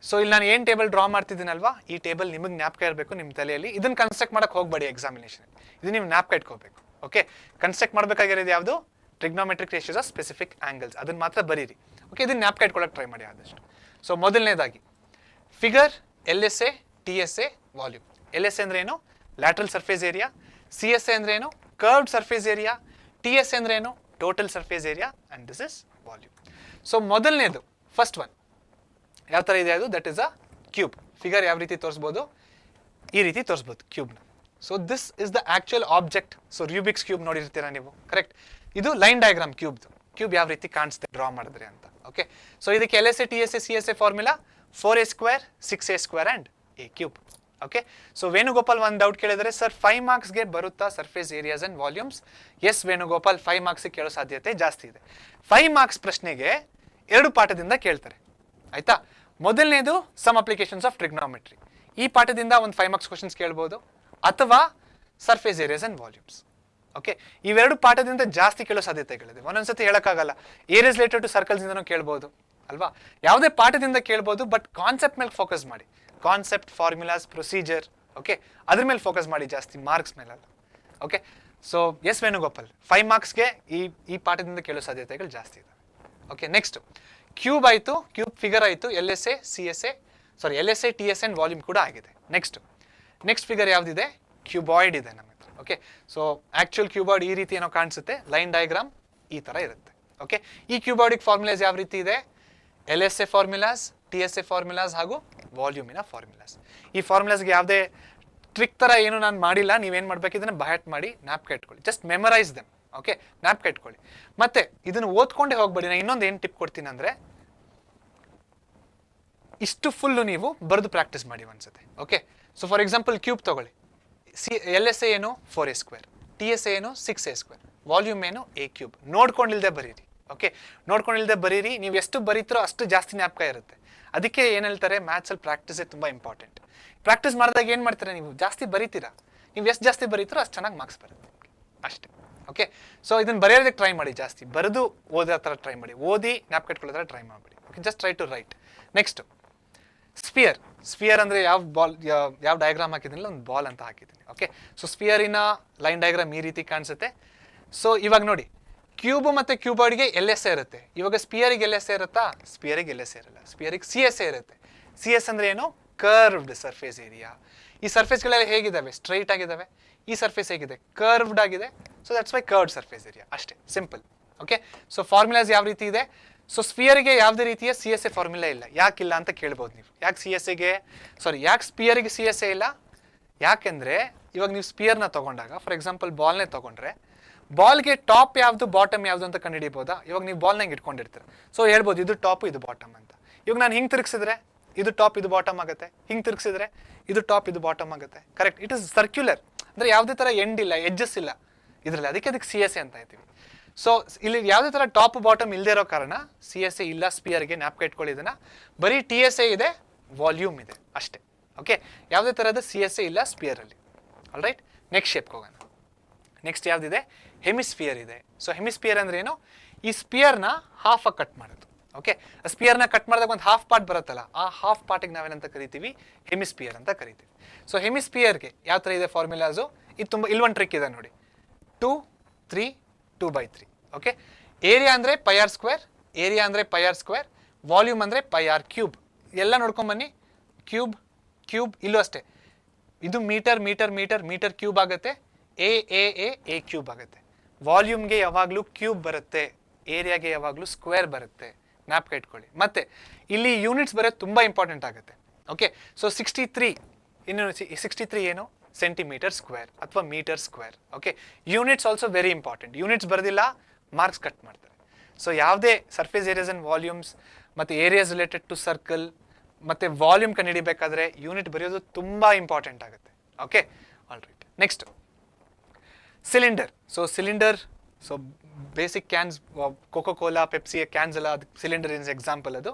S1: ಸೊ ಇಲ್ಲಿ ನಾನು ಏನು ಟೇಬಲ್ ಡ್ರಾ ಮಾಡ್ತಿದ್ದೀನಲ್ವಾ, ಈ ಟೇಬಲ್ ನಿಮಗೆ ಜ್ಞಾಪಕ ಇರಬೇಕು ನಿಮ್ಮ ತಲೆಯಲ್ಲಿ. ಇದನ್ನು ಕನ್ಸ್ಟ್ರಕ್ಟ್ ಮಾಡಕ್ಕೆ ಹೋಗಬೇಡಿ ಎಕ್ಸಾಮಿನೇಷನ್, ಇದು ನೀವು ಜ್ಞಾಪಕ ಇಟ್ಕೋಬೇಕು. ಓಕೆ, ಕನ್ಸ್ಟ್ರಕ್ಟ್ ಮಾಡಬೇಕಾಗಿರೋದು ಯಾವುದು? Trigonometric ratios of specific angles, ಅದನ್ನು ಮಾತ್ರ ಬರೀರಿ. ಓಕೆ, ಇದನ್ನು ಜ್ಞಾಪಕ ಇಟ್ಕೊಳ್ಳೋಕೆ ಟ್ರೈ ಮಾಡಿ ಆದಷ್ಟು. ಸೊ ಮೊದಲನೇದಾಗಿ figure, LSA, TSA, volume. LSA ಅಂದ್ರೆ ಏನು? Lateral surface area. CSA ಅಂದ್ರೆ ಏನು? Curved surface area. TSA ಅಂದ್ರೆ ಏನು? Total surface area. And this is volume. So ಮೊದಲನೇದು ಫಸ್ಟ್ ಒನ್ ಯಾವ ಥರ ಇದೆ ಅದು? That is a cube. Figure ಯಾವ ರೀತಿ ತೋರಿಸ್ಬೋದು? ಈ ರೀತಿ ತೋರಿಸ್ಬೋದು ಕ್ಯೂಬ್ನ. So this is the actual object. So Rubik's cube ನೋಡಿರ್ತೀರಾ ನೀವು. ಕರೆಕ್ಟ್? ಇದು ಲೈನ್ ಡಯಾಗ್ರಾಮ್ ಕ್ಯೂಬ್ದು. ಕ್ಯೂಬ್ ಯಾವ ರೀತಿ ಕಾಣಿಸುತ್ತೆ ಡ್ರಾ ಮಾಡಿದ್ರೆ ಅಂತ. ಓಕೆ, ಸೊ ಇದಕ್ಕೆ LSA, TSA, CSA formula 4a² 6a² and a cube. Okay, so Venugopal ಒಂದು ಡೌಟ್ ಕೇಳಿದರೆ ಸರ್ 5 ಮಾರ್ಕ್ಸ್ಗೆ ಬರುತ್ತಾ surface areas and volumes? Yes Venugopal, 5 ಮಾರ್ಕ್ಸ್ಗೆ ಕೇಳೋ ಸಾಧ್ಯತೆ ಜಾಸ್ತಿ ಇದೆ. 5 ಮಾರ್ಕ್ಸ್ ಪ್ರಶ್ನೆಗೆ 2 ಪಾಠದಿಂದ ಕೇಳ್ತಾರೆ ಆಯ್ತಾ. ಮೊದಲನೇದು ಸಮ್ ಅಪ್ಲಿಕೇಶನ್ಸ್ ಆಫ್ ಟ್ರಿಗ್ನೋಮೆಟ್ರಿ. ಈ ಪಾಠದಿಂದ ಒಂದು 5 ಮಾರ್ಕ್ಸ್ ಕ್ವಶನ್ಸ್ ಕೇಳ್ಬೋದು, ಅಥವಾ surface areas and volumes. Okay, ಇವೆರಡು ಪಾಠದಿಂದ ಜಾಸ್ತಿ ಕೇಳೋ ಸಾಧ್ಯತೆಗಳಿದೆ. ಒಂದೊಂದ್ಸತಿ ಹೇಳೋಕ್ಕಾಗಲ್ಲ, ಏರಿಯಾಸ್ ರಿಲೇಟೆಡ್ ಟು ಸರ್ಕಲ್ಸ್ಯಿಂದನೂ ಕೇಳ್ಬೋದು ಅಲ್ವಾ. ಯಾವುದೇ ಪಾಠದಿಂದ ಕೇಳ್ಬೋದು, ಬಟ್ ಕಾನ್ಸೆಪ್ಟ್ ಮೇಲೆ ಫೋಕಸ್ ಮಾಡಿ. ಕಾನ್ಸೆಪ್ಟ್, ಫಾರ್ಮುಲಾಸ್, ಪ್ರೊಸೀಜರ್, ಓಕೆ, ಅದ್ರ ಮೇಲೆ ಫೋಕಸ್ ಮಾಡಿ ಜಾಸ್ತಿ, ಮಾರ್ಕ್ಸ್ ಮೇಲಲ್ಲ. ಓಕೆ, ಸೊ ಎಸ್ ವೇಣುಗೋಪಾಲ್, 5 ಮಾರ್ಕ್ಸ್ಗೆ ಈ ಪಾಠದಿಂದ ಕೇಳೋ ಸಾಧ್ಯತೆಗಳು ಜಾಸ್ತಿ ಇದೆ. ಓಕೆ, ನೆಕ್ಸ್ಟ್ ಕ್ಯೂಬ್ ಆಯಿತು, ಕ್ಯೂಬ್ ಫಿಗರ್ ಆಯಿತು, LSA, CSA, LSA, TS and volume ಕೂಡ ಆಗಿದೆ. ನೆಕ್ಸ್ಟ್ ಫಿಗರ್ ಯಾವುದಿದೆ? ಕ್ಯೂಬಾಯ್ಡ್ ಇದೆ ನಮ್ಮ ಹತ್ರ. ಓಕೆ, ಸೊ ಆಕ್ಚುಯಲ್ ಕ್ಯೂಬಾಯ್ಡ್ ಈ ರೀತಿ ಏನೋ ಕಾಣಿಸುತ್ತೆ, ಲೈನ್ ಡಯಾಗ್ರಾಮ್ ಈ ಥರ ಇರುತ್ತೆ. ಓಕೆ, ಈ ಕ್ಯೂಬಾಯ್ಡಿಗೆ ಫಾರ್ಮುಲಾಸ್ ಯಾವ ರೀತಿ ಇದೆ? LSA ಫಾರ್ಮುಲಾಸ್, TSA ಫಾರ್ಮುಲಾಸ್ ಹಾಗೂ ವಾಲ್ಯೂಮಿನ ಫಾರ್ಮುಲಾಸ್. ಈ ಫಾರ್ಮುಲಾಸ್ಗೆ ಯಾವುದೇ ಟ್ರಿಕ್ ಥರ ಏನು ನಾನು ಮಾಡಿಲ್ಲ. ನೀವೇನು ಮಾಡಬೇಕು, ಇದನ್ನು ಬಹಟ್ ಮಾಡಿ ಜ್ಞಾಪಕ ಇಟ್ಕೊಳ್ಳಿ, ಜಸ್ಟ್ ಮೆಮರೈಸ್ ದೆಮ್. ಓಕೆ, ಜ್ಞಾಪಕ ಇಟ್ಕೊಳ್ಳಿ. ಮತ್ತೆ ಇದನ್ನು ಓದ್ಕೊಂಡೇ ಹೋಗ್ಬೇಡಿ. ನಾನು ಇನ್ನೊಂದು ಏನು ಟಿಪ್ ಕೊಡ್ತೀನಿ ಅಂದರೆ, ಇಷ್ಟು ಫುಲ್ಲು ನೀವು ಬರೆದು ಪ್ರಾಕ್ಟೀಸ್ ಮಾಡಿ ಒಂದ್ಸತಿ. Okay, so for example cube ತಗೊಳ್ಳಿ. LSA ಏನು 4a², TSA ಏನು 6a², ವಾಲ್ಯೂಮ್ ಏನು a ಕ್ಯೂಬ್. ನೋಡ್ಕೊಂಡಿಲ್ದೆ ಬರೀರಿ. ಓಕೆ, ನೋಡ್ಕೊಂಡಿಲ್ದೆ ಬರೀರಿ. ನೀವು ಎಷ್ಟು ಬರೀತೀರೋ ಅಷ್ಟು ಜಾಸ್ತಿ ಜ್ಞಾಪಕ ಇರುತ್ತೆ. ಅದಕ್ಕೆ ಏನು ಹೇಳ್ತಾರೆ, ಮ್ಯಾಥ್ಸಲ್ಲಿ ಪ್ರಾಕ್ಟೀಸೇ ತುಂಬ ಇಂಪಾರ್ಟೆಂಟ್. ಪ್ರಾಕ್ಟೀಸ್ ಮಾಡಿದಾಗ ಏನು ಮಾಡ್ತೀರಾ, ನೀವು ಜಾಸ್ತಿ ಬರೀತೀರಾ. ನೀವು ಎಷ್ಟು ಜಾಸ್ತಿ ಬರೀತೀರೋ ಅಷ್ಟು ಚೆನ್ನಾಗಿ ಮಾರ್ಕ್ಸ್ ಬರುತ್ತೆ ಅಷ್ಟೇ. ಓಕೆ, ಸೊ ಇದನ್ನು ಬರೆಯೋದಕ್ಕೆ ಟ್ರೈ ಮಾಡಿ, ಜಾಸ್ತಿ ಬರೆದು ಓದೋ ಥರ ಟ್ರೈ ಮಾಡಿ, ಓದಿ ಜ್ಞಾಪಕ ಇಟ್ಕೊಳ್ಳೋ ಥರ ಟ್ರೈ ಮಾಡಬೇಡಿ. Okay, just try to write. Next sphere ಅಂದರೆ ಯಾವ ಡಯಾಗ್ರಾಮ್ ಹಾಕಿದ್ದೀನಿಲ್ಲ, ಒಂದು ಬಾಲ್ ಅಂತ ಹಾಕಿದ್ದೀನಿ. ಓಕೆ, ಸೊ ಸ್ಪಿಯರಿನ ಲೈನ್ ಡಯಾಗ್ರಾಮ್ ಈ ರೀತಿ ಕಾಣಿಸುತ್ತೆ. ಸೊ ಇವಾಗ ನೋಡಿ, ಕ್ಯೂಬ್ ಮತ್ತು ಕ್ಯೂಬಾಯ್ಡ್ಗೆ LSA ಇರುತ್ತೆ. ಇವಾಗ ಸ್ಪಿಯರಿಗೆ LSA ಇರುತ್ತಾ? ಸ್ಪಿಯರಿಗೆ LSA ಇರಲ್ಲ. ಸ್ಪಿಯರಿಗೆ CSA ಇರುತ್ತೆ. CS ಅಂದರೆ ಏನು? Curved surface area. ಈ ಸರ್ಫೇಸ್ಗಳೆಲ್ಲ ಹೇಗಿದ್ದಾವೆ? ಸ್ಟ್ರೈಟ್ ಆಗಿದ್ದಾವೆ. ಈ ಸರ್ಫೇಸ್ ಹೇಗಿದೆ? ಕರ್ವ್ಡ್ ಆಗಿದೆ. So that's why curved surface area. ಅಷ್ಟೇ, ಸಿಂಪಲ್. ಓಕೆ, ಸೊ ಫಾರ್ಮುಲಾಸ್ ಯಾವ ರೀತಿ ಇದೆ? ಸೊ ಸ್ಪಿಯರ್ಗೆ ಯಾವುದೇ ರೀತಿಯ CSA ಫಾರ್ಮುಲಾ ಇಲ್ಲ. ಯಾಕಿಲ್ಲ ಅಂತ ಕೇಳ್ಬೋದು ನೀವು. ಯಾಕೆ ಸ್ಪಿಯರ್ಗೆ CSA ಇಲ್ಲ? ಯಾಕೆಂದರೆ ಇವಾಗ ನೀವು ಸ್ಪಿಯರ್ನ ತೊಗೊಂಡಾಗ, ಫಾರ್ ಎಕ್ಸಾಂಪಲ್ ಬಾಲ್ನೇ ತೊಗೊಂಡ್ರೆ, ಬಾಲ್ಗೆ ಟಾಪ್ ಯಾವುದು ಬಾಟಮ್ ಯಾವುದು ಅಂತ ಕಂಡುಹಿಡಿಯಬಹುದಾ? ಇವಾಗ ನೀವು ಬಾಲ್ನ ಹಿಂಗೆ ಇಟ್ಕೊಂಡಿರ್ತೀರ. ಸೊ ಹೇಳ್ಬೋದು ಇದು ಟಾಪು ಇದು ಬಾಟಮ್ ಅಂತ. ಇವಾಗ ನಾನು ಹಿಂಗೆ ತಿರುಗಿಸಿದ್ರೆ ಇದು ಟಾಪ್ ಇದು ಬಾಟಮ್ ಆಗುತ್ತೆ, ಹಿಂಗೆ ತಿರುಗಿಸಿದ್ರೆ ಇದು ಟಾಪ್ ಇದು ಬಾಟಮ್ ಆಗುತ್ತೆ. Correct, it is circular. ಅಂದರೆ ಯಾವುದೇ ಥರ ಎಂಡ್ ಇಲ್ಲ, ಎಡ್ಜಸ್ ಇಲ್ಲ ಇದರಲ್ಲಿ. ಅದಕ್ಕೆ CSA ಅಂತ ಹೇಳ್ತೀವಿ. ಸೊ ಇಲ್ಲಿ ಯಾವುದೇ ಥರ ಟಾಪ್ ಬಾಟಮ್ ಇಲ್ಲದೆ ಇರೋ ಕಾರಣ CSA ಇಲ್ಲ ಸ್ಪಿಯರ್ಗೆ. ಜ್ಞಾಪಕ ಇಟ್ಕೊಳ್ಳಿ ಇದನ್ನು. ಬರೀ TSA ಇದೆ, ವಾಲ್ಯೂಮ್ ಇದೆ ಅಷ್ಟೇ. ಓಕೆ, ಯಾವುದೇ ಥರದ CSA ಇಲ್ಲ ಸ್ಪಿಯರಲ್ಲಿ. ಆಲ್ ರೈಟ್, ನೆಕ್ಸ್ಟ್ ಶೇಪ್ಗೆ ಹೋಗೋಣ. ನೆಕ್ಸ್ಟ್ ಯಾವುದಿದೆ? ಹೆಮಿಸ್ಫಿಯರ್ ಇದೆ. ಸೊ ಹೆಮಿಸ್ಫಿಯರ್ ಅಂದರೆ ಏನು? ಈ ಸ್ಪಿಯರ್ನ ಹಾಫಾಗಿ ಕಟ್ ಮಾಡೋದು. ಓಕೆ, ಸ್ಪಿಯರ್ನ ಕಟ್ ಮಾಡಿದಾಗ ಒಂದು ಹಾಫ್ ಪಾರ್ಟ್ ಬರುತ್ತಲ್ಲ, ಆ ಹಾಫ್ ಪಾರ್ಟಿಗೆ ನಾವೇನಂತ ಕರಿತೀವಿ? ಹೆಮಿಸ್ಫಿಯರ್ ಅಂತ ಕರಿತೀವಿ. ಸೊ ಹೆಮಿಸ್ಫಿಯರ್ಗೆ ಯಾವ ಥರ ಇದೆ ಫಾರ್ಮುಲಾಸು? ಇದು ತುಂಬ ಇಲ್ಲೊಂದು ಟ್ರಿಕ್ ಇದೆ ನೋಡಿ. 2, 3, 2/3. ಓಕೆ, ಏರಿಯಾ ಅಂದರೆ πr², ಏರಿಯಾ ಅಂದರೆ πr², ವಾಲ್ಯೂಮ್ ಅಂದರೆ πr³ ಎಲ್ಲ ನೋಡ್ಕೊಂಬನ್ನಿ. ಕ್ಯೂಬ್ ಇಲ್ಲೂ ಅಷ್ಟೇ. ಇದು ಮೀಟರ್ ಕ್ಯೂಬ್ ಆಗುತ್ತೆ. a ಕ್ಯೂಬ್ ಆಗುತ್ತೆ. ವಾಲ್ಯೂಮ್ಗೆ ಯಾವಾಗಲೂ ಕ್ಯೂಬ್ ಬರುತ್ತೆ, ಏರಿಯಾಗೆ ಯಾವಾಗಲೂ ಸ್ಕ್ವೇರ್ ಬರುತ್ತೆ. ಜ್ಞಾಪಕ ಇಟ್ಕೊಳ್ಳಿ. ಮತ್ತೆ ಇಲ್ಲಿ ಯೂನಿಟ್ಸ್ ಬರೋದು ತುಂಬ ಇಂಪಾರ್ಟೆಂಟ್ ಆಗುತ್ತೆ. ಓಕೆ, ಸೊ 63 ಏನು? ಸೆಂಟಿಮೀಟರ್ ಸ್ಕ್ವೇರ್ ಅಥವಾ metre square. Okay, units also very important. Units ಬರೆದಿಲ್ಲ, ಮಾರ್ಕ್ಸ್ ಕಟ್ ಮಾಡ್ತಾರೆ. ಸೊ ಯಾವುದೇ ಸರ್ಫೇಸ್ ಏರಿಯಾಸ್ ಅಂಡ್ ವಾಲ್ಯೂಮ್ಸ್ ಮತ್ತು ಏರಿಯಾಸ್ ರಿಲೇಟೆಡ್ ಟು ಸರ್ಕಲ್ ಮತ್ತು ವಾಲ್ಯೂಮ್ ಕಂಡುಹಿಡಿಬೇಕಾದ್ರೆ ಯೂನಿಟ್ ಬರೆಯೋದು ತುಂಬ ಇಂಪಾರ್ಟೆಂಟ್ ಆಗುತ್ತೆ. Okay, all right. Next cylinder. So basic cans, Coca Cola, Pepsi cans ಎಲ್ಲ ಅದಕ್ಕೆ ಸಿಲಿಂಡರ್ ಇನ್ ಎಕ್ಸಾಂಪಲ್. ಅದು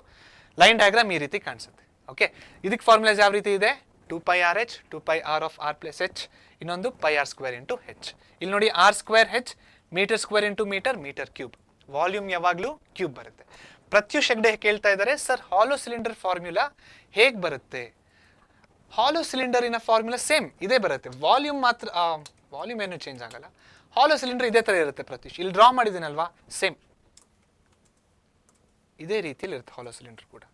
S1: ಲೈನ್ ಡಯಾಗ್ರಾಮ್ ಈ ರೀತಿ ಕಾಣಿಸುತ್ತೆ. ಓಕೆ, ಇದಕ್ಕೆ ಫಾರ್ಮುಲಾಸ್ ಯಾವ ರೀತಿ ಇದೆ? 2πrh, 2πr of r plus h, ಇನ್ನೊಂದು πr² into h. ಇಲ್ಲಿ ನೋಡಿ r²h, metre square into metre cube. Volume ಯಾವಾಗಲೂ ಕ್ಯೂಬ್ ಬರುತ್ತೆ. ಪ್ರತ್ಯುಷ್ ಹೆಗ್ಡೆ ಕೇಳ್ತಾ ಇದ್ದಾರೆ, ಸರ್ ಹಾಲೋ ಸಿಲಿಂಡರ್ ಫಾರ್ಮ್ಯುಲಾ ಹೇಗೆ ಬರುತ್ತೆ? ಹಾಲೋ ಸಿಲಿಂಡರಿನ ಫಾರ್ಮುಲಾ ಸೇಮ್ ಇದೇ ಬರುತ್ತೆ. ವಾಲ್ಯೂಮ್ ಮಾತ್ರ, ವಾಲ್ಯೂಮ್ ಏನು ಚೇಂಜ್ ಆಗಲ್ಲ. ಹಾಲೋ ಸಿಲಿಂಡರ್ ಇದೇ ಥರ ಇರುತ್ತೆ ಪ್ರತ್ಯುಷ್. ಇಲ್ಲಿ ಡ್ರಾ ಮಾಡಿದ್ದೀನಲ್ವಾ, ಸೇಮ್ ಇದೇ ರೀತಿಯಲ್ಲಿ ಇರುತ್ತೆ ಹಾಲೋ ಸಿಲಿಂಡರ್ ಕೂಡ.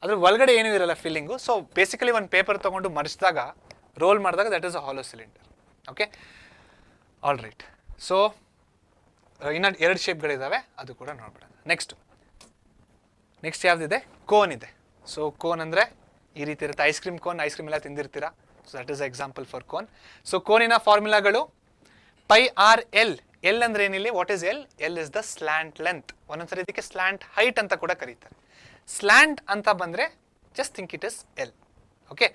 S1: ಅದ್ರ ಒಳಗಡೆ ಏನೂ ಇರಲ್ಲ ಫಿಲ್ಲಿಂಗು. ಸೊ ಬೇಸಿಕಲಿ ಒಂದು ಪೇಪರ್ ತೊಗೊಂಡು ಮಡಿಸಿದಾಗ, ರೋಲ್ ಮಾಡಿದಾಗ that is a hollow cylinder. Okay, all right. So ಇನ್ನು 2 ಶೇಪ್ಗಳಿದ್ದಾವೆ, ಅದು ಕೂಡ ನೋಡ್ಬಿಡೋಣ. ನೆಕ್ಸ್ಟ್ ಯಾವುದಿದೆ? ಕೋನ್ ಇದೆ. ಸೊ ಕೋನ್ ಅಂದರೆ ಈ ರೀತಿ ಇರುತ್ತೆ. Ice cream cone, ice cream ಎಲ್ಲ ತಿಂದಿರ್ತೀರಾ. So that is example for cone. So ಕೋನಿನ ಫಾರ್ಮುಲಾಗಳು πrl. ಎಲ್ ಅಂದರೆ ಏನಿಲ್ಲ, what is L? L is the slant length. ಒಂದೊಂದ್ಸರಿ ಇದಕ್ಕೆ ಸ್ಲ್ಯಾಂಟ್ ಹೈಟ್ ಅಂತ ಕೂಡ ಕರೀತಾರೆ. ಸ್ಲ್ಯಾಂಟ್ ಅಂತ ಬಂದರೆ just think it is L. Okay,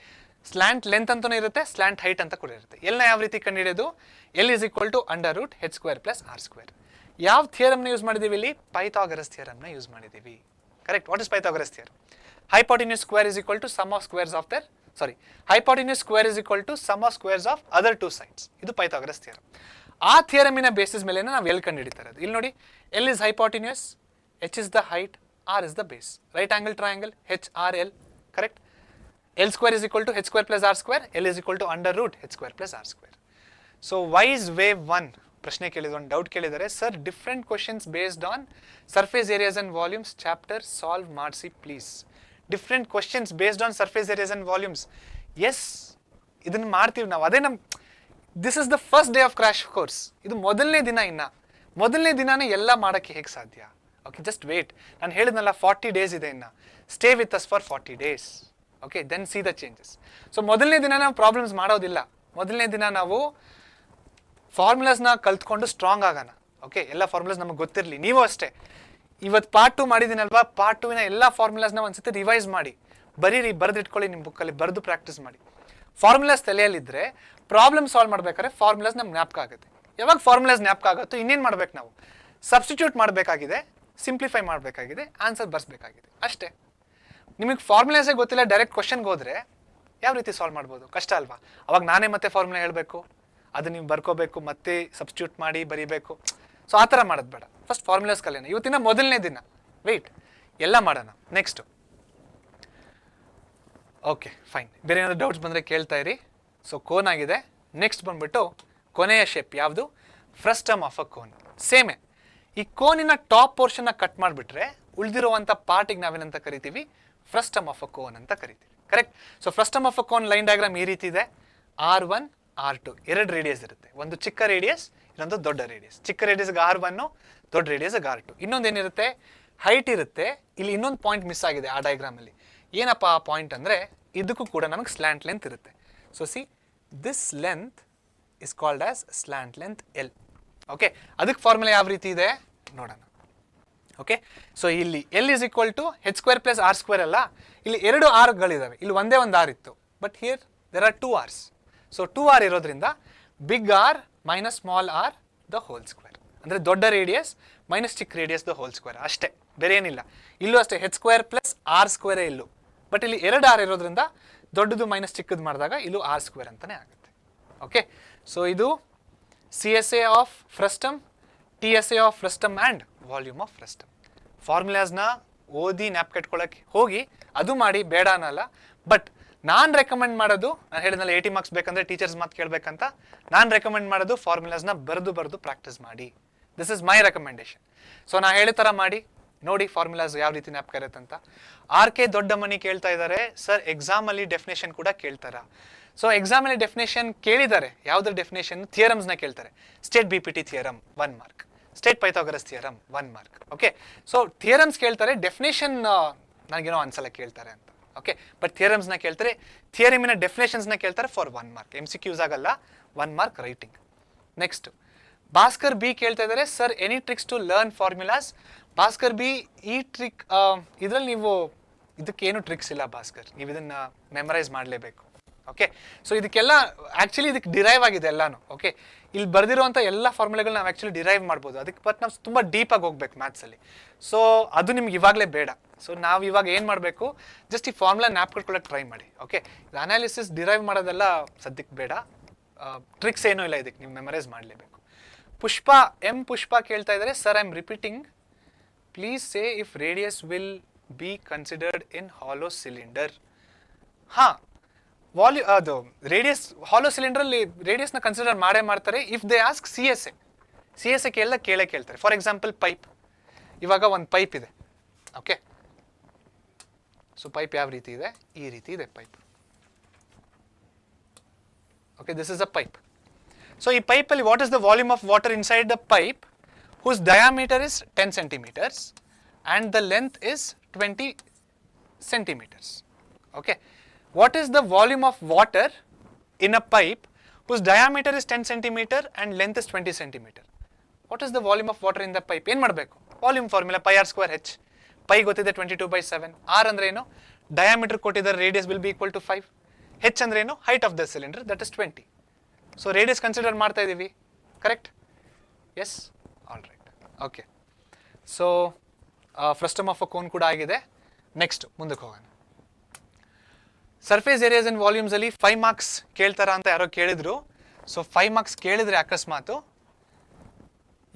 S1: slant length ಅಂತಲೂ ಇರುತ್ತೆ, ಸ್ಲ್ಯಾಂಟ್ ಹೈಟ್ ಅಂತ ಕೂಡ ಇರುತ್ತೆ. ಎಲ್ನ ಯಾವ ರೀತಿ ಕಂಡುಹಿಡಿಯೋದು? L is equal to under root H square plus R square. ಯಾವ ಥಿಯರಮ್ನ ಯೂಸ್ ಮಾಡಿದ್ದೀವಿ ಇಲ್ಲಿ? ಪೈಥಾಗರಸ್ ಥಿಯರಮ್ನ ಯೂಸ್ ಮಾಡಿದ್ದೀವಿ. Correct. What is Pythagoras theorem? hypotenuse square is equal to sum of squares of their hypotenuse square is equal to sum of squares of other two sides. ಇದು Pythagoras theorem. ಆ ಥಿಯರಮಿನ basis ಮೇಲೆ ನಾವು L ಕಂಡುಹಿಡಿತಾ ಇರೋದು. ಇಲ್ಲಿ ನೋಡಿ, L is hypotenuse, h is the height, r is the base. Right angle triangle, h r l. Correct. L square is equal to h square plus r square. L is equal to under root h square plus r square. So why is wave 1? ಪ್ರಶ್ನೆ ಕೇಳಿದ ಒಂದು doubt ಕೇಳಿದ್ದಾರೆ, sir different questions based on surface areas and volumes chapter solve ಮಾಡಿಸಿ please. Different questions based on surface areas and volumes. Yes, ಇದನ್ನು ಮಾಡ್ತೀವಿ ನಾವು. ಅದೇ this is the first day of crash course. ಇದು ಮೊದಲನೇ ದಿನ. ಮೊದಲನೇ ದಿನಾನೇ ಎಲ್ಲ ಮಾಡೋಕ್ಕೆ ಹೇಗೆ ಸಾಧ್ಯ? Okay, just wait. ನಾನು ಹೇಳಿದ್ನಲ್ಲ 40 ಡೇಸ್ ಇದೆ ಇನ್ನು. Stay with us for 40 days. Okay, then see the changes. So ಮೊದಲನೇ ದಿನ ನಾವು ಪ್ರಾಬ್ಲಮ್ಸ್ ಮಾಡೋದಿಲ್ಲ. ಮೊದಲನೇ ದಿನ ನಾವು ಫಾರ್ಮುಲಾಸ್ನ ಕಲ್ತ್ಕೊಂಡು ಸ್ಟ್ರಾಂಗ್ ಆಗೋಣ. ಓಕೆ, ಎಲ್ಲ ಫಾರ್ಮುಲಾಸ್ ನಮಗೆ ಗೊತ್ತಿರಲಿ. ನೀವು ಅಷ್ಟೇ. ಇವತ್ತು ಪಾರ್ಟ್ 2 ಮಾಡಿದ್ದೀನಲ್ವಾ, ಪಾರ್ಟ್ 2 ಎಲ್ಲ ಫಾರ್ಮುಲಾಸ್ನ ಒಂದ್ಸತಿ ರಿವೈಸ್ ಮಾಡಿ, ಬರೀರಿ, ಬರೆದಿಟ್ಕೊಳ್ಳಿ, ನಿಮ್ಮ ಬುಕ್ಕಲ್ಲಿ ಬರೆದು ಪ್ರಾಕ್ಟೀಸ್ ಮಾಡಿ. ಫಾರ್ಮುಲಾಸ್ ತಲೆಯಲ್ಲಿದ್ದರೆ ಪ್ರಾಬ್ಲಮ್ ಸಾಲ್ವ್ ಮಾಡ್ಬೇಕಾದ್ರೆ ಫಾರ್ಮುಲಾಸ್ ನಮ್ಗೆ ಜ್ಞಾಪಕ ಆಗುತ್ತೆ. ಯಾವಾಗ ಫಾರ್ಮುಲಾಸ್ ಜ್ಞಾಪಕ ಆಗುತ್ತೋ ಇನ್ನೇನು ಮಾಡ್ಬೇಕು ನಾವು? ಸಬ್ಸ್ಟಿಟ್ಯೂಟ್ ಮಾಡಬೇಕಾಗಿದೆ, ಸಿಂಪ್ಲಿಫೈ ಮಾಡಬೇಕಾಗಿದೆ, ಆನ್ಸರ್ ಬರ್ಸ್ಬೇಕಾಗಿದೆ, ಅಷ್ಟೇ. ನಿಮಗೆ ಫಾರ್ಮುಲಾಸೇ ಗೊತ್ತಿಲ್ಲ, ಡೈರೆಕ್ಟ್ ಕ್ವಶನ್ಗೆ ಹೋದರೆ ಯಾವ ರೀತಿ ಸಾಲ್ವ್ ಮಾಡ್ಬೋದು? ಕಷ್ಟ ಅಲ್ವಾ? ಅವಾಗ ನಾನೇ ಮತ್ತೆ ಫಾರ್ಮುಲಾ ಹೇಳಬೇಕು, ಅದು ನೀವು ಬರ್ಕೋಬೇಕು, ಮತ್ತೆ ಸಬ್ಸ್ಟಿಟ್ಯೂಟ್ ಮಾಡಿ ಬರೀಬೇಕು. ಸೊ ಆ ಥರ ಮಾಡೋದು ಬೇಡ. ಫಸ್ಟ್ ಫಾರ್ಮುಲಾಸ್ ಕಲಿಯೋಣ. ಇವತ್ತಿನ ಮೊದಲನೇ ದಿನ. ವೆಯ್ಟ್, ಎಲ್ಲ ಮಾಡೋಣ. ನೆಕ್ಸ್ಟು. Okay, fine. ಬೇರೆ ಏನಾದರೂ ಡೌಟ್ಸ್ ಬಂದರೆ ಕೇಳ್ತಾ ಇರಿ. ಸೊ ಕೋನ್ ಆಗಿದೆ. ನೆಕ್ಸ್ಟ್ ಬಂದುಬಿಟ್ಟು ಕೊನೆಯ ಶೇಪ್ ಯಾವುದು? Frustum of a cone. ಸೇಮೇ. ಈ ಕೋನಿನ ಟಾಪ್ ಪೋರ್ಷನ್ನ ಕಟ್ ಮಾಡಿಬಿಟ್ರೆ ಉಳಿದಿರುವಂಥ ಪಾರ್ಟಿಗೆ ನಾವೇನಂತ ಕರಿತೀವಿ? ಫ್ರಸ್ಟಮ್ ಆಫ್ ಅ ಕೋನ್ ಅಂತ ಕರಿತೀವಿ. Correct. So frustum of a cone line diagram ಈ ರೀತಿ ಇದೆ. R1 R2 ಎರಡು ರೇಡಿಯಸ್ ಇರುತ್ತೆ. ಒಂದು ಚಿಕ್ಕ ರೇಡಿಯಸ್, ಇನ್ನೊಂದು ದೊಡ್ಡ ರೇಡಿಯಸ್. ಚಿಕ್ಕ ರೇಡಿಯಸ್ಗೆ R1, ದೊಡ್ಡ ರೇಡಿಯಸ್ಗೆ R2. ಇನ್ನೊಂದೇನಿರುತ್ತೆ? ಹೈಟ್ ಇರುತ್ತೆ. ಇಲ್ಲಿ ಇನ್ನೊಂದು ಪಾಯಿಂಟ್ ಮಿಸ್ ಆಗಿದೆ ಆ ಡಯಾಗ್ರಾಮಲ್ಲಿ. ಏನಪ್ಪ ಆ ಪಾಯಿಂಟ್ ಅಂದರೆ, ಇದಕ್ಕೂ ಕೂಡ ನಮಗೆ ಸ್ಲ್ಯಾಂಟ್ ಲೆಂತ್ ಇರುತ್ತೆ. So see, this length is called as slant length L. Okay, ಅದಕ್ಕೆ ಫಾರ್ಮುಲಾ ಯಾವ ರೀತಿ ಇದೆ ನೋಡೋಣ. ಓಕೆ, ಸೊ ಇಲ್ಲಿ L is equal to H square plus R square ಅಲ್ಲ, ಇಲ್ಲಿ 2 ಆರ್ಗಳಿದ್ದಾವೆ. ಇಲ್ಲಿ ಒಂದೇ ಒಂದು ಆರ್ ಇತ್ತು, but here there are 2 R's. So 2 R ಇರೋದ್ರಿಂದ big R minus small R the whole square. ಅಂದರೆ ದೊಡ್ಡ ರೇಡಿಯಸ್ ಮೈನಸ್ ಚಿಕ್ಕ ರೇಡಿಯಸ್ ದ ಹೋಲ್ ಸ್ಕ್ವೇರ್, ಅಷ್ಟೇ, ಬೇರೆ ಏನಿಲ್ಲ. ಇಲ್ಲೂ ಅಷ್ಟೇ, ಹೆಚ್ ಸ್ಕ್ವೇರ್ ಪ್ಲಸ್ ಆರ್ ಸ್ಕ್ವೇರೇ ಇಲ್ಲೂ. ಬಟ್ ಇಲ್ಲಿ 2 ಆರ್ ಇರೋದ್ರಿಂದ ದೊಡ್ಡದು ಮೈನಸ್ ಚಿಕ್ಕದು ಮಾಡಿದಾಗ ಇಲ್ಲೂ ಆರ್ ಸ್ಕ್ವೇರ್ ಅಂತಲೇ ಆಗುತ್ತೆ. ಓಕೆ, ಸೊ ಇದು CSA of frustum, TSA of frustum and volume of frustum. ಫಾರ್ಮುಲಾಸ್ನ ಓದಿ ಜ್ಞಾಪಕ ಹೋಗಿ ಅದು ಮಾಡಿ, ಬೇಡ ಅನ್ನಲ್ಲ. ಬಟ್ ನಾನು ರೆಕಮೆಂಡ್ ಮಾಡೋದು, ನಾನು ಹೇಳಿದ್ನಲ್ಲ 80 ಮಾರ್ಕ್ಸ್ ಬೇಕಂದ್ರೆ ಟೀಚರ್ಸ್ ಮಾತು ಕೇಳಬೇಕಂತ, ನಾನು ರೆಕಮೆಂಡ್ ಮಾಡೋದು ಫಾರ್ಮುಲಾಸ್ನ ಬರೆದು ಪ್ರಾಕ್ಟೀಸ್ ಮಾಡಿ. This is my recommendation. So ನಾನು ಹೇಳಿದ ಥರ ಮಾಡಿ ನೋಡಿ ಫಾರ್ಮುಲಾಸ್ ಯಾವ ರೀತಿ ಜ್ಞಾಪಕ ಇರುತ್ತಂತ. RK ದೊಡ್ಡ ಮನಿ ಕೇಳ್ತಾ ಇದ್ದಾರೆ, ಸರ್ ಎಕ್ಸಾಮಲ್ಲಿ ಡೆಫಿನೇಷನ್ ಕೂಡ ಕೇಳ್ತಾರ? ಸೊ ಎಕ್ಸಾಮಲ್ಲಿ ಡೆಫಿನೇಷನ್ ಕೇಳಿದ್ದಾರೆ. ಯಾವುದ್ರ ಡೆಫಿನೇಷನ್? ಥಿಯರಮ್ಸ್ನ ಕೇಳ್ತಾರೆ. State BPT theorem 1 mark, state Pythagoras theorem 1 mark. Okay, so theorems ಕೇಳ್ತಾರೆ, ಡೆಫಿನೇಷನ್ ನನಗೇನೋ ಅನ್ಸಲ್ಲ ಕೇಳ್ತಾರೆ ಅಂತ. ಓಕೆ, ಬಟ್ ಥಿಯರಮ್ಸ್ನ ಕೇಳ್ತಾರೆ, ಥಿಯರಮಿನ ಡೆಫಿನೇಷನ್ಸ್ನ ಕೇಳ್ತಾರೆ ಫಾರ್ 1 ಮಾರ್ಕ್. MCQs ಆಗಲ್ಲ, 1 mark writing. Next Bhaskar B ಕೇಳ್ತಾ ಇದ್ದಾರೆ, sir any tricks to learn formulas? Bhaskar B, ಈ ಟ್ರಿಕ್ ಇದರಲ್ಲಿ ನೀವು ಇದಕ್ಕೇನು ಟ್ರಿಕ್ಸ್ ಇಲ್ಲ ಭಾಸ್ಕರ್, ನೀವು ಇದನ್ನು ಮೆಮರೈಸ್ ಮಾಡಲೇಬೇಕು. ಓಕೆ, ಸೊ ಇದಕ್ಕೆಲ್ಲ ಆ್ಯಕ್ಚುಲಿ ಇದಕ್ಕೆ ಡಿರೈವ್ ಆಗಿದೆ ಎಲ್ಲಾನು. ಓಕೆ, ಇಲ್ಲಿ ಬರೆದಿರುವಂಥ ಎಲ್ಲ ಫಾರ್ಮುಲಾಗಳು ನಾವು ಆ್ಯಕ್ಚುಲಿ ಡಿರೈವ್ ಮಾಡ್ಬೋದು. ಅದಕ್ಕೆ ಬಟ್ ನಾವು ತುಂಬ ಡೀಪಾಗಿ ಹೋಗ್ಬೇಕು ಮ್ಯಾಥ್ಸಲ್ಲಿ. ಸೊ ಅದು ನಿಮ್ಗೆ ಇವಾಗಲೇ ಬೇಡ. ಸೊ ನಾವು ಇವಾಗ ಏನು ಮಾಡಬೇಕು, ಜಸ್ಟ್ ಈ ಫಾರ್ಮುಲಾ ಜ್ಞಾಪಕಟ್ಕೊಳ್ಳೋಕೆ ಟ್ರೈ ಮಾಡಿ. ಓಕೆ, ಅನಾಲಿಸಿಸ್ ಡಿರೈವ್ ಮಾಡೋದೆಲ್ಲ ಸದ್ಯಕ್ಕೆ ಬೇಡ. ಟ್ರಿಕ್ಸ್ ಏನೂ ಇಲ್ಲ, ಇದಕ್ಕೆ ನೀವು ಮೆಮರೈಸ್ ಮಾಡಲೇಬೇಕು. ಪುಷ್ಪ ಕೇಳ್ತಾ ಇದ್ದಾರೆ, sir I am repeating, please say if radius will be considered in hollow cylinder. ಹಾಂ, ಅದು ರೇಡಿಯಸ್ ಹಾಲೋ ಸಿಲಿಂಡ್ರಲ್ಲಿ ರೇಡಿಯಸ್ನ ಕನ್ಸಿಡರ್ ಮಾಡ್ತಾರೆ. ಇಫ್ ದೇ ಆಸ್ಕ್ CSA ಕೇಳ್ತಾರೆ. For example pipe. ಇವಾಗ ಒಂದು ಪೈಪ್ ಇದೆ. ಓಕೆ, ಸೊ ಪೈಪ್ ಯಾವ ರೀತಿ ಇದೆ? ಈ ರೀತಿ ಇದೆ pipe. Okay, this is a pipe. So ಈ ಪೈಪಲ್ಲಿ what is the volume of water inside the pipe whose diameter is 10 centimeters and the length is 20 centimeters. Okay, what is the volume of water in a pipe whose diameter is 10 centimeter and length is 20 centimeter? What is the volume of water in the pipe? ಏನು ಮಾಡಬೇಕು? Volume formula pi r square h. Pi ಗೊತ್ತಿದೆ 22/7. r ಅಂದರೆ ಏನು? Diameter ಕೊಟ್ಟಿದ್ದಾರೆ, radius will be equal to 5. H ಅಂದ್ರೇನು height of the cylinder, that is 20. So radius consider ಮಾಡ್ತಾ ಇದೀವಿ, correct? Yes, all right. Okay. So frustum of a cone ಕೂಡ ಆಗಿದೆ. Next ಮುಂದಕ್ಕೆ ಹೋಗೋಣ. ಸರ್ಫೇಸ್ ಏರಿಯಾಸ್ ಅಂಡ್ ವಾಲ್ಯೂಮ್ಸ್ ಅಲ್ಲಿ 5 marks ಕೇಳ್ತಾರ ಅಂತ ಯಾರೋ ಕೇಳಿದ್ರು. ಸೊ 5 ಮಾರ್ಕ್ಸ್ ಕೇಳಿದ್ರೆ ಅಕಸ್ಮಾತ್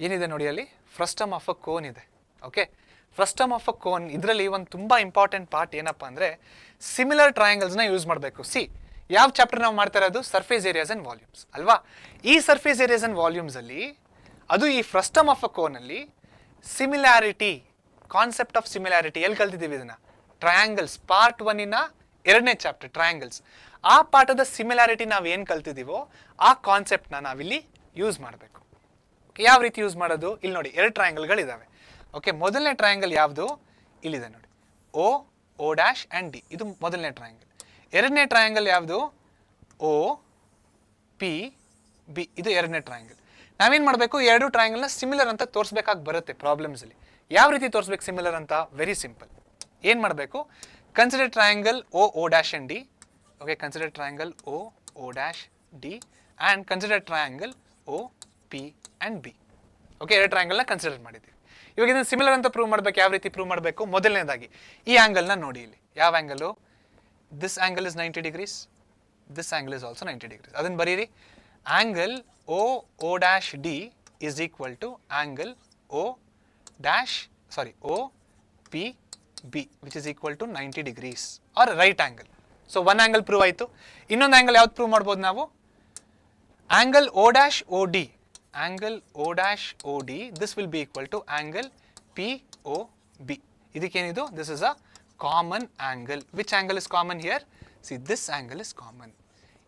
S1: ಏನಿದೆ ನೋಡಿ, ಅಲ್ಲಿ ಫ್ರಸ್ಟಮ್ ಆಫ್ ಅ ಕೋನ್ ಇದೆ. Okay, frustum of a cone ಇದರಲ್ಲಿ ಒಂದು ತುಂಬಾ ಇಂಪಾರ್ಟೆಂಟ್ ಪಾರ್ಟ್ ಏನಪ್ಪಾ ಅಂದ್ರೆ ಸಿಮಿಲರ್ ಟ್ರಯಾಂಗಲ್ಸ್ನ ಯೂಸ್ ಮಾಡಬೇಕು. ಯಾವ ಚಾಪ್ಟರ್ ನಾವು ಮಾಡ್ತಾ ಇರೋದು? ಸರ್ಫೇಸ್ ಏರಿಯಾಸ್ ಅಂಡ್ ವಾಲ್ಯೂಮ್ಸ್ ಅಲ್ವಾ? ಈ ಸರ್ಫೇಸ್ ಏರಿಯಾಸ್ ಅಂಡ್ ವಾಲ್ಯೂಮ್ಸ್ ಅಲ್ಲಿ ಅದು ಈ ಫ್ರಸ್ಟಮ್ ಆಫ್ ಅ ಕೋನ್ ಅಲ್ಲಿ ಸಿಮಿಲಾರಿಟಿ, ಕಾನ್ಸೆಪ್ಟ್ ಆಫ್ ಸಿಮಿಲಾರಿಟಿ ಎಲ್ಲಿ ಕಲ್ತಿದ್ದೀವಿ ಇದನ್ನ? ಟ್ರಯಾಂಗಲ್ಸ್ ಪಾರ್ಟ್ 1 ಎರಡನೇ ಚಾಪ್ಟರ್ ಟ್ರಯಾಂಗಲ್ಸ್. ಆ ಪಾಠದ ಸಿಮಿಲಾರಿಟಿ ನಾವು ಏನು ಕಲ್ತಿದ್ದೀವೋ ಆ ಕಾನ್ಸೆಪ್ಟ್ನ ನಾವಿಲ್ಲಿ ಯೂಸ್ ಮಾಡಬೇಕು. ಯಾವ ರೀತಿ ಯೂಸ್ ಮಾಡೋದು? ಇಲ್ಲಿ ನೋಡಿ, 2 ಟ್ರಯಾಂಗಲ್ಗಳಿದ್ದಾವೆ. ಓಕೆ, ಮೊದಲನೇ ಟ್ರಯಾಂಗಲ್ ಯಾವುದು? ಇಲ್ಲಿದೆ ನೋಡಿ, O, O' ಆ್ಯಂಡ್ D. ಇದು ಮೊದಲನೇ ಟ್ರಯಾಂಗಲ್. ಎರಡನೇ ಟ್ರಯಾಂಗಲ್ ಯಾವುದು? O, P, B. ಇದು ಎರಡನೇ ಟ್ರಯಾಂಗಲ್. ನಾವೇನು ಮಾಡಬೇಕು? 2 ಟ್ರಯಾಂಗಲ್ನ ಸಿಮಿಲರ್ ಅಂತ ತೋರಿಸ್ಬೇಕಾಗಿ ಬರುತ್ತೆ ಪ್ರಾಬ್ಲಮ್ಸಲ್ಲಿ. ಯಾವ ರೀತಿ ತೋರಿಸ್ಬೇಕು ಸಿಮಿಲರ್ ಅಂತ? Very simple. ಏನು ಮಾಡಬೇಕು? Consider triangle O, O' and D. Okay, consider triangle O, O' D and consider triangle O, P and B. Okay, 2 ಟ್ರಯಾಂಗಲ್ನ consider ಮಾಡಿದ್ದೀವಿ. ಇವಾಗ ಇದನ್ನು ಸಿಮಿಲರ್ ಅಂತ ಪ್ರೂವ್ ಮಾಡಬೇಕು. ಯಾವ ರೀತಿ ಪ್ರೂವ್ ಮಾಡಬೇಕು? ಮೊದಲನೇದಾಗಿ ಈ ಆ್ಯಂಗಲ್ನ ನೋಡಿ. ಇಲ್ಲಿ ಯಾವ angle? This angle is 90 degrees, this angle is also 90 degrees. ಅದನ್ನು ಬರೀರಿ. Angle O, O' D is equal to angle O, P, B, which is equal to 90 degrees or right angle. So one angle prove ಆಯಿತು. ಇನ್ನೊಂದು angle ಯಾವ್ದು prove ಮಾಡ್ಬೋದು ನಾವು? Angle O', angle O', this will be equal to angle POB. ಇದಕ್ಕೇನಿದು? This is a common angle. Which angle is common here? See, this angle is common.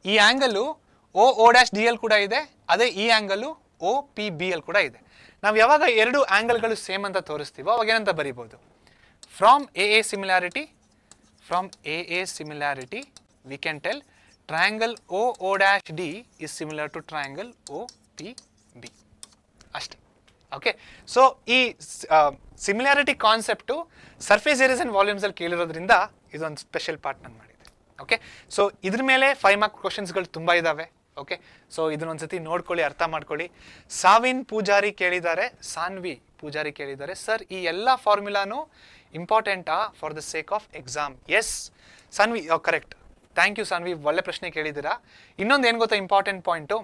S1: ಈ angle O', D ಕೂಡ ಇದೆ, ಅದೇ ಈ angle OPB ಕೂಡ ಇದೆ. ನಾವು ಯಾವಾಗ 2 ಆ್ಯಂಗಲ್ಗಳು same ಅಂತ ತೋರಿಸ್ತೀವೋ ಅವಾಗ ಏನಂತ ಬರೀಬೋದು? From AA similarity, we can tell triangle O', D is similar to triangle OPB. ಅಷ್ಟೇ. ಓಕೆ, ಸೊ ಈ similarity concept surface areas and volumes ಅಲ್ಲಿ ಕೇಳಿರೋದ್ರಿಂದ ಇದೊಂದು ಸ್ಪೆಷಲ್ ಪಾರ್ಟ್ ನಾನು ಮಾಡಿದೆ. ಓಕೆ, ಸೊ ಇದ್ರ ಮೇಲೆ 5 ಮಾರ್ಕ್ ಕ್ವಶನ್ಸ್ಗಳು ತುಂಬ ಇದ್ದಾವೆ. ಓಕೆ, ಸೊ ಇದನ್ನೊಂದ್ಸತಿ ನೋಡ್ಕೊಳ್ಳಿ, ಅರ್ಥ ಮಾಡ್ಕೊಳ್ಳಿ. ಸಾನ್ವಿ ಪೂಜಾರಿ ಕೇಳಿದ್ದಾರೆ, ಸರ್ ಈ ಎಲ್ಲ ಫಾರ್ಮುಲಾನು ಇಂಪಾರ್ಟೆಂಟಾ for the sake of exam? Yes Sanvi, correct. Thank you Sanvi, ಒಳ್ಳೆ ಪ್ರಶ್ನೆ ಕೇಳಿದ್ದೀರಾ. ಇನ್ನೊಂದು ಏನು ಗೊತ್ತಾ ಇಂಪಾರ್ಟೆಂಟ್ ಪಾಯಿಂಟು?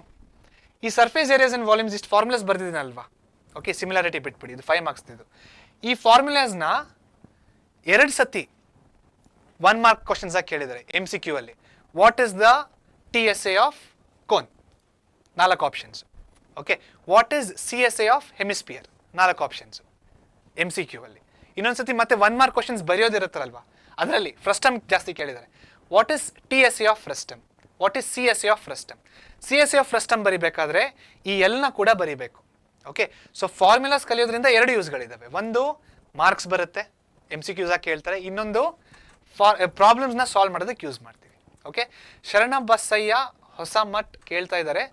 S1: ಈ ಸರ್ಫೇಸ್ ಏರಿಯಾಸ್ ಅಂಡ್ ವಾಲ್ಯೂಮ್ಸ್ ಇಷ್ಟು ಫಾರ್ಮುಲಾಸ್ ಬರ್ದಿದ್ದೀನಲ್ವಾ? ಓಕೆ, ಸಿಮಿಲಾರಿಟಿ ಬಿಟ್ಬಿಡಿ, ಇದು 5 ಮಾರ್ಕ್ಸ್ ಇದು. ಈ ಫಾರ್ಮುಲಾಸ್ನ 2 ಸತಿ 1 ಮಾರ್ಕ್ ಕ್ವಶನ್ಸ್ ಆಗಿ ಕೇಳಿದ್ದಾರೆ MCQ ಅಲ್ಲಿ. What is the TSA of cone? 4 options. Okay, what is CSA of hemisphere? 4 options MCQ ಅಲ್ಲಿ. ಇನ್ನೊಂದ್ಸತಿ ಮತ್ತೆ 1 ಮಾರ್ಕ್ ಕ್ವಶನ್ಸ್ ಬರೆಯೋದಿರುತ್ತಲ್ವಾ, ಅದರಲ್ಲಿ ಫ್ರಸ್ಟಮ್ ಜಾಸ್ತಿ ಕೇಳಿದ್ದಾರೆ. What is TSA of frustum? What is CSA of frustum? CSA of frustum ಬರಿಬೇಕಾದ್ರೆ ಈ ಎಲ್ಲನ ಕೂಡ ಬರಿಬೇಕು. ಓಕೆ, ಸೊ ಫಾರ್ಮುಲಾಸ್ ಕಲಿಯೋದ್ರಿಂದ 2 ಯೂಸ್ಗಳಿದ್ದಾವೆ. ಒಂದು ಮಾರ್ಕ್ಸ್ ಬರುತ್ತೆ, MCQs ಆಗಿ ಕೇಳ್ತಾರೆ. ಇನ್ನೊಂದು ಪ್ರಾಬ್ಲಮ್ಸ್ನ ಸಾಲ್ವ್ ಮಾಡೋದಕ್ಕೆ ಯೂಸ್ ಮಾಡ್ತೀವಿ. ಓಕೆ, ಶರಣ ಬಸಯ್ಯ ಹೊಸ ಮಠ್ ಕೇಳ್ತಾ ಇದ್ದಾರೆ,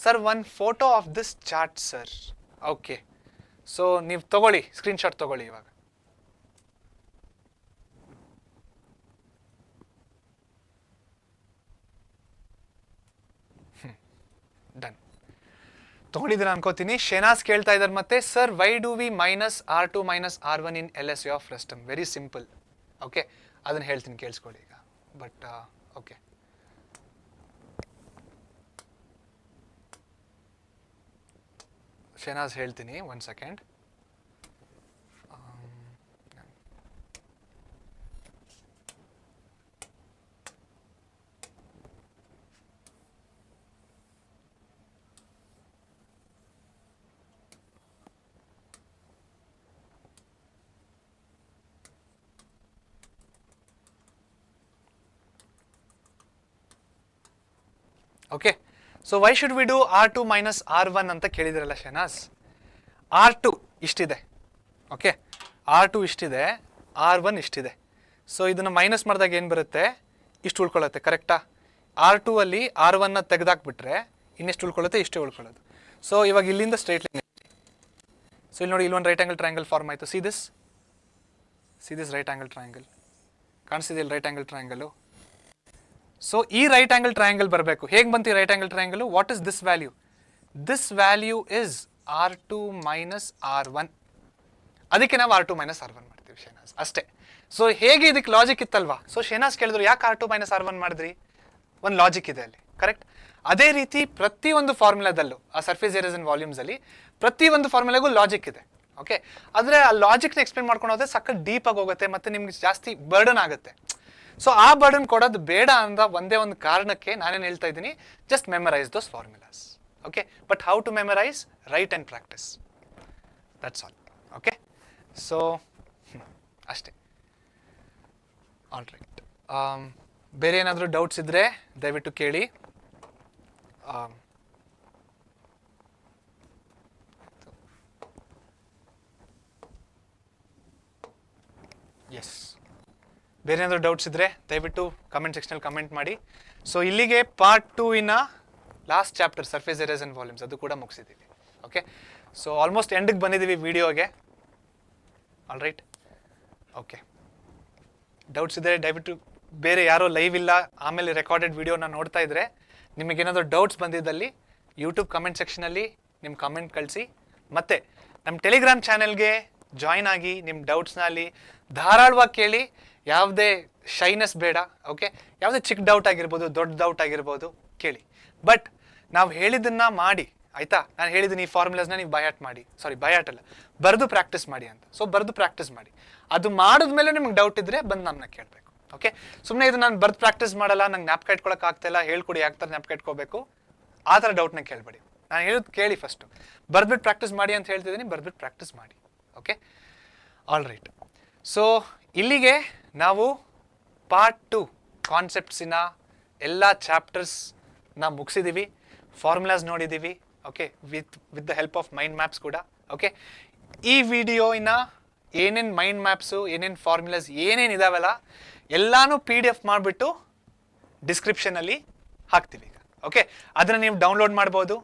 S1: sir 1 photo of this chart sir. Okay, so ನೀವು ತಗೊಳ್ಳಿ, ಸ್ಕ್ರೀನ್ಶಾಟ್ ತಗೊಳ್ಳಿ ಇವಾಗ. ಡನ್, ತಗೊಂಡಿದ್ದೀರ ಅನ್ಕೋತೀನಿ. ಶೆನಾಸ್ ಕೇಳ್ತಾ ಇದ್ದಾರೆ ಮತ್ತೆ, sir why do we minus R2 minus R1 in LSA of frustum? Very simple. Okay, ಅದನ್ನು ಹೇಳ್ತೀನಿ, ಕೇಳಿಸ್ಕೊಳ್ಳಿ ಈಗ. ಬಟ್ ಓಕೆ, ಶೆನಾಸ್ ಹೇಳ್ತೀನಿ, 1 second. Okay, so why should we do R2 minus R1 ಅಂತ ಕೇಳಿದಿರಲ್ಲ ಶೆನಾಸ್. R2 ಇಷ್ಟಿದೆ. ಓಕೆ, R2 ಇಷ್ಟಿದೆ, R1 ಇಷ್ಟಿದೆ. ಸೊ ಇದನ್ನು ಮೈನಸ್ ಮಾಡಿದಾಗ ಏನು ಬರುತ್ತೆ? ಇಷ್ಟು ಉಳ್ಕೊಳ್ಳುತ್ತೆ, ಕರೆಕ್ಟಾ? R2 ಅಲ್ಲಿ R1ನ ತೆಗೆದಾಕ್ಬಿಟ್ರೆ ಇನ್ನೆಷ್ಟು ಉಳ್ಕೊಳ್ಳುತ್ತೆ? ಇಷ್ಟೇ ಉಳ್ಕೊಳ್ಳೋದು. ಸೊ ಇವಾಗ ಇಲ್ಲಿಂದ ಸ್ಟ್ರೈಟ್ ಲೈನ್. ಸೊ ಇಲ್ಲಿ ನೋಡಿ, ಇಲ್ಲೊಂದು ರೈಟ್ ಆಂಗಲ್ ಟ್ರಯಾಂಗಲ್ ಫಾರ್ಮ್ ಆಯಿತು. See this right angle triangle ಕಾಣಿಸ್ತಿದೆ ಇಲ್ಲಿ, ರೈಟ್ ಆಂಗಲ್ ಟ್ರಯಾಂಗಲು. ಸೊ ಈ ರೈಟ್ ಆಂಗಲ್ ಟ್ರಯಾಂಗಲ್ ಬರಬೇಕು. ಹೇಗೆ ಬಂತು ಈ right angle triangle? What is this value? This value is R2 minus R1. ಅದಕ್ಕೆ ನಾವು R2 minus R1 ಮಾಡ್ತೀವಿ ಶೆನಾಸ್, ಅಷ್ಟೇ. ಸೊ ಹೇಗೆ ಇದಕ್ಕೆ ಲಾಜಿಕ್ ಇತ್ತಲ್ವಾ? ಸೊ ಶೆನಾಸ್ ಕೇಳಿದ್ರು ಯಾಕೆ R2 minus R1 ಮಾಡಿದ್ರಿ? ಒಂದು ಲಾಜಿಕ್ ಇದೆ ಅಲ್ಲಿ, ಕರೆಕ್ಟ್? ಅದೇ ರೀತಿ ಪ್ರತಿಯೊಂದು ಫಾರ್ಮುಲಾದಲ್ಲೂ ಆ ಸರ್ಫೇಸ್ ಏರಿಯಾಸ್ ಅಂಡ್ ವಾಲ್ಯೂಮ್ಸ್ ಅಲ್ಲಿ ಪ್ರತಿಯೊಂದು ಫಾರ್ಮುಲಾಗೂ ಲಾಜಿಕ್ ಇದೆ. ಓಕೆ, ಆದರೆ ಆ ಲಾಜಿಕ್ನ ಎಕ್ಸ್ಪ್ಲೇನ್ ಮಾಡ್ಕೊಂಡು ಹೋದ್ರೆ ಸಕ್ಕ ಡೀಪ್ ಆಗಿ ಹೋಗುತ್ತೆ ಮತ್ತೆ ನಿಮ್ಗೆ ಜಾಸ್ತಿ ಬರ್ಡನ್ ಆಗುತ್ತೆ. ಸೊ ಆ ಬರ್ಡನ್ ಕೊಡೋದು ಬೇಡ ಅಂತ ಒಂದೇ ಒಂದು ಕಾರಣಕ್ಕೆ ನಾನೇನು ಹೇಳ್ತಾ ಇದ್ದೀನಿ, just memorise those formulas. Okay, but how to memorise? Write and practise, that's all. Okay, so ಅಷ್ಟೇ. ಆಲ್ ರೈಟ್, ಬೇರೆ ಏನಾದರೂ ಡೌಟ್ಸ್ ಇದ್ದರೆ ದಯವಿಟ್ಟು ಕೇಳಿ. ಎಸ್, ಬೇರೆ ಏನಾದರೂ ಡೌಟ್ಸ್ ಇದ್ದರೆ ದಯವಿಟ್ಟು ಕಮೆಂಟ್ ಸೆಕ್ಷನಲ್ಲಿ ಕಮೆಂಟ್ ಮಾಡಿ. ಸೊ ಇಲ್ಲಿಗೆ ಪಾರ್ಟ್ 2 ಇನ್ನ last chapter surface areas and volumes ಅದು ಕೂಡ ಮುಗಿಸಿದ್ದೀವಿ. ಓಕೆ, ಸೊ ಆಲ್ಮೋಸ್ಟ್ ಎಂಡಿಗೆ ಬಂದಿದ್ದೀವಿ ವಿಡಿಯೋಗೆ. All right, okay. ಡೌಟ್ಸ್ ಇದ್ದರೆ ದಯವಿಟ್ಟು, ಬೇರೆ ಯಾರೋ ಲೈವ್ ಇಲ್ಲ ಆಮೇಲೆ ರೆಕಾರ್ಡೆಡ್ ವಿಡಿಯೋನ ನೋಡ್ತಾ ಇದ್ದರೆ ನಿಮಗೇನಾದರೂ ಡೌಟ್ಸ್ ಬಂದಿದ್ದಲ್ಲಿ ಯೂಟ್ಯೂಬ್ ಕಮೆಂಟ್ ಸೆಕ್ಷನಲ್ಲಿ ನಿಮ್ಮ ಕಮೆಂಟ್ ಕಳಿಸಿ. ಮತ್ತು ನಮ್ಮ ಟೆಲಿಗ್ರಾಮ್ ಚಾನೆಲ್ಗೆ ಜಾಯ್ನ್ ಆಗಿ ನಿಮ್ಮ ಡೌಟ್ಸ್ನ ಅಲ್ಲಿ ಧಾರಾಳವಾಗಿ ಕೇಳಿ. ಯಾವುದೇ ಶೈನೆಸ್ ಬೇಡ. ಓಕೆ, ಯಾವುದೇ ಚಿಕ್ಕ ಡೌಟ್ ಆಗಿರ್ಬೋದು, ದೊಡ್ಡ ಡೌಟ್ ಆಗಿರ್ಬೋದು, ಕೇಳಿ. ಬಟ್ ನಾವು ಹೇಳಿದ್ದನ್ನು ಮಾಡಿ, ಆಯಿತಾ? ನಾನು ಹೇಳಿದ್ದೀನಿ ಈ ಫಾರ್ಮುಲಾಸ್ನ ನೀವು ಬಯಾಟ್ ಮಾಡಿ, ಬಯಾಟ್ ಅಲ್ಲ, ಬರೆದು ಪ್ರಾಕ್ಟೀಸ್ ಮಾಡಿ ಅಂತ. ಸೊ ಬರೆದು ಪ್ರಾಕ್ಟೀಸ್ ಮಾಡಿ. ಅದು ಮಾಡಿದ್ಮೇಲೆ ನಿಮ್ಗೆ ಡೌಟ್ ಇದ್ದರೆ ಬಂದು ನಮ್ಮನ್ನ ಕೇಳಬೇಕು. ಓಕೆ, ಸುಮ್ಮನೆ ಇದು ನಾನು ಬರೆದು ಪ್ರಾಕ್ಟೀಸ್ ಮಾಡಲ್ಲ, ನಂಗೆ ಜ್ಞಾಪಕ ಇಟ್ಕೊಳಕ್ಕೆ ಆಗ್ತಾಯಿಲ್ಲ, ಹೇಳ್ಕೊಡಿ ಯಾವ ಥರ ಜ್ಞಾಪಕ ಇಟ್ಕೋಬೇಕು, ಆ ಥರ ಡೌಟ್ನ ಕೇಳಬೇಡಿ. ನಾನು ಹೇಳೋದು ಕೇಳಿ ಫಸ್ಟು. ಬರೆದ್ಬಿಟ್ಟು ಪ್ರಾಕ್ಟೀಸ್ ಮಾಡಿ ಅಂತ ಹೇಳ್ತಿದ್ದೀನಿ, ಬರೆದ್ಬಿಟ್ಟು ಪ್ರಾಕ್ಟೀಸ್ ಮಾಡಿ. Okay, all right. ಸೊ ಇಲ್ಲಿಗೆ ನಾವು ಪಾರ್ಟ್ 2 ಕಾನ್ಸೆಪ್ಟ್ಸಿನ ಎಲ್ಲ ಚಾಪ್ಟರ್ಸ್ನ ಮುಗಿಸಿದ್ದೀವಿ. ಫಾರ್ಮುಲಾಸ್ ನೋಡಿದ್ದೀವಿ. Okay, with the help of mind maps ಕೂಡ. ಓಕೆ, ಈ ವಿಡಿಯೋನ ಏನೇನು ಮೈಂಡ್ ಮ್ಯಾಪ್ಸು, ಏನೇನು ಫಾರ್ಮುಲಾಸ್, ಏನೇನು ಇದಾವಲ್ಲ ಎಲ್ಲನೂ PDF ಮಾಡಿಬಿಟ್ಟು ಡಿಸ್ಕ್ರಿಪ್ಷನಲ್ಲಿ ಹಾಕ್ತೀವಿ ಈಗ. ಓಕೆ, ಅದನ್ನು ನೀವು ಡೌನ್ಲೋಡ್ ಮಾಡ್ಬೋದು,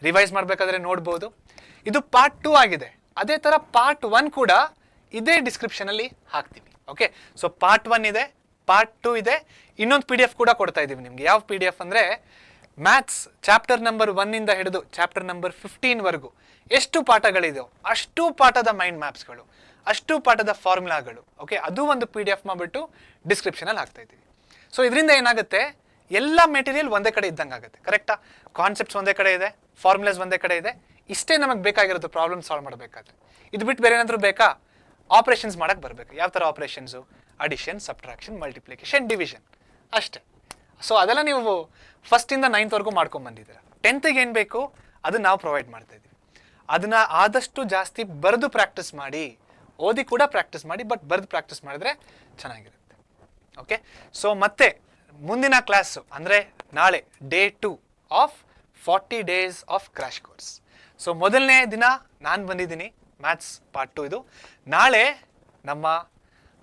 S1: ರಿವೈಸ್ ಮಾಡಬೇಕಾದ್ರೆ ನೋಡ್ಬೋದು. ಇದು ಪಾರ್ಟ್ 2 ಆಗಿದೆ. ಅದೇ ಥರ ಪಾರ್ಟ್ 1 ಕೂಡ ಇದೇ ಡಿಸ್ಕ್ರಿಪ್ಷನಲ್ಲಿ ಹಾಕ್ತೀವಿ. ಓಕೆ, ಸೊ ಪಾರ್ಟ್ 1 ಇದೆ, ಪಾರ್ಟ್ 2 ಇದೆ, ಇನ್ನೊಂದು PDF ಕೂಡ ಕೊಡ್ತಾ ಇದ್ದೀವಿ ನಿಮಗೆ. ಯಾವ PDF ಅಂದರೆ ಮ್ಯಾಥ್ಸ್ ಚಾಪ್ಟರ್ ನಂಬರ್ 1 ಹಿಡಿದು ಚಾಪ್ಟರ್ ನಂಬರ್ 15ವರೆಗೂ ಎಷ್ಟು ಪಾಠಗಳಿದೆಯೋ ಅಷ್ಟು ಪಾಠದ ಮೈಂಡ್ ಮ್ಯಾಪ್ಸ್ಗಳು, ಅಷ್ಟು ಪಾಠದ ಫಾರ್ಮುಲಾಗಳು. ಓಕೆ, ಅದು ಒಂದು PDF ಮಾಡಿಬಿಟ್ಟು ಡಿಸ್ಕ್ರಿಪ್ಷನಲ್ಲಿ ಹಾಕ್ತಾ ಇದ್ದೀವಿ. ಸೊ ಇದರಿಂದ ಏನಾಗುತ್ತೆ, ಎಲ್ಲ ಮೆಟೀರಿಯಲ್ ಒಂದೇ ಕಡೆ ಇದ್ದಂಗೆ ಆಗುತ್ತೆ. ಕರೆಕ್ಟಾ? ಕಾನ್ಸೆಪ್ಟ್ಸ್ ಒಂದೇ ಕಡೆ ಇದೆ, ಫಾರ್ಮುಲಾಸ್ ಒಂದೇ ಕಡೆ ಇದೆ. ಇಷ್ಟೇ ನಮಗೆ ಬೇಕಾಗಿರೋದು ಪ್ರಾಬ್ಲಮ್ ಸಾಲ್ವ್ ಮಾಡಬೇಕಾದ್ರೆ. ಇದು ಬಿಟ್ಟು ಬೇರೆ ಏನಾದರೂ ಬೇಕಾ? ಆಪ್ರೇಷನ್ಸ್ ಮಾಡೋಕ್ಕೆ ಬರಬೇಕು. ಯಾವ ಥರ operations? Addition, subtraction, multiplication, division, ಅಷ್ಟೇ. ಸೊ ಅದೆಲ್ಲ ನೀವು 1st ಇಂದ 9th ಮಾಡ್ಕೊಂಬಂದಿದ್ದೀರ. 10th ಏನು ಬೇಕು ಅದು ನಾವು ಪ್ರೊವೈಡ್ ಮಾಡ್ತಾ ಇದ್ದೀವಿ. ಅದನ್ನು ಆದಷ್ಟು ಜಾಸ್ತಿ ಬರೆದು ಪ್ರಾಕ್ಟೀಸ್ ಮಾಡಿ, ಓದಿ ಕೂಡ ಪ್ರಾಕ್ಟೀಸ್ ಮಾಡಿ, ಬಟ್ ಬರೆದು ಪ್ರಾಕ್ಟೀಸ್ ಮಾಡಿದ್ರೆ ಚೆನ್ನಾಗಿರುತ್ತೆ. ಓಕೆ, ಸೊ ಮತ್ತೆ ಮುಂದಿನ ಕ್ಲಾಸು ಅಂದರೆ ನಾಳೆ day 2 of 40 days of crash course. So ಮೊದಲನೇ ದಿನ ನಾನು ಬಂದಿದ್ದೀನಿ, ಮ್ಯಾಥ್ಸ್ ಪಾರ್ಟ್ 2 ಇದು. ನಾಳೆ ನಮ್ಮ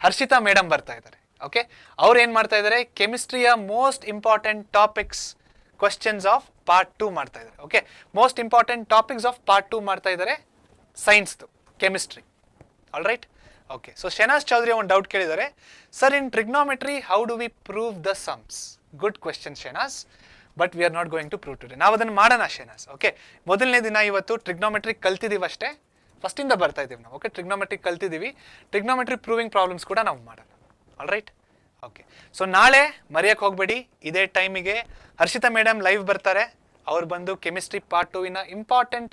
S1: ಹರ್ಷಿತಾ ಮೇಡಮ್ ಬರ್ತಾ ಇದ್ದಾರೆ. ಓಕೆ, ಅವ್ರು ಏನು ಮಾಡ್ತಾ ಇದ್ದಾರೆ, ಕೆಮಿಸ್ಟ್ರಿಯ most important topics questions of part 2 ಮಾಡ್ತಾ ಇದ್ದಾರೆ. Okay, most important topics of part 2 ಮಾಡ್ತಾ ಇದ್ದಾರೆ, ಸೈನ್ಸ್ದು, chemistry. All right, okay. So Shenas Chaudhary ಒಂದು ಡೌಟ್ ಕೇಳಿದ್ದಾರೆ, sir in trigonometry how do we prove the sums? Good question Shenas, but we are not going to prove today. ನಾವು ಅದನ್ನು ಮಾಡೋಣ ಶೆನಾಸ್. Okay, ಮೊದಲನೇ ದಿನ ಇವತ್ತು ಟ್ರಿಗ್ನೋಮೆಟ್ರಿ ಕಲ್ತಿದ್ದೀವಿ ಅಷ್ಟೇ, ಫಸ್ಟಿಂದ ಬರ್ತಾ ಇದ್ದೀವಿ ನಾವು. ಓಕೆ, ಟ್ರಿಗ್ನೋಮೆಟ್ರಿ ಕಲ್ತಿದ್ದೀವಿ, ಟ್ರಿಗ್ನೋಮೆಟ್ರಿ ಪ್ರೂವಿಂಗ್ ಪ್ರಾಬ್ಲಮ್ಸ್ ಕೂಡ ನಾವು ಮಾಡೋಣ. All right, okay. ಸೊ ನಾಳೆ ಮರೆಯೋಕ್ಕೆ ಹೋಗಬೇಡಿ, ಇದೇ ಟೈಮಿಗೆ ಹರ್ಷಿತಾ ಮೇಡಮ್ ಲೈವ್ ಬರ್ತಾರೆ. ಅವ್ರು ಬಂದು ಕೆಮಿಸ್ಟ್ರಿ ಪಾರ್ಟ್ 2 ಇಂಪಾರ್ಟೆಂಟ್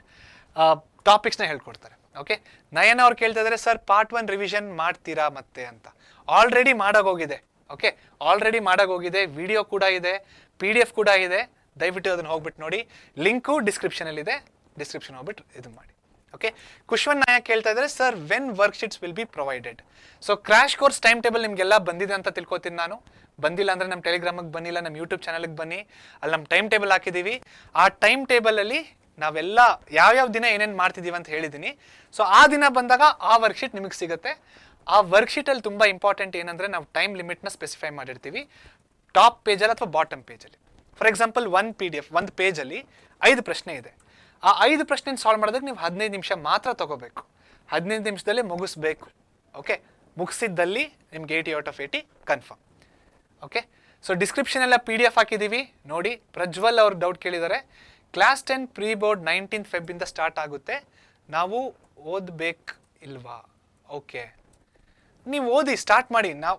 S1: ಟಾಪಿಕ್ಸ್ನ ಹೇಳ್ಕೊಡ್ತಾರೆ. ಓಕೆ, ನಯನ ಅವ್ರು ಕೇಳ್ತಾ ಇದ್ದಾರೆ, ಸರ್ ಪಾರ್ಟ್ 1 ರಿವಿಷನ್ ಮಾಡ್ತೀರಾ ಮತ್ತೆ ಅಂತ. ಆಲ್ರೆಡಿ ಮಾಡೋಗೋಗಿದೆ. ಓಕೆ, ಆಲ್ರೆಡಿ ಮಾಡೋಗೋಗಿದೆ, ವಿಡಿಯೋ ಕೂಡ ಇದೆ, PDF ಕೂಡ ಇದೆ. ದಯವಿಟ್ಟು ಅದನ್ನು ಹೋಗ್ಬಿಟ್ಟು ನೋಡಿ, ಲಿಂಕು ಡಿಸ್ಕ್ರಿಪ್ಷನಲ್ಲಿದೆ, ಡಿಸ್ಕ್ರಿಪ್ಷನ್ ಹೋಗ್ಬಿಟ್ಟು ಇದು ಮಾಡಿ. ಓಕೆ, ಕುಶ್ವನ್ ನಾಯಕ್ ಕೇಳ್ತಾ ಇದ್ದಾರೆ, sir when worksheets will be provided? So crash course time table ನಿಮಗೆಲ್ಲ ಬಂದಿದೆ ಅಂತ ತಿಳ್ಕೊತೀನಿ ನಾನು. ಬಂದಿಲ್ಲ ಅಂದರೆ ನಮ್ಮ ಟೆಲಿಗ್ರಾಮಿಗೆ ಬನ್ನಿಲ್ಲ, ನಮ್ಮ ಯೂಟ್ಯೂಬ್ ಚಾನಲ್ಗೆ ಬನ್ನಿ, ಅಲ್ಲಿ ನಮ್ಮ ಟೈಮ್ ಟೇಬಲ್ ಹಾಕಿದ್ದೀವಿ. ಆ ಟೈಮ್ ಟೇಬಲಲ್ಲಿ ನಾವೆಲ್ಲ ಯಾವ್ಯಾವ ದಿನ ಏನೇನು ಮಾಡ್ತಿದ್ದೀವಿ ಅಂತ ಹೇಳಿದ್ದೀನಿ. ಸೊ ಆ ದಿನ ಬಂದಾಗ ಆ ವರ್ಕ್ಶೀಟ್ ನಿಮಗೆ ಸಿಗುತ್ತೆ. ಆ ವರ್ಕ್ಶೀಟಲ್ಲಿ ತುಂಬ ಇಂಪಾರ್ಟೆಂಟ್ ಏನಂದರೆ ನಾವು ಟೈಮ್ ಲಿಮಿಟ್ನ ಸ್ಪೆಸಿಫೈ ಮಾಡಿರ್ತೀವಿ, ಟಾಪ್ ಪೇಜಲ್ಲಿ ಅಥವಾ ಬಾಟಮ್ ಪೇಜಲ್ಲಿ. ಫಾರ್ ಎಕ್ಸಾಂಪಲ್ ಒಂದು ಪೇಜಲ್ಲಿ 5 ಪ್ರಶ್ನೆ ಇದೆ. ಆ 5 ಪ್ರಶ್ನೆ ಸಾಲ್ವ್ ಮಾಡೋದಕ್ಕೆ ನೀವು 15 ನಿಮಿಷ ಮಾತ್ರ ತಗೋಬೇಕು. 15 ನಿಮಿಷದಲ್ಲೇ ಮುಗಿಸ್ಬೇಕು. ಓಕೆ, ಮುಗಿಸಿದ್ದಲ್ಲಿ ನಿಮ್ಗೆ 80 out of 80 confirm. Okay, so description ಎಲ್ಲ PDF ಹಾಕಿದ್ದೀವಿ ನೋಡಿ. ಪ್ರಜ್ವಲ್ ಅವ್ರು ಡೌಟ್ ಕೇಳಿದ್ದಾರೆ. ಕ್ಲಾಸ್ 10 ಪ್ರೀ ಬೋರ್ಡ್ 19 ಫೆಬ್ರಿಂದ ಸ್ಟಾರ್ಟ್ ಆಗುತ್ತೆ, ನಾವು ಓದಬೇಕು ಇಲ್ವಾ? ಓಕೆ, ನೀವು ಓದಿ ಸ್ಟಾರ್ಟ್ ಮಾಡಿ. ನಾವು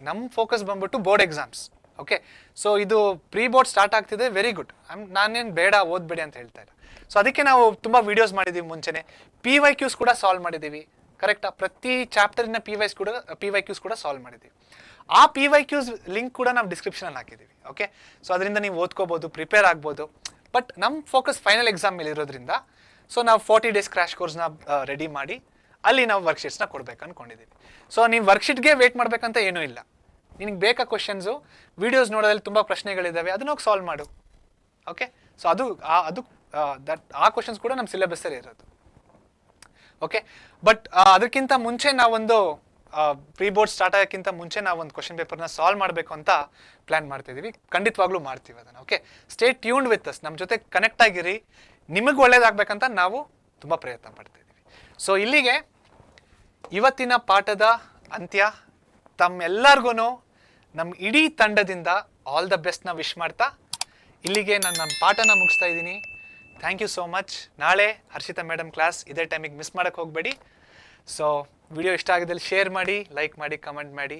S1: ನಮ್ಮ ಫೋಕಸ್ ಬಂದ್ಬಿಟ್ಟು ಬೋರ್ಡ್ ಎಕ್ಸಾಮ್ಸ್. ಓಕೆ, ಸೊ ಇದು ಪ್ರೀ ಬೋರ್ಡ್ ಸ್ಟಾರ್ಟ್ ಆಗ್ತಿದೆ, ವೆರಿ ಗುಡ್. ನಾನೇನು ಬೇಡ ಓದ್ಬೇಡಿ ಅಂತ ಹೇಳ್ತಾ ಇಲ್ಲ. ಸೊ ಅದಕ್ಕೆ ನಾವು ತುಂಬ ವೀಡಿಯೋಸ್ ಮಾಡಿದ್ದೀವಿ ಮುಂಚೆನೆ. PYQs ಕೂಡ ಸಾಲ್ವ್ ಮಾಡಿದ್ದೀವಿ, ಕರೆಕ್ಟಾ? ಪ್ರತಿ ಚಾಪ್ಟರಿನ PYQs ಕೂಡ ಸಾಲ್ವ್ ಮಾಡಿದ್ದೀವಿ. ಆ PYQs ಲಿಂಕ್ ಕೂಡ ನಾವು ಡಿಸ್ಕ್ರಿಪ್ಷನಲ್ಲಿ ಹಾಕಿದ್ದೀವಿ. ಓಕೆ, ಸೊ ಅದರಿಂದ ನೀವು ಓದ್ಕೋಬೋದು, ಪ್ರಿಪೇರ್ ಆಗ್ಬೋದು. ಬಟ್ ನಮ್ಮ ಫೋಕಸ್ ಫೈನಲ್ ಎಕ್ಸಾಮ್ ಮೇಲೆ ಇರೋದ್ರಿಂದ ಸೊ ನಾವು 40 ಡೇಸ್ ಕ್ರ್ಯಾಶ್ ಕೋರ್ಸ್ನ ರೆಡಿ ಮಾಡಿ ಅಲ್ಲಿ ನಾವು ವರ್ಕ್ಶೀಟ್ಸ್ನ ಕೊಡ್ಬೇಕು ಅಂದ್ಕೊಂಡಿದ್ದೀವಿ. ಸೊ ನೀವು ವರ್ಕ್ಶೀಟ್ಗೆ ವೇಟ್ ಮಾಡಬೇಕಂತ ಏನೂ ಇಲ್ಲ. ನಿನಗೆ ಬೇಕಾ ಕ್ವಶನ್ಸು, ವೀಡಿಯೋಸ್ ನೋಡೋದ್ರಲ್ಲಿ ತುಂಬ ಪ್ರಶ್ನೆಗಳಿದ್ದಾವೆ, ಅದನ್ನ ಹೋಗಿ ಸಾಲ್ವ್ ಮಾಡು. ಓಕೆ, ಸೊ ಆ ಕ್ವಶನ್ಸ್ ಕೂಡ ನಮ್ಮ ಸಿಲೆಬಸ್ಸಲ್ಲಿ ಇರೋದು. ಓಕೆ, ಬಟ್ ಅದಕ್ಕಿಂತ ಮುಂಚೆ ನಾವೊಂದು ಪ್ರೀ ಬೋರ್ಡ್ ಸ್ಟಾರ್ಟ್ ಆಗೋಕ್ಕಿಂತ ಮುಂಚೆ ನಾವೊಂದು ಕ್ವಶನ್ ಪೇಪರ್ನ ಸಾಲ್ವ್ ಮಾಡಬೇಕು ಅಂತ ಪ್ಲ್ಯಾನ್ ಮಾಡ್ತಿದ್ದೀವಿ. ಖಂಡಿತವಾಗ್ಲೂ ಮಾಡ್ತೀವಿ ಅದನ್ನು. Okay, stay tuned with us, ನಮ್ಮ ಜೊತೆ ಕನೆಕ್ಟ್ ಆಗಿರಿ. ನಿಮಗೆ ಒಳ್ಳೇದಾಗಬೇಕಂತ ನಾವು ತುಂಬ ಪ್ರಯತ್ನ ಪಡ್ತಿದ್ದೀವಿ. ಸೊ ಇಲ್ಲಿಗೆ ಇವತ್ತಿನ ಪಾಠದ ಅಂತ್ಯ. ತಮ್ಮೆಲ್ಲರಿಗೂ ನಮ್ಮ ಇಡೀ ತಂಡದಿಂದ ಆಲ್ ದ ಬೆಸ್ಟ್ನ ವಿಶ್ ಮಾಡ್ತಾ ಇಲ್ಲಿಗೆ ನಾನು ನಮ್ಮ ಪಾಠನ ಮುಗಿಸ್ತಾ ಇದ್ದೀನಿ. Thank you so much. ನಾಳೆ ಹರ್ಷಿತಾ ಮೇಡಮ್ ಕ್ಲಾಸ್ ಇದೇ ಟೈಮಿಗೆ ಮಿಸ್ ಮಾಡೋಕ್ಕೆ ಹೋಗಬೇಡಿ. ಸೊ ವಿಡಿಯೋ ಇಷ್ಟ ಆಗಿದ್ದಲ್ಲಿ ಶೇರ್ ಮಾಡಿ, ಲೈಕ್ ಮಾಡಿ, ಕಮೆಂಟ್ ಮಾಡಿ.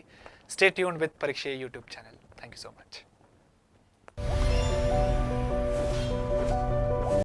S1: Stay tuned with Pareeksha YouTube channel. Thank you so much.